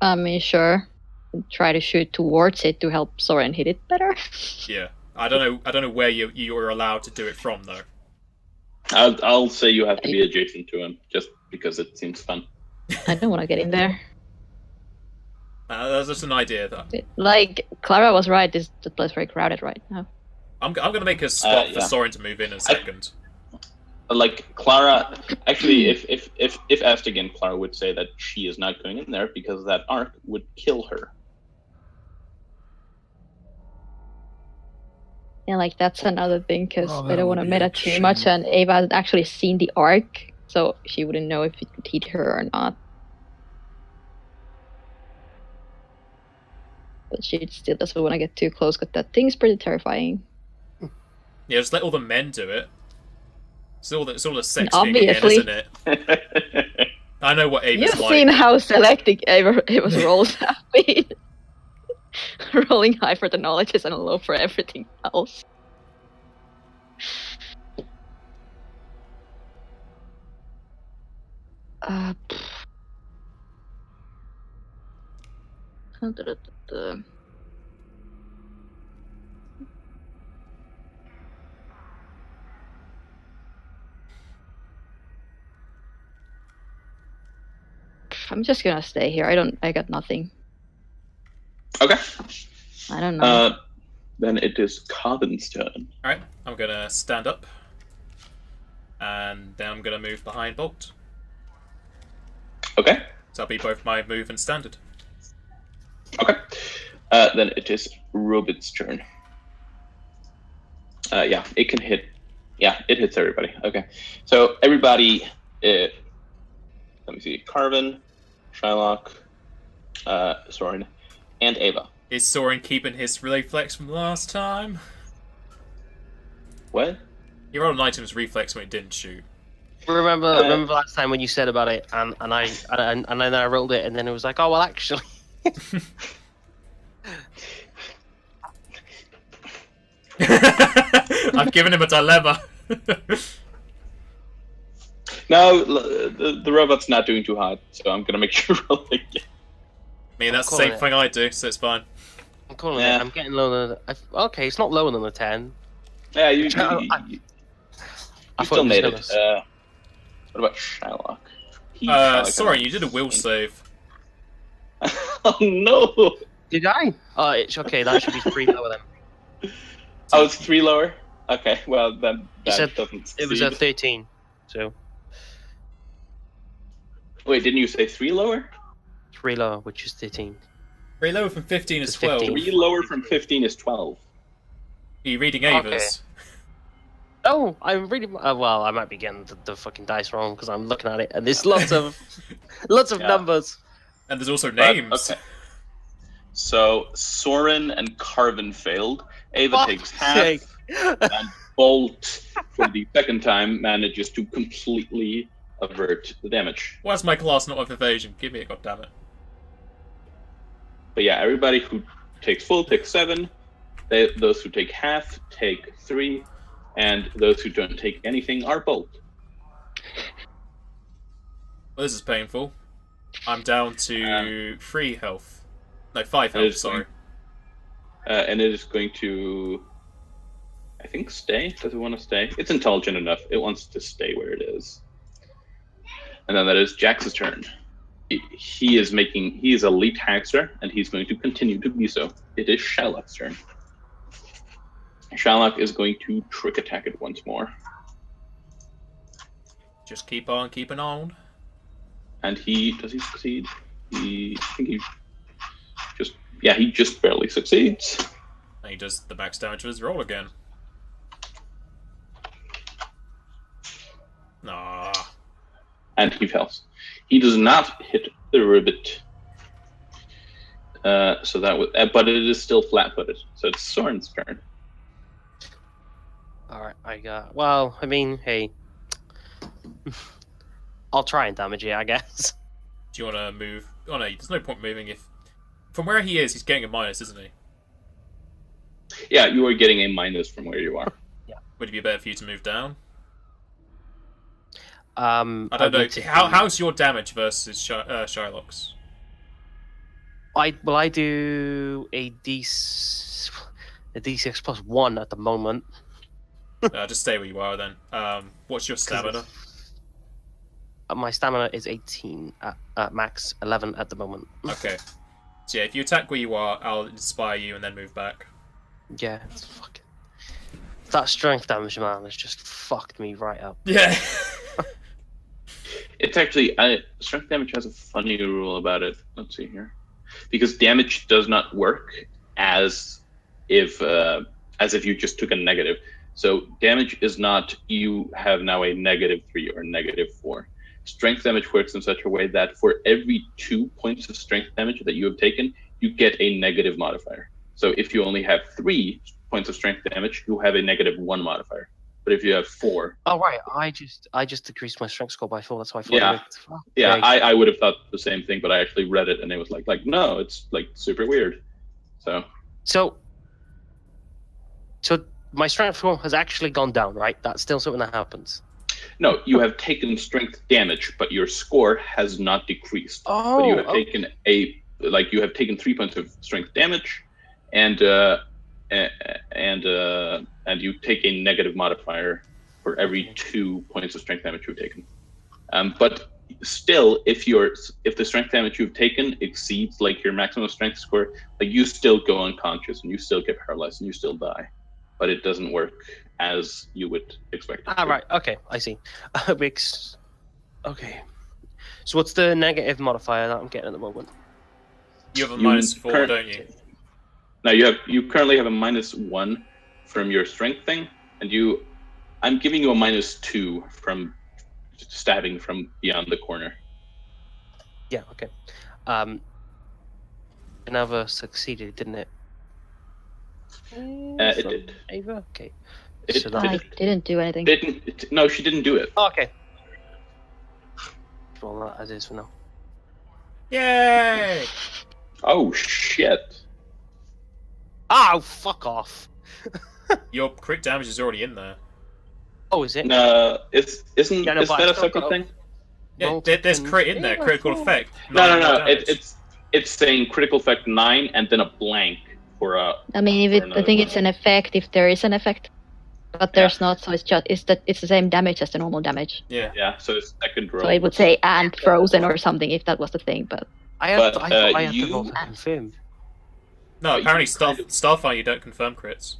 Speaker 3: I mean, sure. Try to shoot towards it to help Soren hit it better.
Speaker 4: Yeah. I don't know where you're allowed to do it from though.
Speaker 2: I'll say you have to be adjacent to him, just because it seems fun.
Speaker 3: I don't want to get in there.
Speaker 4: That's just an idea though.
Speaker 3: Like Clara was right. This the place very crowded right now.
Speaker 4: I'm gonna make a spot for Soren to move in a second.
Speaker 2: Like Clara, actually, if asked again, Clara would say that she is not going in there because that arc would kill her.
Speaker 3: Yeah, like that's another thing because
Speaker 1: Oh,
Speaker 3: I
Speaker 1: that
Speaker 3: don't
Speaker 1: would
Speaker 3: want to
Speaker 1: be
Speaker 3: meta
Speaker 1: a
Speaker 3: too
Speaker 1: shame.
Speaker 3: much, and Ava hasn't actually seen the arc, so she wouldn't know if it could hit her or not. But she still doesn't want to get too close because that thing's pretty terrifying.
Speaker 4: Yeah, just let all the men do it. It's all the sex thing
Speaker 3: Obviously.
Speaker 4: again, isn't it? I know what Ava's
Speaker 3: You've
Speaker 4: like.
Speaker 3: seen how selective Ava's rolls have been. Rolling high for the knowledges and low for everything else. Uh, I'm just gonna stay here. I got nothing.
Speaker 2: Okay.
Speaker 3: I don't know.
Speaker 2: Then it is Carbon's turn.
Speaker 4: Alright, I'm gonna stand up. And then I'm gonna move behind Bolt.
Speaker 2: Okay.
Speaker 4: So that'll be both my move and standard.
Speaker 2: Okay. Then it is Robit's turn. Yeah, it can hit. Yeah, it hits everybody. Okay. So everybody, let me see, Carvin, Shylock, Soren, and Ava.
Speaker 4: Is Soren keeping his reflex from last time?
Speaker 2: What?
Speaker 4: He rolled an item's reflex when it didn't shoot.
Speaker 5: Remember last time when you said about it, and then I rolled it, and then it was like, oh well, actually.
Speaker 4: I've given him a dilemma.
Speaker 2: No, the robot's not doing too hot, so I'm gonna make you roll again.
Speaker 4: I mean, that's the same thing I do, so it's fine.
Speaker 5: I'm calling it. I'm getting lower than. Okay, it's not lower than a 10.
Speaker 2: Yeah, you
Speaker 5: I
Speaker 2: still made it.
Speaker 5: gonna-
Speaker 2: What about Shylock?
Speaker 4: Sorry, you did a will save.
Speaker 2: Oh no!
Speaker 5: Did I? Oh, it's okay. That should be 3 lower then.
Speaker 2: Oh, it's 3 lower. Okay, well then
Speaker 5: You
Speaker 2: that
Speaker 5: said
Speaker 2: doesn't.
Speaker 5: it was a
Speaker 2: succeed.
Speaker 5: 13. So
Speaker 2: Wait, didn't you say 3 lower?
Speaker 5: 3 lower, which is 13.
Speaker 4: 3 lower from 15 is
Speaker 5: It's
Speaker 4: 12.
Speaker 5: 15.
Speaker 2: 3 lower from 15 is 12.
Speaker 4: Are you reading Ava's?
Speaker 5: Oh, I'm reading. Well, I might be getting the fucking dice wrong because I'm looking at it, and there's lots of
Speaker 2: Yeah.
Speaker 5: numbers.
Speaker 4: And there's also
Speaker 2: But,
Speaker 4: names.
Speaker 2: okay. So Soren and Carvin failed. Ava
Speaker 5: Fuck's
Speaker 2: takes half,
Speaker 5: sake.
Speaker 2: and Bolt, for the second time, manages to completely avert the damage.
Speaker 4: Why is my class not with evasion? Give me it, goddammit.
Speaker 2: But yeah, everybody who takes full takes 7. Those who take half take 3, and those who don't take anything are Bolt.
Speaker 4: Well, this is painful. I'm down to 3 health. No, 5 health, sorry.
Speaker 2: And it is going to, I think, stay. Does it want to stay? It's intelligent enough. It wants to stay where it is. And then that is Jax's turn. He is a elite hackster, and he's going to continue to be so. It is Shylock's turn. Shylock is going to trick attack it once more.
Speaker 4: Just keep on keeping on.
Speaker 2: And does he succeed? I think he just barely succeeds.
Speaker 4: And he does the max damage of his roll again. Nah.
Speaker 2: And he fails. He does not hit the ribbit. So that would, but it is still flat-footed. So it's Soren's turn.
Speaker 5: Alright, I got. Well, I mean, hey. I'll try and damage it, I guess.
Speaker 4: Do you want to move? Oh no, there's no point moving if... From where he is, he's getting a minus, isn't he?
Speaker 2: Yeah, you are getting a minus from where you are.
Speaker 4: Would it be better for you to move down?
Speaker 5: I
Speaker 4: I don't know. How's your damage versus Shylock's?
Speaker 5: I do a D6 plus 1 at the moment.
Speaker 4: Just stay where you are then. What's your stamina?
Speaker 5: My stamina is 18 at max, 11 at the moment.
Speaker 4: Okay. So yeah, if you attack where you are, I'll inspire you and then move back.
Speaker 5: Yeah, it's fucking... That strength damage, man, has just fucked me right up.
Speaker 4: Yeah.
Speaker 2: It's actually strength damage has a funny rule about it. Let's see here, because damage does not work as if you just took a negative. So damage is not you have now a -3 or -4. Strength damage works in such a way that for every 2 points of strength damage that you have taken, you get a negative modifier. So if you only have 3 points of strength damage, you have a -1 modifier. But if you have 4,
Speaker 5: Oh right, I just decreased my strength score by 4. That's why I thought.
Speaker 2: Yeah,
Speaker 5: Okay.
Speaker 2: I would have thought the same thing, but I actually read it and it was like no, it's like super weird. So
Speaker 5: So my strength score has actually gone down, right? That's still something that happens.
Speaker 2: no, you have taken strength damage, but your score has not decreased.
Speaker 5: Oh,
Speaker 2: But you have taken you have taken 3 points of strength damage, and you take a negative modifier for every 2 points of strength damage you've taken. But still, if the strength damage you've taken exceeds like your maximum strength score, like you still go unconscious and you still get paralyzed and you still die, but it doesn't work as you would expect it to.
Speaker 5: right. Okay, I see. Okay. So what's the negative modifier that I'm getting at the moment?
Speaker 4: You have a
Speaker 2: You
Speaker 4: -4, don't you?
Speaker 2: Now you currently have a -1 from your strength thing, and I'm giving you a -2 from stabbing from beyond the corner.
Speaker 5: Yeah. Okay. Another succeeded, didn't it?
Speaker 2: It did.
Speaker 5: Ava? Okay.
Speaker 2: It
Speaker 5: So
Speaker 3: I didn't do anything.
Speaker 2: No, she didn't do it.
Speaker 5: Oh, okay. Well, that as is for now.
Speaker 4: Yay!
Speaker 2: Oh shit!
Speaker 5: Oh, fuck off!
Speaker 4: Your crit damage is already in there.
Speaker 5: Oh, is it?
Speaker 2: No,
Speaker 5: Yeah, no,
Speaker 2: is
Speaker 5: but
Speaker 2: that
Speaker 5: I
Speaker 2: a
Speaker 5: still
Speaker 2: separate
Speaker 5: got-
Speaker 2: thing?
Speaker 4: Yeah, there's crit in there, critical effect.
Speaker 2: No.
Speaker 4: 9 damage.
Speaker 2: It's saying critical effect 9 and then a blank for a.
Speaker 3: I mean, I think it's an effect if there is an effect, but there's not. So it's the same damage as the normal damage.
Speaker 4: Yeah.
Speaker 2: Yeah, so it's second roll.
Speaker 3: So it would say and frozen or something if that was the thing. But
Speaker 5: I thought I had to roll to confirm.
Speaker 4: No,
Speaker 2: you
Speaker 4: apparently
Speaker 2: kind of-
Speaker 4: Starfinder you don't confirm crits.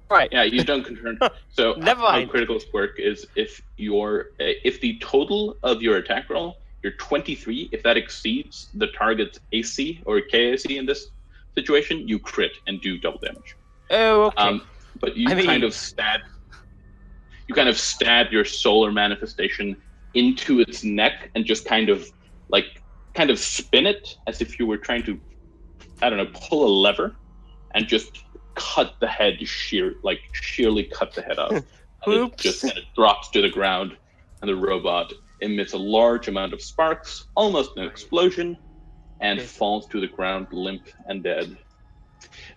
Speaker 5: Right.
Speaker 2: Yeah, you don't confirm. So
Speaker 5: Never
Speaker 2: how
Speaker 5: mind.
Speaker 2: criticals work is if the total of your attack roll, your 23, if that exceeds the target's AC or KAC in this situation, you crit and do double damage.
Speaker 5: Oh, okay.
Speaker 2: But you
Speaker 5: I mean-
Speaker 2: kind of stab your solar manifestation into its neck and just kind of spin it as if you were trying to, I don't know, pull a lever and just cut the head sheerly cut the head off. And it
Speaker 5: Oops.
Speaker 2: just kind of drops to the ground, and the robot emits a large amount of sparks, almost an explosion, and falls to the ground limp and dead.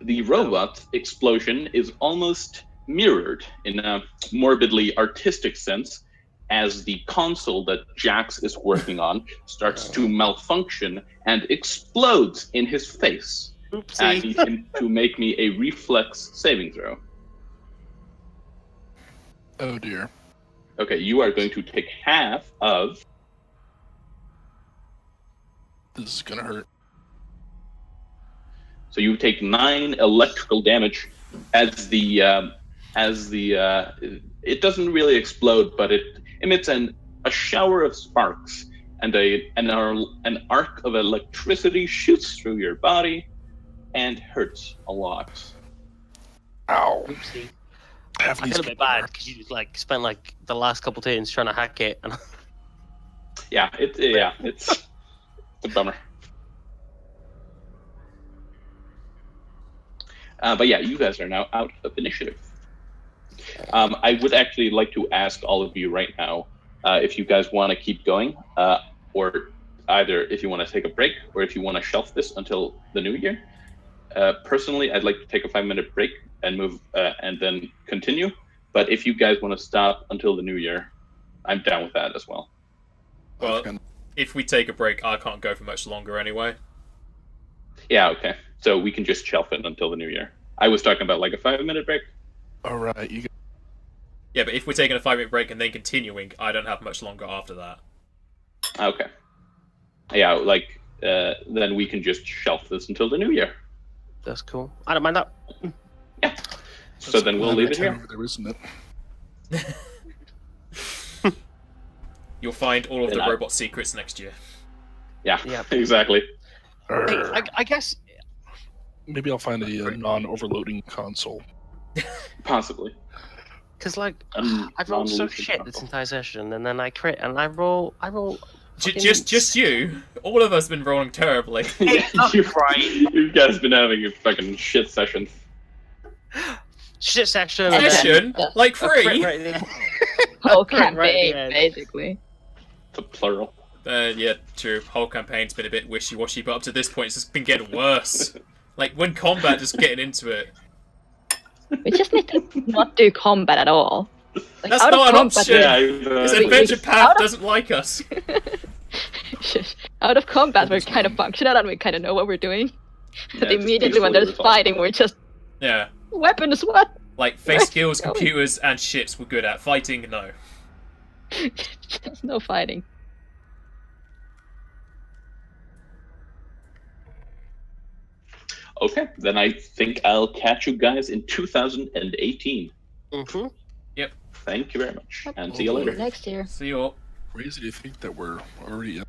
Speaker 2: The robot explosion is almost mirrored in a morbidly artistic sense as the console that Jax is working on starts to malfunction and explodes in his face. I
Speaker 5: Oopsie.
Speaker 2: need him to make me a reflex saving throw.
Speaker 1: Oh dear.
Speaker 2: Okay, you are going to take half of.
Speaker 1: This is gonna hurt.
Speaker 2: So you take 9 electrical damage as the it doesn't really explode, but it emits a shower of sparks, and an arc of electricity shoots through your body and hurts a lot.
Speaker 1: Ow.
Speaker 5: Oopsie.
Speaker 1: Half
Speaker 5: I
Speaker 1: these
Speaker 5: feel a bit
Speaker 1: people
Speaker 5: bad
Speaker 1: hurt.
Speaker 5: because you spent the last couple turns trying to hack it, and
Speaker 2: Yeah, it's a bummer. But yeah, you guys are now out of initiative. I would actually like to ask all of you right now if you guys want to keep going, or either if you want to take a break, or if you want to shelf this until the new year. Personally, I'd like to take a 5-minute break and move, and then continue. But if you guys want to stop until the new year, I'm down with that as well.
Speaker 4: Well, if we take a break, I can't go for much longer anyway.
Speaker 2: Yeah, okay. So we can just shelf it until the new year. I was talking about like a 5-minute break.
Speaker 1: All right, you.
Speaker 4: Yeah, but if we're taking a 5-minute break and then continuing, I don't have much longer after that.
Speaker 2: Okay. Yeah, like then we can just shelf this until the new year.
Speaker 5: That's cool. I don't mind that.
Speaker 2: Yeah. So then we'll leave it here.
Speaker 1: Over there, isn't it?
Speaker 4: You'll find all of
Speaker 2: Then
Speaker 4: the
Speaker 2: I-
Speaker 4: robot secrets next year.
Speaker 2: Yeah,
Speaker 5: Yeah.
Speaker 2: exactly.
Speaker 5: I guess.
Speaker 1: Maybe I'll find a non-overloading console.
Speaker 2: Possibly.
Speaker 5: Because like
Speaker 2: Um,
Speaker 5: I've rolled so
Speaker 2: non-lucid
Speaker 5: shit
Speaker 2: console.
Speaker 5: this entire session, and then I crit, and I roll. fucking-
Speaker 4: Just you. All of us have been rolling terribly.
Speaker 2: Yeah,
Speaker 5: Right.
Speaker 2: you guys been having a fucking shit session.
Speaker 5: shit section. and then
Speaker 4: Session? Like
Speaker 5: a crit
Speaker 4: 3?
Speaker 5: right there.
Speaker 3: Whole
Speaker 5: Right at the
Speaker 3: campaign,
Speaker 5: end.
Speaker 3: basically.
Speaker 2: The plural.
Speaker 4: Yeah, true. Whole campaign's been a bit wishy-washy, but up to this point, it's just been getting worse. Like, when combat, just getting into it.
Speaker 3: We just need to not do combat at all. Like,
Speaker 4: That's
Speaker 3: out of
Speaker 4: not an
Speaker 3: combat,
Speaker 4: option.
Speaker 2: Yeah,
Speaker 4: This
Speaker 3: we-
Speaker 4: adventure
Speaker 3: out
Speaker 4: path
Speaker 3: of-
Speaker 4: doesn't like us.
Speaker 3: Out of combat, we're kind of functional and we kind of know what we're doing. But
Speaker 2: it's
Speaker 3: immediately when there's
Speaker 2: peacefully
Speaker 3: fighting, we're just
Speaker 4: Yeah.
Speaker 3: weapons. What?
Speaker 4: Like,
Speaker 3: Where's
Speaker 4: face skills,
Speaker 3: it going?
Speaker 4: computers, and ships we're good at. Fighting, no.
Speaker 3: There's no fighting.
Speaker 2: Okay, then I think I'll catch you guys in 2018.
Speaker 5: Mhm.
Speaker 2: Thank you very much, and see you later.
Speaker 3: Next year.
Speaker 4: See you all.
Speaker 1: Crazy to think that we're already